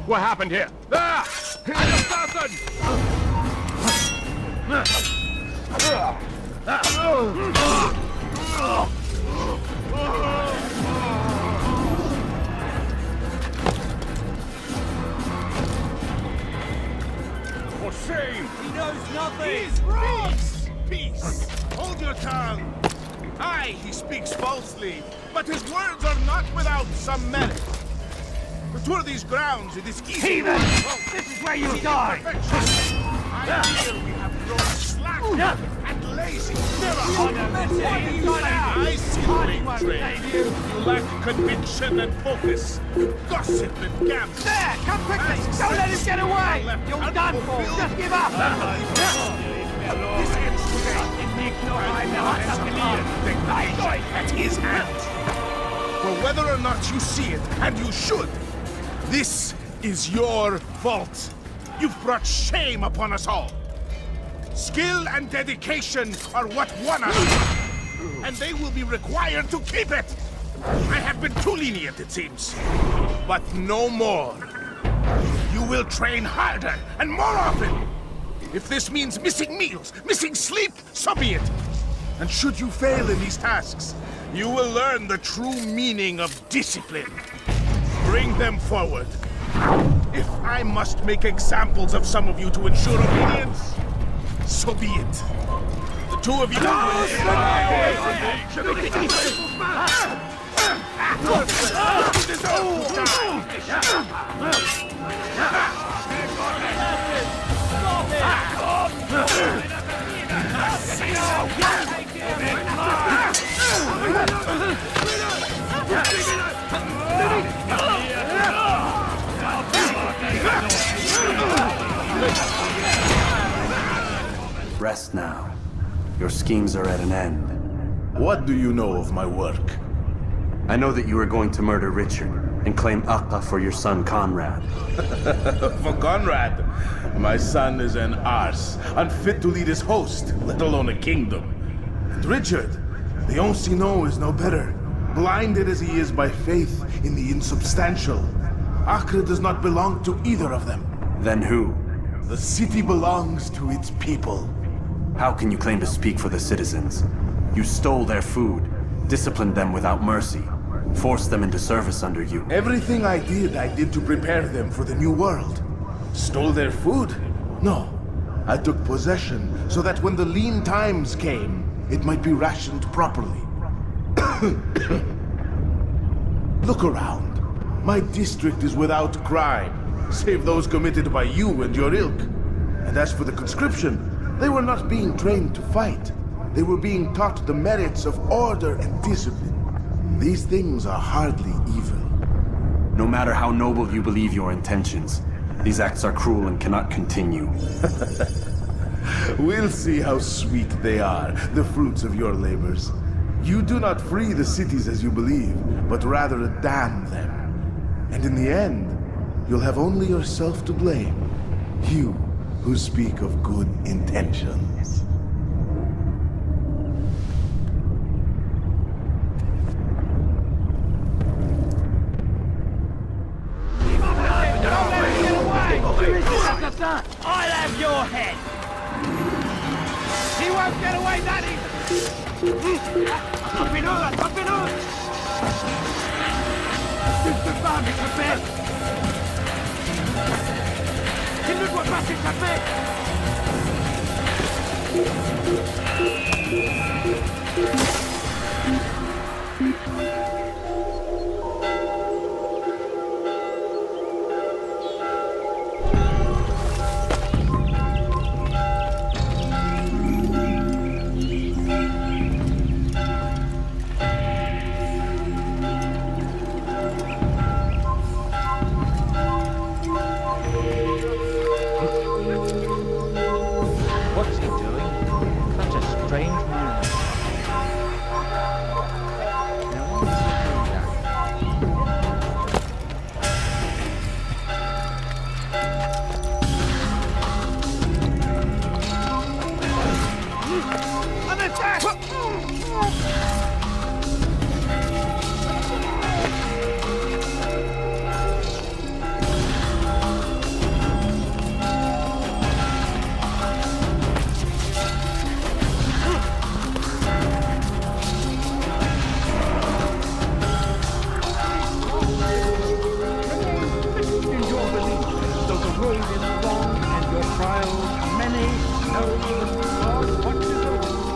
What happened here? Ah! An assassin! For shame! He knows nothing! He's wrong! Peace! Hold your tongue! Aye, he speaks falsely, but his words are not without some merit. To tour these grounds, it is easy. Heathen! This is where you die! I fear we have grown slack and lazy. I see the trade. You lack conviction and focus. Gossip and gambling. There! Come quickly! Don't let him get away! You're done for! Just give up! This ends today. At his hand. For whether or not you see it, and you should, this is your fault. You've brought shame upon us all. Skill and dedication are what won us, and they will be required to keep it. I have been too lenient, it seems, but no more. You will train harder and more often. If this means missing meals, missing sleep, so be it. And should you fail in these tasks, you will learn the true meaning of discipline. Bring them forward. If I must make examples of some of you to ensure obedience, so be it. The two of you Rest now. Your schemes are at an end. What do you know of my work? I know that you are going to murder Richard and claim Acre for your son Conrad. For Conrad, my son is an arse, unfit to lead his host, let alone a kingdom. And Richard, the Oncino is no better, blinded as he is by faith in the insubstantial. Acre does not belong to either of them. Then who? The city belongs to its people. How can you claim to speak for the citizens? You stole their food, disciplined them without mercy, forced them into service under you. Everything I did to prepare them for the new world. Stole their food? No. I took possession so that when the lean times came, it might be rationed properly. Look around. My district is without crime, save those committed by you and your ilk. And as for the conscription, they were not being trained to fight. They were being taught the merits of order and discipline. These things are hardly evil. No matter how noble you believe your intentions, these acts are cruel and cannot continue. We'll see how sweet they are, the fruits of your labors. You do not free the cities as you believe, but rather damn them. And in the end, you'll have only yourself to blame. You who speak of good intentions. I'll have your head! He won't get away that easy! Attrape-nous! Attrape-nous! Tu ne peux pas m'échapper! Il ne doit pas s'échapper! What's he doing? Such a strange man. rode in long and your trials many, know that God watches over you.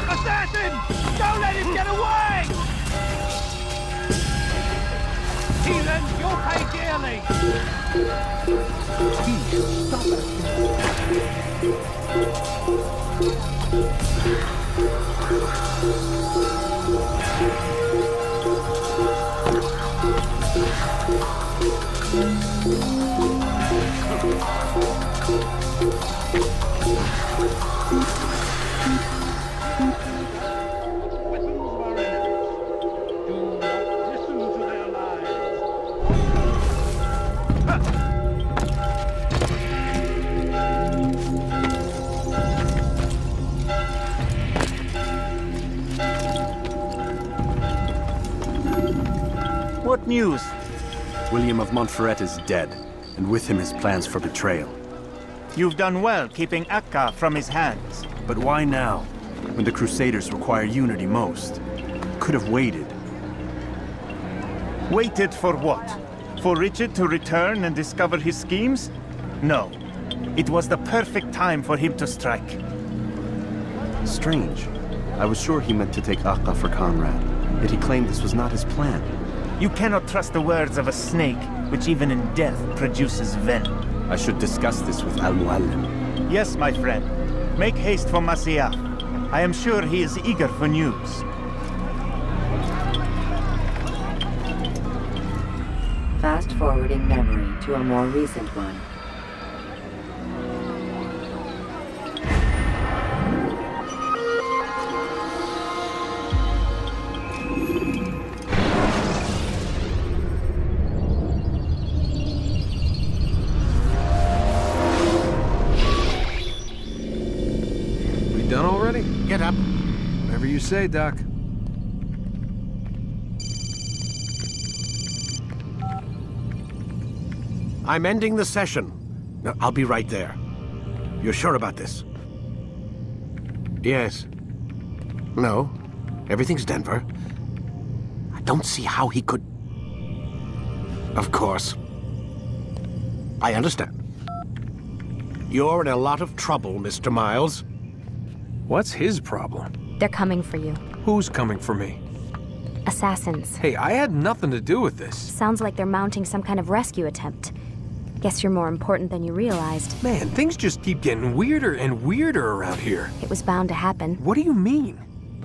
Assassin! Don't let him get away! Heathens, you'll pay dearly! What news? William of Montferrat is dead, and with him his plans for betrayal. You've done well keeping Akka from his hands. But why now, when the Crusaders require unity most? Could have waited. Waited for what? For Richard to return and discover his schemes? No. It was the perfect time for him to strike. Strange. I was sure he meant to take Akka for Conrad, yet he claimed this was not his plan. You cannot trust the words of a snake, which even in death produces venom. I should discuss this with Al-Muallim. Yes, my friend. Make haste for Masyaf. I am sure he is eager for news. Fast-forwarding memory to a more recent one. Done already? Get up. Whatever you say, Doc. I'm ending the session. No, I'll be right there. You're sure about this? Yes. No. Everything's Denver. I don't see how he could... Of course. I understand. You're in a lot of trouble, Mr. Miles. What's his problem? They're coming for you. Who's coming for me? Assassins. Hey, I had nothing to do with this. Sounds like they're mounting some kind of rescue attempt. Guess you're more important than you realized. Man, things just keep getting weirder and weirder around here. It was bound to happen. What do you mean?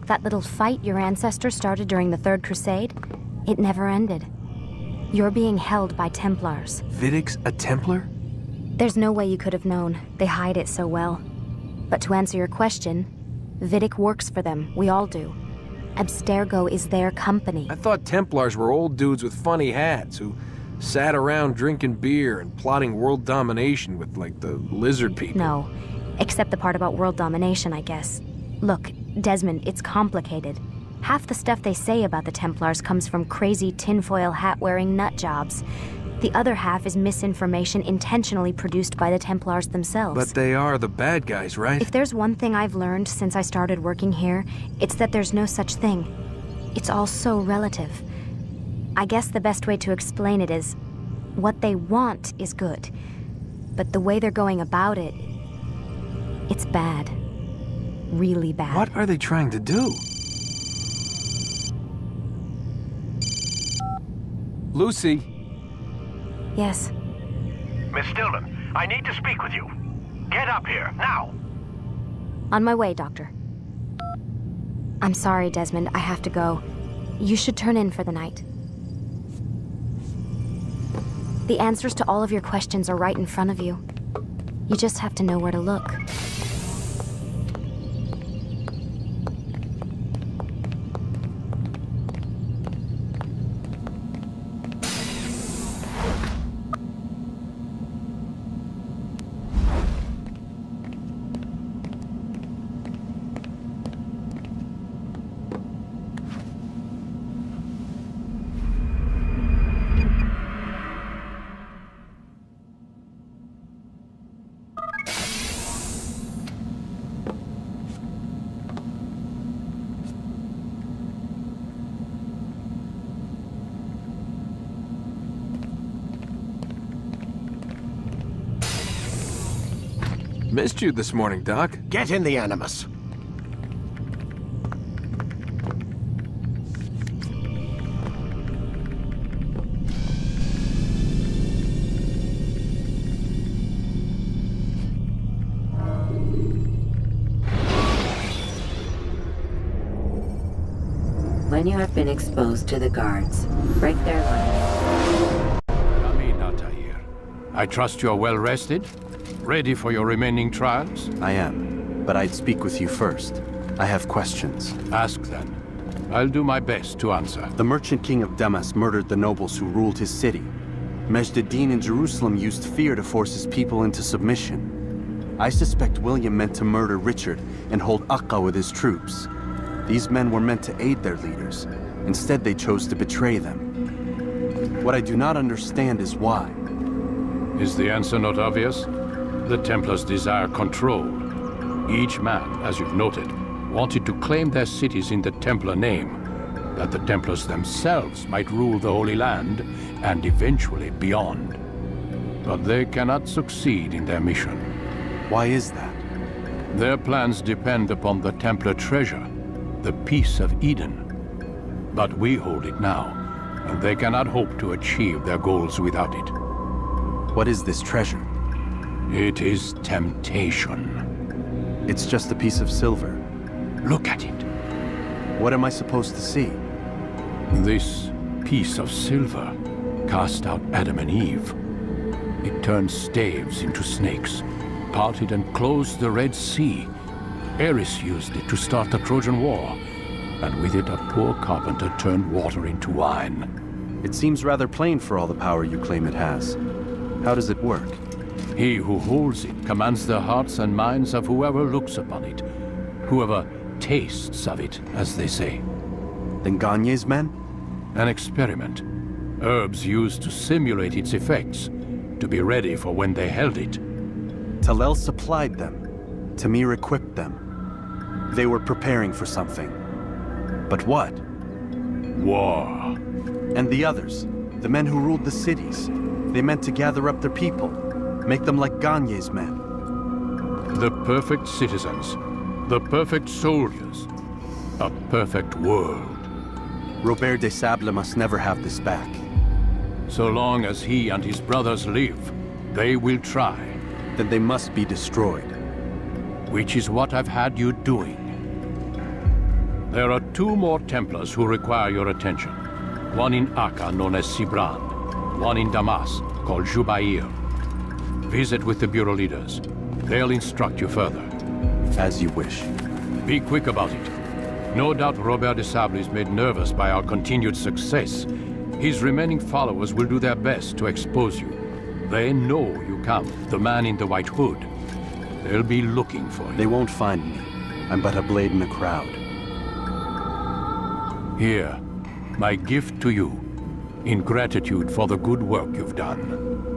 That little fight your ancestors started during the Third Crusade, it never ended. You're being held by Templars. Vidic's a Templar? There's no way you could have known. They hide it so well. But to answer your question, Vidic works for them. We all do. Abstergo is their company. I thought Templars were old dudes with funny hats who sat around drinking beer and plotting world domination with, like, the lizard people. No, except the part about world domination, I guess. Look, Desmond, it's complicated. Half the stuff they say about the Templars comes from crazy tinfoil hat-wearing nut jobs. The other half is misinformation intentionally produced by the Templars themselves. But they are the bad guys, right? If there's one thing I've learned since I started working here, it's that there's no such thing. It's all so relative. I guess the best way to explain it is, what they want is good. But the way they're going about it, it's bad. Really bad. What are they trying to do? Lucy? Yes. Miss Stillman, I need to speak with you. Get up here, now! On my way, Doctor. I'm sorry, Desmond. I have to go. You should turn in for the night. The answers to all of your questions are right in front of you. You just have to know where to look. Missed you this morning, Doc. Get in the Animus. When you have been exposed to the guards, break their line. Amin Altair. I trust you are well rested? Ready for your remaining trials? I am, but I'd speak with you first. I have questions. Ask then. I'll do my best to answer. The merchant king of Damas murdered the nobles who ruled his city. Majd-ad-Din in Jerusalem used fear to force his people into submission. I suspect William meant to murder Richard and hold Akka with his troops. These men were meant to aid their leaders. Instead, they chose to betray them. What I do not understand is why. Is the answer not obvious? The Templars desire control. Each man, as you've noted, wanted to claim their cities in the Templar name, that the Templars themselves might rule the Holy Land and eventually beyond. But they cannot succeed in their mission. Why is that? Their plans depend upon the Templar treasure, the Peace of Eden. But we hold it now, and they cannot hope to achieve their goals without it. What is this treasure? It is temptation. It's just a piece of silver. Look at it. What am I supposed to see? This piece of silver cast out Adam and Eve. It turned staves into snakes, parted and closed the Red Sea. Ares used it to start the Trojan War, and with it a poor carpenter turned water into wine. It seems rather plain for all the power you claim it has. How does it work? He who holds it commands the hearts and minds of whoever looks upon it, whoever tastes of it, as they say. Then Gagne's men? An experiment. Herbs used to simulate its effects, to be ready for when they held it. Talel supplied them. Tamir equipped them. They were preparing for something. But what? War. And the others, the men who ruled the cities, they meant to gather up their people, make them like Gagne's men. The perfect citizens, the perfect soldiers, a perfect world. Robert de Sable must never have this back. So long as he and his brothers live, they will try. Then they must be destroyed. Which is what I've had you doing. There are 2 more Templars who require your attention. One in Akka, known as Sibran. One in Damas, called Jubair. Visit with the Bureau leaders. They'll instruct you further. As you wish. Be quick about it. No doubt Robert de Sable is made nervous by our continued success. His remaining followers will do their best to expose you. They know you come, the man in the white hood. They'll be looking for you. They won't find me. I'm but a blade in the crowd. Here, my gift to you, in gratitude for the good work you've done.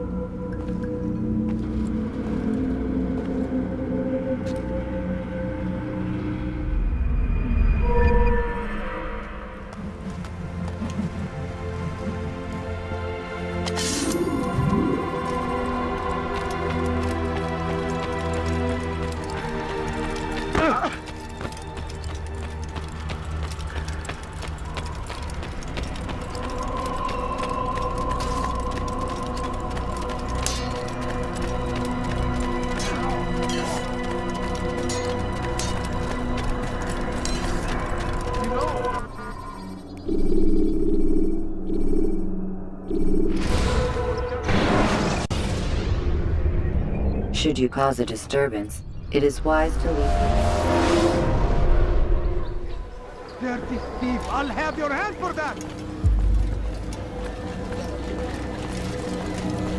Should you cause a disturbance, it is wise to leave. Dirty thief! I'll have your hand for that!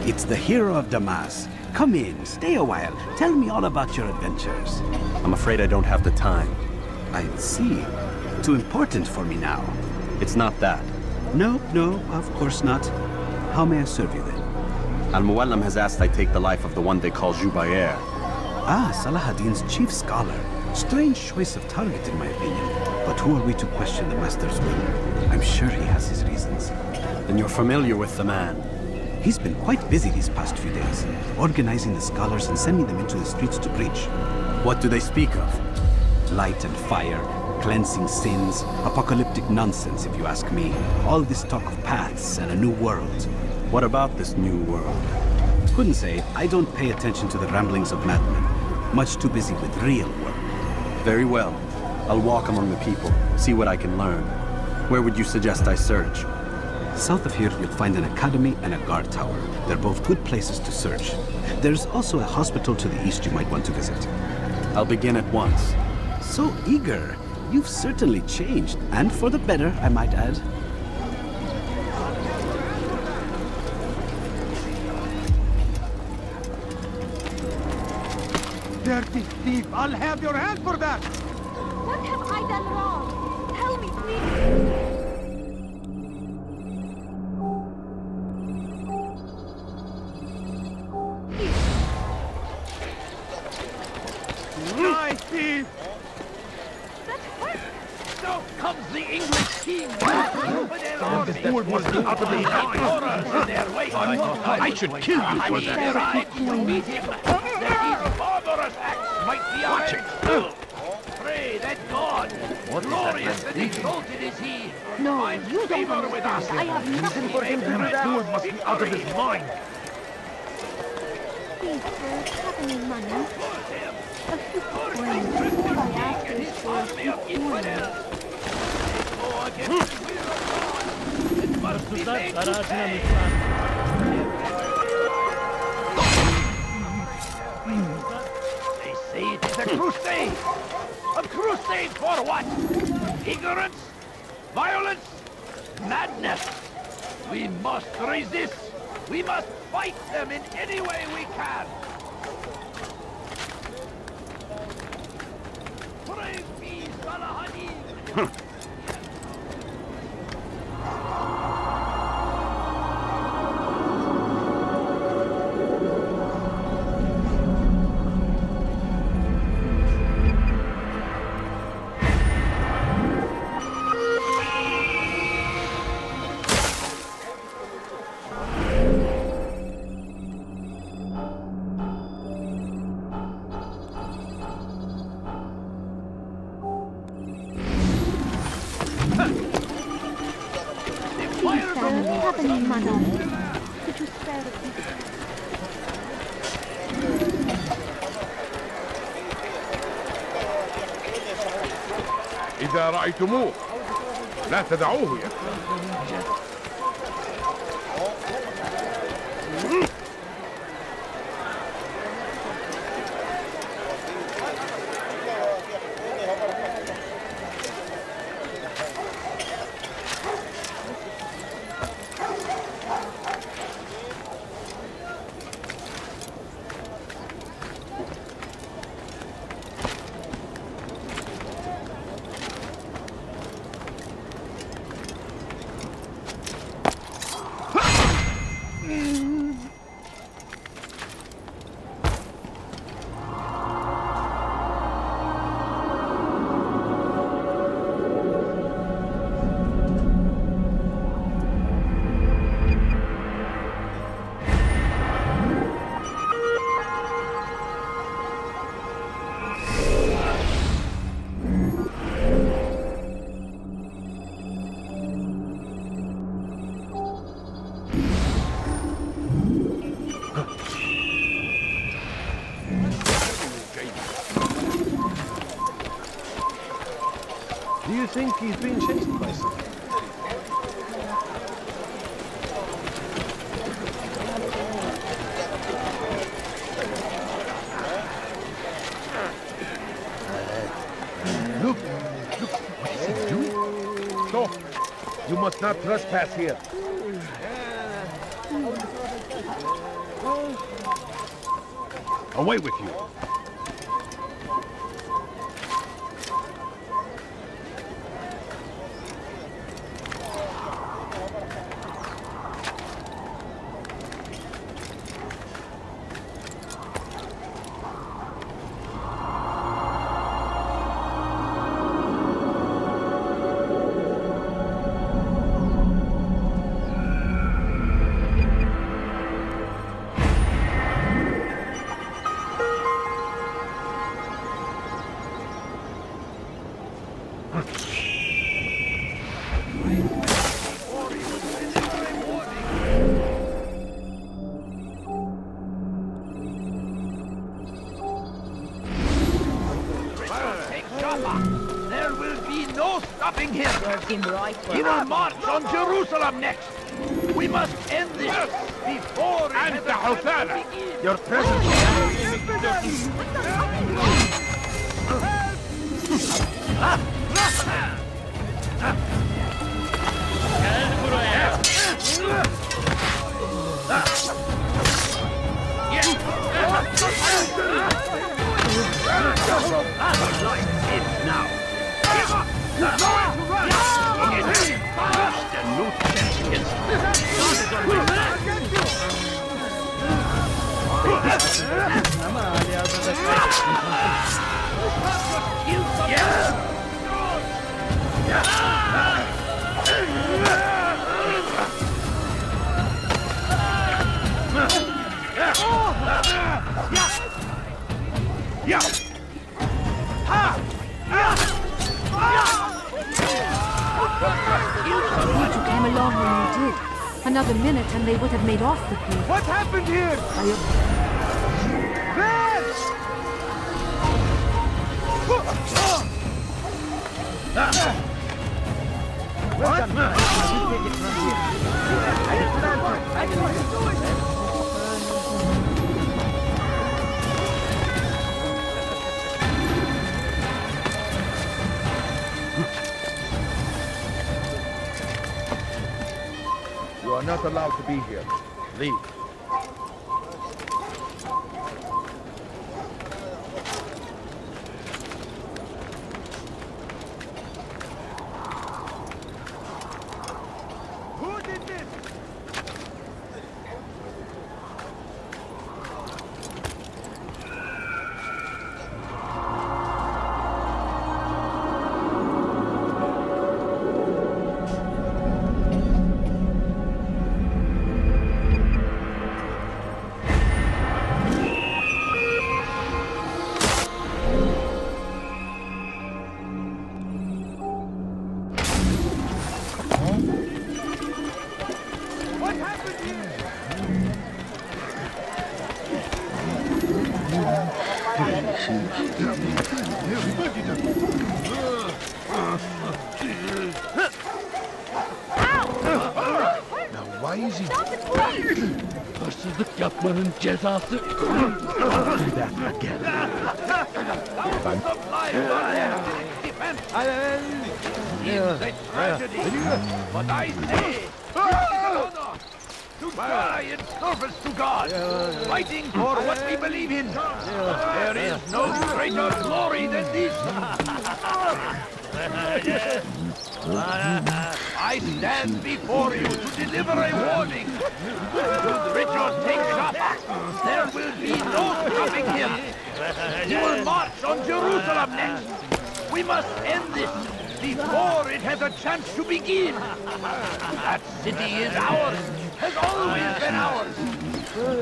It's the hero of Damas. Come in, stay a while. Tell me all about your adventures. I'm afraid I don't have the time. I see. Too important for me now. It's not that. No, of course not. How may I serve you then? Al-Muallim has asked I take the life of the one they call Jubayr. Ah, Salahadin's chief scholar. Strange choice of target, in my opinion. But who are we to question the Master's will? I'm sure he has his reasons. Then you're familiar with the man. He's been quite busy these past few days, organizing the scholars and sending them into the streets to preach. What do they speak of? Light and fire, cleansing sins, apocalyptic nonsense, if you ask me. All this talk of paths and a new world. What about this new world? Couldn't say. I don't pay attention to the ramblings of madmen. Much too busy with real work. Very well. I'll walk among the people, see what I can learn. Where would you suggest I search? South of here, you'll find an academy and a guard tower. They're both good places to search. There's also a hospital to the east you might want to visit. I'll begin at once. So eager. You've certainly changed, and for the better, I might add. Dirty thief! I'll have your hand for that! What have I done wrong? Tell me, please. Thief! So comes the English king with their army. Horrors in their wake. I should kill you for He that. arrives to meet him. These barbarous acts might be avenged. Pray that God, glorious and exalted is he, No, finds you don't favor with us. understand. I have nothing for him to do that. Fool must be out of his mind. Please, sir, have any money? A few coins. All I ask is for a few coins. It must be made to pay. They say it is a crusade. A crusade for what? Ignorance? Violence? Madness? We must resist. We must fight them in any way we can. Praise be Salahadin. Have any money? Could you spare a few? إذا رأيتموه لا تدعوه يدخل. Do you think he's being chased by something? must not trespass here. Away with you. There will be no stopping him. He will march on Jerusalem next. We must end this before it has a chance to begin. Your presence. You came along when you did. Another minute and they would have made off with me. What happened here? You are not allowed to be here. Leave. Who did this? What happened here? Now, why is he... Hırsızlık yapmanın cezası. Do that again. It's a tragedy, but I say, to die in service to God, fighting for what we believe in. There is no greater glory than this. I stand before you to deliver a warning. Should Richard take Jaffa, there will be no stopping him. He will march on Jerusalem next. We must end this before it has a chance to begin. That city is ours, has always been ours.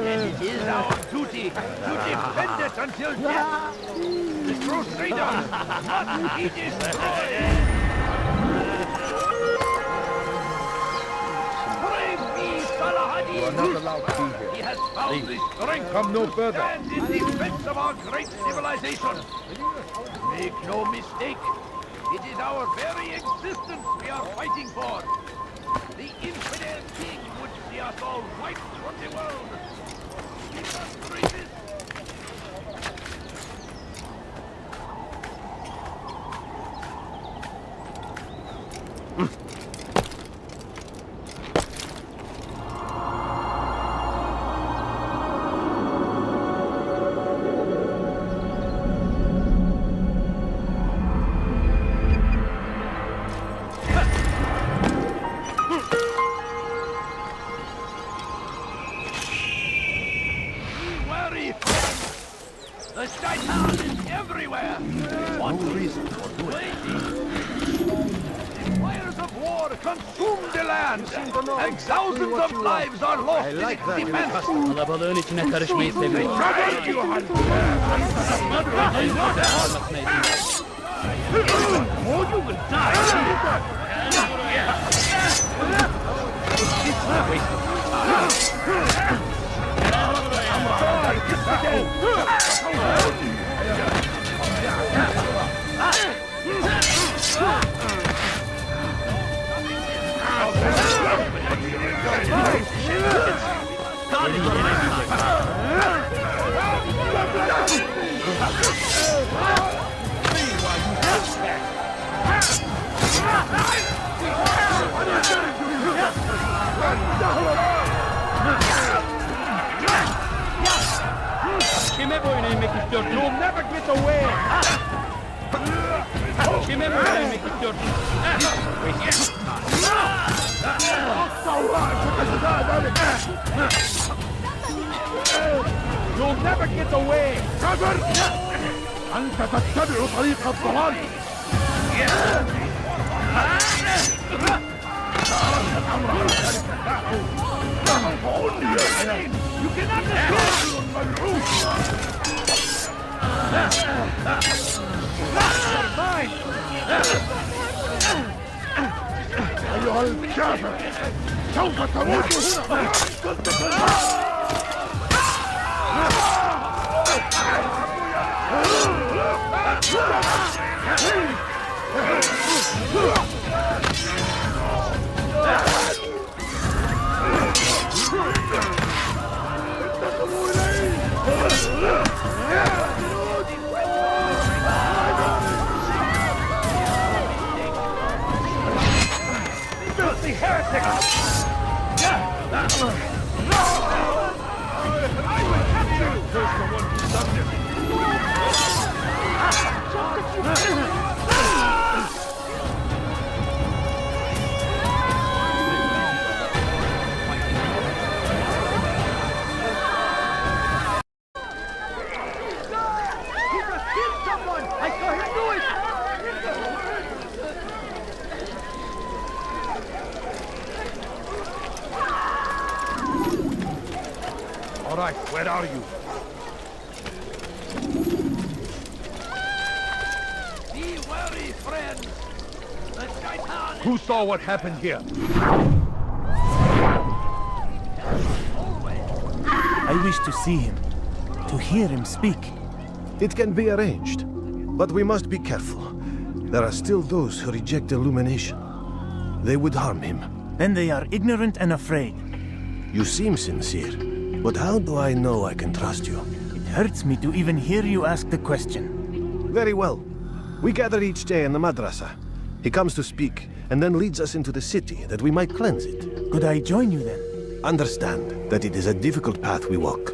And it is our duty to defend it until death. The Crusaders must be destroyed. You are not allowed to be here. He has found the strength Come no to further. stand in defense of our great civilization. Make no mistake, it is our very existence we are fighting for. The infidel king would see us all wiped from the world. We must resist. The shaitan is everywhere! What reason for doing fires of war consume the land, and thousands of lives are lost in its defense! Kalabalığın içine karışmayı seviyorum. Or you will die! Kime boyun eğmek istiyorsun? You'll never get away! Kime boyun eğmek istiyorsun? You'll never get away! كفر! أنت تتبع طريق الضلال! You cannot أيها الكافر سوف تموت هنا Filthy heretics! I will capture you! Curse the one who done this! All right, where are you? Be wary, friends. The shaitan. Who saw what happened here? I wish to see him, to hear him speak. It can be arranged, but we must be careful. There are still those who reject illumination. They would harm him. Then they are ignorant and afraid. You seem sincere, but how do I know I can trust you? It hurts me to even hear you ask the question. Very well. We gather each day in the madrasa. He comes to speak, and then leads us into the city, that we might cleanse it. Could I join you then? Understand that it is a difficult path we walk.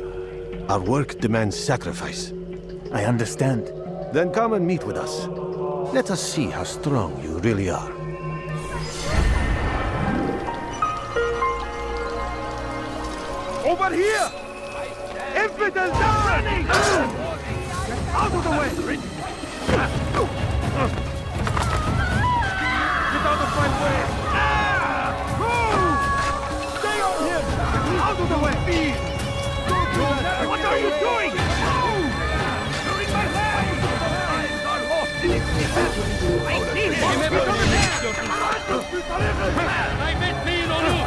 Our work demands sacrifice. I understand. Then come and meet with us. Let us see how strong you really are. Over here! Infidels are running! Out of the way! Get out of my way! Move! Stay on him! Out of the way! What are you doing? You're in my way! Lives are lost in its defense! I see him! Get over there! I met me in Olu!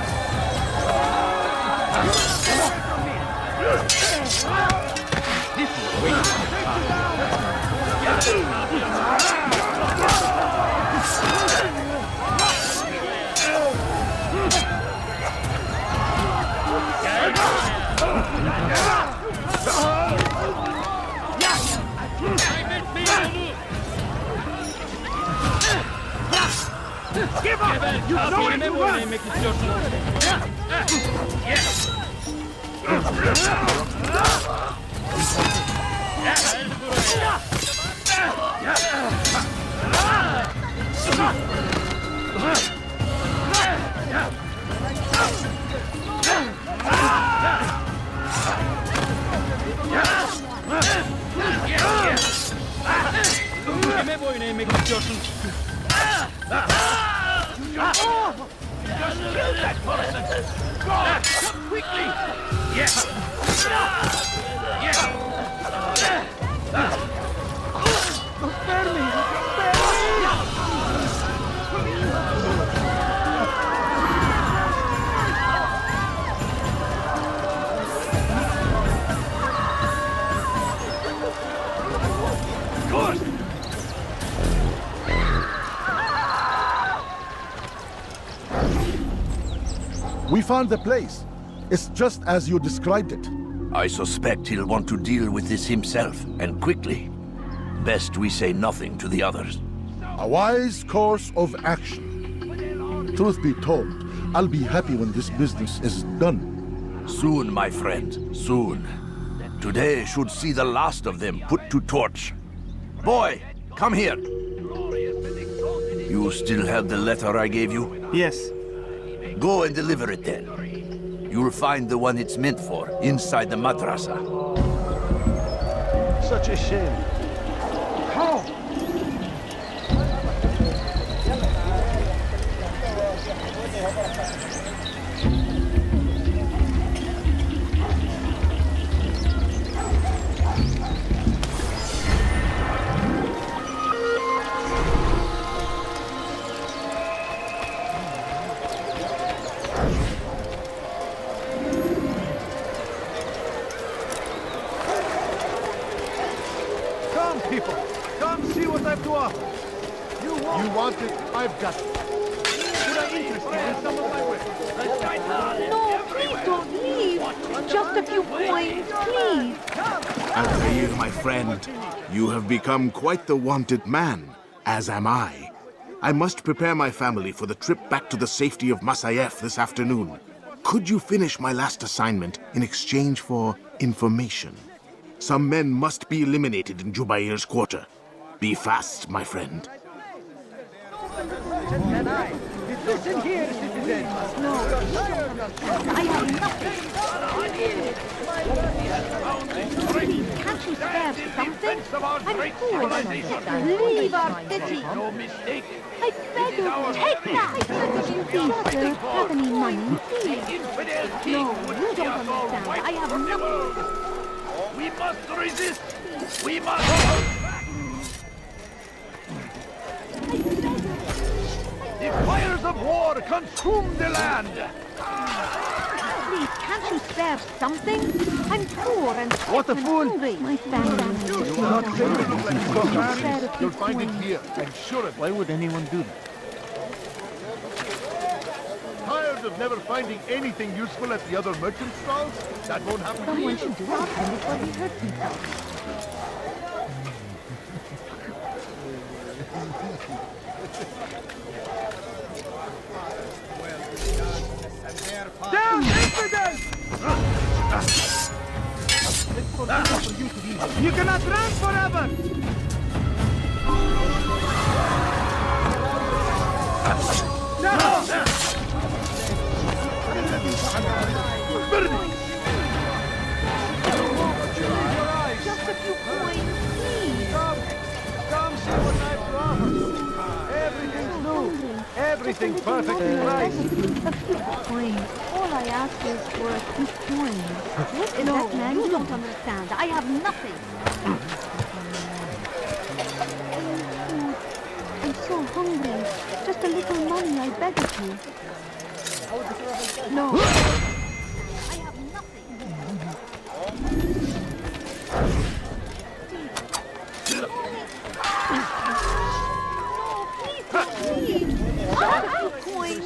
This is way Give up! You know where to run! Yes! Yeah! Just kill that person! Go! Come quickly! Yes! Yes! Spare me! Good! We found the place. It's just as you described it. I suspect he'll want to deal with this himself, and quickly. Best we say nothing to the others. A wise course of action. Truth be told, I'll be happy when this business is done. Soon, my friend, soon. Today should see the last of them put to torch. Boy, come here. You still have the letter I gave you? Yes. Go and deliver it then. You'll find the one it's meant for inside the madrasa. Such a shame. How? Come, people. Come see what I've to offer. You want it, I've got it. Should I interest you in some of my wares? No, please don't leave. Just a few coins, please. Altair, my friend, you have become quite the wanted man, as am I. I must prepare my family for the trip back to the safety of Masayef this afternoon. Could you finish my last assignment in exchange for information? Some men must be eliminated in Jubair's quarter. Be fast, my friend. Listen here, citizen. No, I have nothing. Can't you spare something? I'm poor. Leave our city. No mistake. I beg you, take that. I beg you, please, sir. Have any money, please? Infidel No, king you don't understand. I have nothing. We must resist. We must. The fires of war consume the land. Please, can't you spare something? I'm poor and What a fool! hungry. My family is You're not safe. You'll find it here, I'm sure of it. Why would anyone do that? Tired of never finding anything useful at the other merchant stalls? That won't happen to Someone you. should drop him before he hurts himself. Down, infidels! You cannot run forever! No! Just a few coins, please. Come see what I've to offer. Everything's new. Everything perfectly priced. A few coins. All I ask is for a few coins. What is that, man? You don't understand. I have nothing. I'm so hungry. Just a little money, I beg of you. No. I have nothing.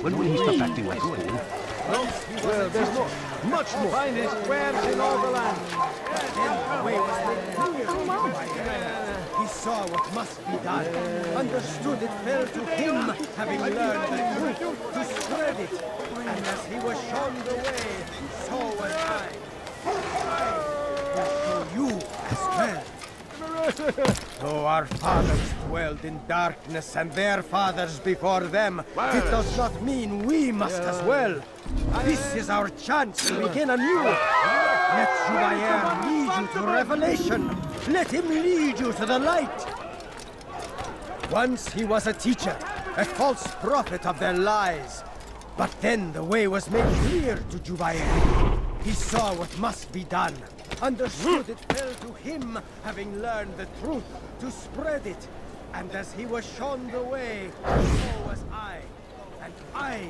When will he stop acting like this? Well, there's more. Much more. Finest wares in all the land. He saw what must be done, understood it fell to him, having learned the truth, to spread it. And as he was shown the way, so was I. I will show you as well. Though our fathers dwelled in darkness and their fathers before them, it does not mean we must as well. This is our chance to begin anew. Let Jubair lead you to revelation. Let him lead you to the light. Once he was a teacher, a false prophet of their lies. But then the way was made clear to Jubair. He saw what must be done, understood it fell to him, having learned the truth, to spread it. And as he was shown the way, so was I. And I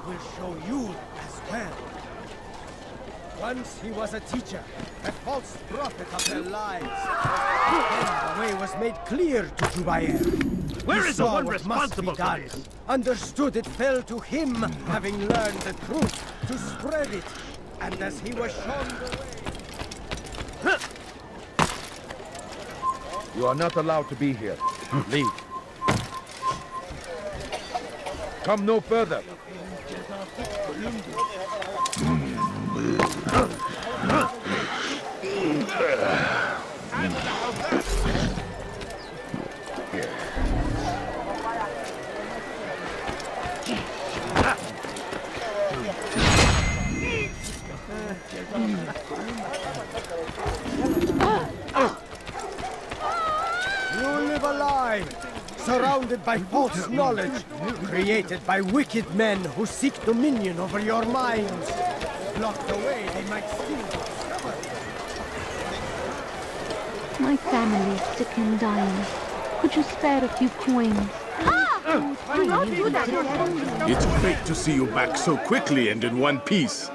will show you as well. Once he was a teacher, a false prophet of their lies. Then the way was made clear to Jubair. Where He is the saw one what must be responsible for done, this? understood it fell to him, having learned the truth, to spread it. And as he was shown the way... You are not allowed to be here. Leave. Come no further. You live a lie, surrounded by false knowledge, created by wicked men who seek dominion over your minds. Blocked away, they might still discover. My family's sick and dying. Could you spare a few coins? Do not do that. It's great to see you back so quickly and in one piece.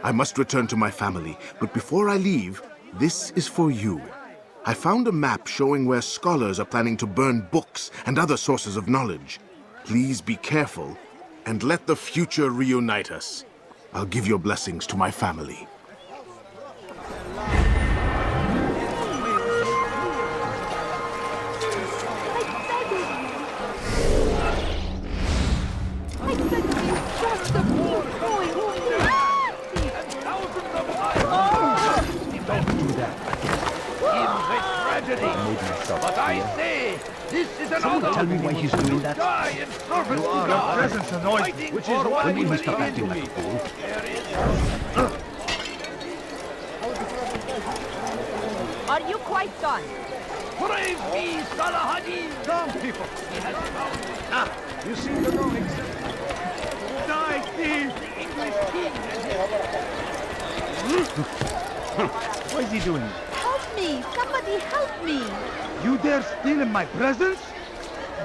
I must return to my family, but before I leave, this is for you. I found a map showing where scholars are planning to burn books and other sources of knowledge. Please be careful, and let the future reunite us. I'll give your blessings to my family. I beg of you, just a few coins. Don't do that. In a tragedy. But I say, this is an honor. Tell me why he's doing that. Die in service to God. Your presence annoys me, which is why you we stop acting like a fool. Are you quite done? Praise be, Salahadin. Come, people. He has found Ah, you seem to know exactly. Die, thief! The English king What is he doing? Help me! Somebody help me! You dare steal in my presence?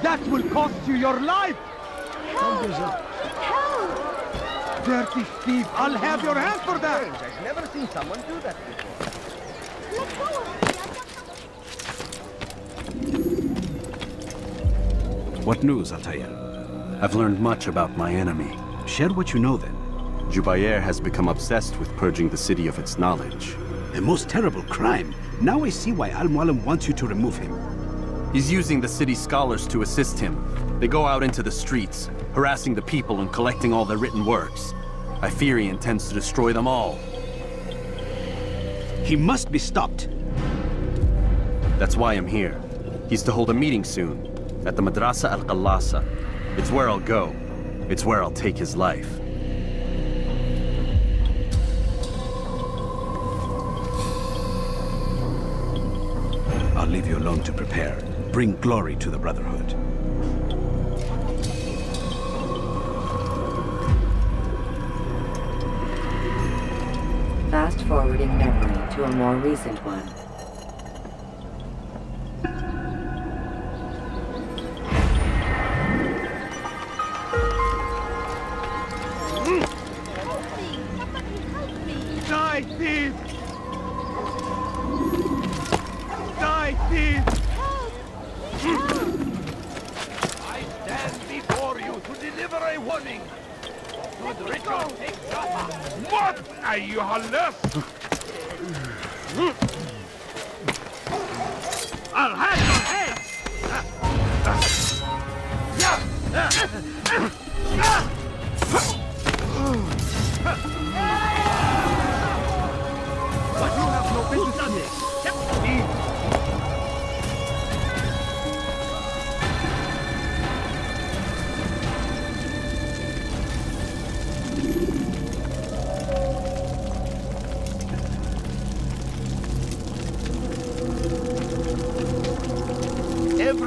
That will cost you your life! Help! Help! Dirty thief! I'll have your hands for that! I've never seen someone do that before. Let go of me! What news, Altair? I've learned much about my enemy. Share what you know then. Jubair has become obsessed with purging the city of its knowledge. A most terrible crime. Now I see why Al-Mualim wants you to remove him. He's using the city scholars to assist him. They go out into the streets, harassing the people and collecting all their written works. I fear he intends to destroy them all. He must be stopped. That's why I'm here. He's to hold a meeting soon, at the Madrasa Al-Qallasa. It's where I'll go. It's where I'll take his life. I'll leave you alone to prepare. Bring glory to the Brotherhood. Fast-forwarding memory to a more recent one. Die, thief! Die, thief! I stand before you to deliver a warning. Should Richard take Jaffa? What أيها اللص؟ I'll have your head! But you have no business in this.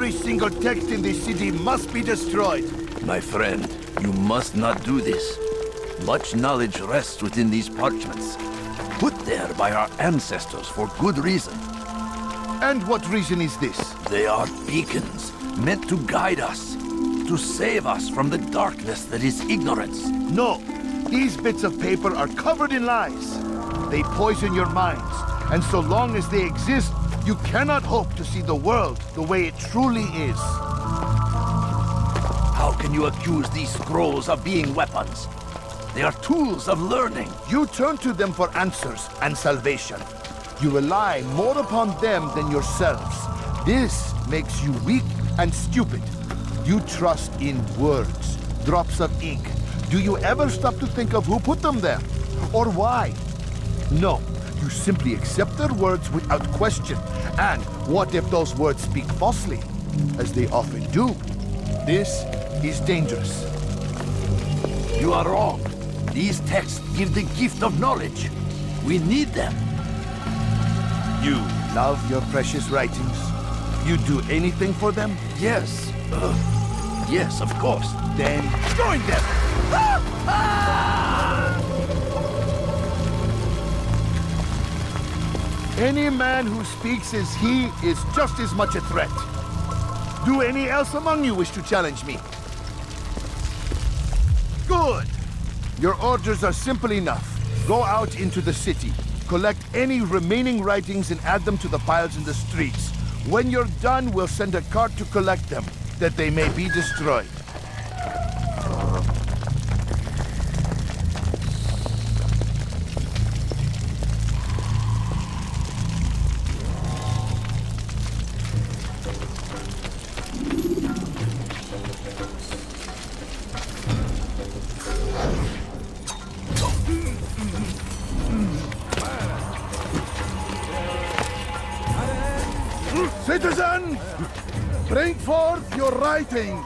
Every single text in this city must be destroyed. My friend, you must not do this. Much knowledge rests within these parchments, put there by our ancestors for good reason. And what reason is this? They are beacons, meant to guide us, to save us from the darkness that is ignorance. No, these bits of paper are covered in lies. They poison your minds, and so long as they exist, you cannot hope to see the world the way it truly is. How can you accuse these scrolls of being weapons? They are tools of learning. You turn to them for answers and salvation. You rely more upon them than yourselves. This makes you weak and stupid. You trust in words, drops of ink. Do you ever stop to think of who put them there? Or why? No, you simply accept their words without question. And what if those words speak falsely? As they often do. This is dangerous. You are wrong. These texts give the gift of knowledge. We need them. You love your precious writings? You do anything for them? Yes. Yes, of course. Then join them! Any man who speaks as he is just as much a threat. Do any else among you wish to challenge me? Good! Your orders are simple enough. Go out into the city, collect any remaining writings and add them to the piles in the streets. When you're done, we'll send a cart to collect them, that they may be destroyed. Citizens, bring forth your writing.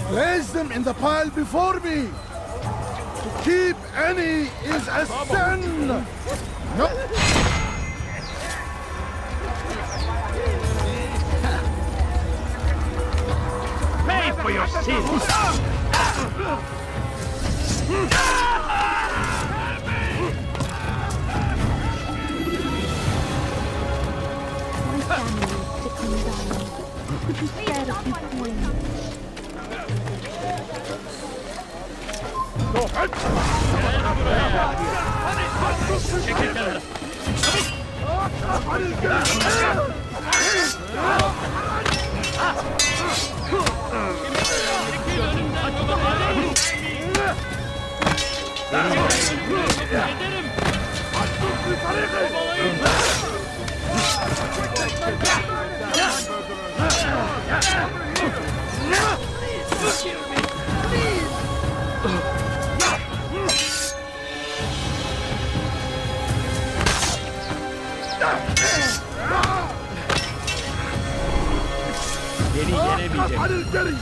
Place them in the pile before me. To keep any is a sin. No. Pay for your sins! Could you spare a few coins? Geri gelemeyecek.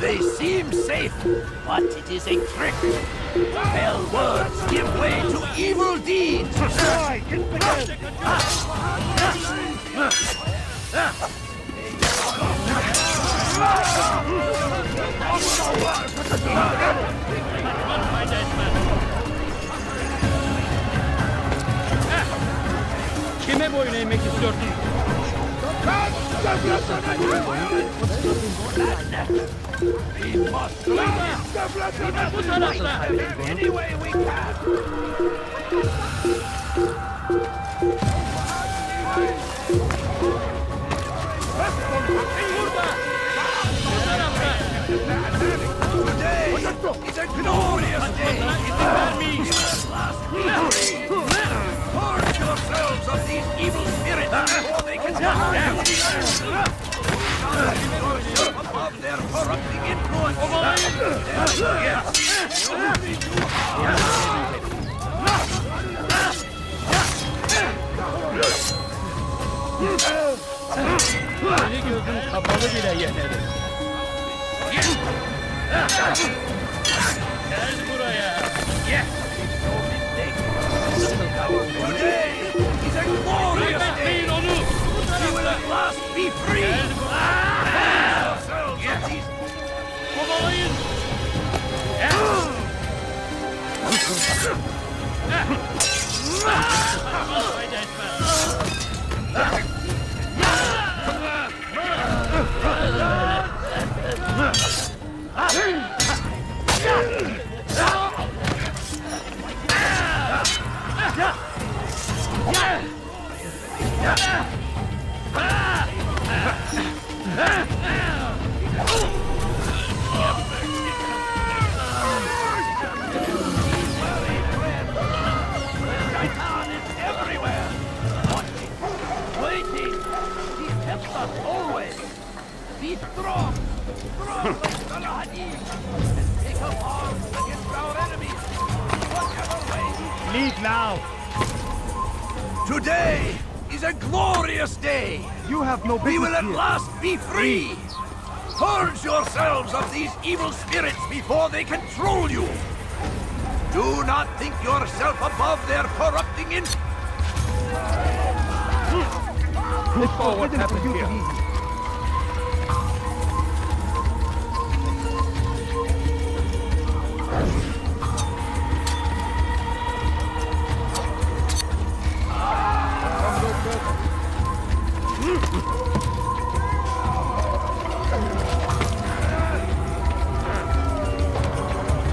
They seem safe, but it is a trick. Well words give way to evil deeds. Kime boyun eğmek istiyorsun? We must bu tarafta. Any way we can. Today is a glorious day in the armies. Purge yourselves of these evil spirits before they can stand above their corrupting influence. Eli gözün kapalı bile yenerim. Gel buraya. Yes! No mistake. Today is a glorious day. We will at last be free. Ourselves of these... Kovalayın. Shaitan is everywhere. Watching, waiting. He helps us always. Be strong. Strong like Salahadin. And take up arms against our enemies. Whatever way. Leave now! Today is a glorious day. You have no business We will at here. last be free. Purge yourselves of these evil spirits before they control you. Do not think yourself above their corrupting influence. It's forbidden for you to be here.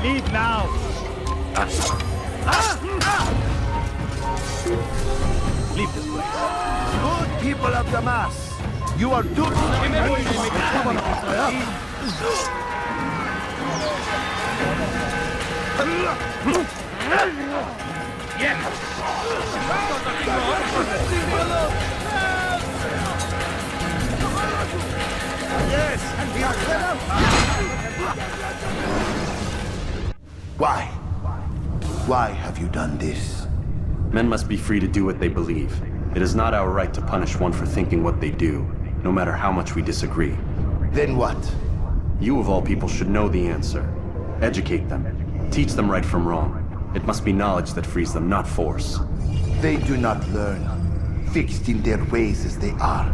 Leave now! Leave this place. Good people of Damas, you are doomed Yes, and we are set out! Why? Why have you done this? Men must be free to do what they believe. It is not our right to punish one for thinking what they do, no matter how much we disagree. Then what? You of all people should know the answer. Educate them. Teach them right from wrong. It must be knowledge that frees them, not force. They do not learn, fixed in their ways as they are.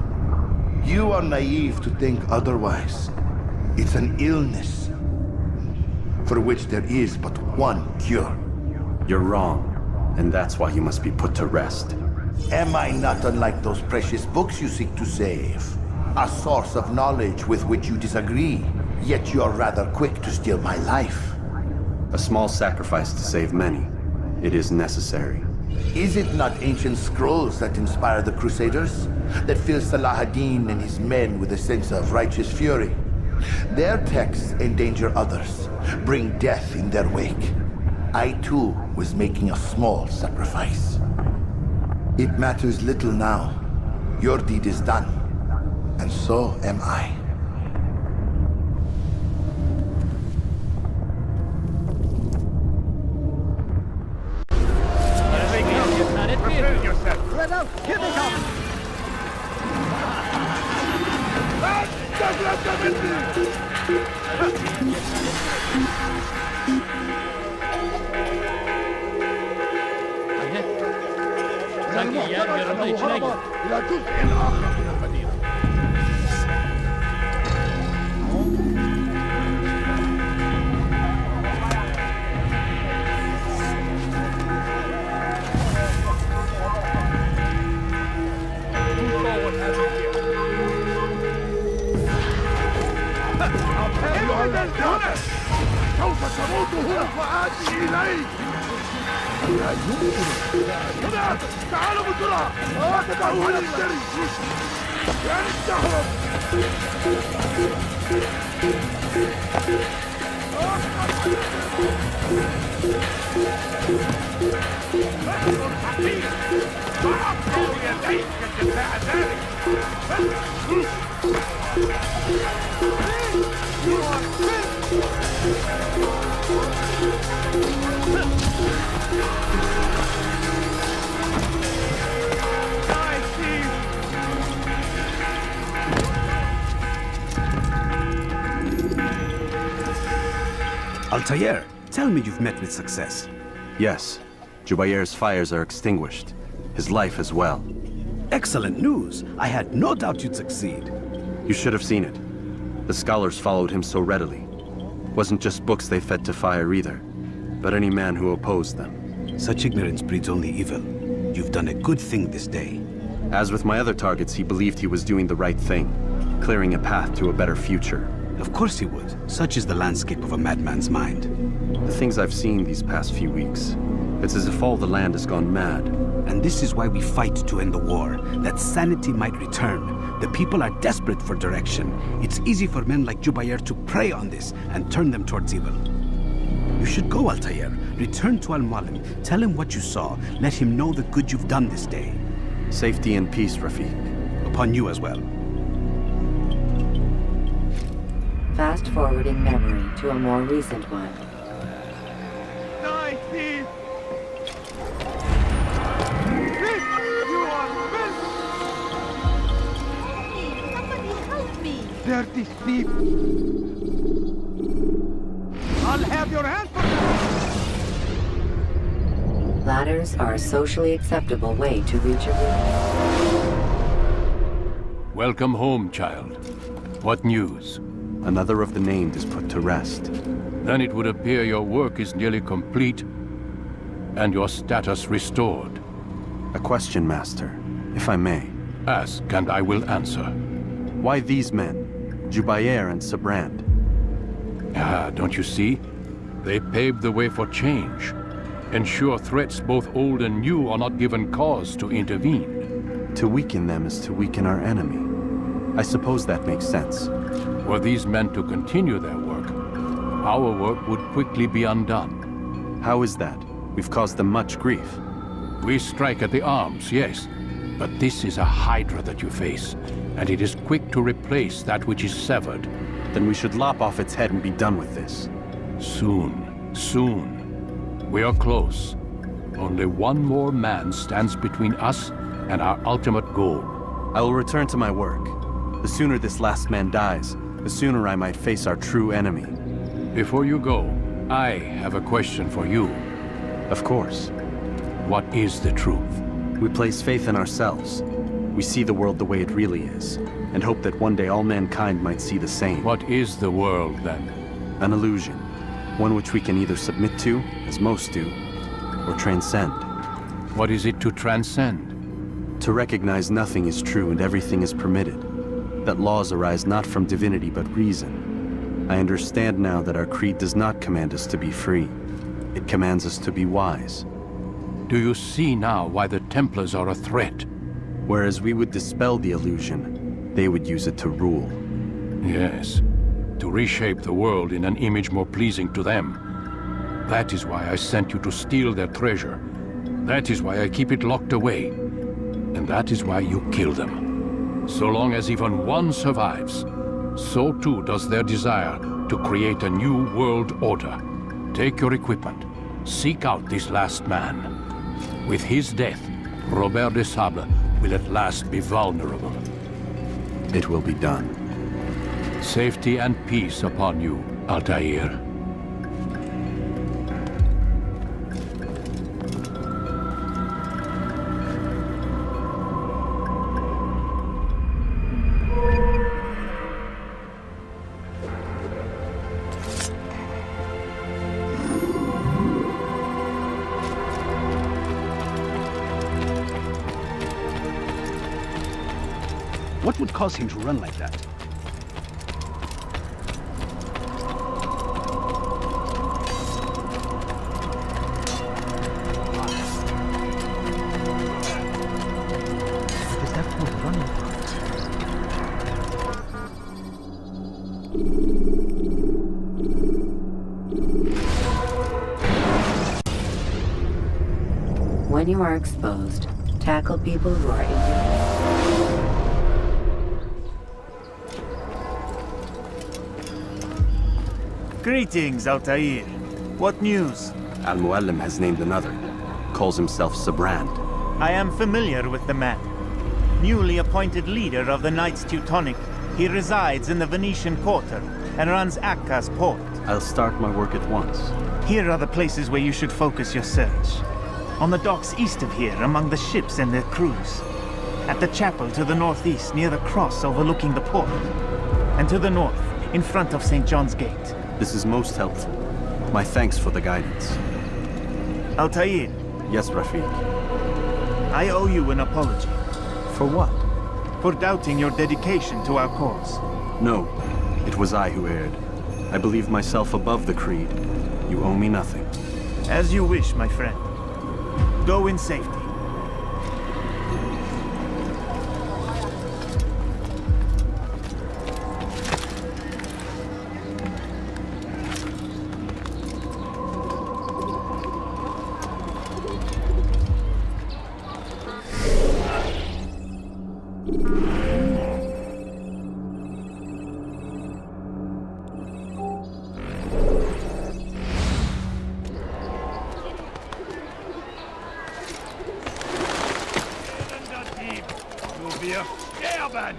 You are naive to think otherwise. It's an illness for which there is but one cure. You're wrong, and that's why you must be put to rest. Am I not unlike those precious books you seek to save? A source of knowledge with which you disagree, yet you are rather quick to steal my life. A small sacrifice to save many. It is necessary. Is it not ancient scrolls that inspire the Crusaders? That fill Salah ad-Din and his men with a sense of righteous fury? Their texts endanger others, bring death in their wake. I too was making a small sacrifice. It matters little now. Your deed is done, and so am I. Prepare yourself! Let out! Here they come! Sanki yer yarıldı içine gir. إلى جزء آخر من المدينة. أيها الجنة، سوف تموت هنا وآتي إليك. لا يمكن. هنا، تعالوا بسرعة. لا تدعوه يجري. لن تهرب. رجل حقير. ما أقوى بيديك جزاء ذلك. Altair, tell me you've met with success. Yes. Jubair's fires are extinguished. His life as well. Excellent news. I had no doubt you'd succeed. You should have seen it. The scholars followed him so readily. Wasn't just books they fed to fire either, but any man who opposed them. Such ignorance breeds only evil. You've done a good thing this day. As with my other targets, he believed he was doing the right thing, clearing a path to a better future. Of course he would. Such is the landscape of a madman's mind. The things I've seen these past few weeks, it's as if all the land has gone mad. And this is why we fight to end the war, that sanity might return. The people are desperate for direction. It's easy for men like Jubair to prey on this and turn them towards evil. You should go, Altair. Return to Al-Mualim. Tell him what you saw. Let him know the good you've done this day. Safety and peace, Rafiq. Upon you as well. Fast-forwarding memory to a more recent one. Die, thief! Thief! You are filth! Somebody help me! Dirty thief! I'll have your hand for that! Ladders are a socially acceptable way to reach a room. Welcome home, child. What news? Another of the named is put to rest. Then it would appear your work is nearly complete and your status restored. A question, Master, if I may. Ask and I will answer. Why these men, Jubair and Sabrand? Ah, don't you see? They paved the way for change. Ensure threats both old and new are not given cause to intervene. To weaken them is to weaken our enemy. I suppose that makes sense. Were these men to continue their work, our work would quickly be undone. How is that? We've caused them much grief. We strike at the arms, yes. But this is a hydra that you face, and it is quick to replace that which is severed. Then we should lop off its head and be done with this. Soon, soon. We are close. Only one more man stands between us and our ultimate goal. I will return to my work. The sooner this last man dies, the sooner I might face our true enemy. Before you go, I have a question for you. Of course. What is the truth? We place faith in ourselves. We see the world the way it really is, and hope that one day all mankind might see the same. What is the world, then? An illusion. One which we can either submit to, as most do, or transcend. What is it to transcend? To recognize nothing is true and everything is permitted. That laws arise not from divinity but reason. I understand now that our creed does not command us to be free. It commands us to be wise. Do you see now why the Templars are a threat? Whereas we would dispel the illusion, they would use it to rule. Yes, to reshape the world in an image more pleasing to them. That is why I sent you to steal their treasure. That is why I keep it locked away. And that is why you kill them. So long as even one survives, so too does their desire to create a new world order. Take your equipment. Seek out this last man. With his death, Robert de Sable will at last be vulnerable. It will be done. Safety and peace upon you, Altair. What would cause him to run like that? What is that for running? When you are exposed, tackle people who are ignorant. Greetings, Altair. What news? Al-Mualim has named another. Calls himself Sabrand. I am familiar with the man. Newly appointed leader of the Knights Teutonic, he resides in the Venetian Quarter and runs Akka's port. I'll start my work at once. Here are the places where you should focus your search. On the docks east of here, among the ships and their crews. At the chapel to the northeast, near the cross overlooking the port. And to the north, in front of St. John's Gate. This is most helpful. My thanks for the guidance. Altair. Yes, Rafiq. I owe you an apology. For what? For doubting your dedication to our cause. No, it was I who erred. I believe myself above the creed. You owe me nothing. As you wish, my friend. Go in safety. Wir sterben!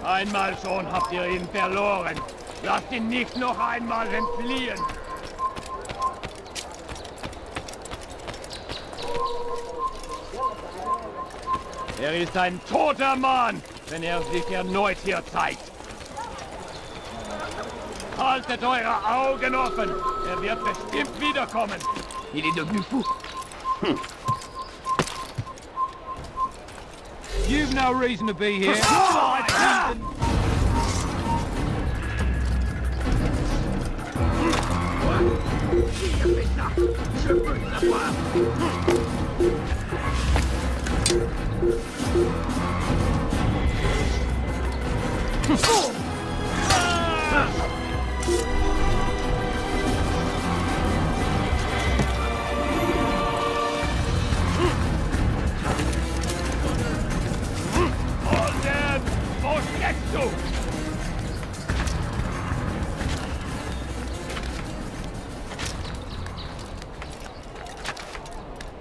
Einmal schon habt ihr ihn verloren. Lasst ihn nicht noch einmal entfliehen. Er ist ein toter Mann, wenn er sich erneut hier zeigt. Haltet eure Augen offen. Er wird bestimmt wiederkommen. Il est devenu fou. You've no reason to be here. Je veux savoir.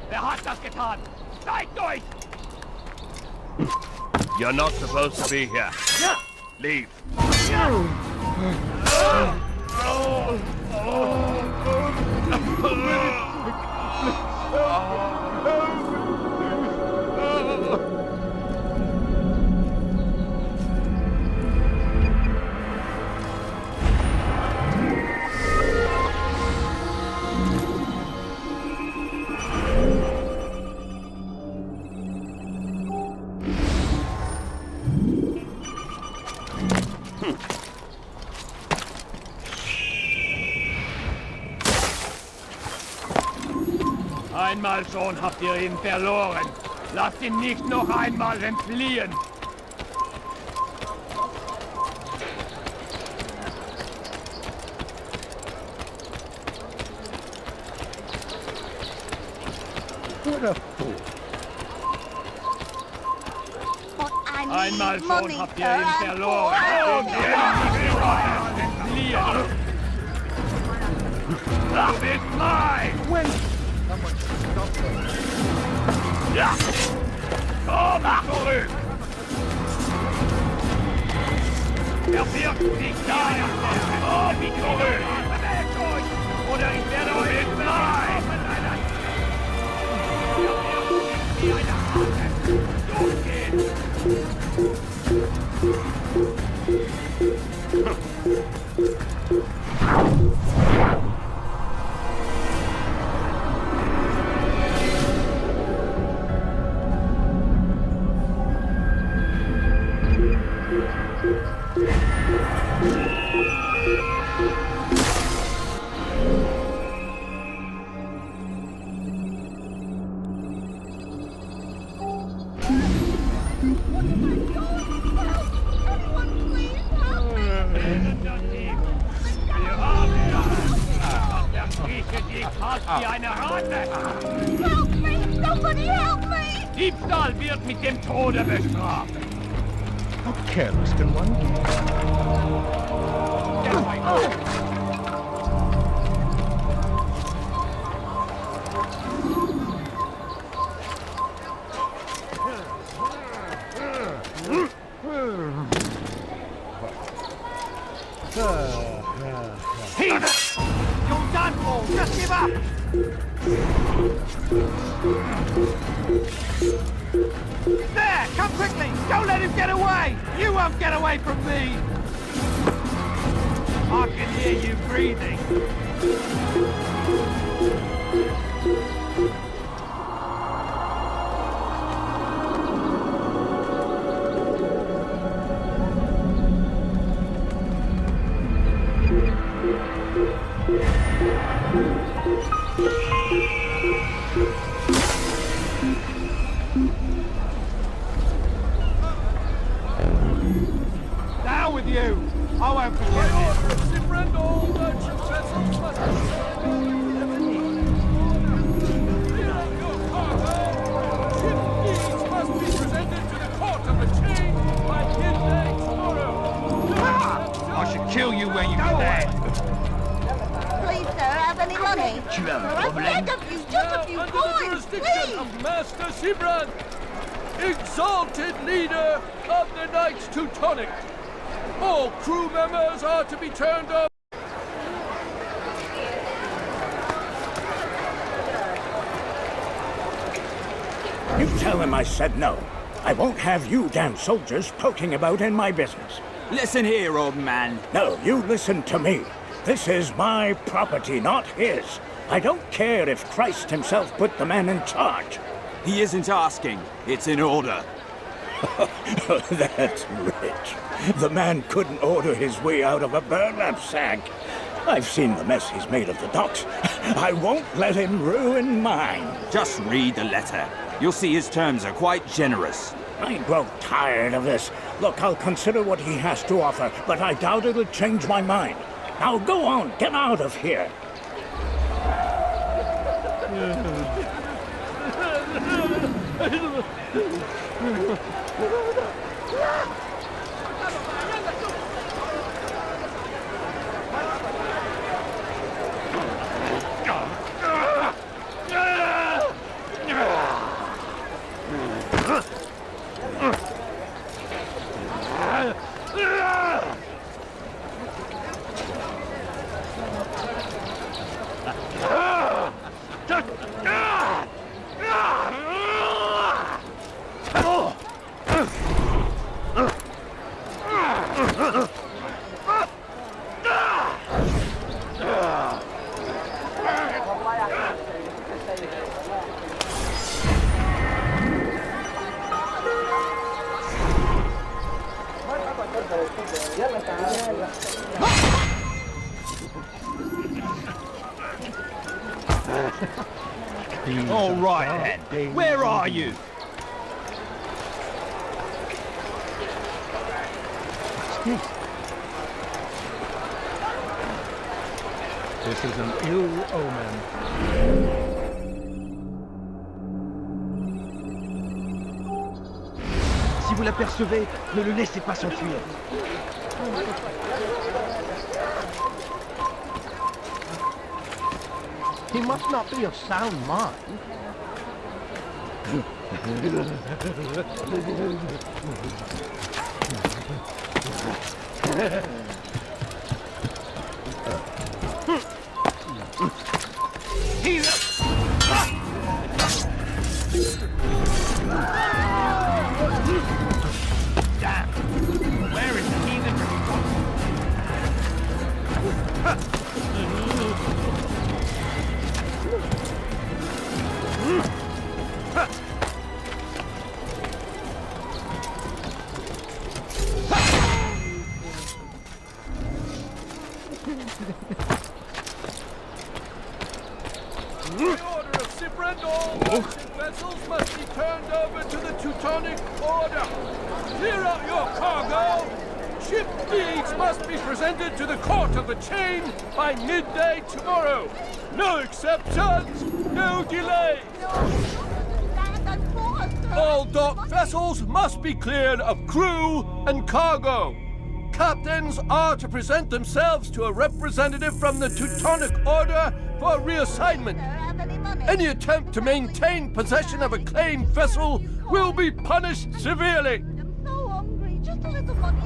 Wer hat das getan? Zeigt euch! You're not supposed to be here. Leave. Einmal schon habt ihr ihn verloren. Lasst ihn nicht noch einmal entfliehen. What a fool. Einmal schon habt ihr ihn verloren. Lasst ihn nicht noch einmal entfliehen. Das ist mein! Ja! Komm zurück! Er wird nicht sein! Komm zurück! Bewegt euch! Oder ich werde euch entfliehen! Wie eine Hase! Durchgehen! Wie eine Ratte! Help me! Somebody help me! Diebstahl wird mit dem Tode bestraft! How careless can one be? Just give up! There! Come quickly! Don't let him get away! You won't get away from me! I can hear you breathing. Down with you! I won't forget I should kill you when you stand. Please, sir, have any money? Tu as un I problème? beg of you, just a few coins, please! Of Master Sibrand, exalted leader of the Knights Teutonic. All crew members are to be turned over. You tell him I said no. I won't have you damn soldiers poking about in my business. Listen here, old man. No, you listen to me. This is my property, not his. I don't care if Christ himself put the man in charge. He isn't asking. It's in order. That's rich. The man couldn't order his way out of a burlap sack. I've seen the mess he's made of the docks. I won't let him ruin mine. Just read the letter. You'll see his terms are quite generous. I grow tired of this. Look, I'll consider what he has to offer, but I doubt it'll change my mind. Now go on, get out of here. All right, then. Where are you? This is an ill omen. Si vous l'apercevez, ne le laissez pas s'enfuir. He must not be of sound mind. Damn! Where is the heathen? By order of Sibrand, all merchant vessels must be turned over to the Teutonic Order. Clear out your cargo. Ship deeds must be presented to the Court of the Chain by midday tomorrow. No exceptions, no delays. All dock vessels must be cleared of crew and cargo. Captains are to present themselves to a representative from the Teutonic Order for reassignment. Any attempt to maintain possession of a claimed vessel will be punished severely. I'm so hungry. Just a little money.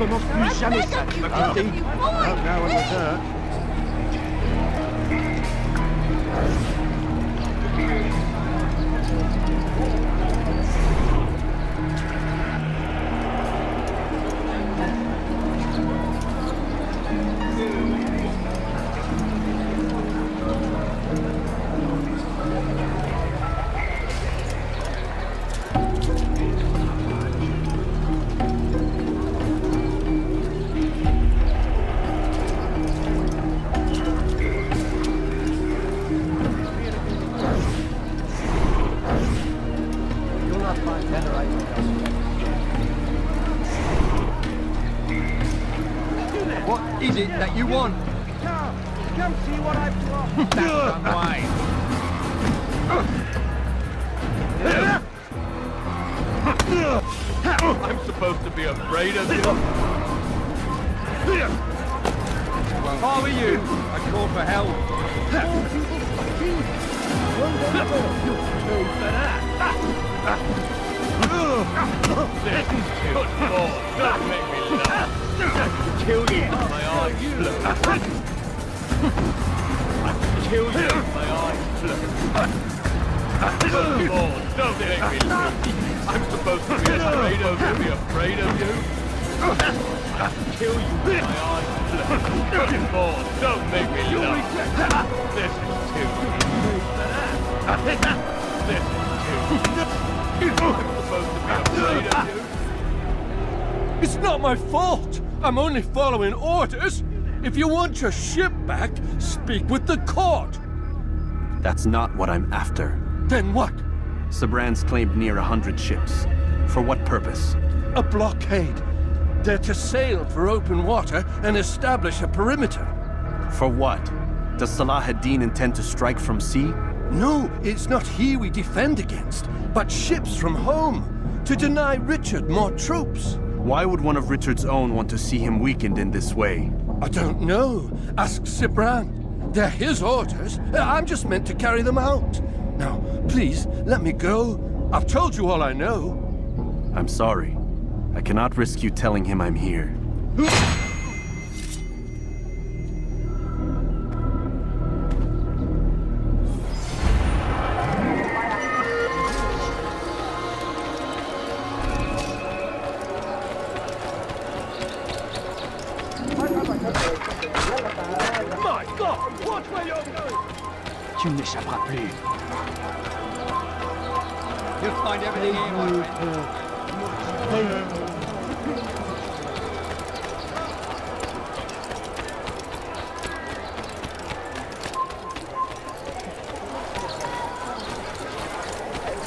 recommence plus jamais ça, tu m'as compris? Not now and with her. What is it that you want? Come see what I've brought. That's unwise. I'm supposed to be afraid of you? If I were you, I'd call for help. This is good Lord, don't make me laugh. Kill you, my eyes blue. Kill you, my eyes blue. Good Lord, don't make me laugh. I'm supposed to be afraid of you, Kill you, my eyes blue. Good Lord, don't make me laugh. This is too This is too I'm supposed to be afraid of you. It's not my fault. I'm only following orders. If you want your ship back, speak with the court. That's not what I'm after. Then what? Sabran's claimed near 100 ships. For what purpose? A blockade. They're to sail for open water and establish a perimeter. For what? Does Salah ad-Din intend to strike from sea? No, it's not he we defend against, but ships from home, to deny Richard more troops. Why would one of Richard's own want to see him weakened in this way? I don't know. Ask Sabran. They're his orders. I'm just meant to carry them out. Now, please, let me go. I've told you all I know. I'm sorry. I cannot risk you telling him I'm here. My God, watch where you're going! Tu ne m'échapperas plus. You'll find everything here, my friend.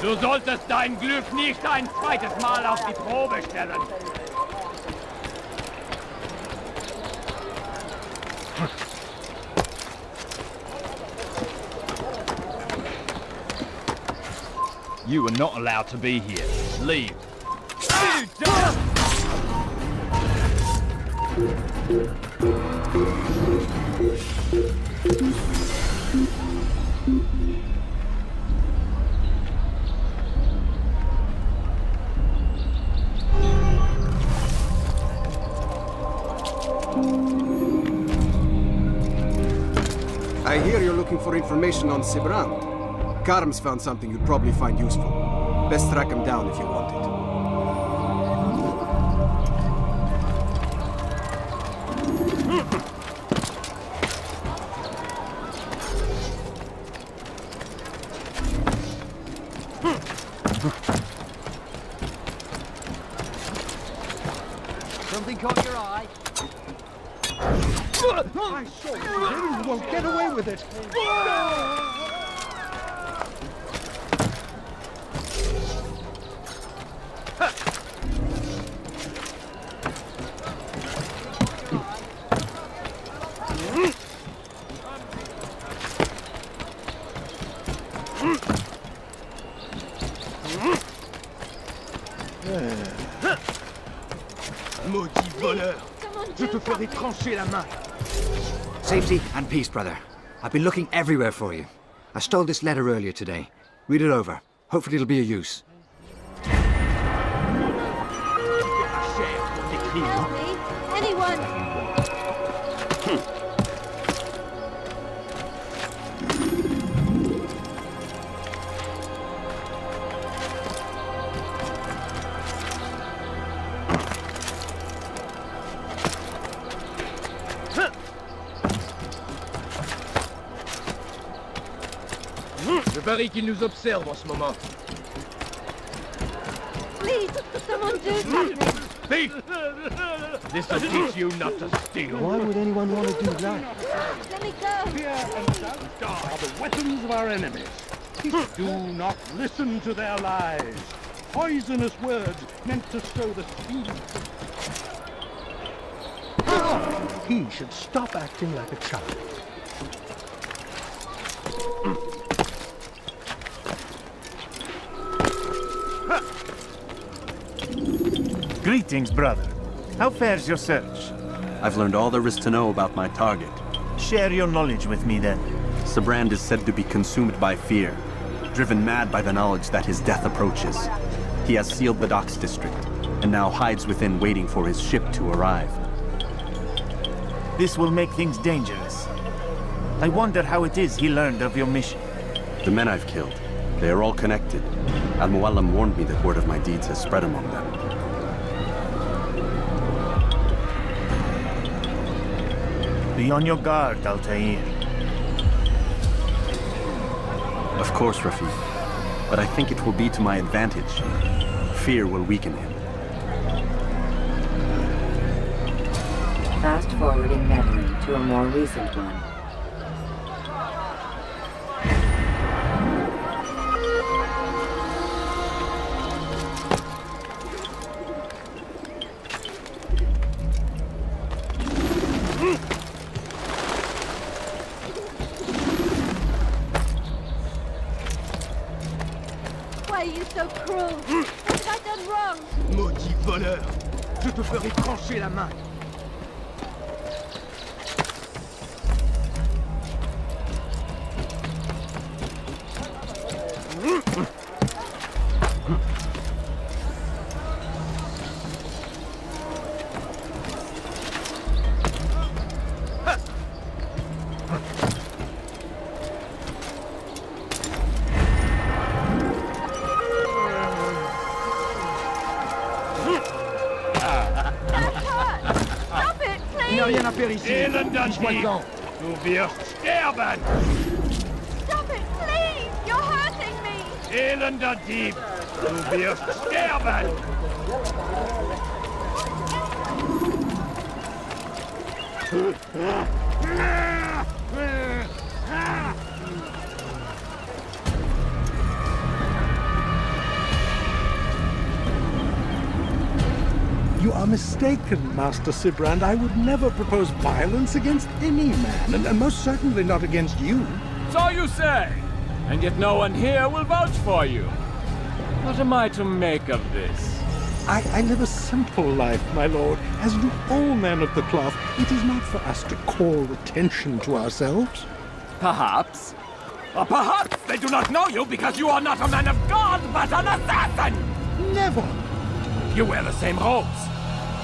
Du solltest dein Glück nicht ein zweites Mal auf die Probe stellen. You are not allowed to be here. Leave. I hear you're looking for information on Sabran. Karm's found something you'd probably find useful. Best track him down if you want it. Something caught your eye? I saw you. You won't get away with it. Maudit voleur! Je te ferai trancher la main! Safety and peace, brother. I've been looking everywhere for you. I stole this letter earlier today. Read it over. Hopefully it'll be of use. parie qu'il nous observe en ce moment. Please, someone do something. Thief! This'll teach you not to steal. Why would anyone want to do that? Let me go. Fear and doubt are the weapons of our enemies. Do not listen to their lies. Poisonous words meant to sow the seed. He should stop acting like a child. Greetings, brother. How fares your search? I've learned all there is to know about my target. Share your knowledge with me, then. Sibrand is said to be consumed by fear, driven mad by the knowledge that his death approaches. He has sealed the docks district, and now hides within waiting for his ship to arrive. This will make things dangerous. I wonder how it is he learned of your mission. The men I've killed, they are all connected. Al-Mualim warned me that word of my deeds has spread among them. Be on your guard, Altair. Of course, Rafiq. But I think it will be to my advantage. Fear will weaken him. Fast-forwarding memory to a more recent one. Why are you so cruel? What have I done wrong? Maudit voleur! Je te ferai trancher la main! Stop it, please! Il n'y a rien à faire ici! Elender Fiche-moi Dieb, dedans! du wirst sterben! Stop it, please! You're hurting me! Elender Dieb, du wirst sterben! You are mistaken, Master Sibrand. I would never propose violence against any man, and most certainly not against you. So you say, and yet no one here will vouch for you. What am I to make of this? I live a simple life, my lord. As do all men of the cloth, it is not for us to call attention to ourselves. Perhaps. Or perhaps they do not know you because you are not a man of God, but an assassin! Never! You wear the same robes.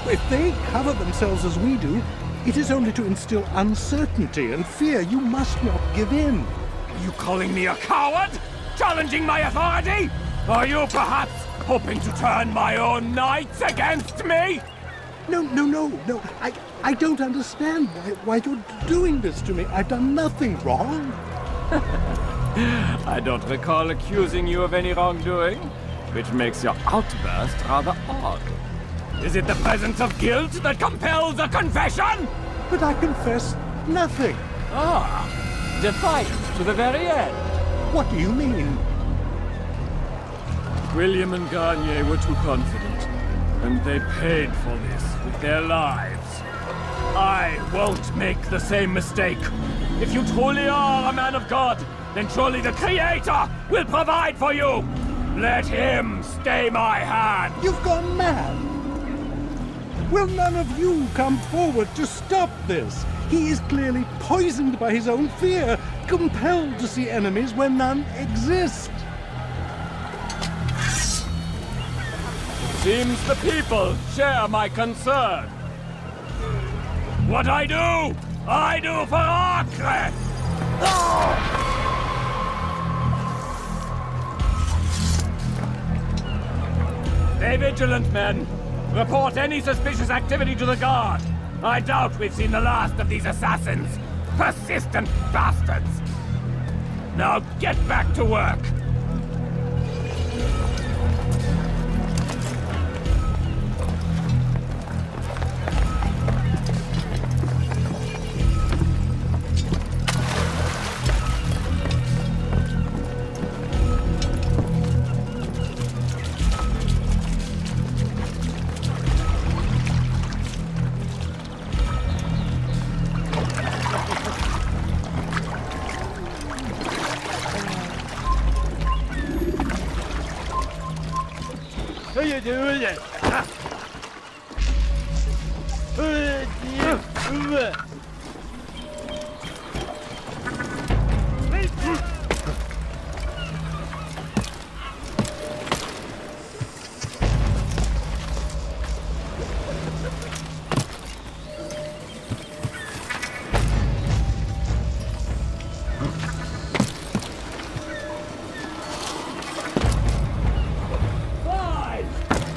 If they cover themselves as we do, it is only to instill uncertainty and fear. You must not give in. Are you calling me a coward? Challenging my authority? Are you perhaps hoping to turn my own knights against me? No. I don't understand why you're doing this to me. I've done nothing wrong. I don't recall accusing you of any wrongdoing, which makes your outburst rather odd. Is it the presence of guilt that compels a confession? But I confess nothing. Ah, defiant to the very end. What do you mean? William and Garnier were too confident, and they paid for this with their lives. I won't make the same mistake. If you truly are a man of God, then surely the Creator will provide for you. Let him stay my hand. You've gone mad. Will none of you come forward to stop this? He is clearly poisoned by his own fear, compelled to see enemies where none exist. Seems the people share my concern. What I do for Acre! Stay vigilant, men. Report any suspicious activity to the guard. I doubt we've seen the last of these assassins. Persistent bastards. Now get back to work! What are you doing?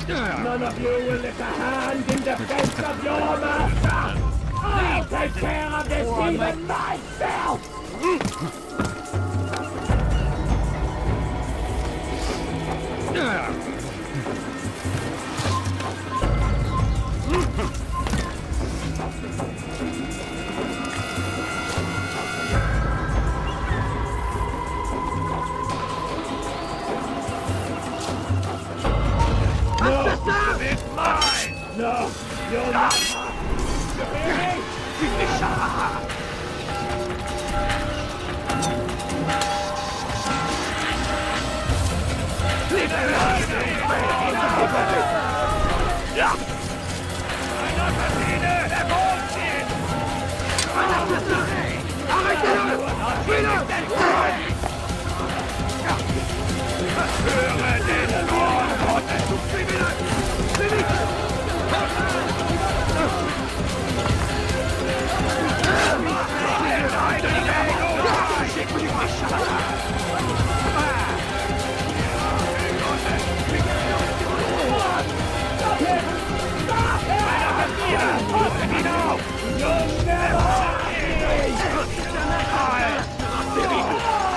None of you will lift a hand in defense of your master! I'll take care of this even myself! It's mine! No, you're not mine! You hear me? Leave it behind!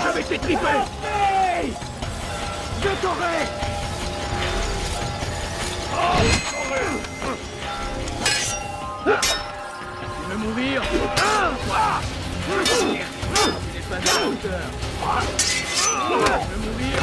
Je vais t'étriper! Je t'aurai! Tu veux mourir? Tu n'es pas à la hauteur. Tu veux mourir?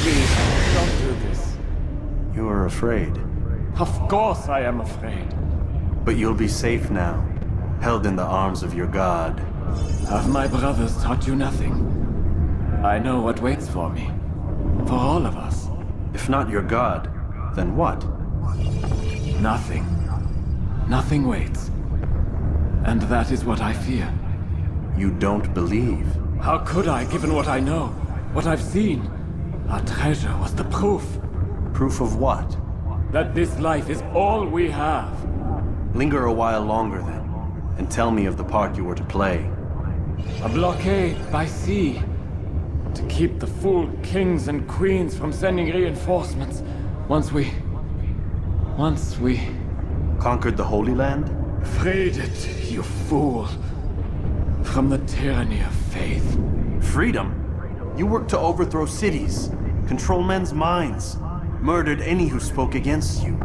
Please, don't do this. You are afraid. Of course I am afraid. But you'll be safe now, held in the arms of your god. Have my brothers taught you nothing? I know what waits for me. For all of us. If not your god, then what? Nothing. Nothing waits. And that is what I fear. You don't believe. How could I, given what I know? What I've seen? Our treasure was the proof. Proof of what? That this life is all we have. Linger a while longer then, and tell me of the part you were to play. A blockade by sea. To keep the fool kings and queens from sending reinforcements. Once we... Conquered the Holy Land? Freed it, you fool. From the tyranny of faith. Freedom? You worked to overthrow cities, control men's minds, murdered any who spoke against you.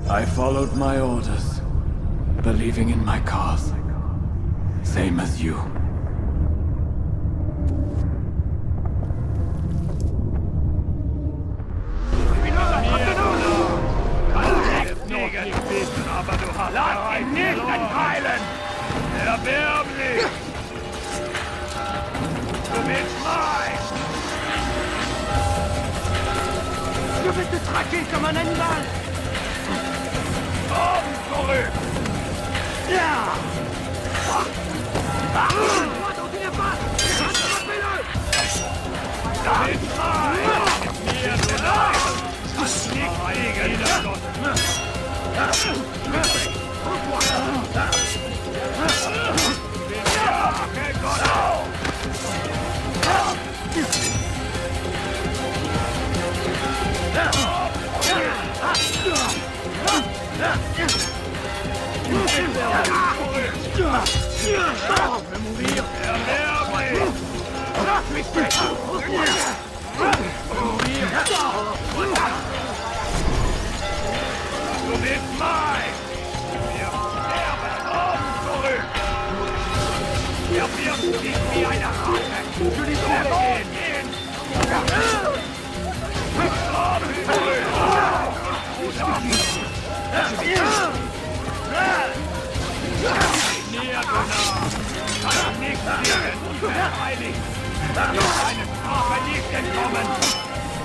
I followed my orders, believing in my cause. Same as you. Lass ihn nicht entheilen! Erbärmlich! Du bist mein! Je vais te traquer comme un animal! Komm zurück! Du bist mein! Wir sterben zurück! Wir wirken dich wie eine Ratte! Für die Sonne gehen! Näher genau! Kann nichts gegen und verteidigen! Dann wird eine Strafe nicht entkommen!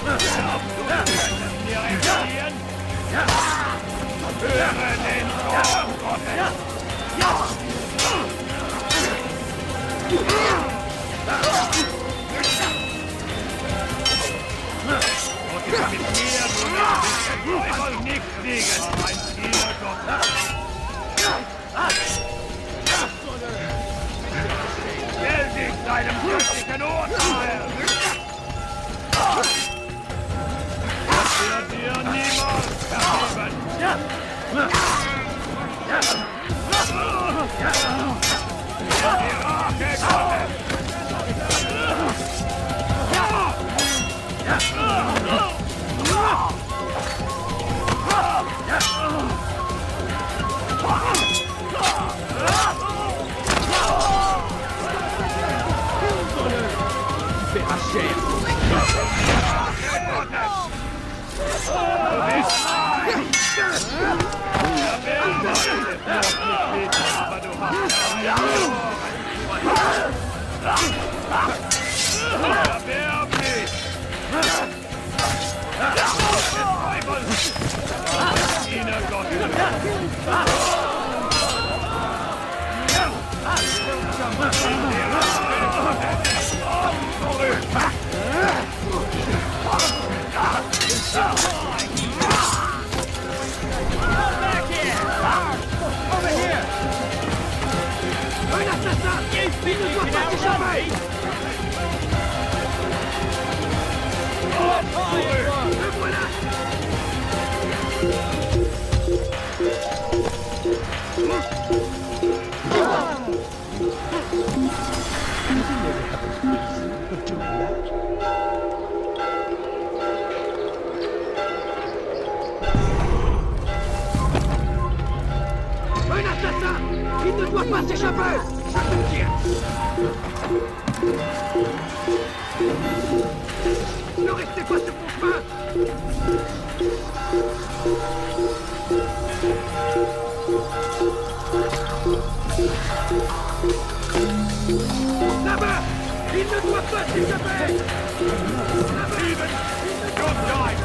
Glaubst du, wir können dir entgehen? Höre den Zorn Gottes! Und mit mir, du Teufel, nichts gegen mein Tiergott! Stell dich deinem göttlichen Urteil! Das wird dir niemals vergeben! Die Rache Gottes! Un assassin! Il ne doit pas s'échapper! Je te tiens! Ne restez pas sur mon chemin! Là-bas! Il ne doit pas s'échapper! Là-bas! Don't die!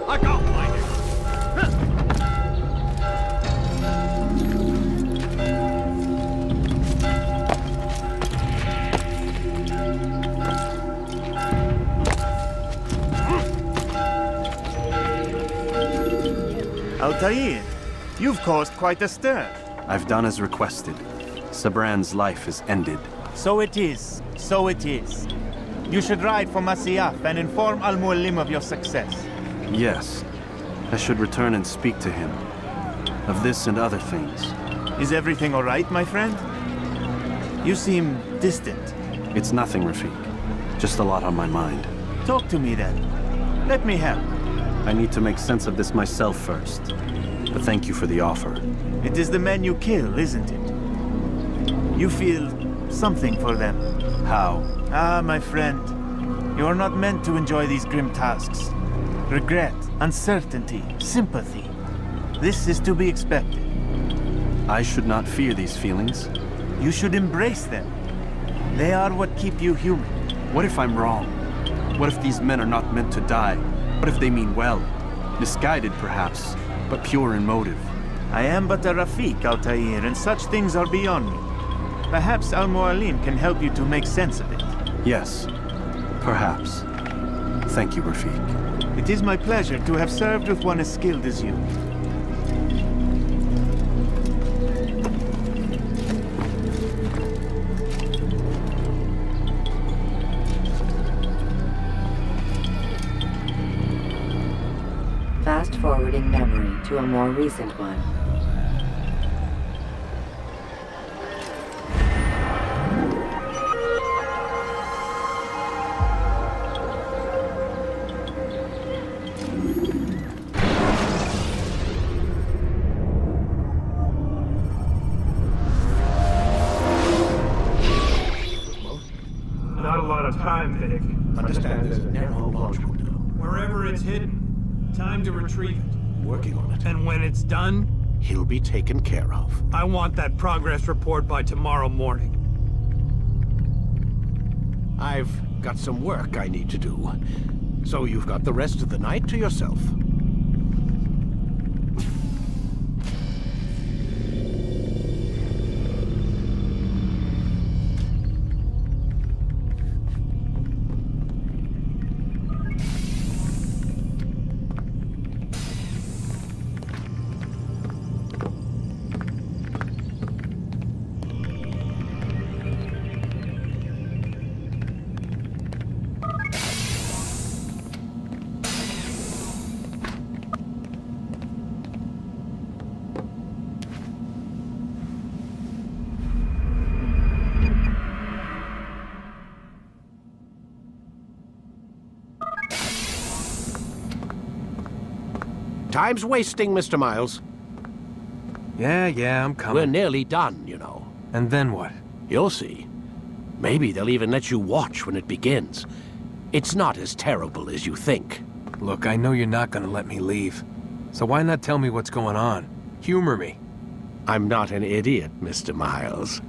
I can't find it! Altair, you've caused quite a stir. I've done as requested. Sabran's life is ended. So it is. So it is. You should ride for Masyaf and inform Al-Mualim of your success. Yes. I should return and speak to him. Of this and other things. Is everything all right, my friend? You seem distant. It's nothing, Rafiq. Just a lot on my mind. Talk to me then. Let me help. I need to make sense of this myself first. But thank you for the offer. It is the men you kill, isn't it? You feel something for them. How? Ah, my friend. You are not meant to enjoy these grim tasks. Regret, uncertainty, sympathy. This is to be expected. I should not fear these feelings. You should embrace them. They are what keep you human. What if I'm wrong? What if these men are not meant to die? What if they mean well? Misguided, perhaps, but pure in motive. I am but a Rafik, Altair, and such things are beyond me. Perhaps Al-Mualim can help you to make sense of it. Yes, perhaps. Thank you, Rafik. It is my pleasure to have served with one as skilled as you. Fast-forwarding memory to a more recent one. Not a lot of time, Vidic. Understand there's a narrow launch window. Wherever it's hidden, time to retrieve it. Working on it. And when it's done, He'll be taken care of. I want that progress report by tomorrow morning. I've got some work I need to do. So you've got the rest of the night to yourself. Time's wasting, Mr. Miles. Yeah, I'm coming. We're nearly done, you know. And then what? You'll see. Maybe they'll even let you watch when it begins. It's not as terrible as you think. Look, I know you're not gonna let me leave. So why not tell me what's going on? Humor me. I'm not an idiot, Mr. Miles.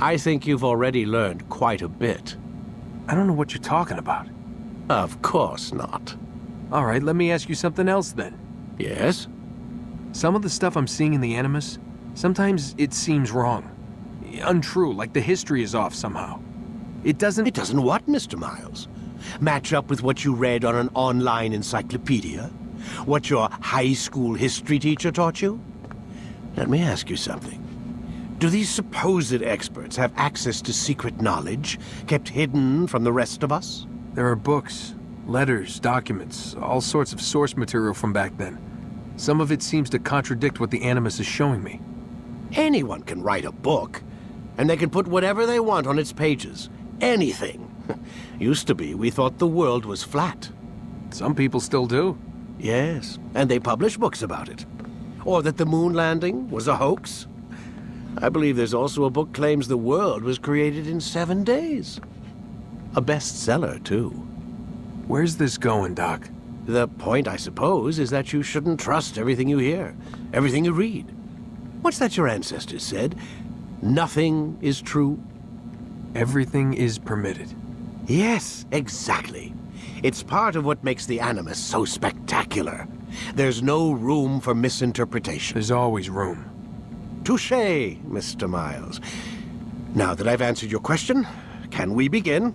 I think you've already learned quite a bit. I don't know what you're talking about. Of course not. All right, let me ask you something else then. Yes? Some of the stuff I'm seeing in the Animus, sometimes it seems wrong. Untrue, like the history is off somehow. It doesn't... It doesn't what, Mr. Miles? Match up with what you read on an online encyclopedia? What your high school history teacher taught you? Let me ask you something. Do these supposed experts have access to secret knowledge kept hidden from the rest of us? There are books, letters, documents, all sorts of source material from back then. Some of it seems to contradict what the Animus is showing me. Anyone can write a book, and they can put whatever they want on its pages. Anything. Used to be, we thought the world was flat. Some people still do. Yes, and they publish books about it. Or that the moon landing was a hoax. I believe there's also a book claims the world was created in 7 days. A bestseller, too. Where's this going, Doc? The point, I suppose, is that you shouldn't trust everything you hear, everything you read. What's that your ancestors said? Nothing is true? Everything is permitted. Yes, exactly. It's part of what makes the Animus so spectacular. There's no room for misinterpretation. There's always room. Touché, Mr. Miles. Now that I've answered your question, can we begin?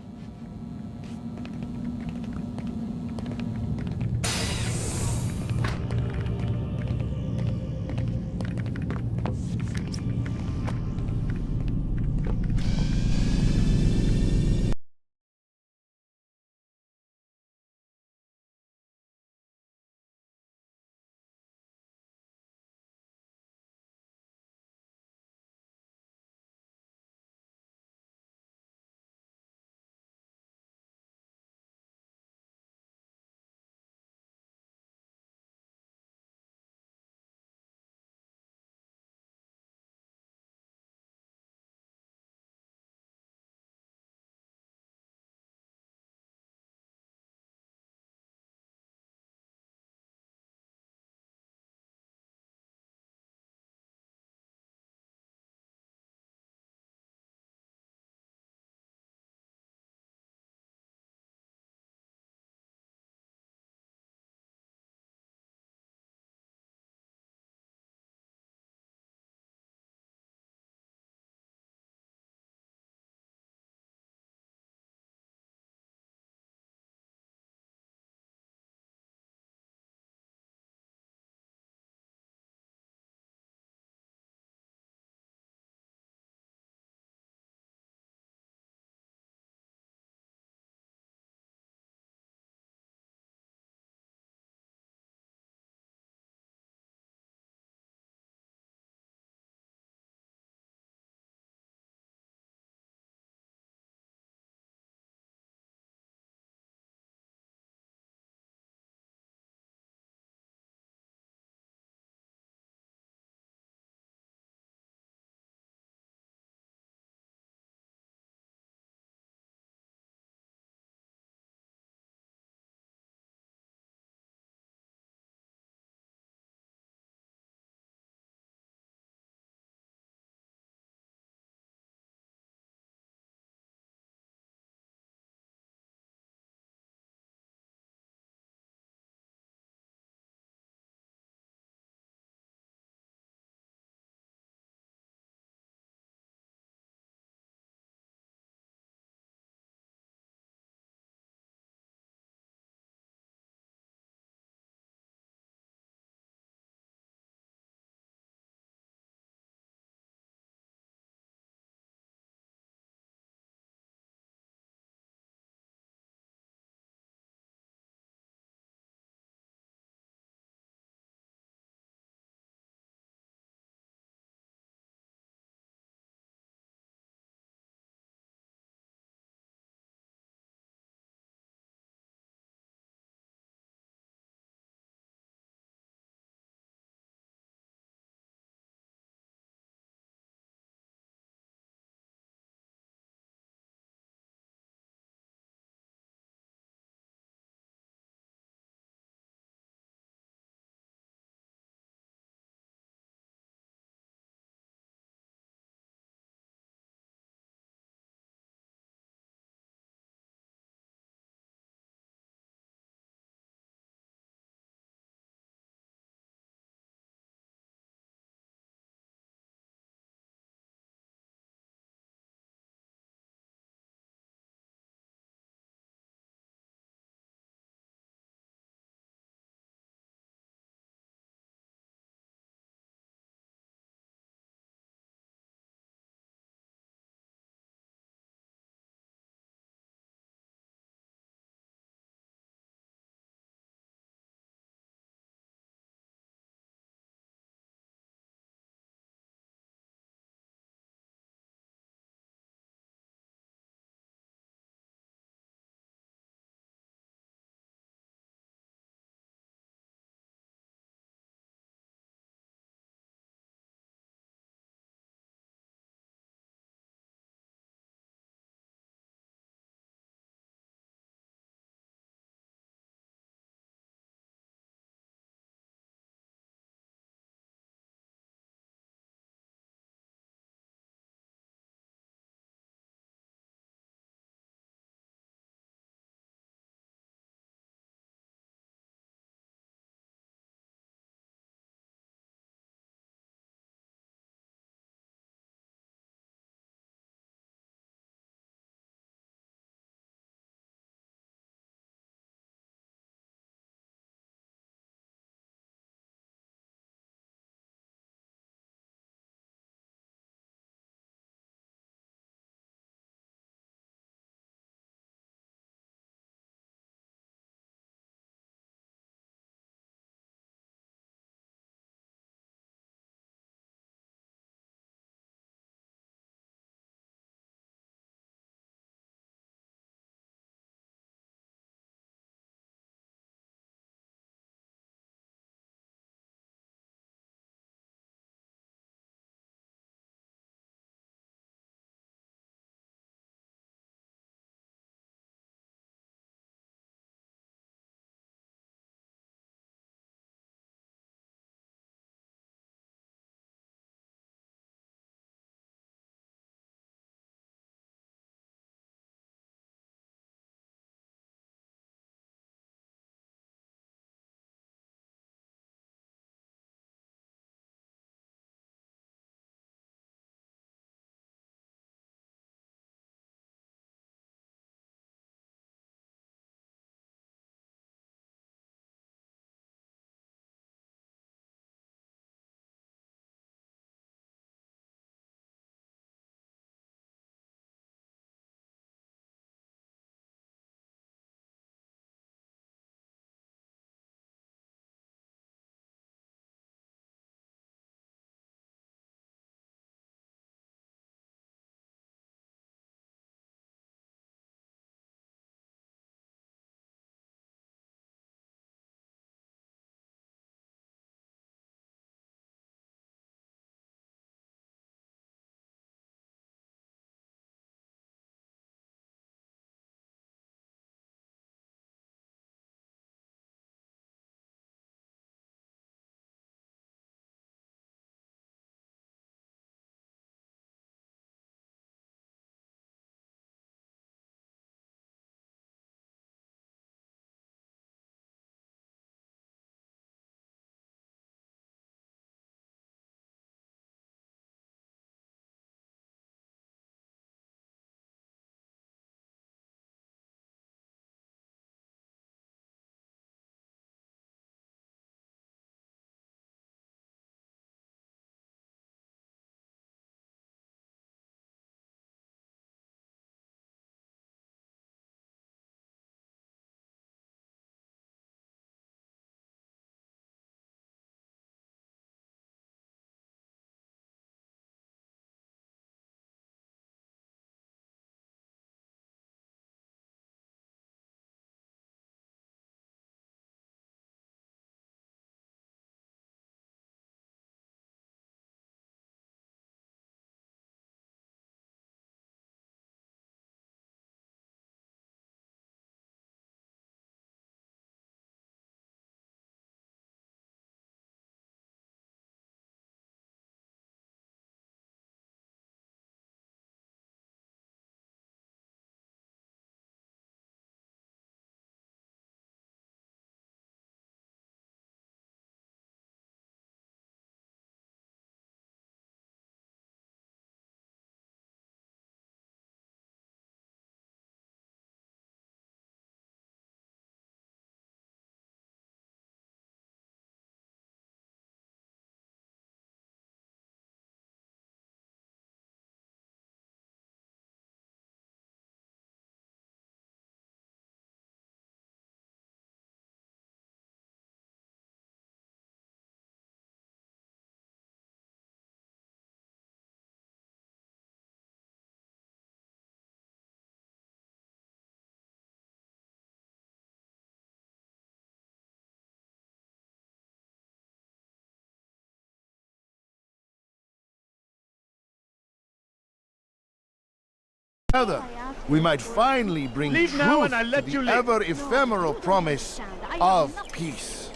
Together, we might finally bring Leave truth now and I'll to let the you live. ever-ephemeral promise of peace.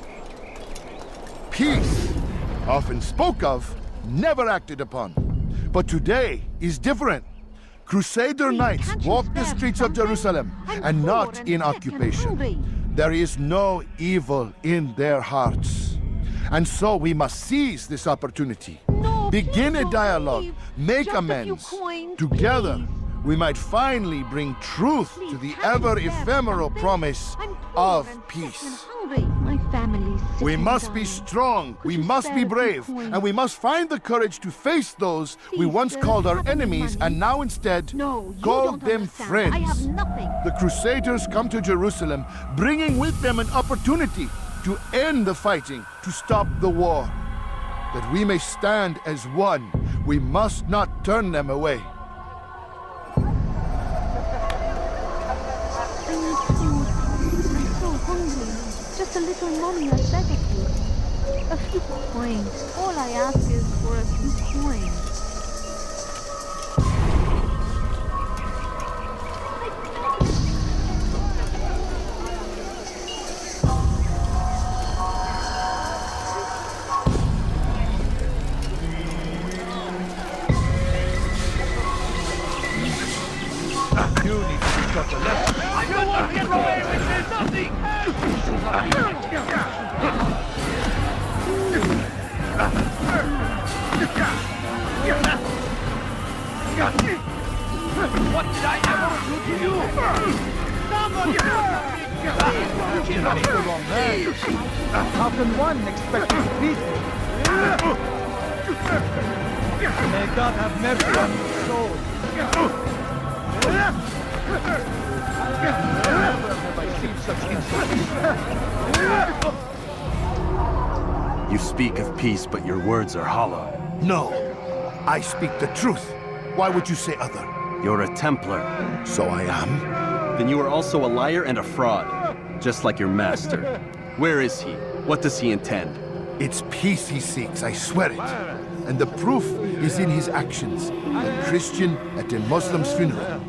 Peace, often spoke of, never acted upon. But today is different. Crusader knights walk the streets of Jerusalem and not in occupation. There is no evil in their hearts. And so we must seize this opportunity. Begin a dialogue, make amends. Together, we might finally bring truth to the ever-ephemeral promise of peace. My family's sick We and must be dying. strong, we must be brave, and we must find the courage to face those we once called our enemies and now instead call them friends. I have nothing. The Crusaders come to Jerusalem, bringing with them an opportunity to end the fighting, to stop the war. That we may stand as one, we must not turn them away. I need food. I'm so hungry. Just a little money, I beg of you. A few coins. All I ask is for a few coins. You need to be taught a lesson. You won't get away with this, nothing! What did I ever do to you? Somebody! That's the wrong man. How can one expect to beat me? May God have mercy on your soul. Never have I seen such insolence. You speak of peace, but your words are hollow. No, I speak the truth. Why would you say other? You're a Templar. So I am. Then you are also a liar and a fraud, just like your master. Where is he? What does he intend? It's peace he seeks, I swear it. And the proof is in his actions. A Christian at a Muslim's funeral.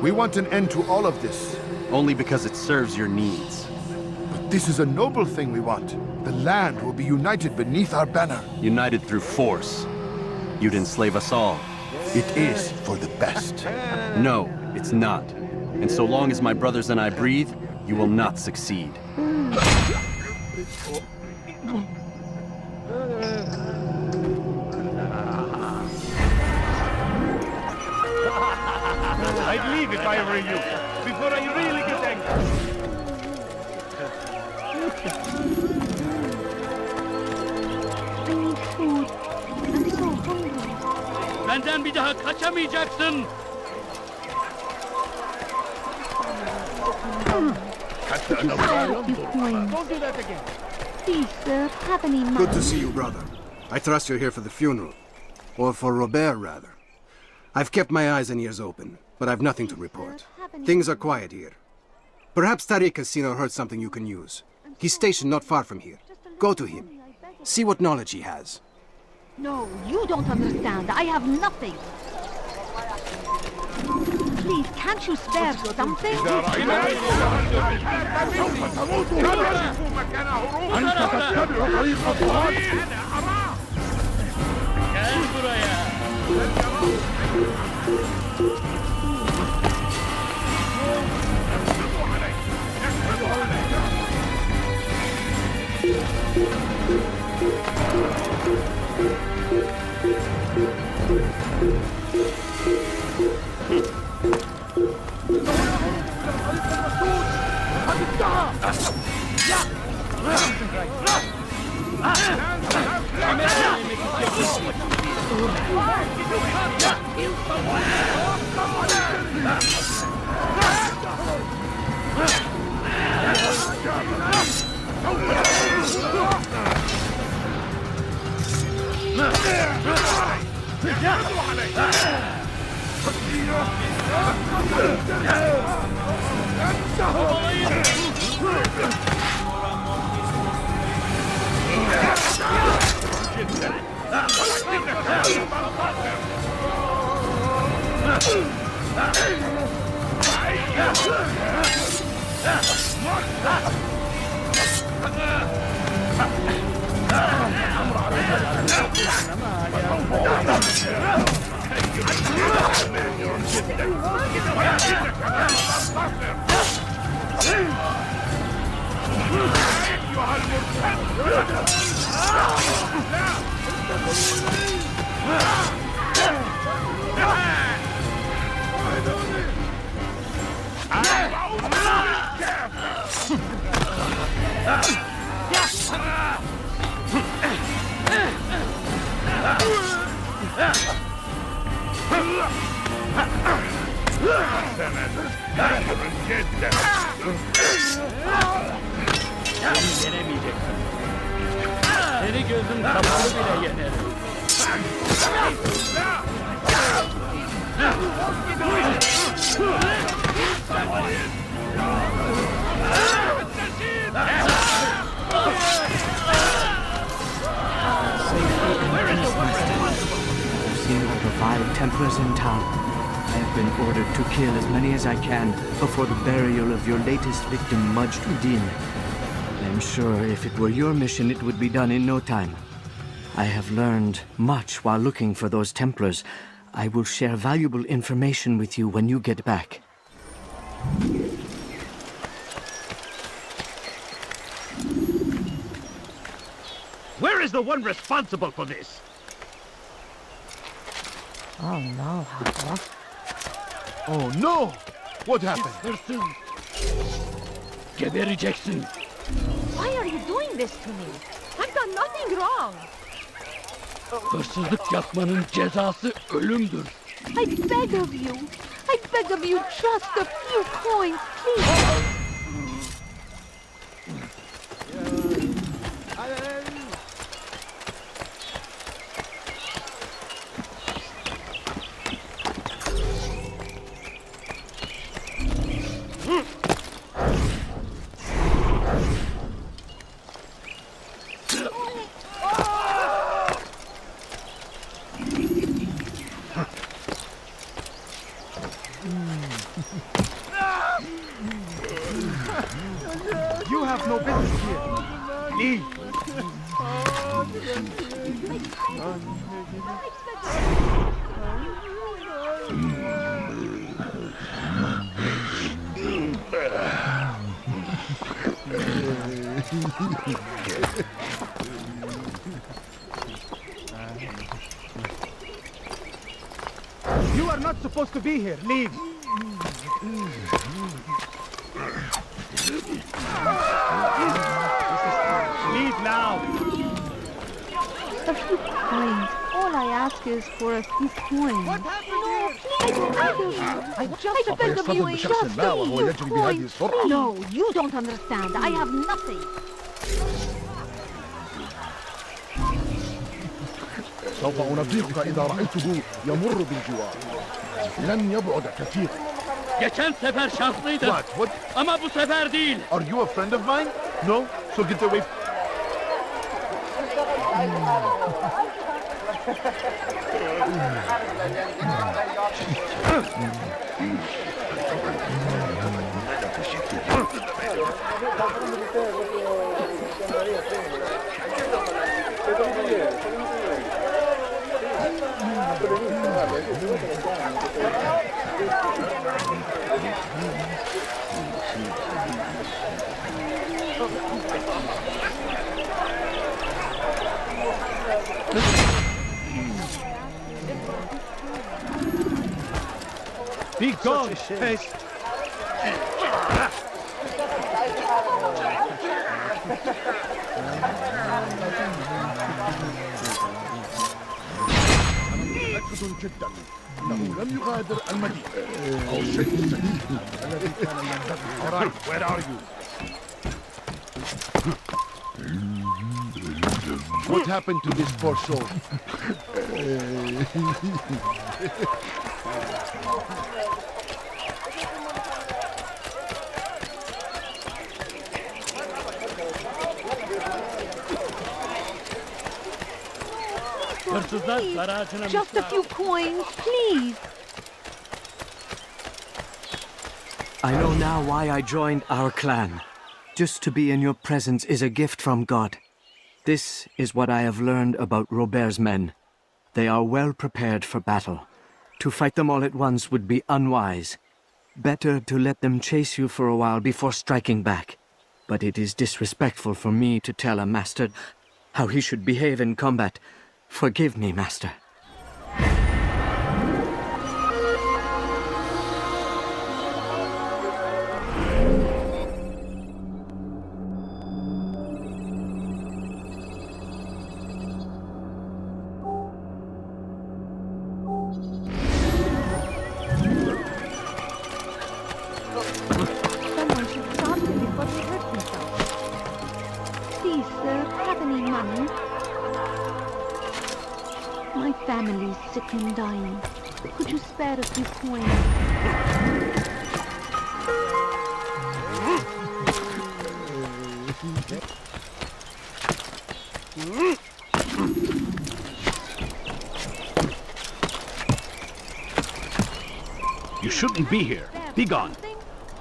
We want an end to all of this. Only because it serves your needs. But this is a noble thing we want. The land will be united beneath our banner. United through force. You'd enslave us all. It is for the best. No, it's not. And so long as my brothers and I breathe, you will not succeed. I'd leave if I were you, before I really get angry. I need food. I'm so hungry. Benden bir daha kaçamayacaksın. A few coins. Don't do that again. Please, sir, have any money? Good to see you, brother. I trust you're here for the funeral. Or for Robert, rather. I've kept my eyes and ears open, but I've nothing to report. Things are quiet here. Perhaps Tariq has seen or heard something you can use. He's stationed not far from here. Go to him. See what knowledge he has. No, you don't understand. I have nothing. Please, can't you spare something? Gel buraya. Yenemeyeceksin. Seni gözüm kapalı bile yenerim. I've seen over 5 Templars in town. I have been ordered to kill as many as I can before the burial of your latest victim, Majd Uddin. I'm sure if it were your mission, it would be done in no time. I have learned much while looking for those Templars. I will share valuable information with you when you get back. Where is the one responsible for this? Oh no, Hopper. Oh no! What happened? Gebereceksin. Why are you doing this to me? I've done nothing wrong. Hırsızlık yapmanın cezası ölümdür. I beg of you. I beg of you, just a few coins, please. You have no business here. Leave. You are not supposed to be here. Leave. Leave now. A few coins. All I ask is for a few coins. What happened here? I beg of you, just a few coins. No, you don't understand. I have nothing. سوف أنبهك إذا رأيته يمر بالجوار. لن يبعد كثيرا. Geçen sefer şanslıydım. What? Ama bu sefer değil. Are you a friend of mine? No? So get away. Be gone, face. متأكد جدا أنه لم يغادر المدينة أو شيء سيء الذي كان ينبغي. All right, where are you? What happened to this poor soul? Please, just a few coins, please. I know now why I joined our clan. Just to be in your presence is a gift from God. This is what I have learned about Robert's men. They are well prepared for battle. To fight them all at once would be unwise. Better to let them chase you for a while before striking back. But it is disrespectful for me to tell a master how he should behave in combat. Forgive me, master. Someone should stop him before he hurts himself. Please, sir, have any money? My family's sick and dying. Could you spare a few coins? You shouldn't be here. Be gone.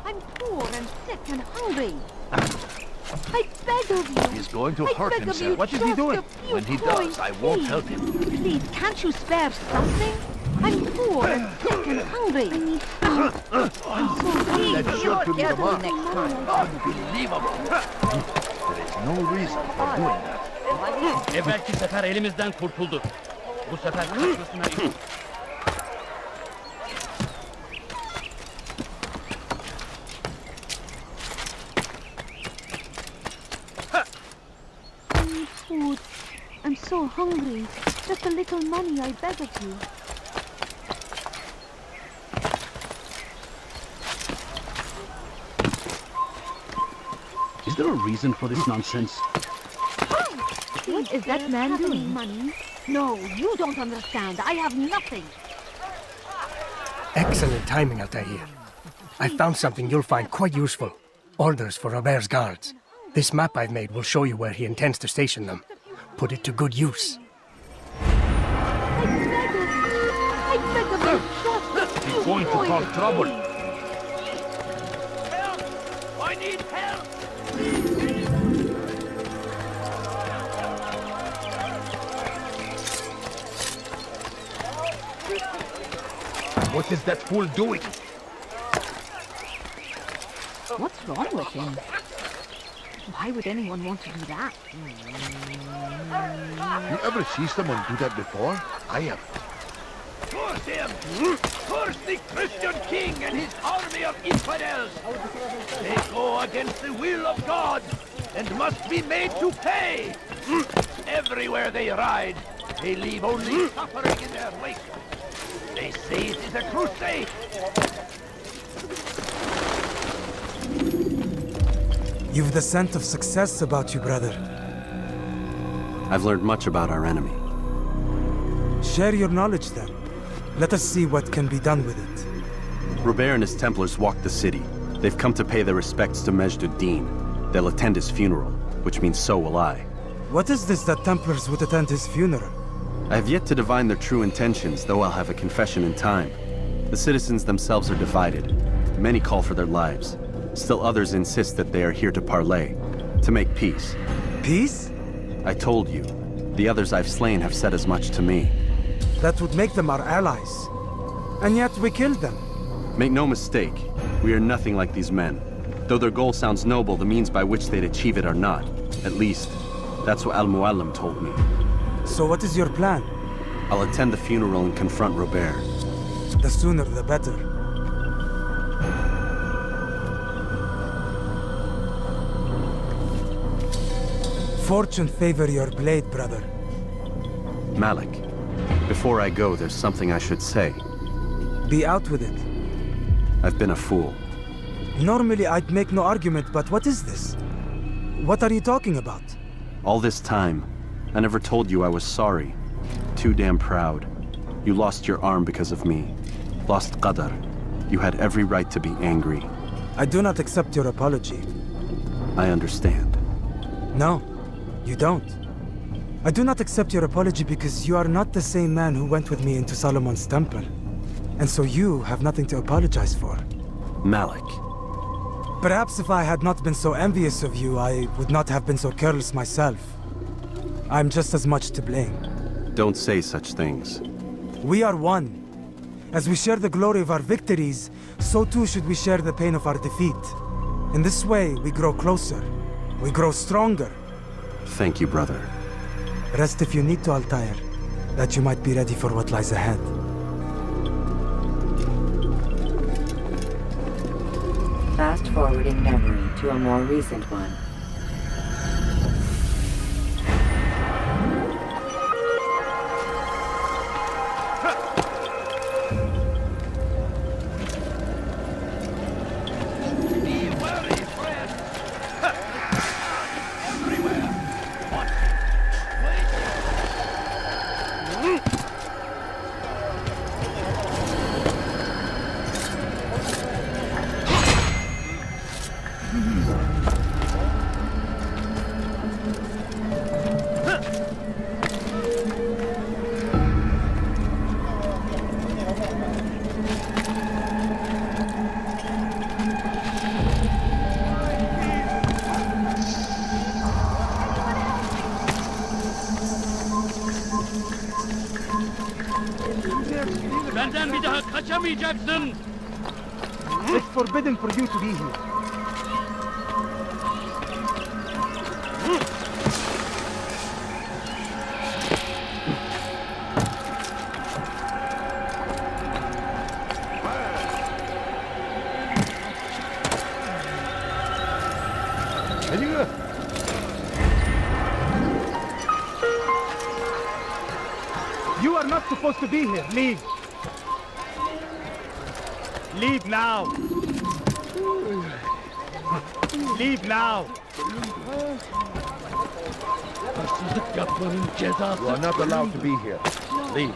I'm poor and sick and hungry. I beg of you. He's going to I hurt beg of himself. you, What is he just doing? a few When he coins, does, I won't please. help him. Please, can't you spare something? I'm poor and sick and hungry. I need food. I'm so hungry. That's sure to be the mark. Unbelievable. There is no reason for doing that. Evvelki sefer elimizden kurtuldu. Bu sefer kaçmasına izin. I need food. I'm so hungry. Just a little money, I beg of you. Is there a reason for this nonsense? What is that man doing? Money? No, you don't understand. I have nothing. Excellent timing, Altair. I found something you'll find quite useful. Orders for Robert's guards. This map I've made will show you where he intends to station them. Put it to good use. I beg of you, just a few He's going to coins, cause trouble. Help! I need help! What is that fool doing? What's wrong with him? Why would anyone want to do that? You ever see someone do that before? I have. Curse him! Curse the Christian king and his army of infidels! They go against the will of God and must be made to pay! Everywhere they ride, they leave only suffering in their wake. They say it is a crusade! You've the scent of success about you, brother. I've learned much about our enemy. Share your knowledge then. Let us see what can be done with it. Robert and his Templars walk the city. They've come to pay their respects to Majd ad-Din. They'll attend his funeral, which means so will I. What is this that Templars would attend his funeral? I have yet to divine their true intentions, though I'll have a confession in time. The citizens themselves are divided. Many call for their lives. Still others insist that they are here to parley, to make peace. Peace? I told you. The others I've slain have said as much to me. That would make them our allies. And yet we killed them. Make no mistake, we are nothing like these men. Though their goal sounds noble, the means by which they'd achieve it are not. At least, that's what Al-Mualim told me. So what is your plan? I'll attend the funeral and confront Robert. The sooner the better. Fortune favor your blade, brother. Malik, before I go, there's something I should say. Be out with it. I've been a fool. Normally I'd make no argument, but what is this? What are you talking about? All this time, I never told you I was sorry. Too damn proud. You lost your arm because of me. Lost Qadar. You had every right to be angry. I do not accept your apology. I understand. No, you don't. I do not accept your apology because you are not the same man who went with me into Solomon's temple. And so you have nothing to apologize for. Malik. Perhaps if I had not been so envious of you, I would not have been so careless myself. I'm just as much to blame. Don't say such things. We are one. As we share the glory of our victories, so too should we share the pain of our defeat. In this way, we grow closer. We grow stronger. Thank you, brother. Rest if you need to, Altair, that you might be ready for what lies ahead. Fast-forwarding memory to a more recent one. Benden bir daha kaçamayacaksın. It's forbidden for you to be here. You are not supposed to be here. Leave. Leave now. Leave now. Hırsızlık yapmanın cezası. You are not allowed to be here. Leave.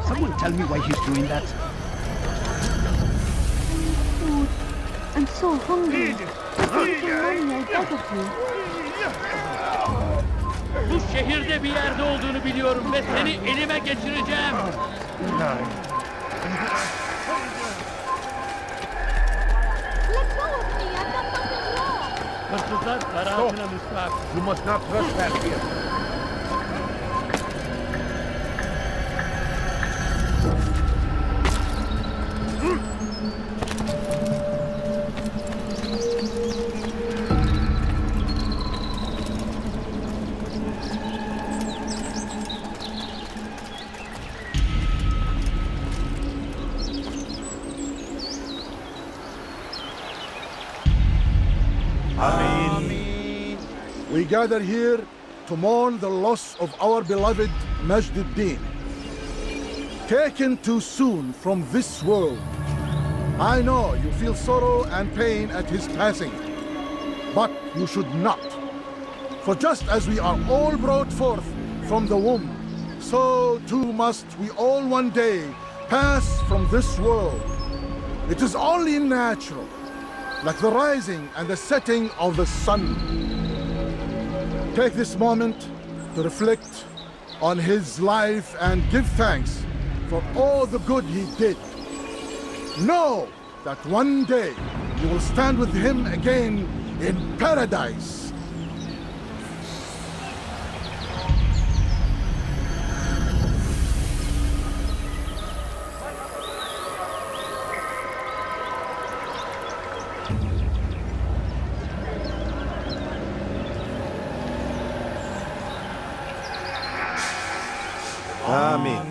Someone tell me why he's doing that. Food. I'm so hungry. Mommy, I beg of you. Bu şehirde bir yerde olduğunu biliyorum ve seni elime geçireceğim. Hırsızlar para altına müstahak. You must not trespass here. We gather here to mourn the loss of our beloved Majd-ud-Din. Taken too soon from this world. I know you feel sorrow and pain at his passing, but you should not. For just as we are all brought forth from the womb, so too must we all one day pass from this world. It is only natural, like the rising and the setting of the sun. Take this moment to reflect on his life and give thanks for all the good he did. Know that one day you will stand with him again in paradise. Amen.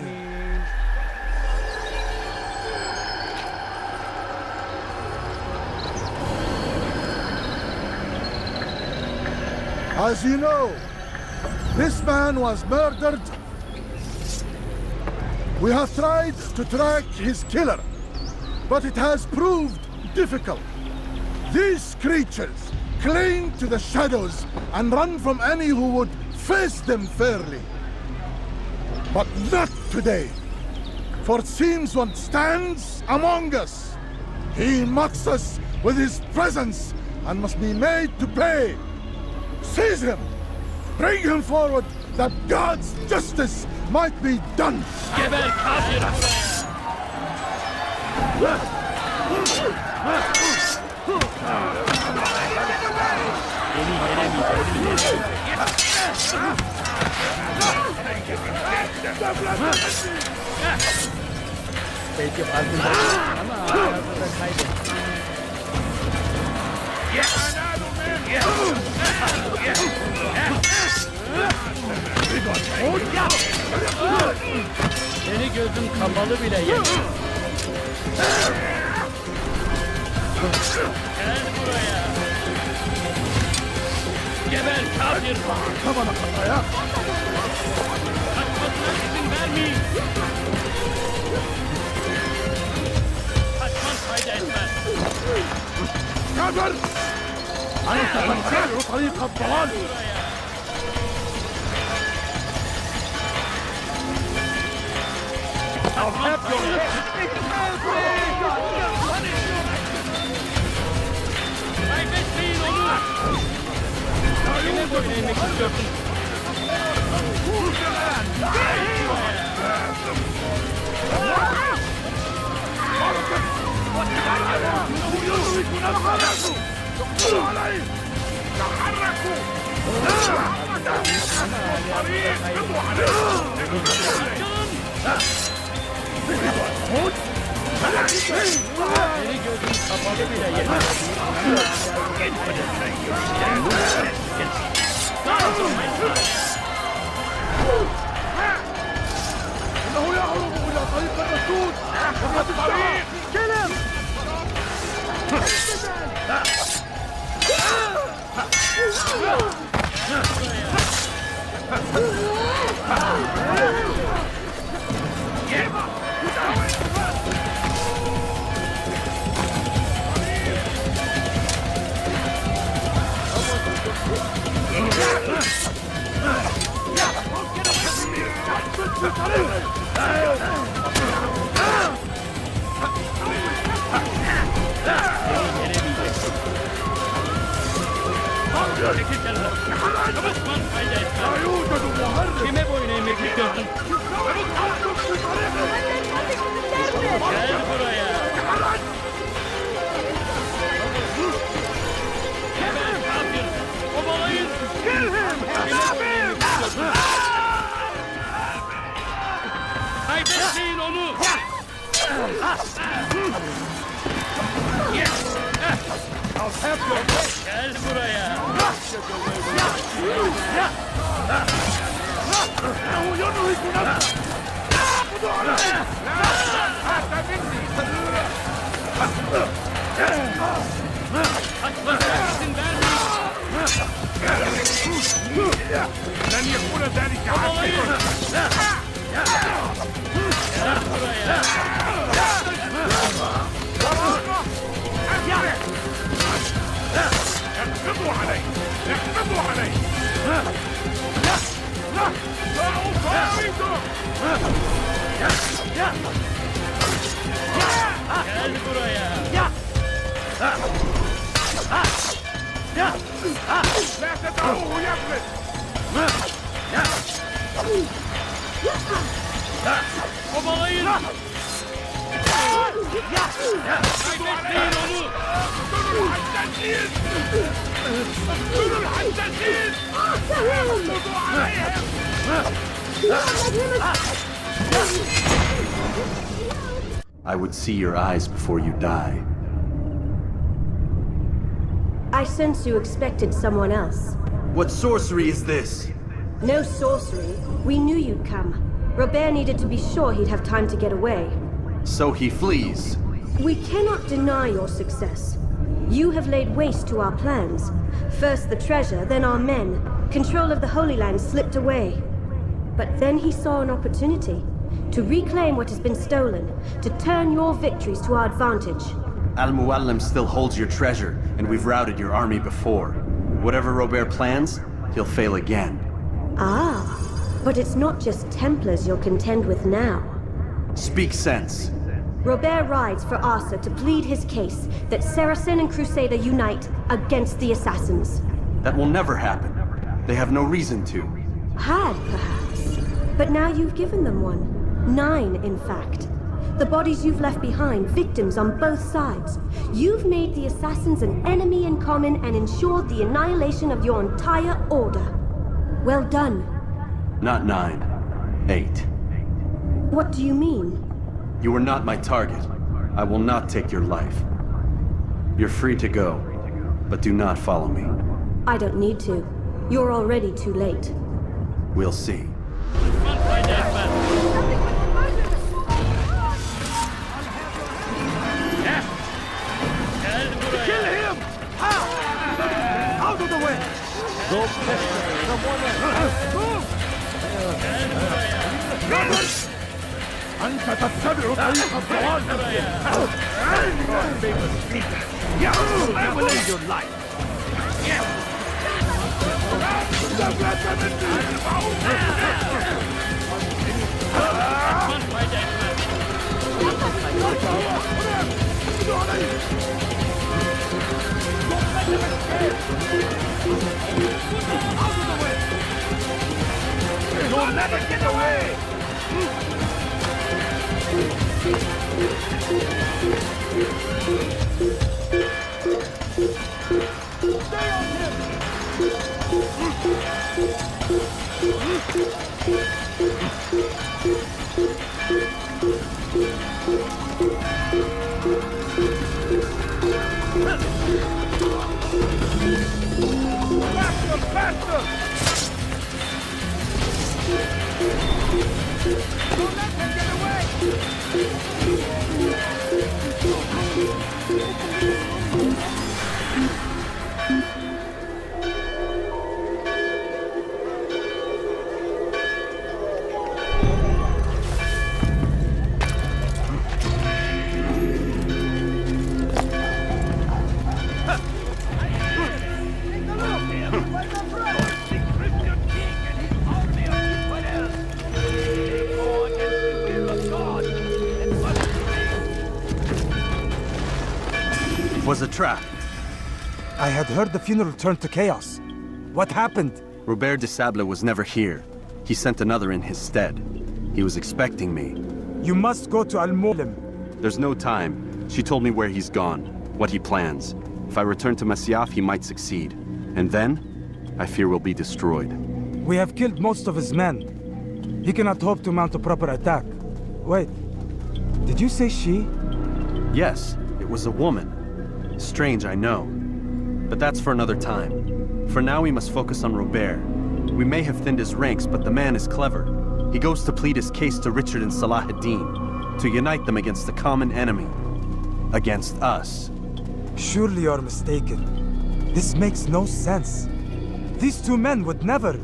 As you know, this man was murdered. We have tried to track his killer, but it has proved difficult. These creatures cling to the shadows and run from any who would face them fairly. But not today, for it seems one stands among us. He mocks us with his presence and must be made to pay. Seize him! Bring him forward that God's justice might be done! Geber kafir! Belki farkındasın ama arada kaybettim. Seni gözüm kapalı bile yedim. Gel buraya. Geber kafir. Kafana kafaya. Kaçmasına izin vermeyin. Kaçman fayda etmez. Kafir! أنت تتبع طريق الضلال. I'll have your kaybetmeyin onu. Kime boyun eğmek istiyorsun? Seni gözüm kapalı bile yeter. إنه يهرب إلى طريق المسدود. كلم! Kime boyun eğmek istiyorsun? Gel buraya. Geber kafir. Obalayın. Kaybetmeyin onu. Gel buraya. Kaçmasına izin vermeyin. لن يكون ذلك عاجلا. Gel buraya. اقبضوا عليه. اقبضوا عليه. لا أصابته. Gel buraya. لا تدعوه يفلت. Obalayın. Kaybetmeyin onu. اقتلوا الحدادين. اقتلوا الحدادين. اقبضوا عليهم. I would see your eyes before you die. I sense you expected someone else. What sorcery is this? No sorcery. We knew you'd come. Robert needed to be sure he'd have time to get away. So he flees. We cannot deny your success. You have laid waste to our plans. First the treasure, then our men. Control of the Holy Land slipped away. But then he saw an opportunity to reclaim what has been stolen, to turn your victories to our advantage. Al-Muallim still holds your treasure, and we've routed your army before. Whatever Robert plans, he'll fail again. Ah, but it's not just Templars you'll contend with now. Speak sense. Robert rides for Asa to plead his case that Saracen and Crusader unite against the Assassins. That will never happen. They have no reason to. Had, perhaps. But now you've given them one. 9, in fact. The bodies you've left behind, victims on both sides. You've made the Assassins an enemy in common and ensured the annihilation of your entire order. Well done. Not 9. 8. What do you mean? You are not my target. I will not take your life. You're free to go, but do not follow me. I don't need to. You're already too late. We'll see. Kill him! Out of the way! Go pester someone else! Move! أنت تتبع طريق الضلال. I will end your life. You'll never get away! Stay on him! Faster, faster! Don't let him get away! It was a trap. I had heard the funeral turned to chaos. What happened? Robert de Sable was never here. He sent another in his stead. He was expecting me. You must go to Al-Mulim. There's no time. She told me where he's gone, what he plans. If I return to Masyaf, he might succeed. And then, I fear we'll be destroyed. We have killed most of his men. He cannot hope to mount a proper attack. Wait, did you say she? Yes, it was a woman. Strange, I know. But that's for another time. For now, we must focus on Robert. We may have thinned his ranks, but the man is clever. He goes to plead his case to Richard and Salah ad-Din, to unite them against the common enemy. Against us. Surely you're mistaken. This makes no sense. These two men would never...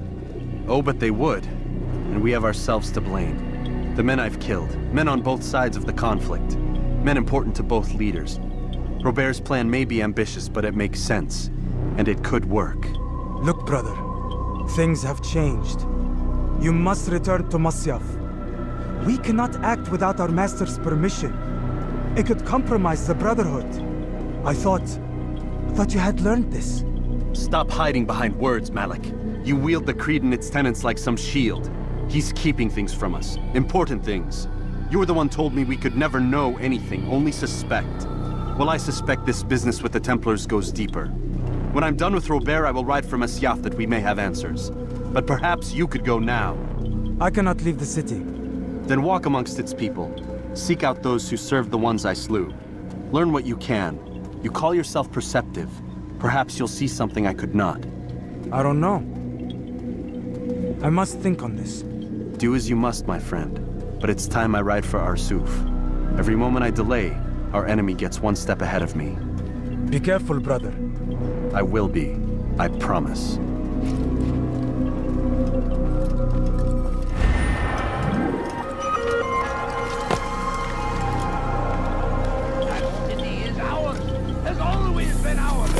Oh, but they would. And we have ourselves to blame. The men I've killed, men on both sides of the conflict, men important to both leaders. Robert's plan may be ambitious, but it makes sense. And it could work. Look, brother. Things have changed. You must return to Masyaf. We cannot act without our master's permission. It could compromise the Brotherhood. I thought you had learned this. Stop hiding behind words, Malik. You wield the creed and its tenets like some shield. He's keeping things from us. Important things. You were the one told me we could never know anything, only suspect. Well, I suspect this business with the Templars goes deeper. When I'm done with Robert, I will ride for Masyaf that we may have answers. But perhaps you could go now. I cannot leave the city. Then walk amongst its people. Seek out those who served the ones I slew. Learn what you can. You call yourself perceptive. Perhaps you'll see something I could not. I don't know. I must think on this. Do as you must, my friend. But it's time I ride for Arsuf. Every moment I delay, our enemy gets one step ahead of me. Be careful, brother. I will be. I promise. That city is ours. Has always been ours.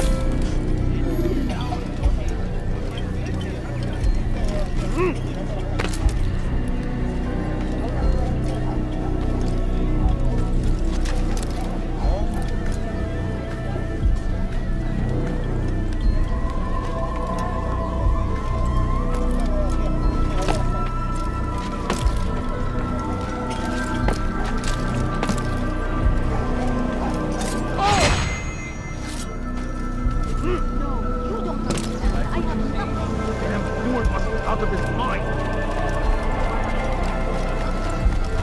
Out of his mind.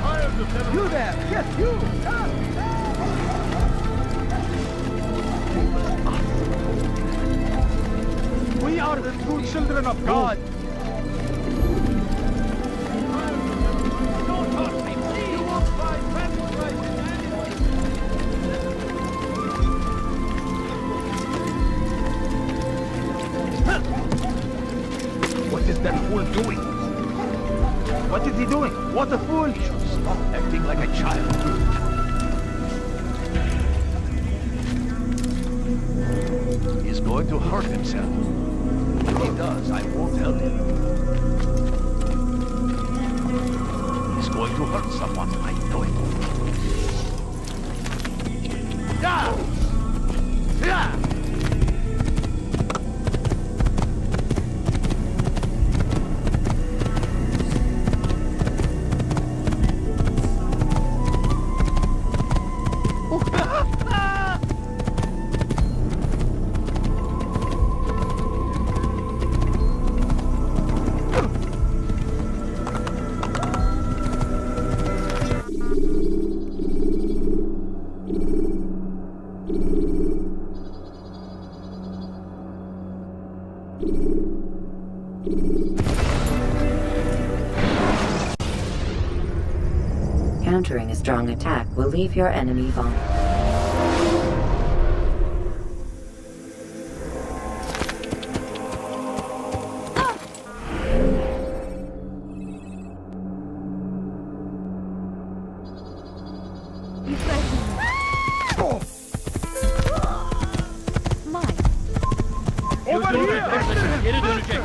I am You there! Yes, you! We are the true children of God. Don't touch me, please! You won't find sacrifices anyway! What is that fool doing? What is he doing? What a fool! He should stop acting like a child. He's going to hurt himself. If he does, I won't help him. He's going to hurt someone. I know it. Yeah! Yeah! Countering a strong attack will leave your enemy vulnerable. Over here! Geri dönecek.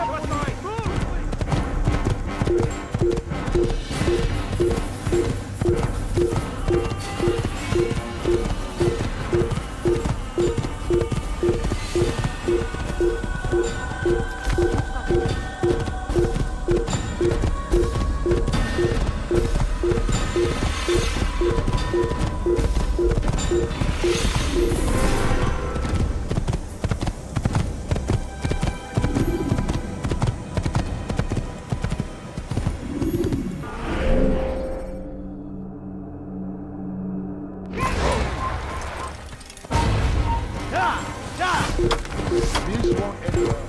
This won't end well.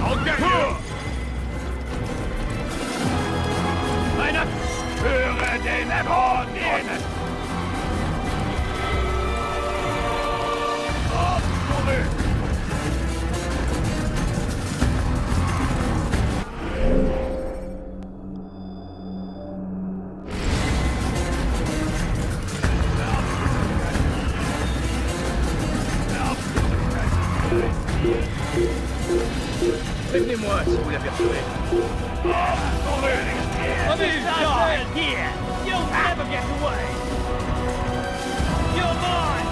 I'll get you! Meine Höre den Dämonen! Zurück! Prévenez-moi si vous l'apercevez. Here! You'll never get away! You're mine!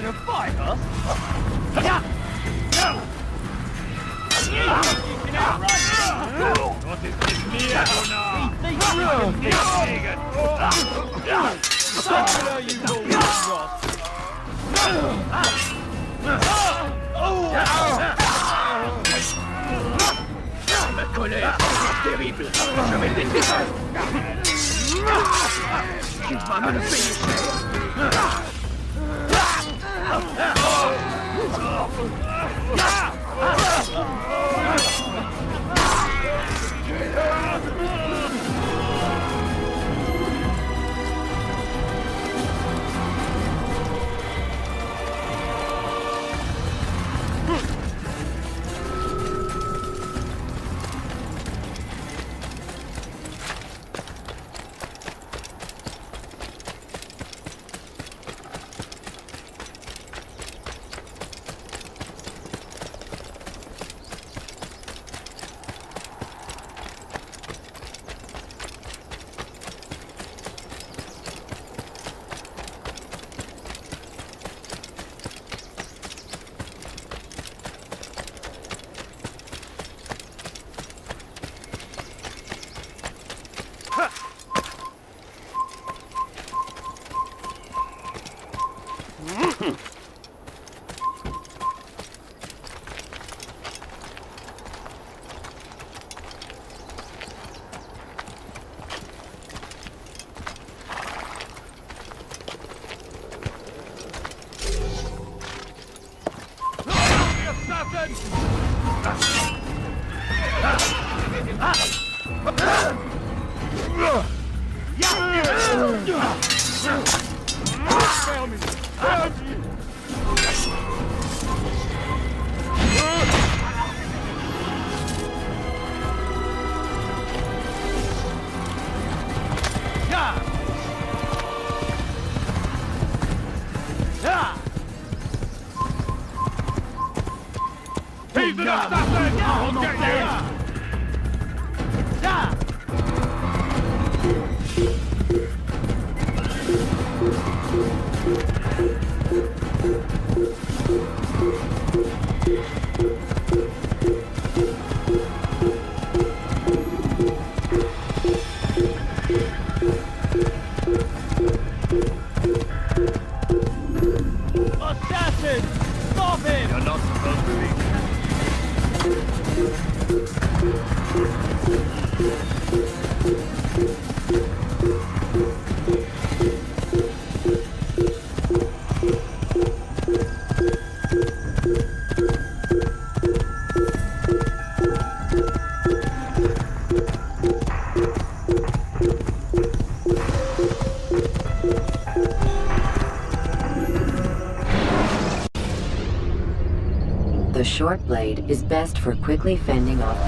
trying to fight us? What is this me connais, terrible. Je vais te laisser. Tu vas me le payer. The short blade is best for quickly fending off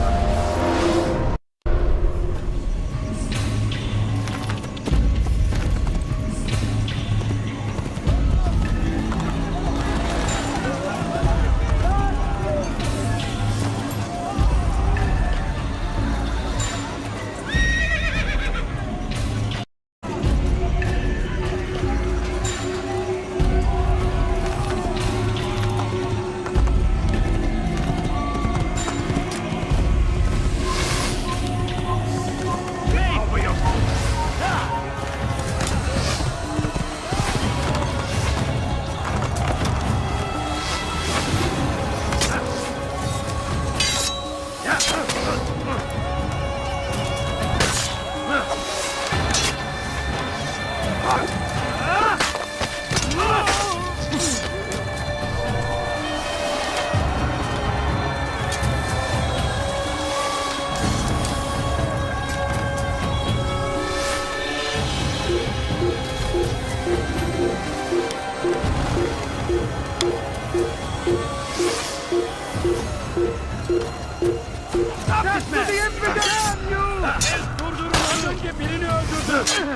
monsters.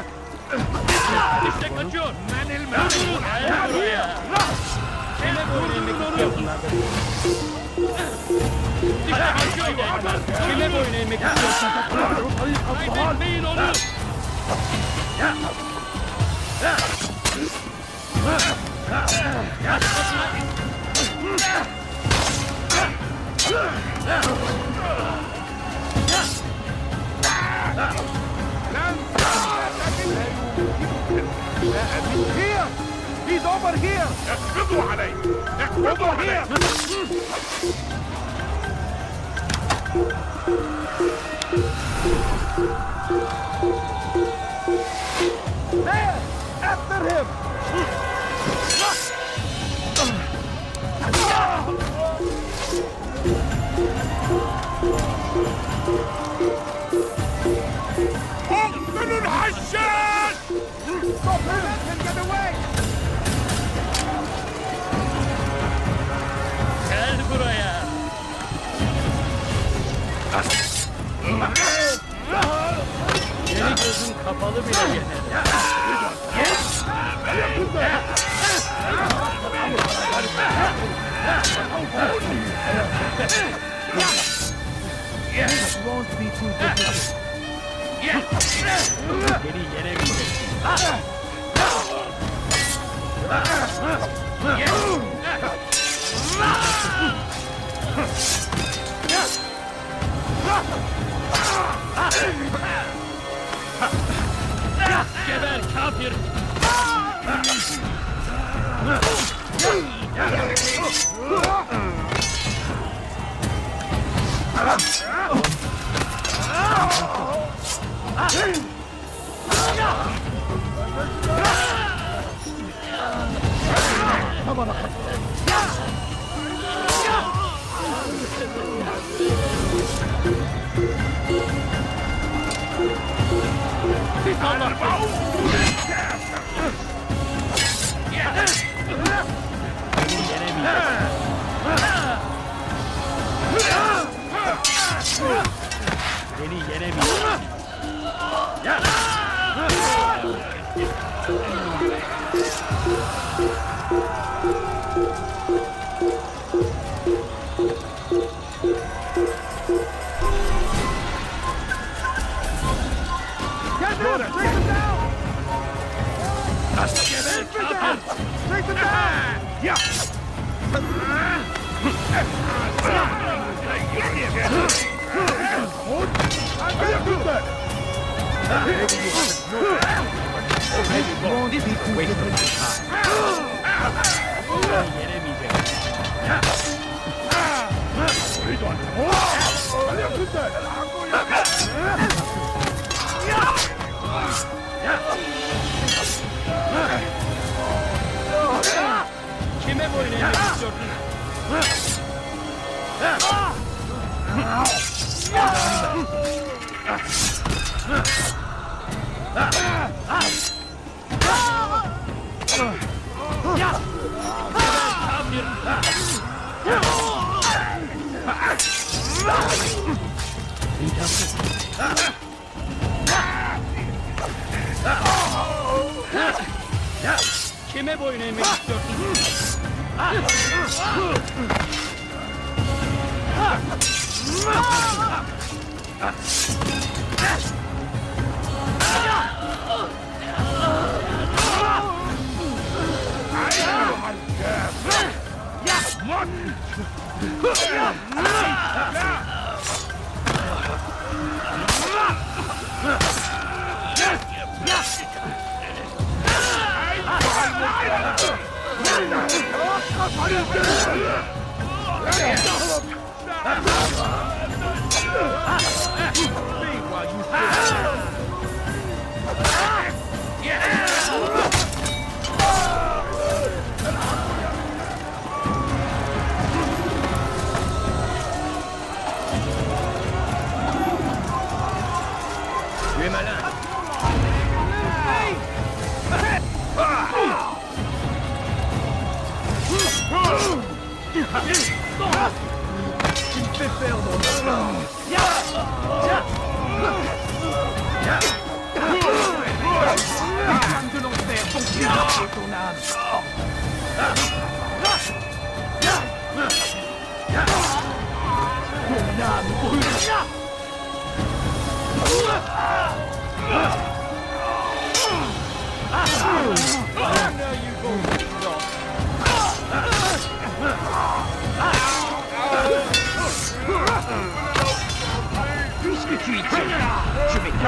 İşte kaçıyor. Durdurun. Gel buraya. Kime boyun eğmek istiyorsun? İşte kaçıyor. Kime boyun eğmek istiyorsun? Kaybetmeyin onu. Here! He's over here! اقبضوا علي! اقبضوا علي! There! After him! اقتلوا الحشاش! Stop him and get away! Gel buraya. Yeni gözün kapalı bile yeter. This won't be too difficult. Beni yenemeyeceksin. Geber kafir! Beni yenemeyeceksin. Get him! Take him down! Geber kafir! Take him down! Yeah! Won't be too difficult. Kime boyun eğmek istiyorsun? Kime boyun eğmek istiyorsun?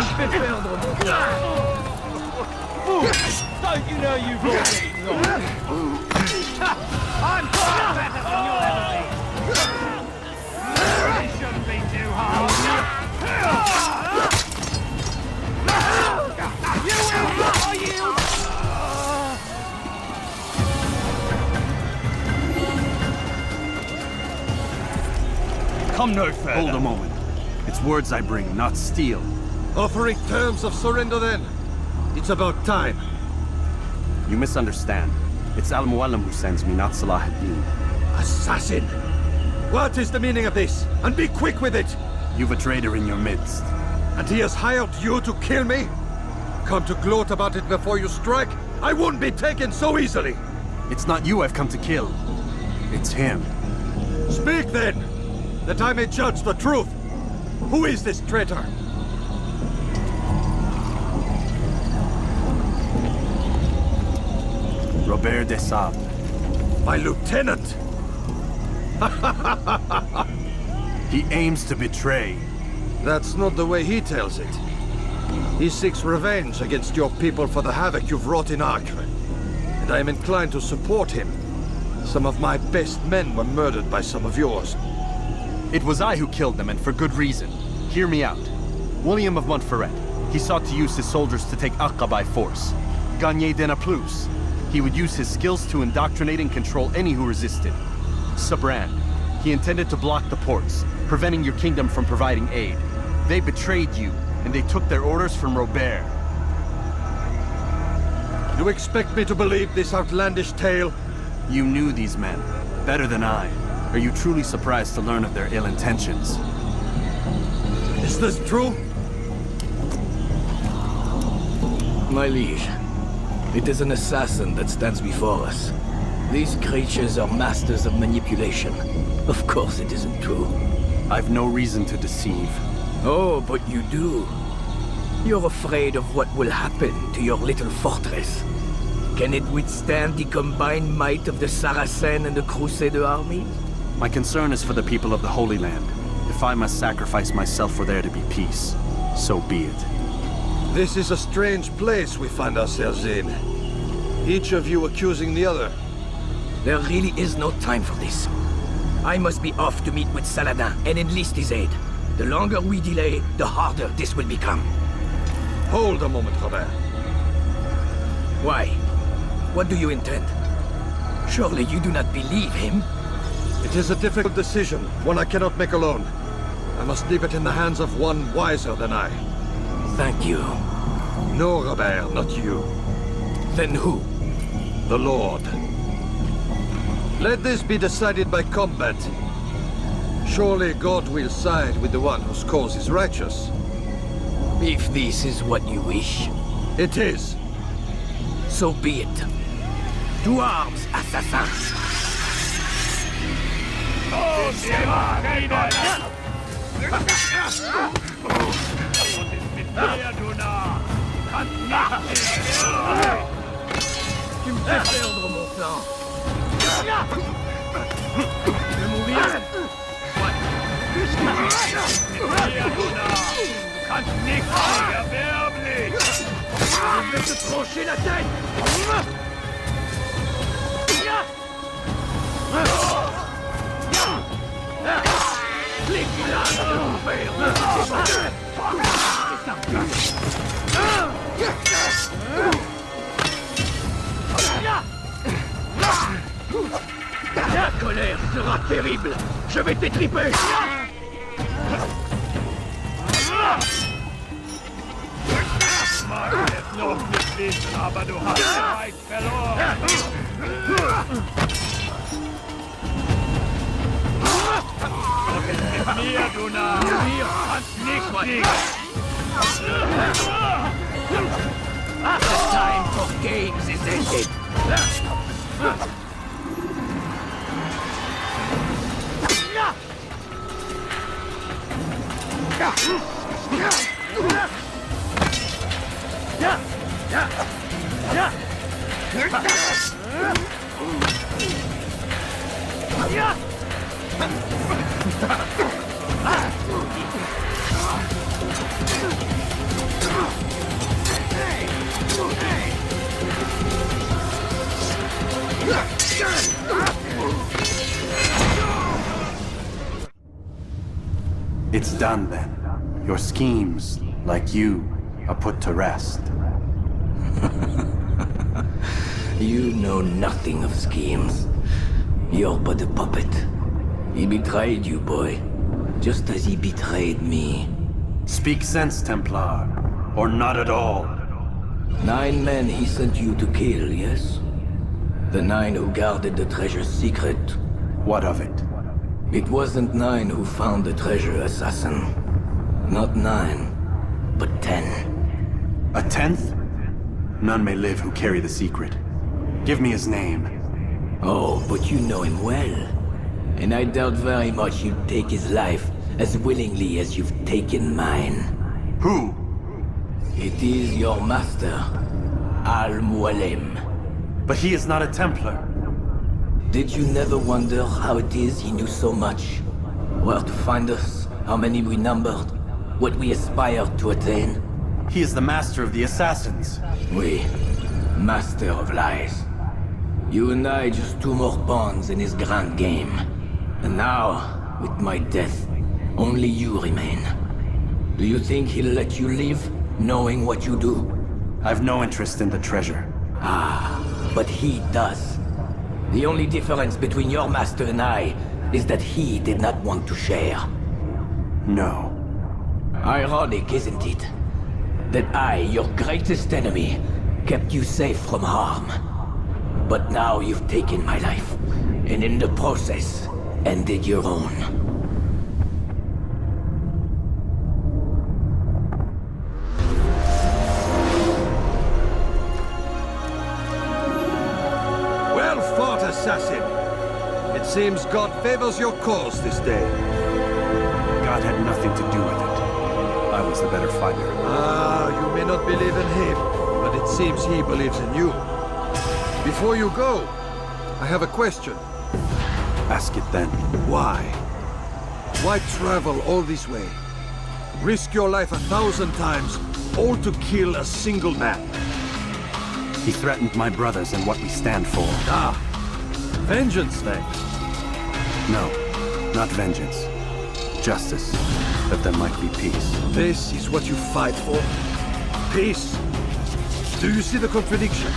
fait perdre mon temps. Don't you know you've already lost? I'm far better than you'll ever be. It shouldn't be too hard. You will not yield! Come no further. Hold a moment. It's words I bring, not steel. Offering terms of surrender then. It's about time. You misunderstand. It's Al-Mualim who sends me, not Salah ad-Din. Assassin! What is the meaning of this? And be quick with it! You've a traitor in your midst. And he has hired you to kill me? Come to gloat about it before you strike? I won't be taken so easily! It's not you I've come to kill. It's him. Speak then! That I may judge the truth! Who is this traitor? Robert de Sable. My lieutenant! He aims to betray. That's not the way he tells it. He seeks revenge against your people for the havoc you've wrought in Acre. And I am inclined to support him. Some of my best men were murdered by some of yours. It was I who killed them, and for good reason. Hear me out. William of Montferrat. He sought to use his soldiers to take Acre by force. Gagné de Naplouse. He would use his skills to indoctrinate and control any who resisted. Sabran. He intended to block the ports, preventing your kingdom from providing aid. They betrayed you, and they took their orders from Robert. You expect me to believe this outlandish tale? You knew these men, better than I. Are you truly surprised to learn of their ill intentions? Is this true? My liege, it is an assassin that stands before us. These creatures are masters of manipulation. Of course it isn't true. I've no reason to deceive. Oh, but you do. You're afraid of what will happen to your little fortress. Can it withstand the combined might of the Saracen and the Crusader army? My concern is for the people of the Holy Land. If I must sacrifice myself for there to be peace, so be it. This is a strange place we find ourselves in. Each of you accusing the other. There really is no time for this. I must be off to meet with Saladin and enlist his aid. The longer we delay, the harder this will become. Hold a moment, Robert. Why? What do you intend? Surely you do not believe him? It is a difficult decision, one I cannot make alone. I must leave it in the hands of one wiser than I. Thank you. No, Robert, not you. Then who? The Lord. Let this be decided by combat. Surely God will side with the one whose cause is righteous. If this is what you wish. It is. So be it. To arms, assassins! Tu me fais perdre mon temps. Tu veux mourir? Je vais te trancher la tête! Les glaces de l'enfer! La colère sera terrible! Je vais t'étriper! Aber du hast weit verloren! Mit mir, du Narr! Mir kannst nicht fliegen! The time for games is ended! It's done then. Your schemes, like you, are put to rest. You know nothing of schemes. You're but a puppet. He betrayed you, boy. Just as he betrayed me. Speak sense, Templar. Or not at all. 9 men he sent you to kill, yes? The 9 who guarded the treasure's secret. What of it? It wasn't 9 who found the treasure, assassin. Not 9, but 10. A 10th? None may live who carry the secret. Give me his name. Oh, but you know him well. And I doubt very much you'd take his life as willingly as you've taken mine. Who? It is your master, Al-Mualim. But he is not a Templar. Did you never wonder how it is he knew so much? Where to find us, how many we numbered, what we aspired to attain? He is the master of the assassins. Oui, master of lies. You and I just 2 more pawns in his grand game. And now, with my death, only you remain. Do you think he'll let you live, knowing what you do? I've no interest in the treasure. Ah, but he does. The only difference between your master and I is that he did not want to share. No. Ironic, isn't it? That I, your greatest enemy, kept you safe from harm. But now you've taken my life, and in the process, ended your own. Well fought, assassin. It seems God favors your cause this day. God had nothing to do with it. I was the better fighter. Ah, you may not believe in him, but it seems he believes in you. Before you go, I have a question. Ask it then. Why? Why travel all this way? Risk your life 1,000 times, all to kill a single man? He threatened my brothers and what we stand for. Ah, vengeance then? No, not vengeance. Justice, that there might be peace. This is what you fight for? Peace? Do you see the contradiction?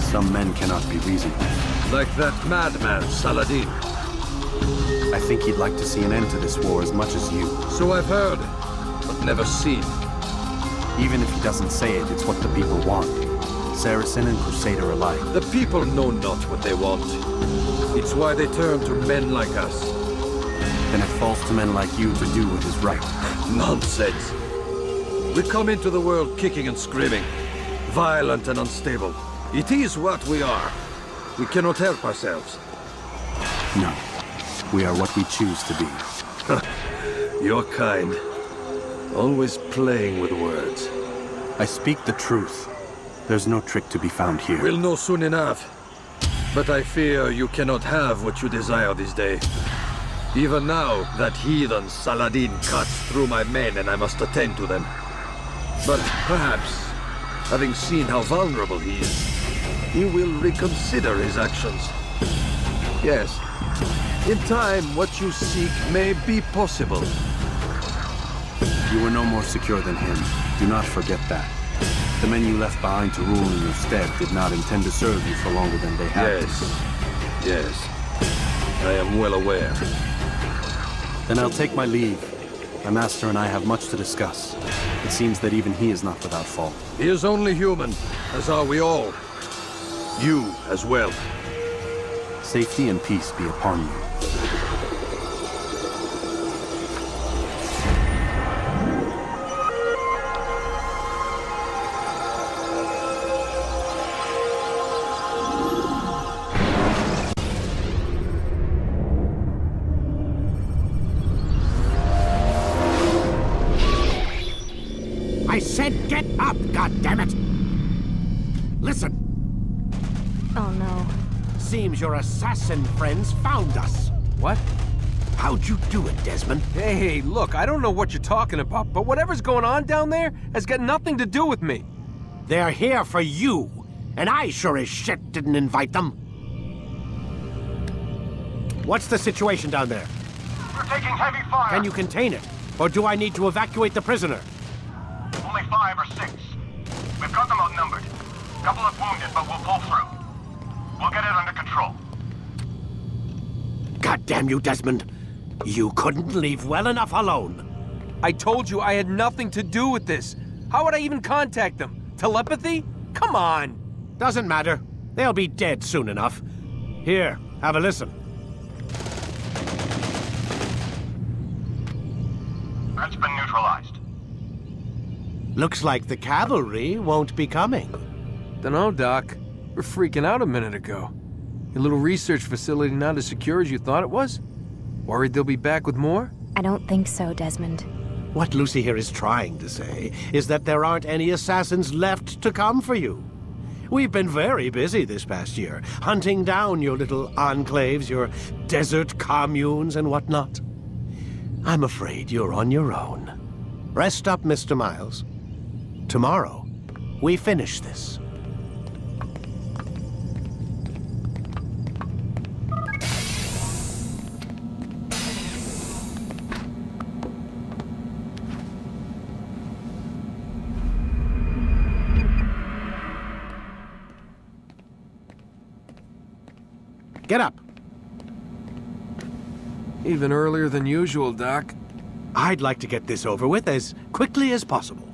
Some men cannot be reasoned with. Like that madman, Saladin. I think he'd like to see an end to this war as much as you. So I've heard, but never seen. Even if he doesn't say it, it's what the people want. Saracen and Crusader alike. The people know not what they want. It's why they turn to men like us. Then it falls to men like you to do what is right. Nonsense. We come into the world kicking and screaming, violent and unstable. It is what we are. We cannot help ourselves. No. We are what we choose to be. Your kind. Always playing with words. I speak the truth. There's no trick to be found here. We'll know soon enough. But I fear you cannot have what you desire this day. Even now, that heathen Saladin cuts through my men and I must attend to them. But perhaps, having seen how vulnerable he is, he will reconsider his actions. Yes, in time, what you seek may be possible. You were no more secure than him. Do not forget that. The men you left behind to rule in your stead did not intend to serve you for longer than they had to. Yes. I am well aware. Then I'll take my leave. My master and I have much to discuss. It seems that even he is not without fault. He is only human, as are we all. You as well. Safety and peace be upon you. I said get up, goddammit! Listen. Oh no. Seems your assassin friends found us. What? How'd you do it, Desmond? Hey, look, I don't know what you're talking about, but whatever's going on down there has got nothing to do with me. They're here for you, and I sure as shit didn't invite them. What's the situation down there? We're taking heavy fire. Can you contain it? Or do I need to evacuate the prisoner? Only 5 or 6. We've got them outnumbered. Couple of wounded, but we'll pull through. We'll get it under control. God damn you, Desmond. You couldn't leave well enough alone. I told you I had nothing to do with this. How would I even contact them? Telepathy? Come on. Doesn't matter. They'll be dead soon enough. Here, have a listen. That's been neutralized. Looks like the cavalry won't be coming. Dunno, Doc. We're freaking out a minute ago. Your little research facility not as secure as you thought it was? Worried they'll be back with more? I don't think so, Desmond. What Lucy here is trying to say is that there aren't any assassins left to come for you. We've been very busy this past year, hunting down your little enclaves, your desert communes and whatnot. I'm afraid you're on your own. Rest up, Mr. Miles. Tomorrow, we finish this. Get up. Even earlier than usual, Doc. I'd like to get this over with as quickly as possible.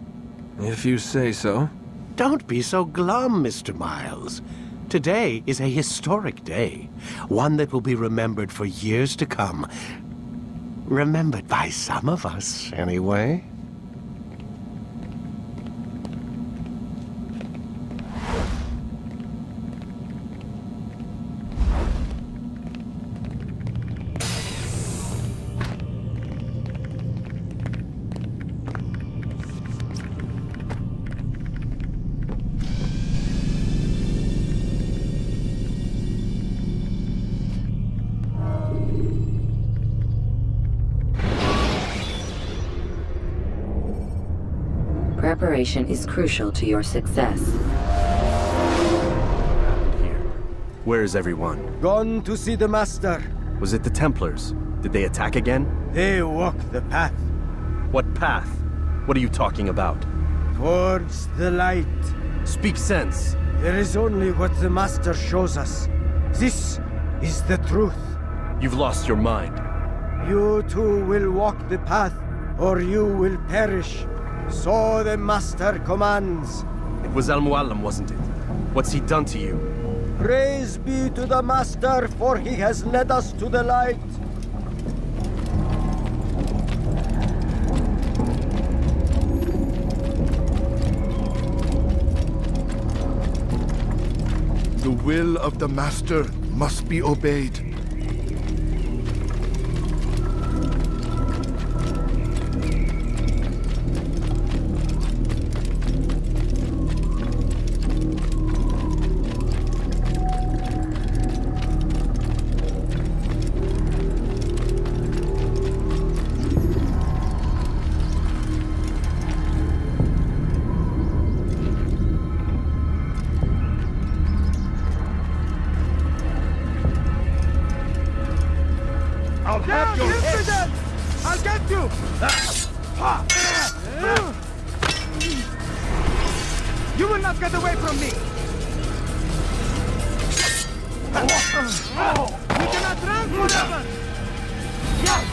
If you say so. Don't be so glum, Mr. Miles. Today is a historic day. One that will be remembered for years to come. Remembered by some of us, anyway. Preparation is crucial to your success. Where is everyone? Gone to see the Master. Was it the Templars? Did they attack again? They walk the path. What path? What are you talking about? Towards the light. Speak sense. There is only what the Master shows us. This is the truth. You've lost your mind. You too will walk the path, or you will perish. So the Master commands. It was Al-Mualim, wasn't it? What's he done to you? Praise be to the Master, for he has led us to the light. The will of the Master must be obeyed. I'll have your head! I'll get you! You will not get away from me! We cannot run forever! Yeah!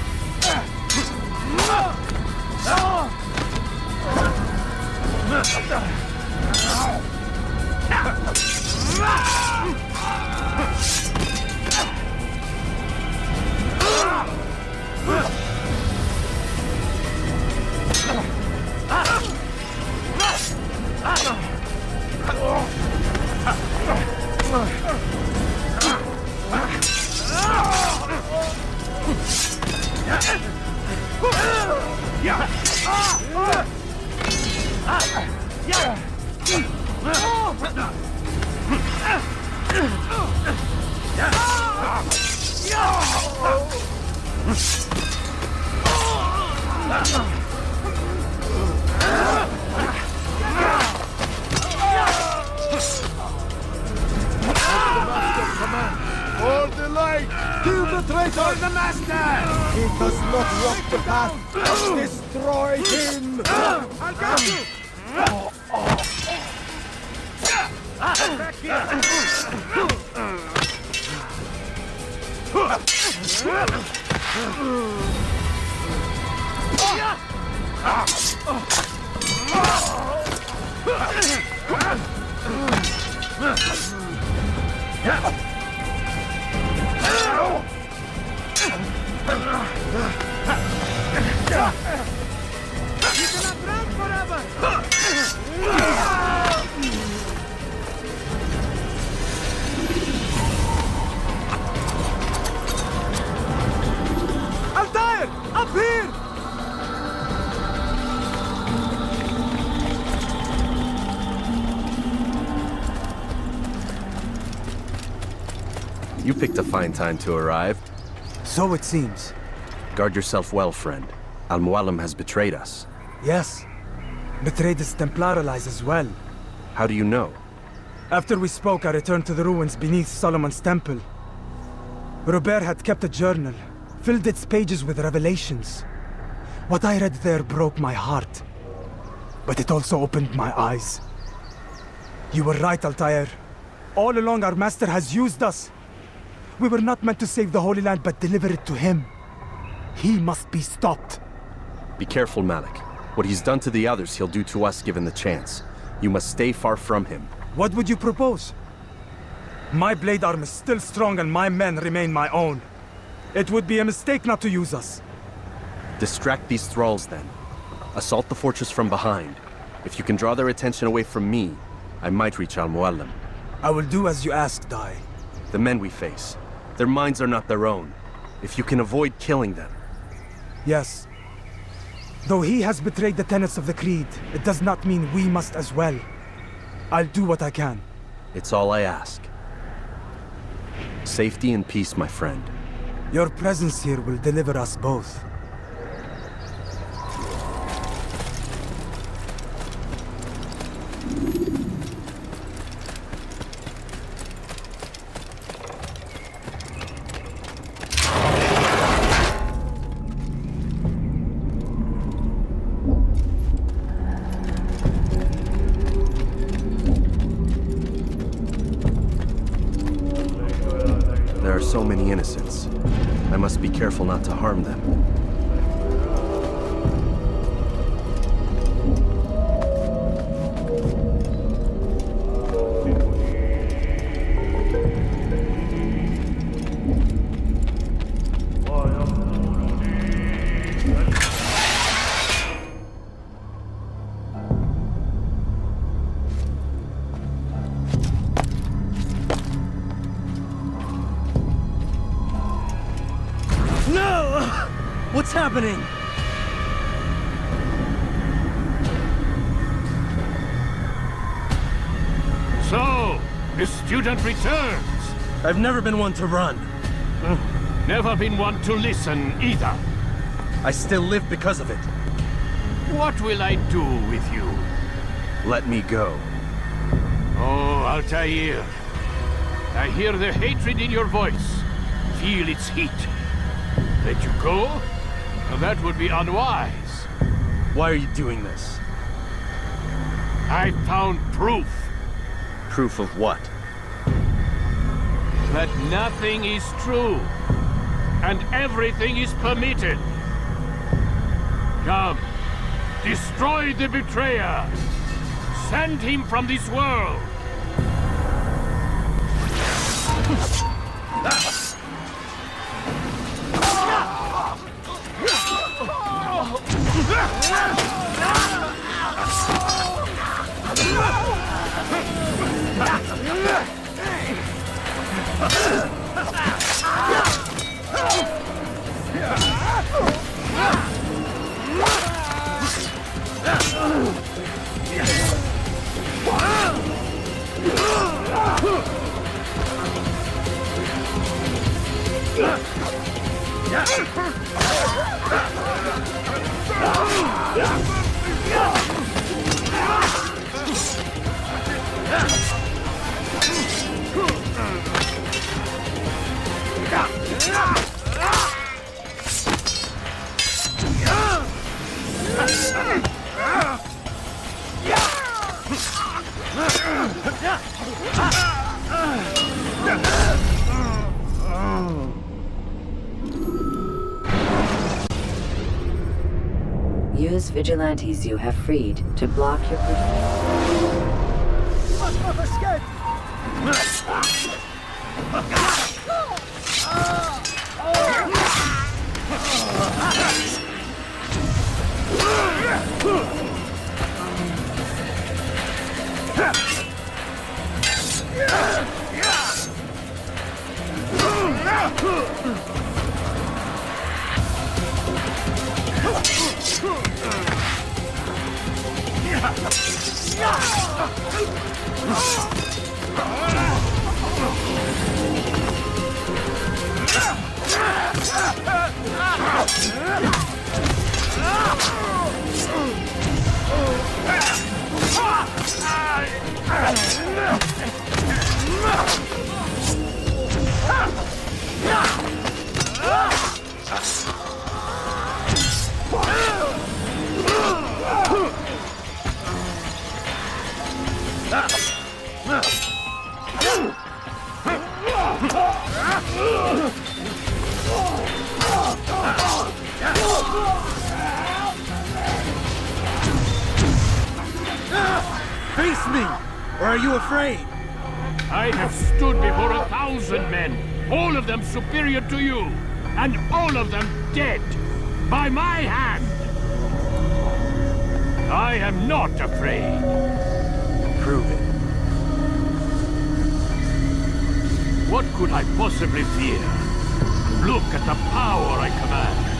Kill the traitor! The master! He does not walk the path! Destroy him! I'll get you! Back You cannot run forever! Altair! Up here! You picked a fine time to arrive. So it seems. Guard yourself well, friend. Al-Mualim has betrayed us. Yes. Betrayed his Templar allies as well. How do you know? After we spoke, I returned to the ruins beneath Solomon's temple. Robert had kept a journal, filled its pages with revelations. What I read there broke my heart. But it also opened my eyes. You were right, Altair. All along our master has used us. We were not meant to save the Holy Land, but deliver it to him. He must be stopped. Be careful, Malik. What he's done to the others, he'll do to us given the chance. You must stay far from him. What would you propose? My blade arm is still strong and my men remain my own. It would be a mistake not to use us. Distract these thralls, then. Assault the fortress from behind. If you can draw their attention away from me, I might reach Al-Mualim. I will do as you ask, Dai. The men we face, their minds are not their own. If you can avoid killing them. Yes. Though he has betrayed the tenets of the Creed, it does not mean we must as well. I'll do what I can. It's all I ask. Safety and peace, my friend. Your presence here will deliver us both. There are so many innocents. I must be careful not to harm them. What's happening? So, the student returns. I've never been one to run. Never been one to listen either. I still live because of it. What will I do with you? Let me go. Oh, Altair. I hear the hatred in your voice. Feel its heat. Let you go? Well, that would be unwise. Why are you doing this? I found proof. Proof of what? That nothing is true. And everything is permitted. Come. Destroy the betrayer. Send him from this world. Use vigilantes you have freed to block your pursuit. You must not escape! Face me! Or are you afraid? I have stood before 1,000 men, all of them superior to you, and all of them dead, by my hand. I am not afraid. Prove it. What could I possibly fear? Look at the power I command.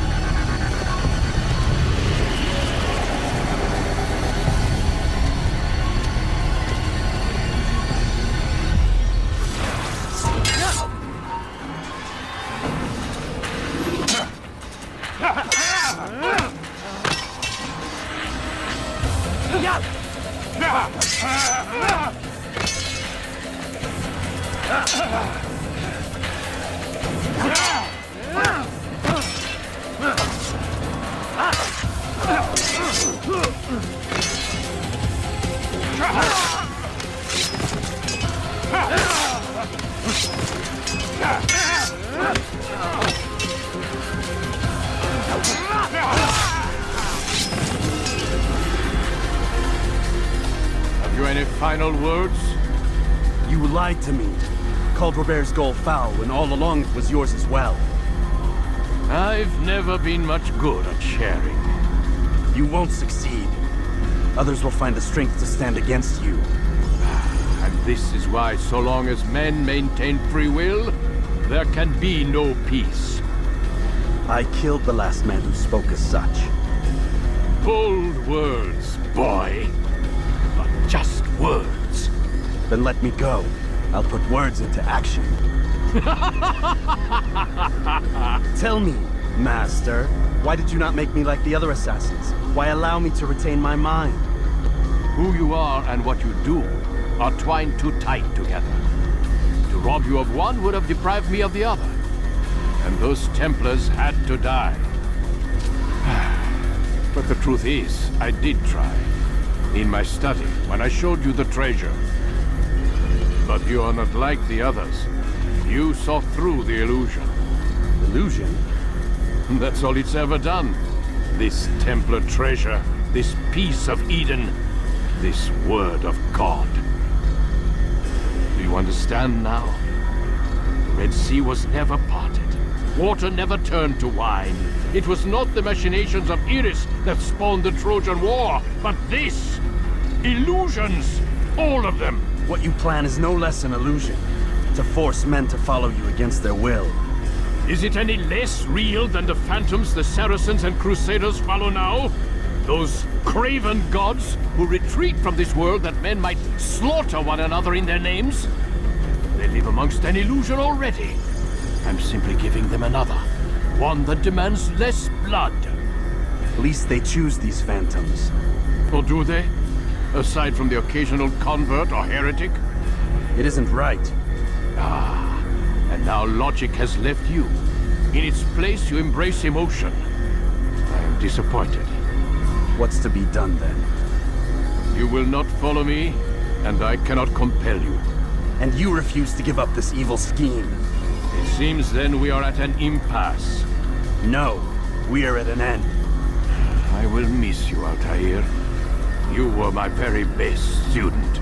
Have you any final words? You lied to me. Called Robert's goal foul when all along it was yours as well. I've never been much good at sharing. You won't succeed. Others will find the strength to stand against you. And this is why, so long as men maintain free will, there can be no peace. I killed the last man who spoke as such. Bold words, boy. But just words. Then let me go. I'll put words into action. Tell me, Master, why did you not make me like the other assassins? Why allow me to retain my mind? Who you are and what you do are twined too tight together. To rob you of one would have deprived me of the other. And those Templars had to die. But the truth is, I did try. In my study, when I showed you the treasure. But you are not like the others. You saw through the illusion. Illusion? That's all it's ever done. This Templar treasure, this piece of Eden, this word of God. Do you understand now? The Red Sea was never parted. Water never turned to wine. It was not the machinations of Iris that spawned the Trojan War, but this! Illusions! All of them! What you plan is no less an illusion. To force men to follow you against their will. Is it any less real than the phantoms the Saracens and Crusaders follow now? Those craven gods who retreat from this world that men might slaughter one another in their names? They live amongst an illusion already. I'm simply giving them another. One that demands less blood. At least they choose these phantoms. Or do they? Aside from the occasional convert or heretic? It isn't right. Ah, and Now logic has left you. In its place, you embrace emotion. I am disappointed. What's to be done then? You will not follow me, and I cannot compel you. And you refuse to give up this evil scheme. It seems then we are at an impasse. No, we are at an end. I will miss you, Altair. You were my very best student.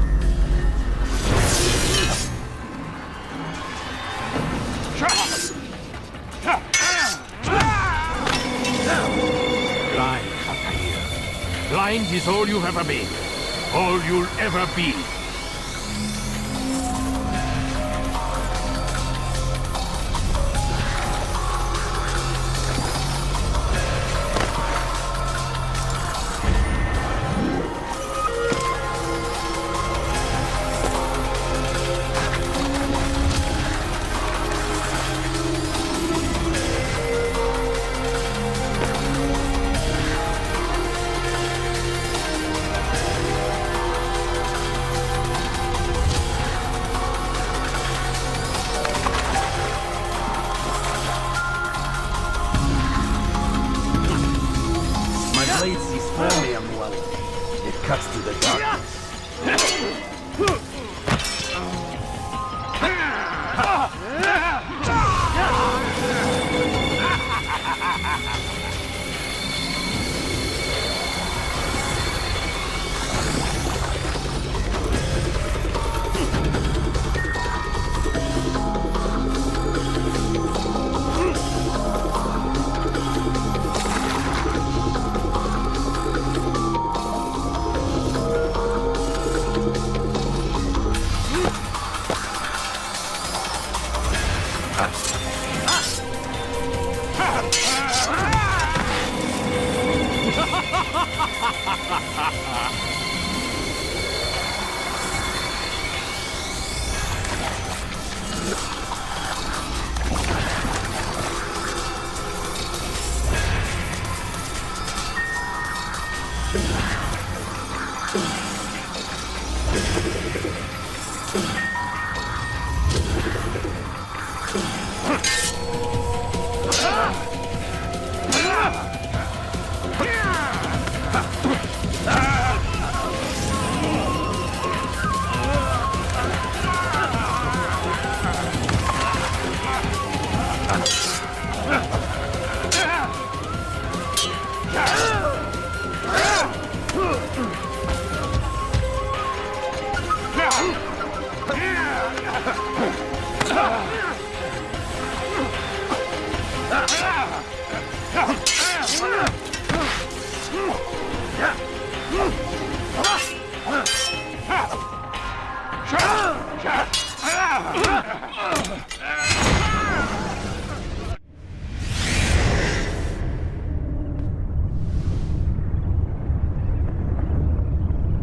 Blind, Altair. Blind is all you've ever been. All you'll ever be. Blade sees fermium well. It cuts through the darkness.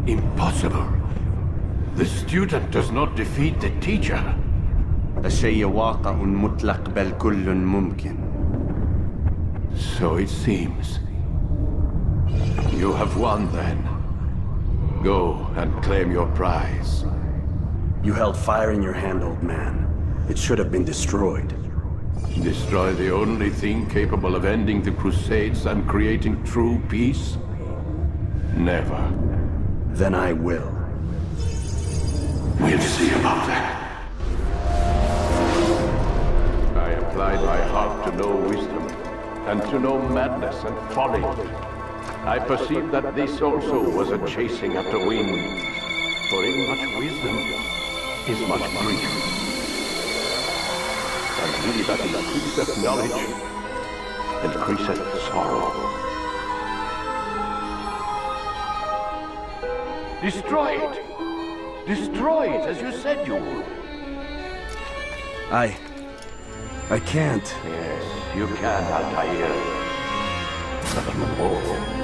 Impossible. The student does not defeat the teacher. الشيء واقع مطلق بل كل ممكن. So it seems. You have won then. Go and claim your prize. You held fire in your hand, old man. It should have been destroyed. Destroy the only thing capable of ending the Crusades and creating true peace? Never. Then I will. We'll see about that. I applied my heart to know wisdom, and to know madness and folly. I perceived that this also was a chasing after wind, for in much wisdom is much grief. And he that increaseth knowledge increaseth sorrow. Destroy it! Destroy it, as you said you would. I can't. Yes, you can, Altair. But you won't.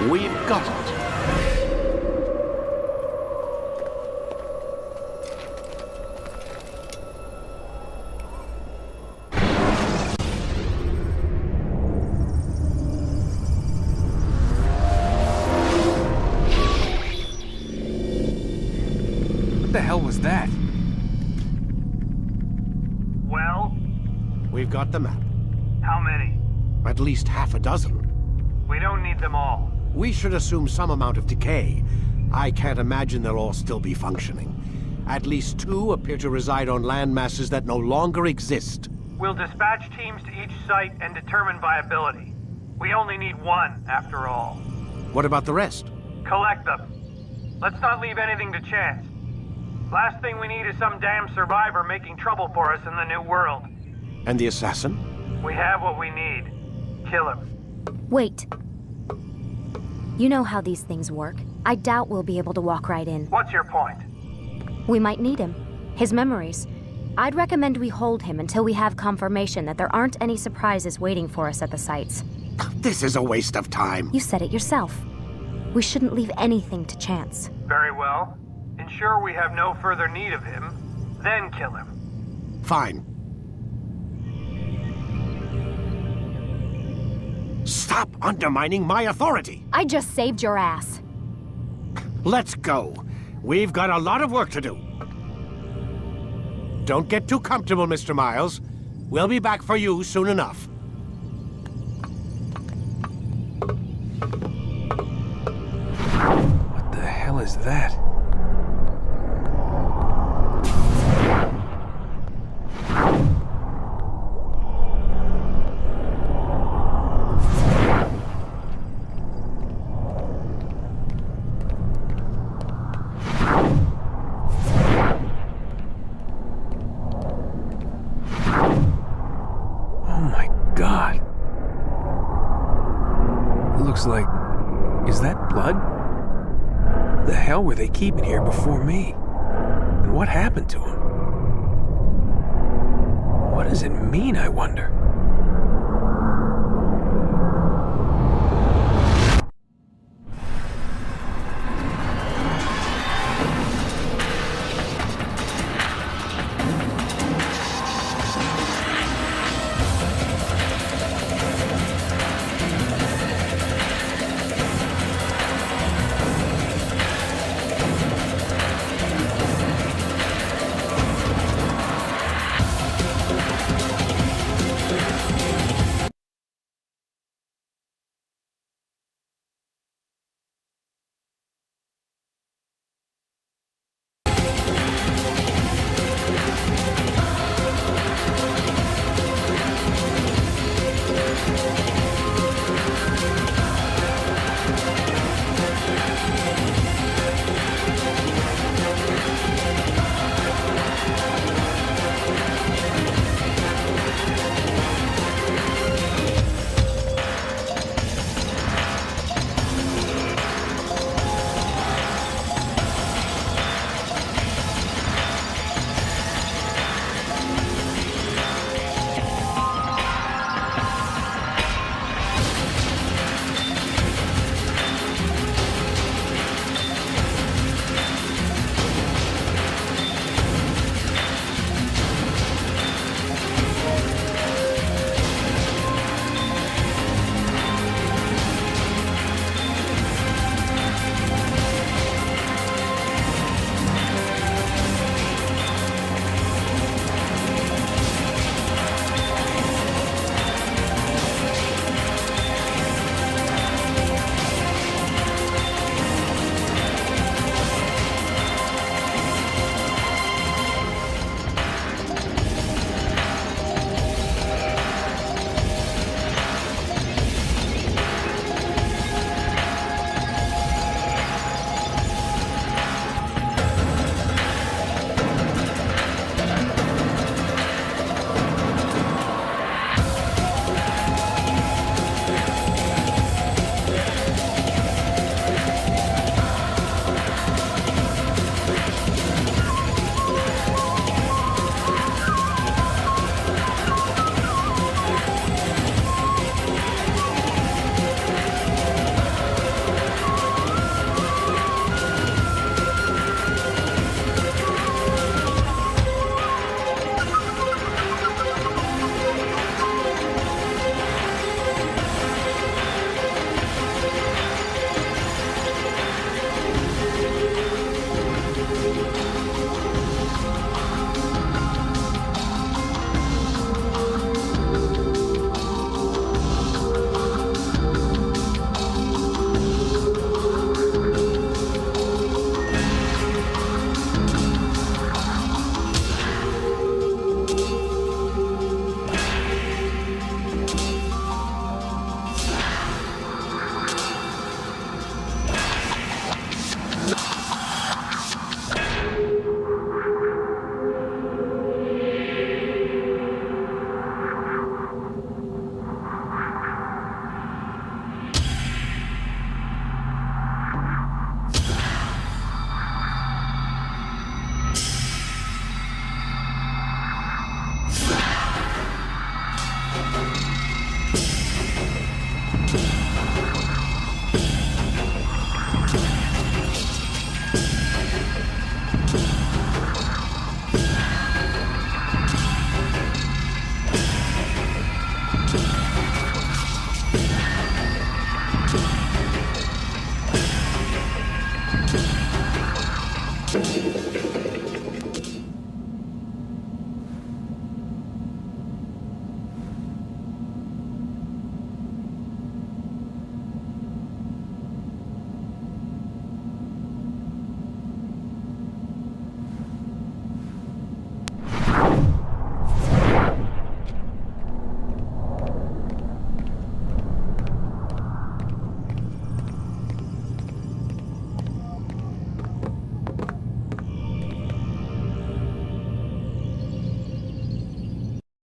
We've got it. is that? Well? We've got the map. How many? At least half a dozen. We don't need them all. We should assume some amount of decay. I can't imagine they'll all still be functioning. At least 2 appear to reside on land masses that no longer exist. We'll dispatch teams to each site and determine viability. We only need 1, after all. What about the rest? Collect them. Let's not leave anything to chance. Last thing we need is some damn survivor making trouble for us in the New World. And the assassin? We have what we need. Kill him. Wait. You know how these things work. I doubt we'll be able to walk right in. What's your point? We might need him. His memories. I'd recommend we hold him until we have confirmation that there aren't any surprises waiting for us at the sites. This is a waste of time. You said it yourself. We shouldn't leave anything to chance. Very well. Ensure we have no further need of him, then kill him. Fine. Stop undermining my authority! I just saved your ass. Let's go. We've got a lot of work to do. Don't get too comfortable, Mr. Miles. We'll be back for you soon enough. What the hell is that? Like, is that blood? The hell were they keeping here before me? And what happened to him? What does it mean, I wonder?